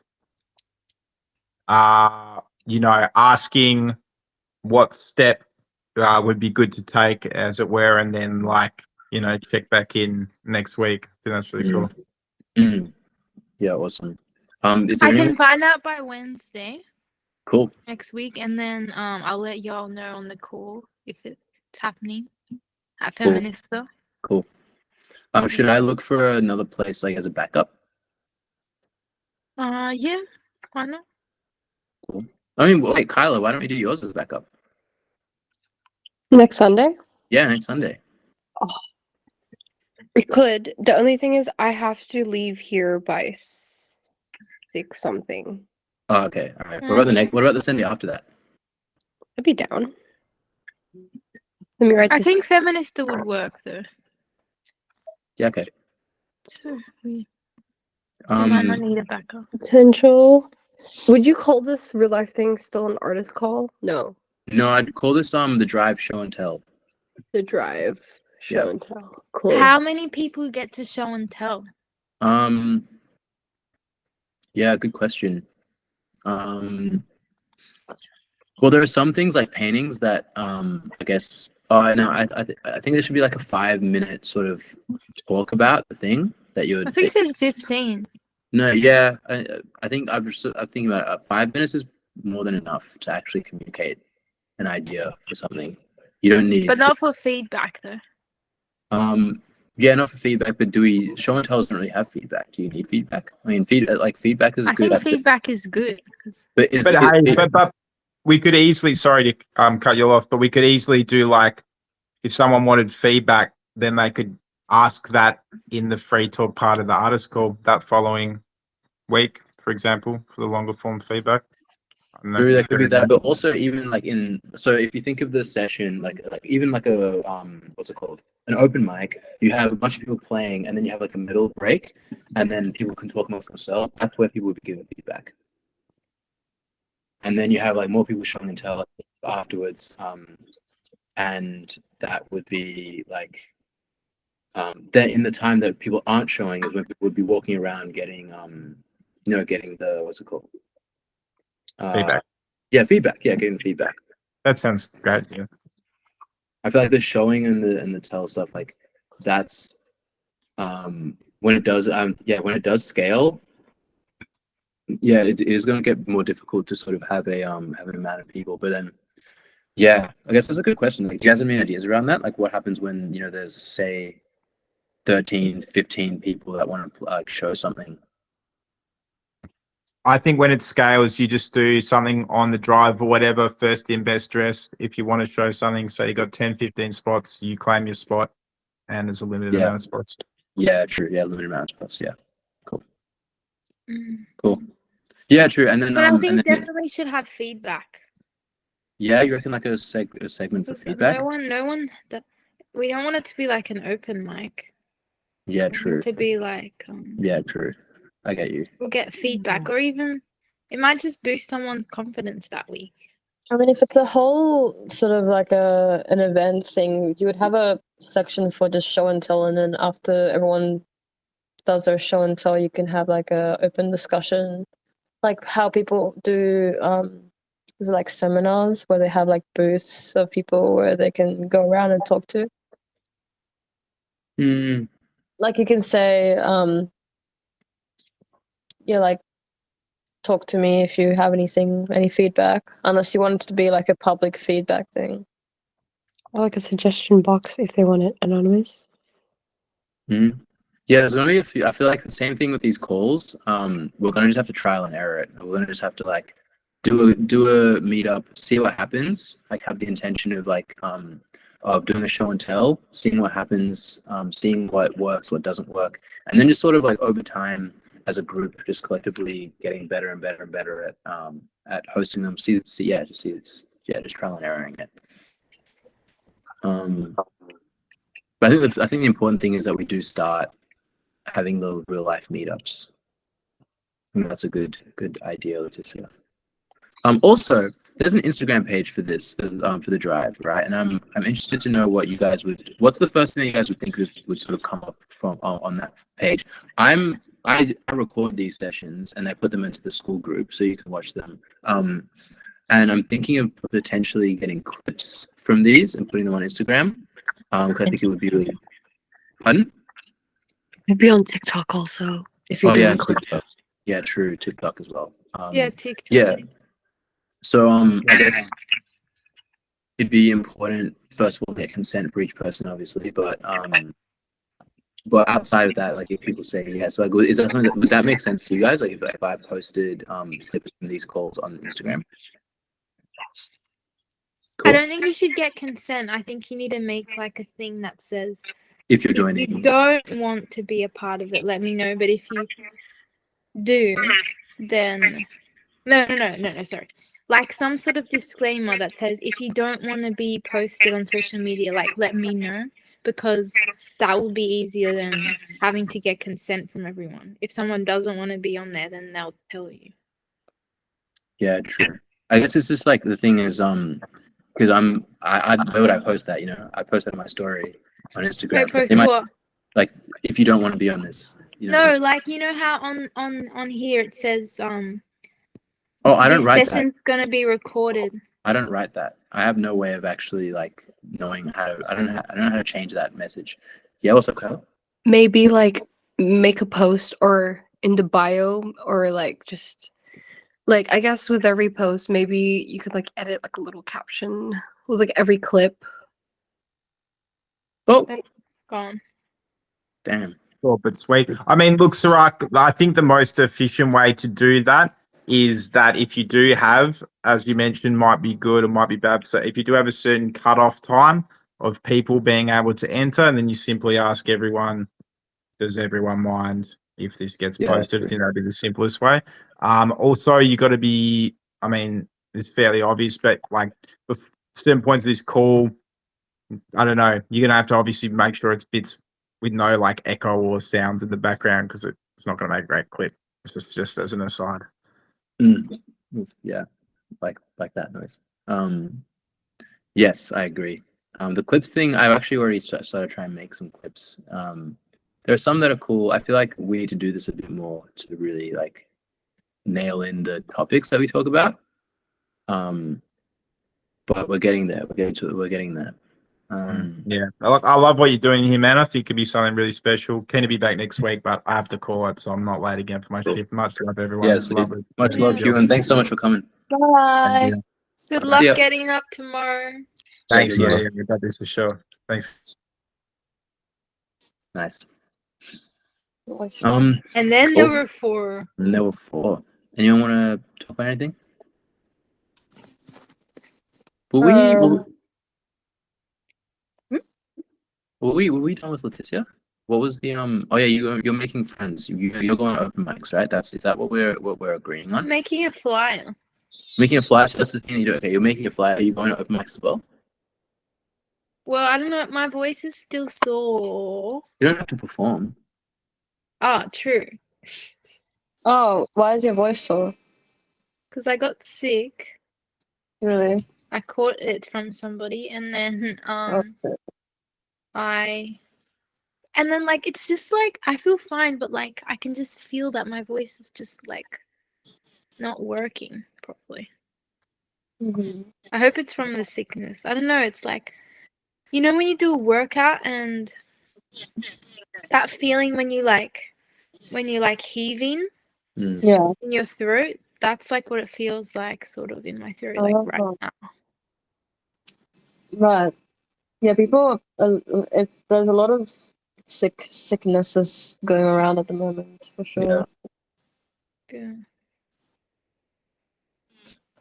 asking what step would be good to take, as it were, and then like check back in next week. I think that's really cool. Yeah, awesome. I can find out by Wednesday. Cool. Next week, and then I'll let y'all know on the call if it's happening at Feminista. Cool. Should I look for another place like as a backup? Yeah, why not? Cool. I mean, wait, Kyla, why don't we do yours as a backup? Next Sunday? Yeah, next Sunday. Oh. We could. The only thing is I have to leave here by 6 something. Oh, okay. All right. What about the Sunday after that? I'd be down. Let me write I this. think Feminista would work though. Yeah, okay. So we might not need a backup. Potential. Would you call this real life thing still an artist call? No. No, I'd call this the drive show and tell. The drive show and tell. Cool. How many people get to show and tell? Yeah, good question. Well, there are some things like paintings that I guess. Oh no, I think there should be like a 5-minute sort of talk about the thing that you're. I think it's in 15. No, yeah, I think I'm thinking about 5 minutes is more than enough to actually communicate an idea for something. You don't need. But not for feedback though. Yeah, not for feedback, but show and tell doesn't really have feedback. Do you need feedback? I mean, feedback is I good. think feedback is good. But But we could easily, sorry to cut you off, but we could easily do like, if someone wanted feedback, then they could ask that in the free talk part of the article that following week, for example, for the longer form feedback. I don't know. Maybe that could be that, but also even like so if you think of the session like even like a what's it called, an open mic, you have a bunch of people playing and then you have like a middle break and then people can talk amongst themselves. That's where people would be giving feedback, and then you have like more people showing and tell afterwards, and that would be like then in the time that people aren't showing is when people would be walking around getting getting the what's it called. Feedback. Yeah, feedback. Yeah, getting the feedback. That sounds great. Yeah. I feel like the showing and the tell stuff, like that's when it does when it does scale, yeah, it is going to get more difficult to sort of have an amount of people. But then yeah, I guess that's a good question. Like, do you guys have any ideas around that? Like what happens when there's say 13, 15 people that want to like show something? I think when it scales, you just do something on the drive or whatever, first in, best dress. If you want to show something, say you got 10, 15 spots, you claim your spot and there's a limited amount of spots. Yeah, true. Yeah, limited amount of spots. Yeah. Cool. Cool. Yeah, true. And then But I think definitely should have feedback. yeah, you reckon like a segment for feedback? No one that we don't want it to be like an open mic. Yeah, true. To be like Yeah, true. I get you. we'll get feedback, or even it might just boost someone's confidence that week. I mean, if it's a whole sort of like an event thing, you would have a section for just show and tell, and then after everyone does their show and tell, you can have like a open discussion, like how people do. Is it like seminars where they have like booths of people where they can go around and talk to? Like you can say, yeah, like talk to me if you have any feedback, unless you want it to be like a public feedback thing. Or like a suggestion box if they want it anonymous. Yeah, there's gonna be a few. I feel like the same thing with these calls. We're gonna just have to trial and error it. We're gonna just have to like do a meetup, see what happens. Like have the intention of like of doing a show and tell, seeing what happens, seeing what works, what doesn't work, and then just sort of like over time as a group, just collectively getting better and better and better at hosting them. Just trial and erroring it. But I think the important thing is that we do start having the real life meetups. I think that's a good idea, Leticia. Also, there's an Instagram page for this, for the drive, right? And I'm interested to know what you guys what's the first thing that you guys would think would sort of come up from on that page? I record these sessions and I put them into the school group so you can watch them. And I'm thinking of potentially getting clips from these and putting them on Instagram. I think it would be really. Pardon? Maybe on TikTok also. If you TikTok. Yeah, true. TikTok as well. Yeah, TikTok. Yeah. So I guess it'd be important first of all get consent for each person, obviously, but outside of that, like if people say yes, like is that something would that make sense to you guys? Like if I posted snippets from these calls on Instagram. Cool. I don't think you should get consent. I think you need to make like a thing that says if you're joining. If you don't want to be a part of it, let me know. But if you do, then no, sorry. Like some sort of disclaimer that says if you don't want to be posted on social media, like let me know, because that will be easier than having to get consent from everyone. If someone doesn't want to be on there, then they'll tell you. Yeah, true. I guess it's just like the thing is because where would I post that? I post that on my story on Instagram. Post what? Like if you don't want to be on this. No, like how on here it says oh, I don't write that. This session's gonna be recorded. I don't write that. I have no way of actually like knowing how to. I don't know how to change that message. Yeah, what's up, Kyle? Maybe like make a post or in the bio, or like just like I guess with every post maybe you could like edit like a little caption with like every clip. Oh, gone. Damn. Sure, but sweet. I mean, look, Sirach, I think the most efficient way to do that is that if you do have, as you mentioned, might be good or might be bad. So if you do have a certain cutoff time of people being able to enter, and then you simply ask everyone, does everyone mind if this gets Yeah, posted? I true. think that'd be the simplest way. Also, you got to be, I mean, it's fairly obvious, but like with certain points of this call, I don't know, you're going to have to obviously make sure it's bits with no like echo or sounds in the background because it's not going to make a great clip. It's just as an aside. Yeah, like that noise. Yes, I agree. The clips thing, I've actually already started trying to make some clips. There are some that are cool. I feel like we need to do this a bit more to really like nail in the topics that we talk about. But we're getting there. We're getting there. Yeah, I love what you're doing here, man. I think it could be something really special. Keen to be back next week, but I have to call it, so I'm not late again for my shift. Much love, everyone. Yeah, so Love it. much love, Hugh, and thanks so much for coming. Bye. you. Good luck Yeah. getting up tomorrow. Thanks. Thank you, Yeah, we got this for sure. Thanks. Nice. And then cool. there were 4. And there were 4. Anyone want to talk about anything? Were we done with Leticia? What was the Oh yeah, you're making friends. You're going to open mics, right? Is that what we're agreeing on? Making a flyer. Making a flyer. So that's the thing you do. Okay, you're making a flyer. Are you going to open mics as well? Well, I don't know. My voice is still sore. You don't have to perform. Ah, true. Oh, why is your voice sore? Because I got sick. Really? I caught it from somebody, and then and then like it's just like I feel fine, but like I can just feel that my voice is just like not working properly. I hope it's from the sickness. I don't know. It's like, you know, when you do a workout and that feeling when you like heaving Yeah. in your throat. That's like what it feels like, sort of in my throat, like right now. Right. Yeah, people. There's a lot of sicknesses going around at the moment for sure. Good.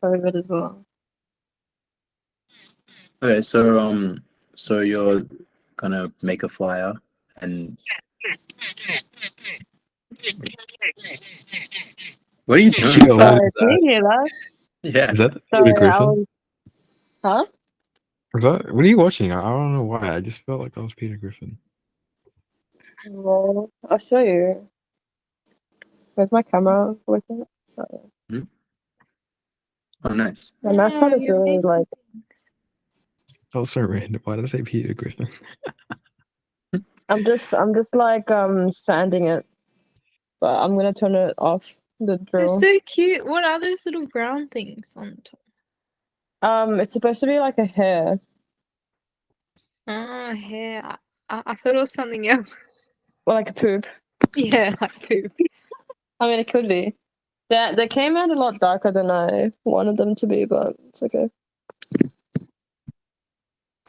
COVID as well. Okay, so you're gonna make a flyer and. What are you doing? Sorry, can you hear that? Yeah. Is that the Sorry, Peter Griffin? Huh? What are you watching? I don't know why. I just felt like that was Peter Griffin. Well, I'll show you. Where's my camera working? Oh, yeah. Oh, nice. My mascot is really like. That was so random. Why did I say Peter Griffin? I'm just like sanding it, but I'm gonna turn it off. The They're drill. so cute. What are those little brown things on top? It's supposed to be like a hair. Oh, hair. I thought it was something else. Well, like a poop. Yeah, like poop. I mean, it could be. They came out a lot darker than I wanted them to be, but it's okay.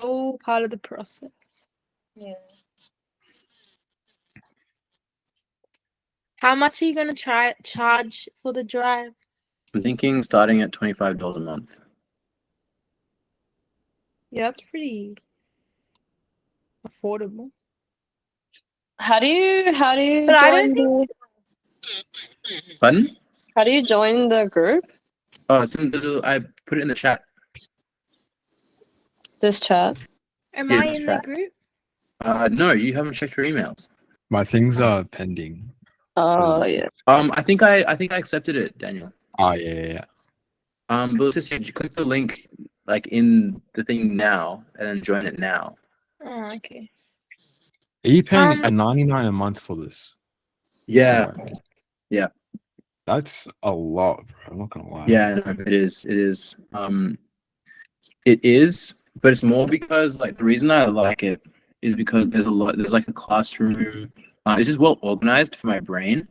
All part of the process. Yeah. How much are you gonna charge for the drive? I'm thinking starting at $25 a month. Yeah, that's pretty affordable. How do you But I join don't the? Pardon? How do you join the group? Oh, I put it in the chat. This chat. Am Yeah, I this in chat. the group? No, you haven't checked your emails. My things are pending. Oh yeah. I think I accepted it, Daniel. Oh yeah. But it's just you click the link like in the thing now and then join it now. Oh, okay. Are you paying $99 a month for this? Yeah. Right. Yeah. That's a lot, bro. I'm not gonna lie. Yeah, no, it is. It is, but it's more because like the reason I like it is because there's like a classroom. It's just well organized for my brain,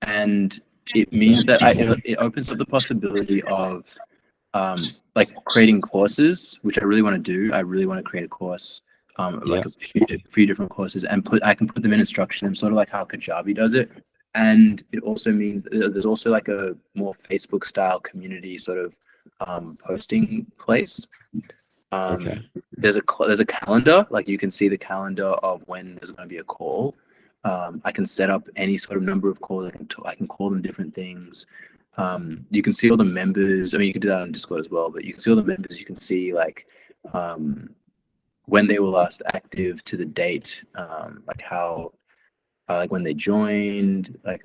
and it means that it opens up the possibility of like creating courses, which I really want to do. I really want to create a course, like a few different courses, and I can put them in and structure them, sort of like how Kajabi does it. And it also means that there's also like a more Facebook style community sort of posting place. There's a calendar, like you can see the calendar of when there's going to be a call. I can set up any sort of number of calls. I can call them different things. You can see all the members. I mean, you can do that on Discord as well, but you can see all the members. You can see like when they were last active to the date, like how like when they joined. Like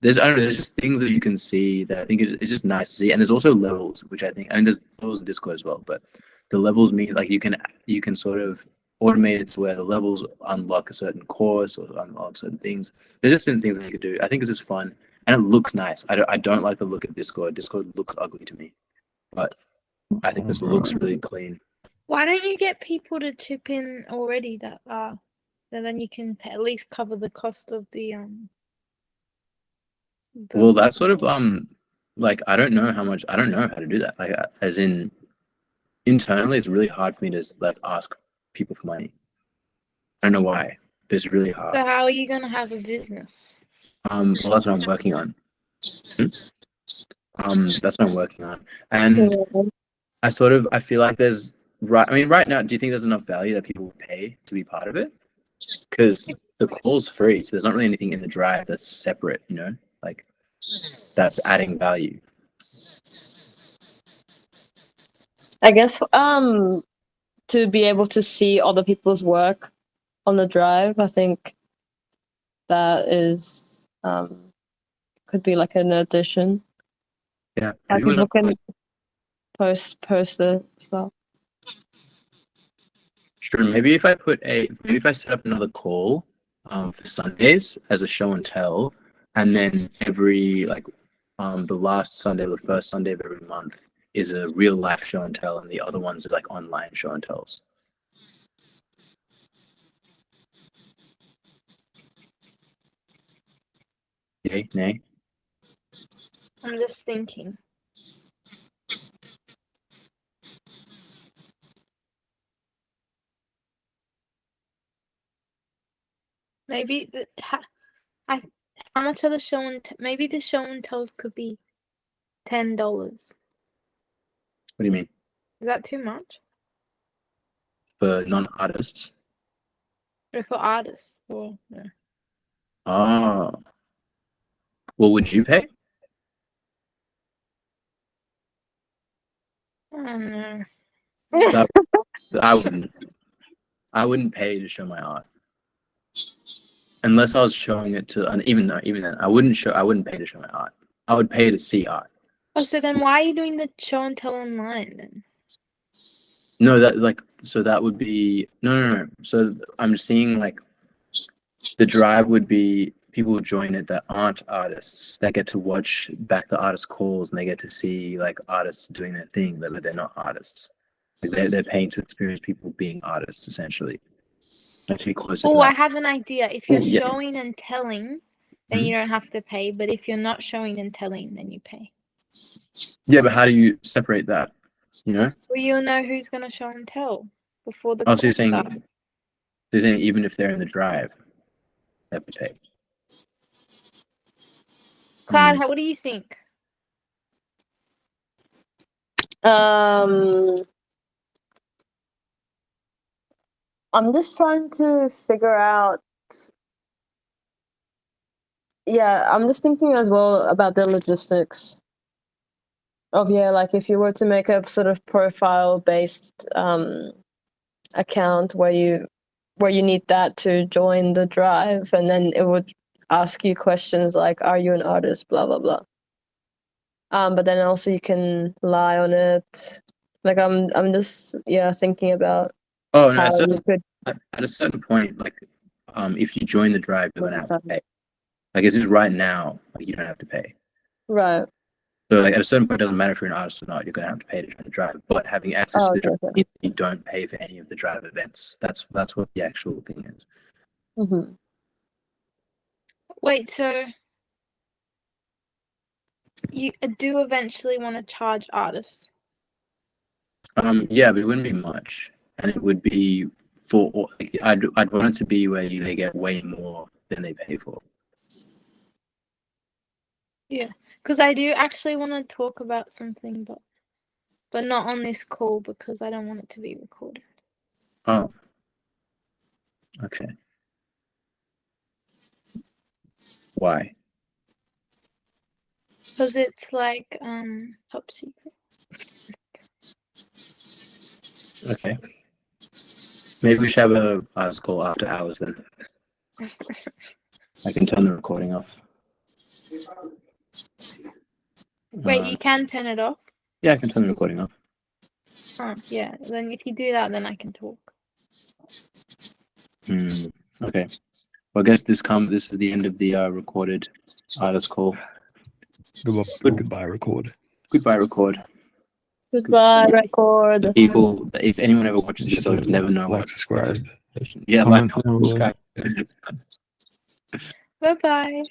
there's, I don't know, there's just things that you can see that I think it's just nice to see. And there's also levels, which I think, and there's levels in Discord as well, but the levels mean like you can sort of automate it to where the levels unlock a certain course or unlock certain things. There's just certain things that you could do. I think it's just fun and it looks nice. I don't like the look of Discord. Discord looks ugly to me, but I think this looks really clean. Why don't you get people to chip in already that then you can at least cover the cost of the Well, that's sort of like I don't know how to do that. Like as in internally, it's really hard for me to like ask people for money. I don't know why, but it's really hard. So how are you gonna have a business? Well, that's what I'm working on. That's what I'm working on, and I feel like there's right now. Do you think there's enough value that people would pay to be part of it? Because the call's free, so there's not really anything in the drive that's separate. You know, like that's adding value. I guess to be able to see other people's work on the drive, I think that is could be like an addition. Yeah, Like people can post the stuff. Sure. Maybe if I set up another call for Sundays as a show and tell, and then every like the last Sunday or the first Sunday of every month is a real life show and tell, and the other ones are like online show and tells. Yay, nay? I'm just thinking. Maybe how much are the show and maybe the show and tells could be $10. What do you mean? Is that too much? For non-artists? Or for artists? Or no. Oh. Well, would you pay? I don't know. I wouldn't pay to show my art. Unless I was showing it to, and even then, I wouldn't pay to show my art. I would pay to see art. Oh, so then why are you doing the show and tell online then? No, that would be no. So I'm seeing like the drive would be people would join it that aren't artists that get to watch back the artist calls and they get to see like artists doing their thing, but they're not artists. Like they're paying to experience people being artists essentially. Actually closer. Oh, I have an idea. If you're yes. showing and telling, then you don't have to pay. But if you're not showing and telling, then you pay. Yeah, but how do you separate that? You know? Well, you'll know who's gonna show and tell before the Oh, call so you're saying, starts. even if they're in the drive, they have to pay. Cloud, what do you think? I'm just trying to figure out. Yeah, I'm just thinking as well about the logistics of like if you were to make a sort of profile based account where you need that to join the drive, and then it would ask you questions like, are you an artist, blah blah blah. But then also you can lie on it. Like I'm just thinking about how you could at a certain point, like if you join the drive, you're gonna have to pay. Like it's just right now, like you don't have to pay. Right. So like at a certain point, it doesn't matter if you're an artist or not, you're gonna have to pay to join the drive. But having access to the drive, you don't pay for any of the drive events. That's what the actual thing is. Mm-hmm. Wait, so you do eventually want to charge artists. Yeah, but it wouldn't be much, and it would be for like, I'd want it to be where they get way more than they pay for. Yeah, because I do actually want to talk about something, but not on this call because I don't want it to be recorded. Oh, okay. Why? Because it's like top secret. Okay. Maybe we should have a artist call after hours then. I can turn the recording off. Wait, you can turn it off? Yeah, I can turn the recording off. Oh, yeah. Then if you do that, then I can talk. Okay. Well, I guess this is the end of the recorded artist call. Goodbye, record. Goodbye, record. Goodbye, record. People, if anyone ever watches this, they'll never know what. Subscribe. Yeah, Comment like, down below. Bye bye.